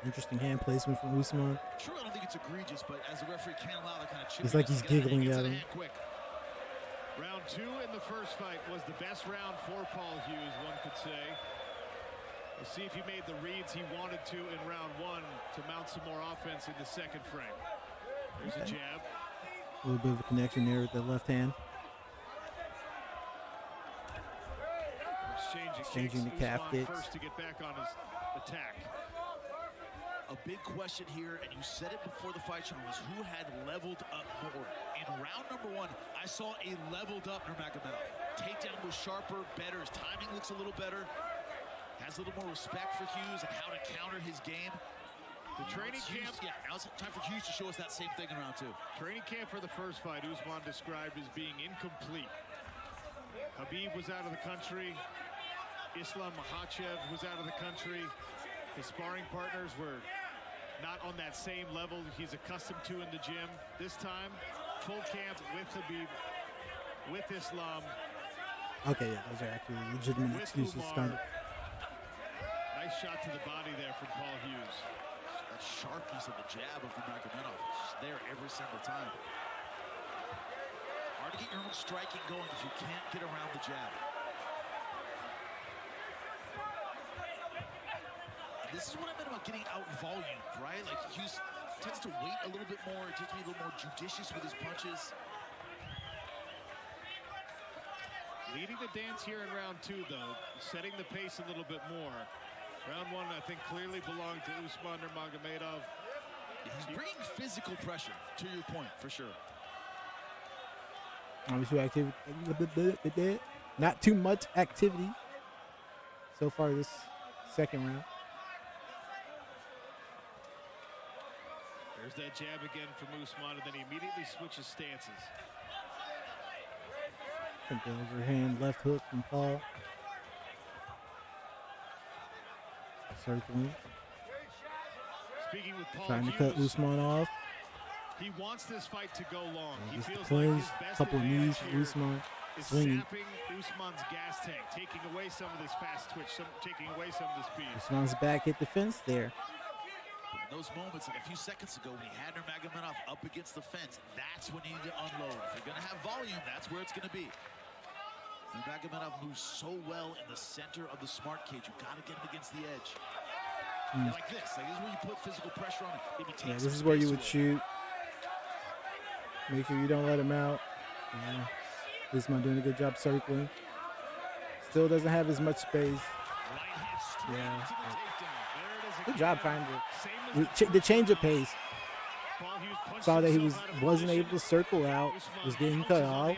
Interesting hand placement from Usman. Sure, I don't think it's egregious, but as the referee can't allow that kind of chip. It's like he's giggling at him. Round 2 in the first fight was the best round for Paul Hughes, one could say. We'll see if he made the reads he wanted to in round 1 to mount some more offense in the second frame. There's a jab. A little bit of a connection there with the left hand. Exchanging the calf kicks. First to get back on his attack. A big question here, and you said it before the fight, Sean, was who had leveled up more. In round number 1, I saw a leveled up Nurmagomedov. Takedown was sharper, better. His timing looks a little better. Has a little more respect for Hughes and how to counter his game. The training camp. Yeah, now it's time for Hughes to show us that same thing in round 2. Training camp for the first fight, Usman described as being incomplete. Khabib was out of the country. Islam Makhachev was out of the country. His sparring partners were not on that same level he's accustomed to in the gym. This time, full camp with Khabib, with Islam. Okay, yeah, those are actually legitimate excuses. Nice shot to the body there from Paul Hughes. That sharpness of the jab of Nurmagomedov is there every single time. Hard to get your own striking going if you can't get around the jab. This is what I meant about getting out volume, right? Like Hughes tends to wait a little bit more, tends to be a little more judicious with his punches. Leading the dance here in round 2, though, setting the pace a little bit more. Round 1, I think, clearly belonged to Usman Nurmagomedov. He's bringing physical pressure, to your point, for sure. Obviously, activity. Not too much activity so far this second round. There's that jab again from Usman, and then he immediately switches stances. The overhand left hook from Paul. Circling. Speaking with Paul Trying to Hughes, cut Usman off. He wants this fight to go long. He feels Cleans, like his best couple knees advantage for here Usman. is Swinging. sapping Usman's gas tank, taking away some of this fast twitch, taking away some of the speed. Usman's back hit the fence there. In those moments, like a few seconds ago, when he had Nurmagomedov up against the fence, that's when you need to unload. If you're going to have volume, that's where it's going to be. Nurmagomedov moves so well in the center of the smart cage. You got to get him against the edge. Like this. Like, this is where you put physical pressure on it. Maybe take this is where you would shoot. Make sure you don't let him out. Yeah. Usman doing a good job circling. Still doesn't have as much space. Yeah. Good job trying to change of pace. Saw that he wasn't able to circle out, was getting cut off,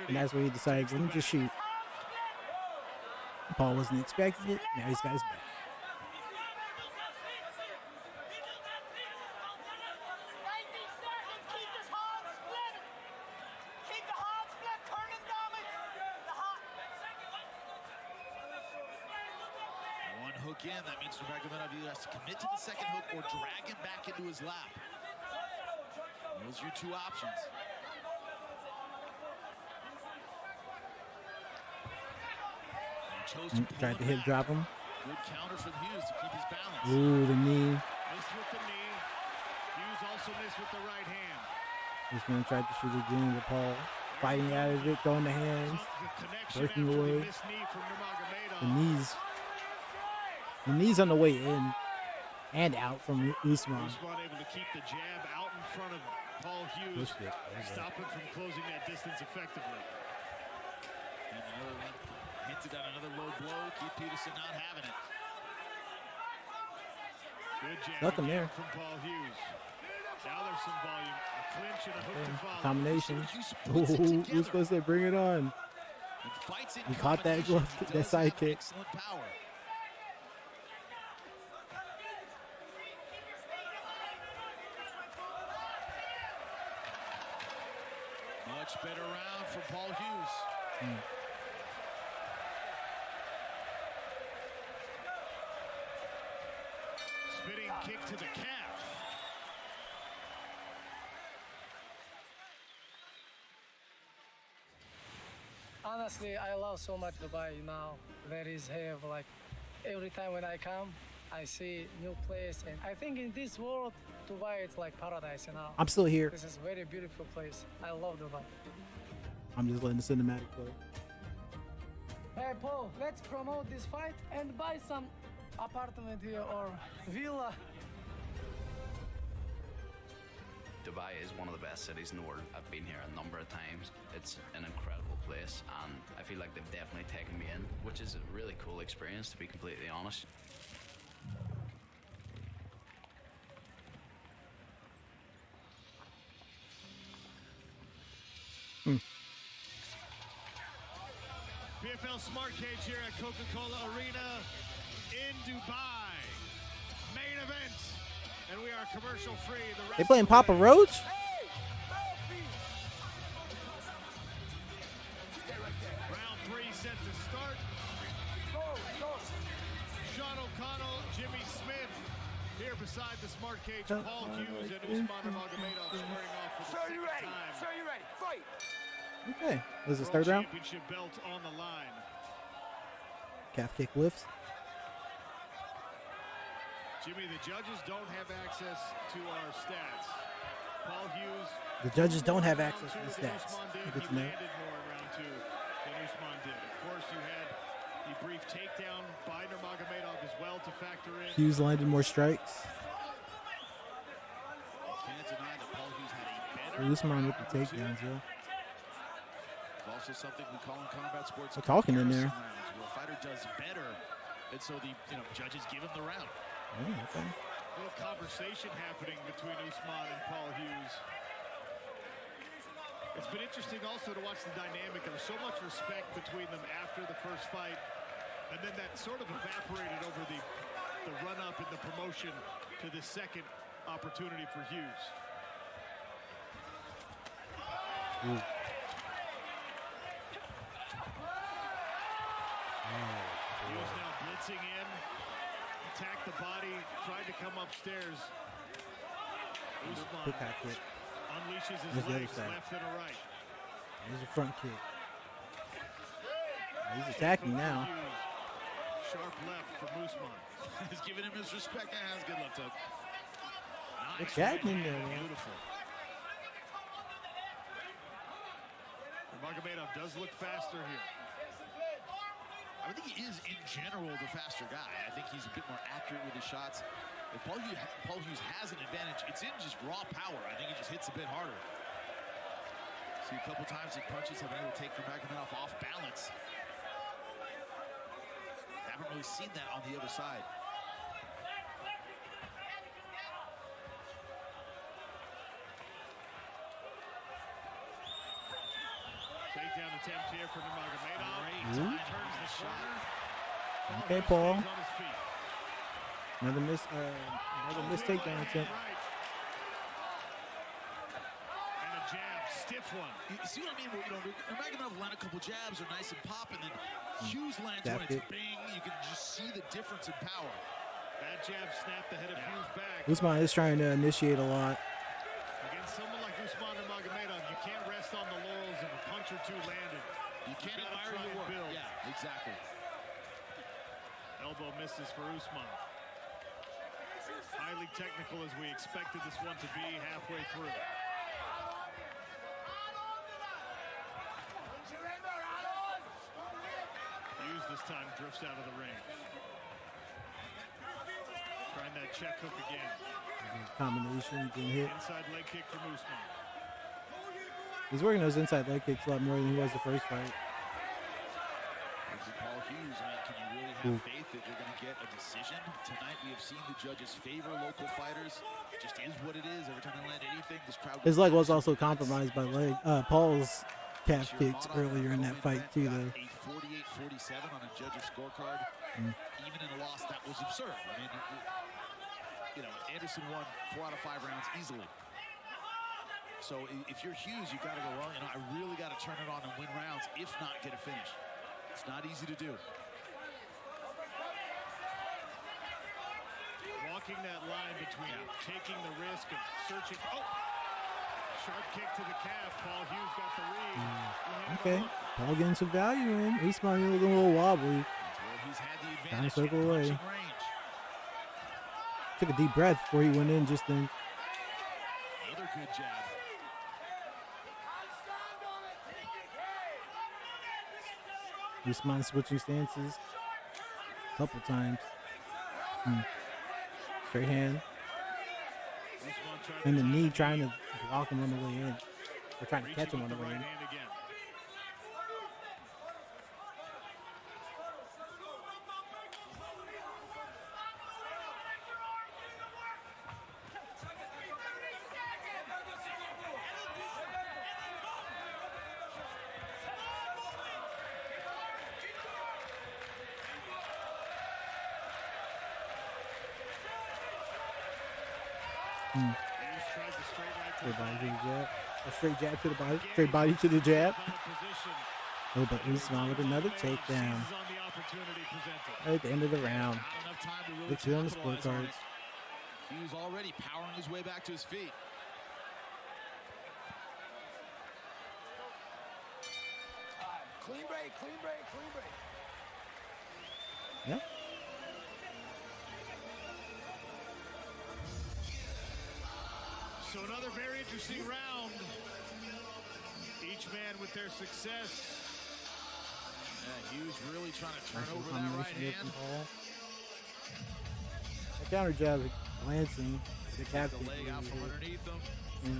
and that's where he decided, let me just shoot. Paul wasn't expecting it. Now he's got his back. One hook in, that means Nurmagomedov either has to commit to the second hook or drag him back into his lap. Those are your two options. Tried to hip drop him. Good counter for Hughes to keep his balance. Ooh, the knee. Missed with the knee. Hughes also missed with the right hand. This man tried to shoot again with Paul. Fighting out of it, throwing the hands, working away. The knees on the way in and out from Usman. Usman able to keep the jab out in front of Paul Hughes, stop him from closing that distance effectively. And hinted at another low blow. Keith Peterson not having it. Good jab Nothing there from Paul Hughes. Now there's some volume. A clinch and a hook to follow. Combination. Ooh, who's supposed to bring it on? He caught that glove, that side kick. Excellent power. Much better round for Paul Hughes. Spinning kick to the calf. Honestly, I love so much Dubai now. There is here, like every time when I come, I see new place, and I think in this world, Dubai it's like paradise, you know. I'm still here. This is a very beautiful place. I love Dubai. I'm just letting the cinematic play. Hey Paul, let's promote this fight and buy some apartment here or villa. Dubai is one of the best cities in the world. I've been here a number of times. It's an incredible place, and I feel like they've definitely taken me in, which is a really cool experience, to be completely honest. PFL Smart Cage here at Coca-Cola Arena in Dubai. Main event. And we are commercial free. They playing Papa Roach? Round 3 set to start. Sean O'Connell, Jimmy Smith here beside the Smart Cage. Paul Hughes and Usman Nurmagomedov squaring off for the second time. Sir, you ready? Fight! Okay. Was this third round? Championship belt on the line. Calf kick whiffs. Jimmy, the judges don't have access to our stats. Paul Hughes. The judges don't have access to the stats. Good to know. He landed more in round 2 than Usman did. Of course, you had the brief takedown by Nurmagomedov as well to factor in. Hughes landed more strikes. Can't deny that Paul Hughes had a better. Usman with the takedowns, yeah. Also something we call in combat sports. We're talking in there. Where a fighter does better, and so the judges give him the round. Oh, okay. A little conversation happening between Usman and Paul Hughes. It's been interesting also to watch the dynamic. There was so much respect between them after the first fight, and then that sort of evaporated over the run-up and the promotion to the second opportunity for Hughes. Ooh. Hughes now blitzing in, attacked the body, tried to come upstairs. Usman unleashes his legs left and a right. There's a front kick. He's attacking now. Sharp left from Usman. He's giving him his respect. That's good left hook. Nice attacking there, man. Beautiful. Nurmagomedov does look faster here. I I think he is, in general, the faster guy. I think he's a bit more accurate with his shots. If Paul Hughes has an advantage, it's in just raw power. I think he just hits a bit harder. See, a couple times his punches have been able to take Nurmagomedov off balance. Haven't really seen that on the other side. Takedown attempt here for Nurmagomedov. Turns the corner. Okay, Paul. Another miss takedown attempt. And a jab, stiff one. You see what I mean? Nurmagomedov land a couple jabs are nice and pop, and then Hughes lands when it's bang. You can just see the difference in power. That jab snapped the head of Hughes back. Usman is trying to initiate a lot. Against someone like Usman Nurmagomedov, you can't rest on the laurels of a punch or two landed. You can't admire your work. Build. Yeah, exactly. Elbow misses for Usman. Highly technical as we expected this one to be halfway through. Hughes this time drifts out of the ring. Trying that check hook again. Combination being hit. Inside leg kick from Usman. He's working those inside leg kicks a lot more than he was the first fight. Paul Hughes, I mean, can you really have faith that you're going to get a decision? Tonight we have seen the judges favor local fighters. It just is what it is. Every time they land anything, this crowd... His leg was also compromised by Paul's calf kicks earlier in that fight too, though. A 48-47 on a judge's scorecard. Even in a loss, that was absurd. I mean, you know, Anderson won 4 out of 5 rounds easily. So if you're Hughes, you got to go, well, you know, I really got to turn it on and win rounds, if not get a finish. It's not easy to do. Walking that line between taking the risk of searching. Oh! Sharp kick to the calf. Paul Hughes got the lead. Okay. Paul getting some value in. Usman looking a little wobbly. He's had the advantage. Trying to circle away. Took a deep breath before he went in just then. Another good jab. Usman switching stances a couple times. Straight hand. And the knee trying to block him on the way in. Or trying to catch him on the way in. A straight jab to the body, straight body to the jab. Oh, but Usman with another takedown. At the end of the round. Looks good on the scorecards. He was already powering his way back to his feet. Clean break, clean break, clean break. Yeah. So another very interesting round. Each man with their success. Yeah, Hughes really trying to turn over that right hand. The counter jab glancing. The calf kick. The leg out from underneath him. Yeah.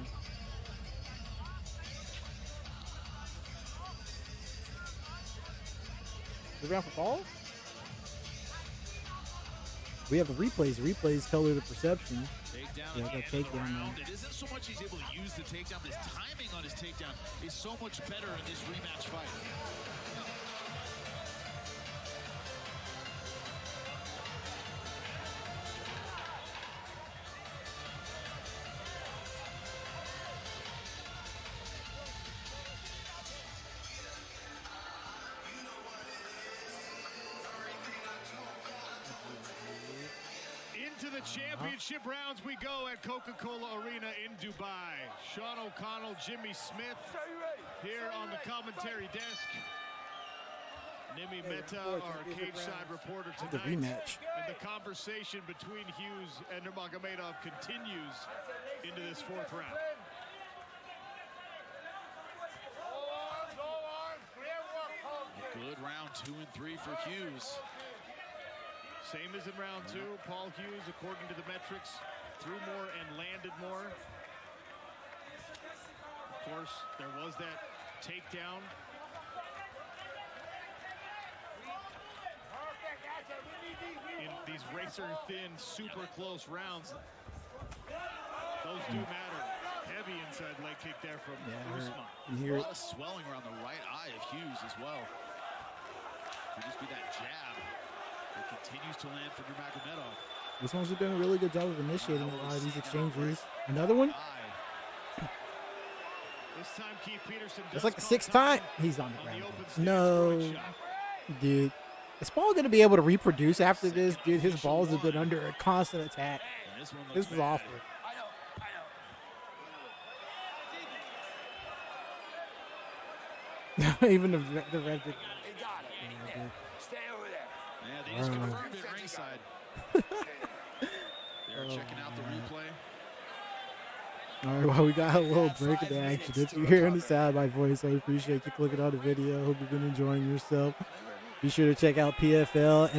The round for Paul? We have the replays. The replays color the perception. Takedown again. It isn't so much he's able to use the takedown, but his timing on his takedown is so much better in this rematch fight. Into the championship rounds we go at Coca-Cola Arena in Dubai. Sean O'Connell, Jimmy Smith here on the commentary desk. Nimi Mehta, our cage-side reporter tonight. The rematch. And the conversation between Hughes and Nurmagomedov continues into this 4th round. Good round 2 and 3 for Hughes. Same as in round 2. Paul Hughes, according to the metrics, threw more and landed more. Of course, there was that takedown. In these razor-thin, super close rounds, those do matter. Heavy inside leg kick there from Usman. A lot of swelling around the right eye of Hughes as well. Could just be that jab that continues to land for Nurmagomedov. Usman's doing a really good job of initiating a lot of these exchanges. Another one? This time Keith Peterson It's like the 6th time he's on the ground. No, dude. Is Paul going to be able to reproduce after this? Dude, his balls have been under a constant attack. This was awful. Even the ref did. He got it. Yeah. Stay over there. Yeah, they just confirmed it ringside. They're checking out the replay. All right, well, we got a little break of the action. If you're hearing the sound of my voice, I appreciate you clicking on the video. Hope you've been enjoying yourself. Be sure to check out PFLMMA.com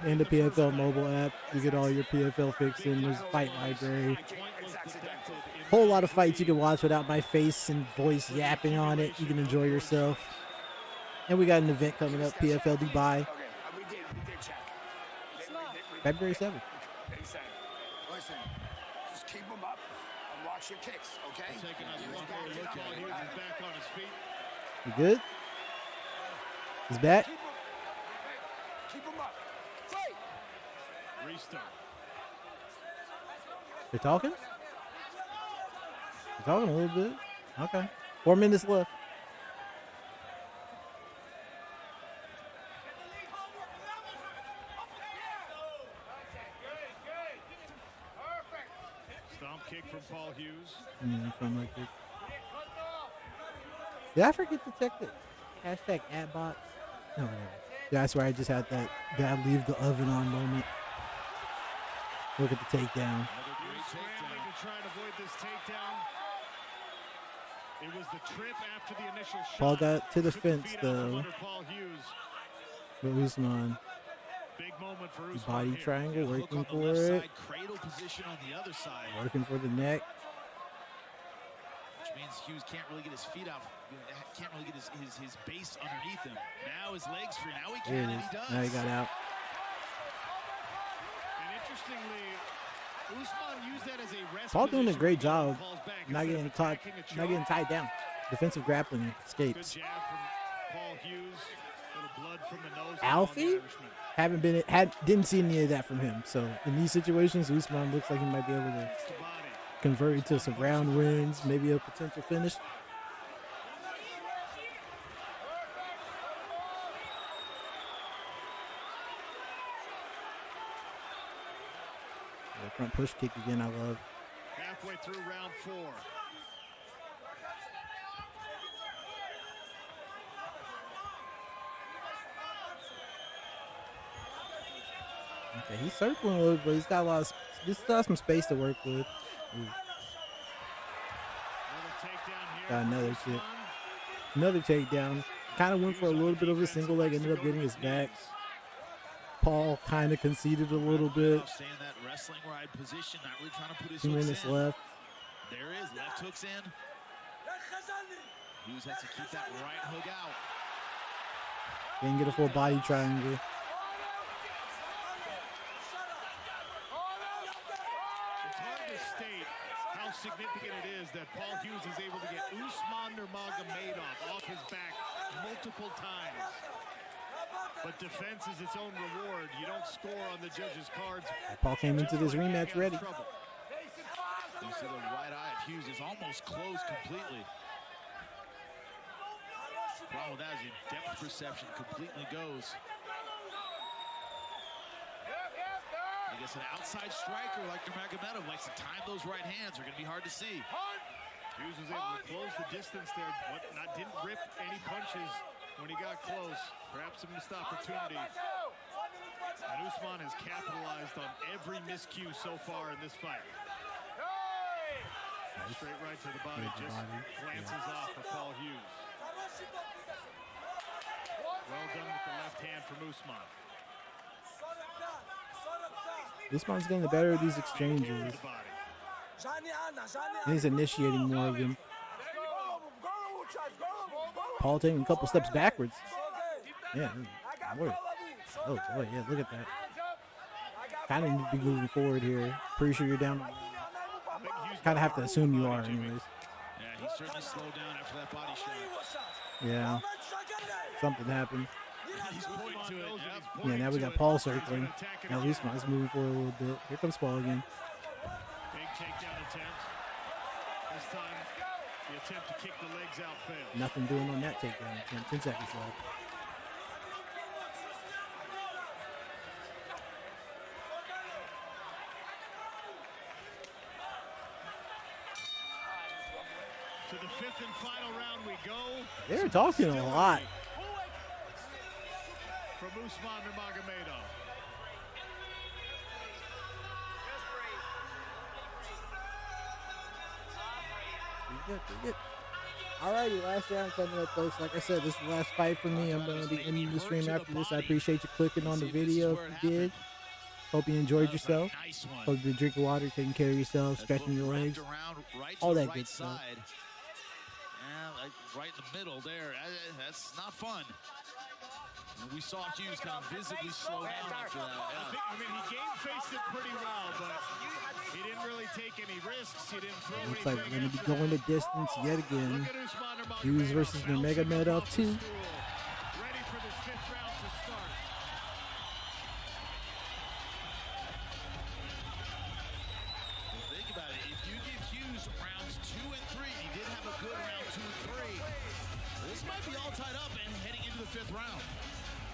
and the PFL mobile app. You get all your PFL fixing. There's a fight library. Whole lot of fights you can watch without my face and voice yapping on it. You can enjoy yourself. And we got an event coming up, PFL Dubai. We did check. February 7th. Listen, just keep them up and watch your kicks, okay? Taking us one more look at Hughes. He's back on his feet. You good? He's back. Keep him up. Fight. Restart. They're talking? They're talking a little bit. Okay. 4 minutes left. Stomp kick from Paul Hughes. From like this. Did I forget to check the hashtag @bots? No, whatever. Yeah, I swear I just had that "gotta leave the oven on" moment. Look at the takedown. Scrambling to try and avoid this takedown. It was the trip after the initial shot. Paul got to the fence though. Paul Hughes. But Usman. Big moment for Usman. Body triangle, working for it. Side, cradle position on the other side. Working for the neck. Which means Hughes can't really get his feet out. Can't really get his base underneath him. Now his legs free. Now he can, and he does. Now he got out. And interestingly, Usman used that as a rest. Paul doing a great job, not getting caught, not getting tied down. Defensive grappling escapes. Good jab from Paul Hughes. Little blood from the nose. Alfie didn't see any of that from him. So in these situations, Usman looks like he might be able to convert it to some round wins, maybe a potential finish. The front push kick again, I love. Halfway through round 4. Okay, he's circling a little bit, but he's got a lot of, some space to work with. Got another chip. Another takedown. Kind of went for a little bit of a single leg, ended up getting his back. Paul kind of conceded a little bit. Stay in that wrestling ride position, not really trying to put his 2 minutes left. There is left hooks in. Hughes has to keep that right hook out. Didn't get a full body triangle. It's hard to state how significant it is that Paul Hughes is able to get Usman Nurmagomedov off his back multiple times. But defense is its own reward. You don't score on the judges' cards. Paul came into this rematch ready. You see the right eye of Hughes is almost closed completely. Problem with that is your depth perception completely goes. I guess an outside striker like Nurmagomedov likes to time those right hands. Are going to be hard to see. Hughes was able to close the distance there, but didn't rip any punches when he got close. Perhaps a missed opportunity. And Usman has capitalized on every miscue so far in this fight. Straight right to the body, just glances off for Paul Hughes. Well done with the left hand from Usman. Usman's getting the better of these exchanges. He's initiating more of them. Paul taking a couple steps backwards. Yeah, boy. Oh boy, yeah, look at that. Kind of need to be moving forward here. Pretty sure you're down. Kind of have to assume you are, anyways. Yeah, he certainly slowed down after that body shot. Yeah, something happened. He's pointing to it. Yeah, now we got Paul circling. Now Usman's moving forward a little bit. Here comes Paul again. Big takedown attempt. This time, the attempt to kick the legs out failed. Nothing doing on that takedown attempt. 10 seconds left. To the 5th and final round we go. They're talking a lot. From Usman Nurmagomedov. Pretty good. Alrighty, last round coming up, folks. Like I said, this is the last fight for me. I'm going to be ending the stream after this. I appreciate you clicking on the video if you did. Hope you enjoyed yourself. Hope you've been drinking water, taking care of yourself, stretching your legs, all that good stuff. Yeah, like right in the middle there. That's not fun. And we saw Hughes kind of visibly slow down after that. Yeah. I mean, he game-faced it pretty well, but he didn't really take any risks. He didn't throw Looks like we're going to be going the distance yet again. Nurmagomedov Hughes versus Nurmagomedov 2. ready for this 5th round to start. Think about it. If you give Hughes rounds 2 and 3, he did have a good round 2 and 3. This might be all tied up and heading into the 5th round.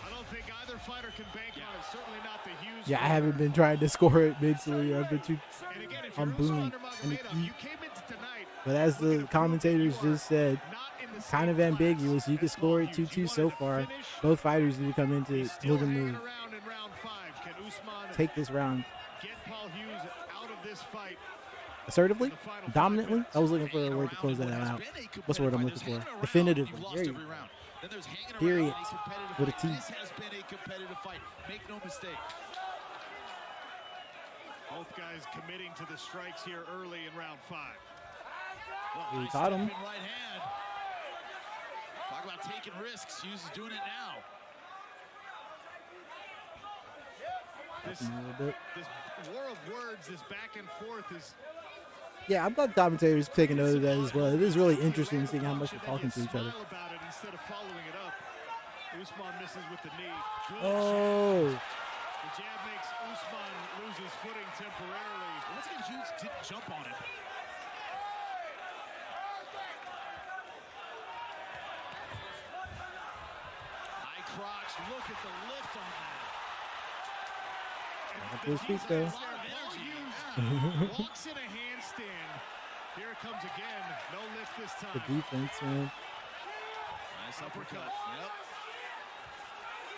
I don't think either fighter can bank on it. Certainly not the Hughes. Yeah, I haven't been trying to score it mentally. I've been too on boom. But as the commentators just said, kind of ambiguous. You can score it 2-2 so far. Both fighters need to come into looking move. Take this round. Get Paul Hughes out of this fight. Assertively? Dominantly? I was looking for a word to close that out. What's the word I'm looking for? Definitively. There you go. Period. With a T. This has been a competitive fight. Make no mistake. Both guys committing to the strikes here early in round 5. Well, He caught him. Right hand. Talk about taking risks. Hughes is doing it now. This war of words, this back and forth is... Yeah, I'm glad commentators taking note of that as well. It is really interesting seeing how much they're talking to each other. About it instead of following it up. Usman misses with the knee. Oh. The jab makes Usman lose his footing temporarily. Once again, Hughes didn't jump on him. High crotch. Look at the lift on that. Up to his feet, though. Walks in a handstand. Here it comes again. No lift this time. The defense, man. Nice uppercut. Yep.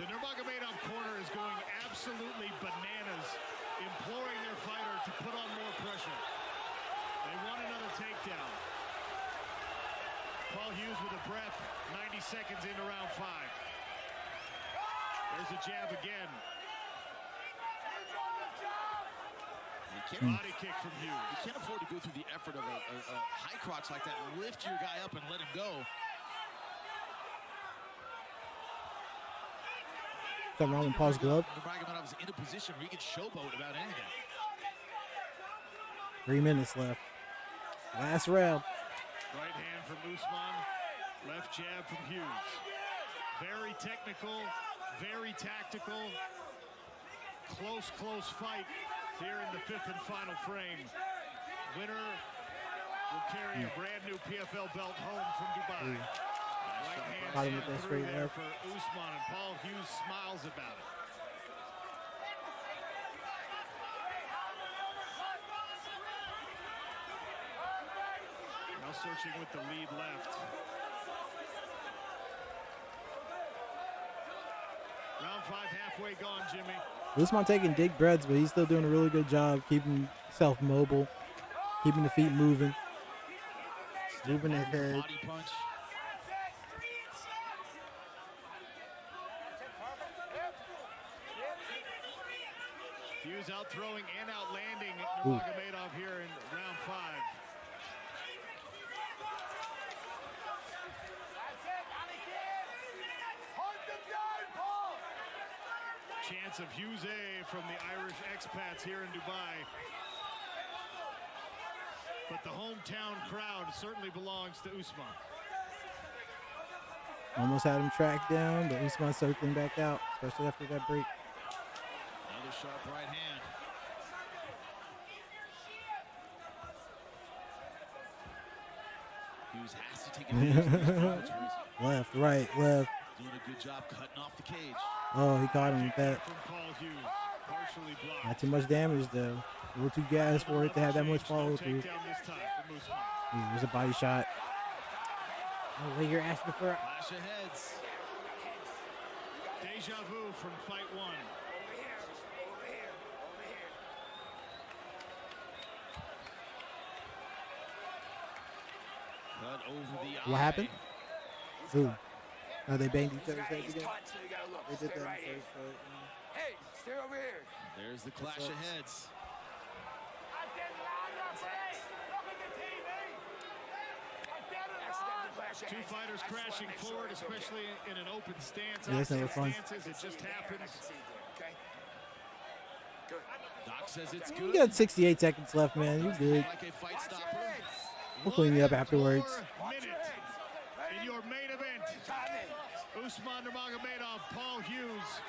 The Nurmagomedov corner is going absolutely bananas, imploring their fighter to put on more pressure. They want another takedown. Paul Hughes with a breath, 90 seconds into round 5. There's a jab again. Body kick from Hughes. You can't afford to go through the effort of a high crotch like that and lift your guy up and let him go. Something wrong with Paul's glove? Nurmagomedov is in a position where he can showboat about anything. 3 minutes left. Last round. Right hand from Usman. Left jab from Hughes. Very technical, very tactical. Close fight here in the 5th and final frame. Winner will carry a brand new PFL belt home from Dubai. Right hand through there for Usman, and Paul Hughes smiles about it. Now searching with the lead left. Round 5 halfway gone, Jimmy. Usman taking deep breaths, but he's still doing a really good job keeping himself mobile, keeping the feet moving, moving his head. Body punch. Hughes out throwing and out landing Nurmagomedov here in round 5. Chance of Hughes from the Irish expats here in Dubai. But the hometown crowd certainly belongs to Usman. Almost had him tracked down, but Usman circling back out, especially after that break. Another sharp right hand. Hughes has to take advantage. Left, right, left. Doing a good job cutting off the cage. Oh, he caught him with that. Not too much damage though. A little too gas for it to have that much follow through. There's a body shot. Oh, wait, you're asking for Clash of heads. Deja vu from fight 1. Cut over the eye. What happened? Ooh. Oh, they banged each other's heads again? They did that in the first fight. Hey, stay over here. There's the clash of heads. Two fighters crashing forward, especially in an open stance. Yeah, that's never fun. It just happens. Doc says it's You good. got 68 seconds left, man. You're good. Like a fight stopper. We'll clean you up afterwards. In your main event, Usman Nurmagomedov, Paul Hughes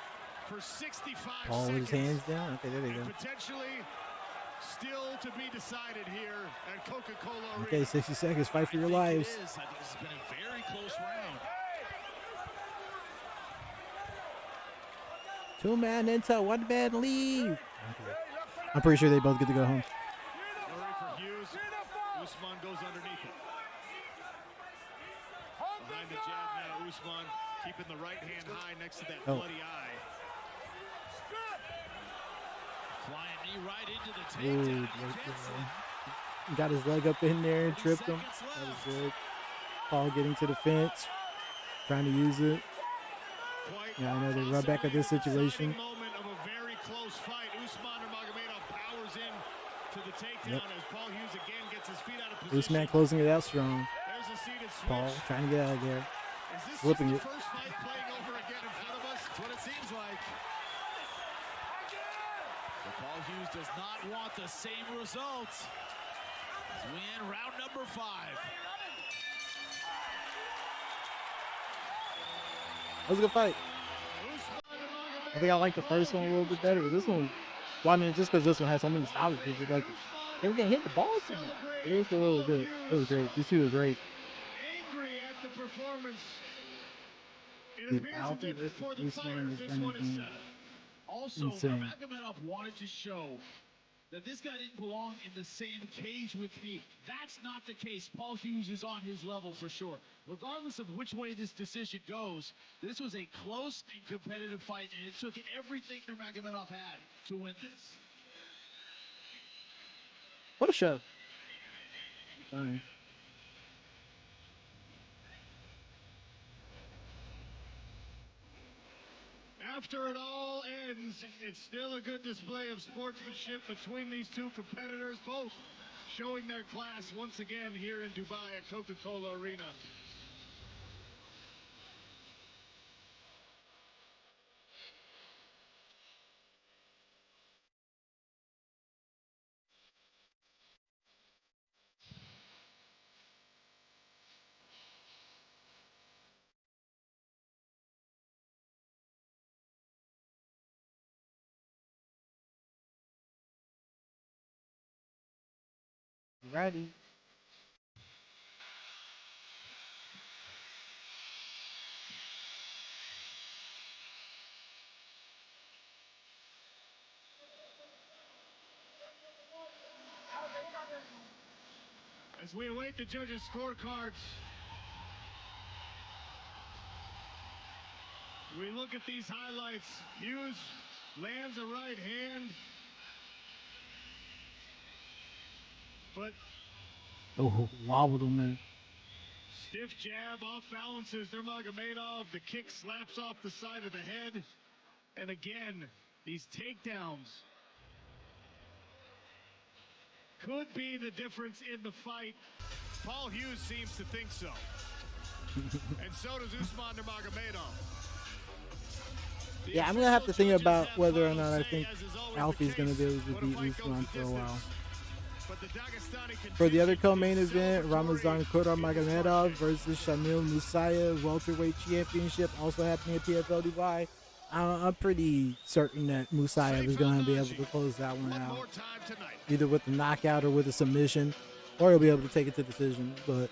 for 65 Paul with his hands down. Okay, there they go. Potentially still to be decided here at Coca-Cola Arena. Okay, 60 seconds. Fight for your lives. I think this has been a very close round. Two-man into one man leave. Okay. I'm pretty sure they both get to go home. Flurry for Hughes. Usman goes underneath it. Behind the jab now, Usman keeping the right hand high next to that bloody eye. Flying knee right into the takedown. He got his leg up in there and tripped him. That was good. Paul getting to the fence, trying to use it. Yeah, I know they rub back at this situation. Moment of a very close fight. Usman Nurmagomedov powers in to the takedown as Paul Hughes again gets his feet out of position. Usman closing it out strong. There's a seated switch. Paul trying to get out of there. Is this Flipping just it. the first fight playing over again in front of us? That's what it seems like. But Paul Hughes does not want the same result as we end round number 5. That was a good fight. I think I like the first one a little bit better, but this one, well, I mean, just because this one has so many stoppages, like they were getting hit the ball so much. It was a little good. It was great. These two were great. Angry at the performance. It Dude, appears Alfie that for the fighters, this one is set. Also, insane. Kuramagomedov wanted to show that this guy didn't belong in the same cage with me. That's not the case. Paul Hughes is on his level for sure. Regardless of which way this decision goes, this was a close and competitive fight, and it took everything Nurmagomedov had to win this. What a show. Sorry. After it all ends, it's still a good display of sportsmanship between these two competitors, both showing their class once again here in Dubai at Coca-Cola Arena. Ready. As we await the judges' scorecards, we look at these highlights. Hughes lands a right hand, but Wobbled him there. stiff jab off balances Nurmagomedov. The kick slaps off the side of the head. And again, these takedowns could be the difference in the fight. Paul Hughes seems to think so. And so does Usman Nurmagomedov. Yeah, I'm going to have to think about whether or not I think Alfie's going to be able to beat Usman for a while. For the other co-main event, Ramazan Kuramagomedov versus Shamil Musaev welterweight championship, also happening at PFL Dubai. I'm pretty certain that Musaev is going to be able to close that one out, either with a knockout or with a submission, or he'll be able to take it to decision. But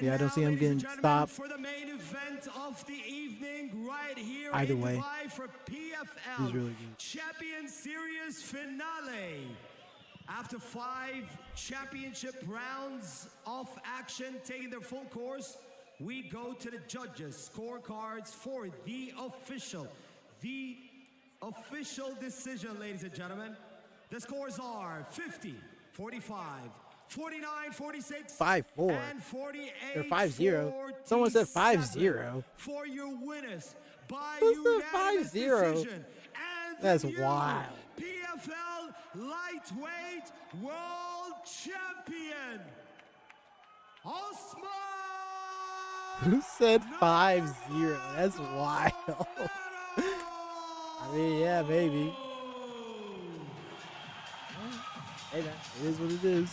yeah, I don't see him getting stopped. For the main event of the evening, right here Either in way, Dubai for PFL he's really good. Champion Series finale. After 5 championship rounds of action taking their full course, we go to the judges' scorecards for the official decision, ladies and gentlemen. The scores are 50, 45, 49, 46, 5-4, and 48. or 5-0. Someone said 5-0. For your winners by Who unanimous said 5-0? decision. And That's the new wild. PFL Lightweight World Champion, Usman. Who said 5-0? That's wild. I mean, yeah, maybe. Hey, man, it is what it is.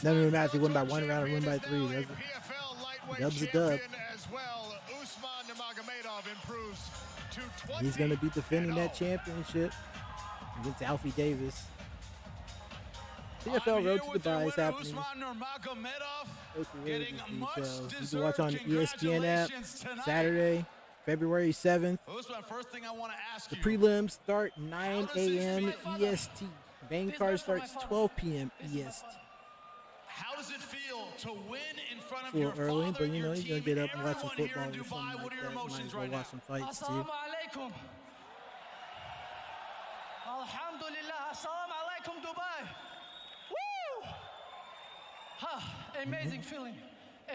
Doesn't really matter if he win by 1 round or win by 3. That's dub's a dub. As well, Usman Nurmagomedov improves to 20. He's going to be defending that championship against Alfie Davis. PFL Road to Dubai is happening. Usman Nurmagomedov getting much you can watch on the ESPN app Saturday, February 7th. Usman, first thing I want to ask the you, prelims start 9 a.m. EST. Main card starts 12 p.m. EST. How does it feel to win in front of It's a your little early, father, but you know, your you're going team, to get up and watch some everyone here football in or Dubai? something What like are your that. Might emotions as well right watch now? some fights too. Assalamu alaikum. Alhamdulillah. Assalamu alaikum, Dubai. Woo! Amazing feeling.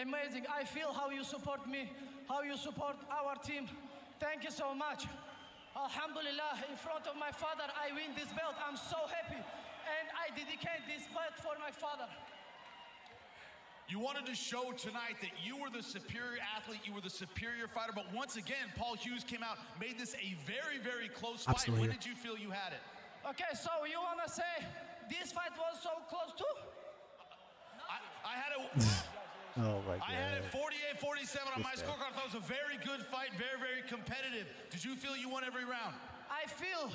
Amazing. I feel how you support me, how you support our team. Thank you so much. Alhamdulillah, in front of my father, I win this belt. I'm so happy. And I dedicate this belt for my father. You wanted to show tonight that you were the superior athlete, you were the superior fighter, but once again, Paul Hughes came out, made this a very, very close fight. Absolutely. When did you feel you had it? Okay, so you want to say this fight was so close too? I had it. Oh my God. I had it 48-47 on my scorecard. I thought it was a very good fight, very, very competitive. Did you feel you won every round? I feel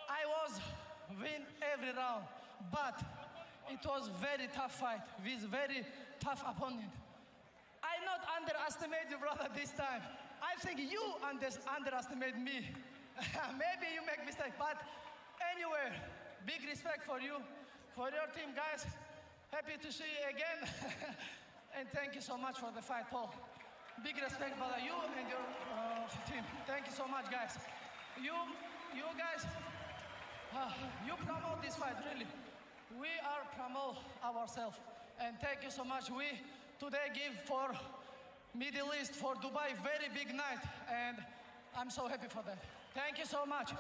I was win every round, but it was very tough fight with very tough opponent. I not underestimate you, brother, this time. I think you underestimate me. Maybe you make mistake, but anyway, big respect for you, for your team, guys. Happy to see you again. And thank you so much for the fight, Paul. Big respect, brother, you and your team. Thank you so much, guys. You guys, you promote this fight, really. We are promote ourselves, and thank you so much. We today give for Middle East, for Dubai, very big night, and I'm so happy for that. Thank you so much.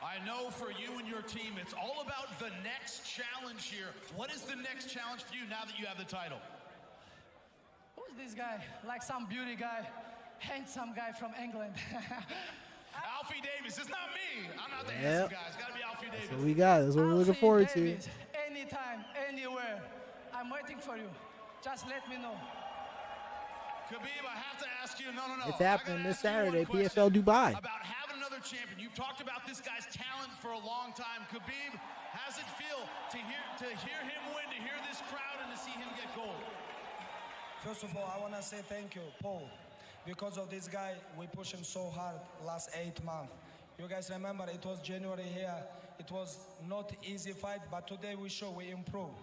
I know for you and your team, it's all about the next challenge here. What is the next challenge for you now that you have the title? Who's this guy? Like some beauty guy, handsome guy from England. Alfie Davis. It's not me. I'm not the handsome guy. It's got to be Alfie Davis. That's what we got. That's what we're looking forward to. Anytime, anywhere. I'm waiting for you. Just let me know. Khabib, I have to ask you. No. It's happening this Saturday, PFL Dubai. About having another champion. You've talked about this guy's talent for a long time. Khabib, how does it feel to hear him win, to hear this crowd, and to see him get gold? First of all, I want to say thank you, Paul. Because of this guy, we push him so hard last 8 months. You guys remember it was January here. It was not easy fight, but today we show we improve.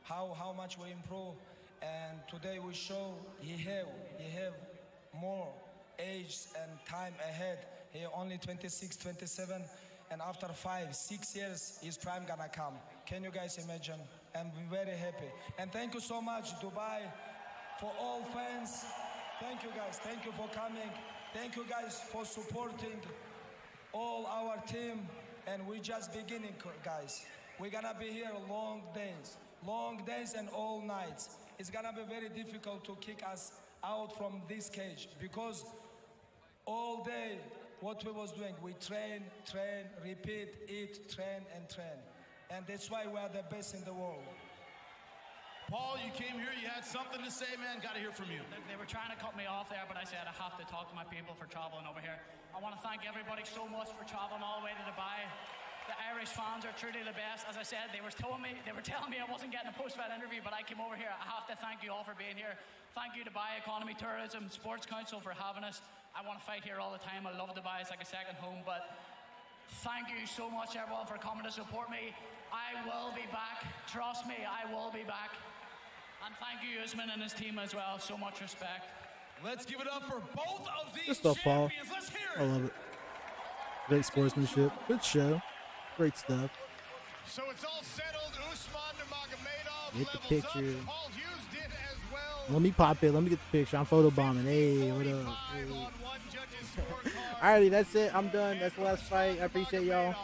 How much we improve, and today we show he have more age and time ahead. He only 26, 27, and after 5, 6 years, his prime gonna come. Can you guys imagine? I'm very happy. And thank you so much, Dubai, for all fans. Thank you guys. Thank you for coming. Thank you guys for supporting all our team. and we're just beginning, guys. We're gonna be here long days and all nights. It's gonna be very difficult to kick us out from this cage because all day what we was doing, we train, repeat, eat, train, and that's why we are the best in the world. Paul, you came here, you had something to say, man. Got to hear from you. They were trying to cut me off there, but I said I have to talk to my people for traveling over here. I want to thank everybody so much for traveling all the way to Dubai. The Irish fans are truly the best. As I said, they were telling me I wasn't getting a post-fight interview, but I came over here. I have to thank you all for being here. Thank you, Dubai Economy Tourism Sports Council, for having us. I want to fight here all the time. I love Dubai. It's like a second home, but thank you so much, everyone, for coming to support me. I will be back. Trust me, I will be back. And thank you, Usman and his team as well. So much respect. Let's give it up for both of these Good stuff, Paul. Let's hear it. I love it. Great sportsmanship. Good show. Great stuff. So it's all settled. Usman Nurmagomedov Get the picture. Paul Hughes did as well. Let me pop it. Let me get the picture. I'm photobombing. Hey, what up? Hey. Alrighty, that's it. I'm done. That's the last fight. I appreciate y'all.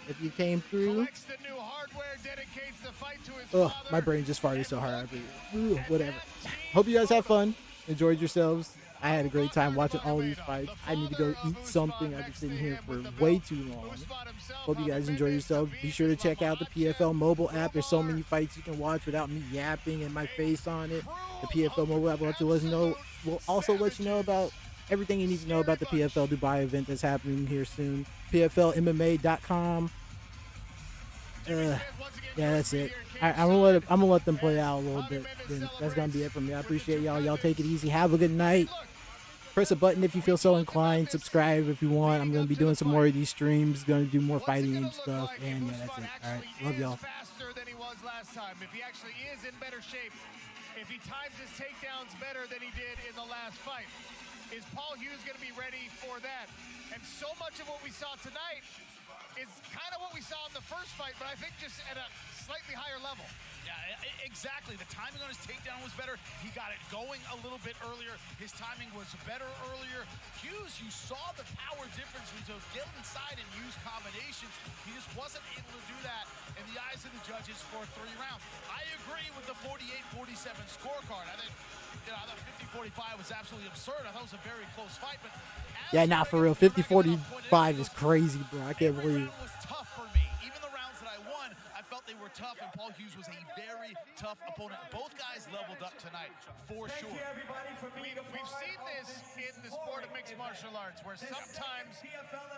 If you came through. Oh, my brain just farted so hard. Whatever. Hope you guys have fun. Enjoyed yourselves. I had a great time watching all these fights. I need to go eat something. I've been sitting here for way too long. Hope you guys enjoy yourselves. Be sure to check out the PFL mobile app. There's so many fights you can watch without me yapping and my face on it. The PFL mobile app will also let you know about everything you need to know about the PFL Dubai event that's happening here soon. PFLMMA.com. Yeah, that's it. I'm gonna let them play out a little bit. Then that's gonna be it from me. I appreciate y'all. Y'all take it easy. Have a good night. Press a button if you feel so inclined. Subscribe if you want. I'm gonna be doing some more of these streams. Gonna do more fighting game stuff. And yeah, that's it. All right, love y'all. Faster than he was last time. If he actually is in better shape, if he times his takedowns better than he did in the last fight, is Paul Hughes gonna be ready for that? And so much of what we saw tonight is kind of what we saw in the first fight, but I think just at a slightly higher level. Yeah, exactly. The timing on his takedown was better. He got it going a little bit earlier. His timing was better earlier. Hughes, you saw the power difference when he would get inside and use combinations. He just wasn't able to do that in the eyes of the judges for 3 rounds. I agree with the 48-47 scorecard. I think, I thought 50-45 was absolutely absurd. I thought it was a very close fight, but Yeah, nah, for real. 50-45 is crazy, bro. I can't believe. was tough for me. Even the rounds that I won, I felt they were tough, and Paul Hughes was a very tough opponent. Both guys leveled up tonight, for sure. We've seen this in the sport of mixed martial arts, where sometimes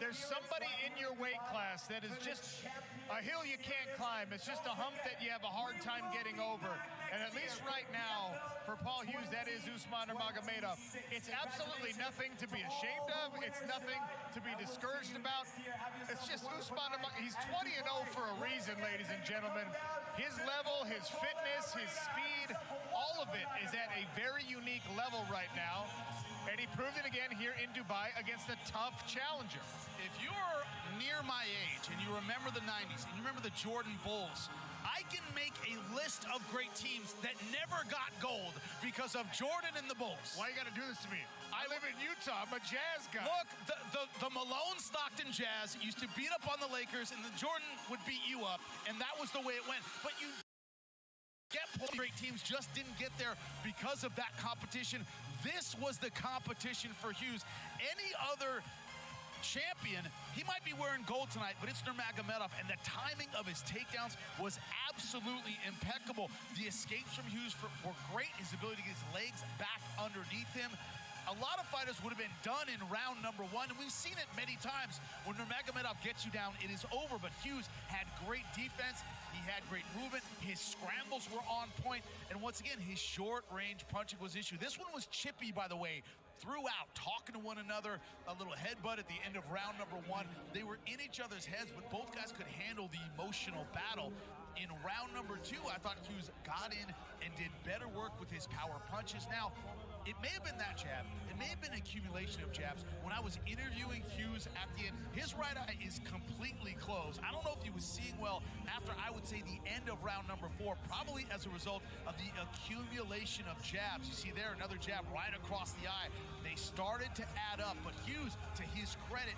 there's somebody in your weight class that is just a hill you can't climb. It's just a hump that you have a hard time getting over. And at least right now, for Paul Hughes, that is Usman Nurmagomedov. It's absolutely nothing to be ashamed of. It's nothing to be discouraged about. It's just Usman Nurmagomedov. He's 20-0 for a reason, ladies and gentlemen. His level, his fitness, his speed, all of it is at a very unique level right now. And he proved it again here in Dubai against a tough challenger. If you're near my age and you remember the 90s and you remember the Jordan Bulls, I can make a list of great teams that never got gold because of Jordan and the Bulls. Why you got to do this to me? I live in Utah. I'm a Jazz guy. Look, the Malone Stockton Jazz used to beat up on the Lakers, and the Jordan would beat you up, and that was the way it went. But you get great teams just didn't get there because of that competition. This was the competition for Hughes. Any other champion, he might be wearing gold tonight, but it's Nurmagomedov, and the timing of his takedowns was absolutely impeccable. The escapes from Hughes were great. His ability to get his legs back underneath him. A lot of fighters would have been done in round number 1, and we've seen it many times. When Nurmagomedov gets you down, it is over, but Hughes had great defense. He had great movement. His scrambles were on point, and once again, his short-range punching was issue. This one was chippy, by the way, throughout, talking to one another, a little headbutt at the end of round number 1. They were in each other's heads, but both guys could handle the emotional battle. In round number 2, I thought Hughes got in and did better work with his power punches. Now, it may have been that jab. It may have been an accumulation of jabs. When I was interviewing Hughes at the end, his right eye is completely closed. I don't know if he was seeing well after, I would say, the end of round number 4, probably as a result of the accumulation of jabs. You see there, another jab right across the eye. They started to add up, but Hughes, to his credit,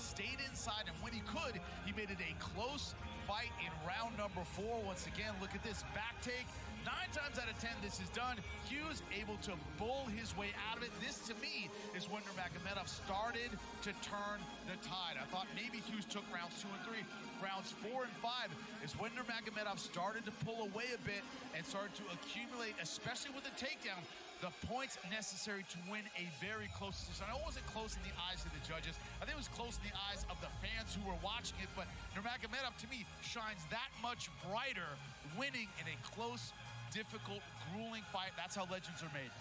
stayed inside, and when he could, he made it a close fight in round number 4. Once again, look at this back take. 9 times out of 10, this is done. Hughes able to bull his way out of it. This, to me, is when Nurmagomedov started to turn the tide. I thought maybe Hughes took rounds 2 and 3. Rounds 4 and 5 is when Nurmagomedov started to pull away a bit and started to accumulate, especially with the takedown, the points necessary to win a very close decision. I know it wasn't close in the eyes of the judges. I think it was close in the eyes of the fans who were watching it, but Nurmagomedov, to me, shines that much brighter winning in a close, difficult, grueling fight. That's how legends are made.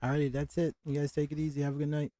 Alrighty, that's it. You guys take it easy. Have a good night.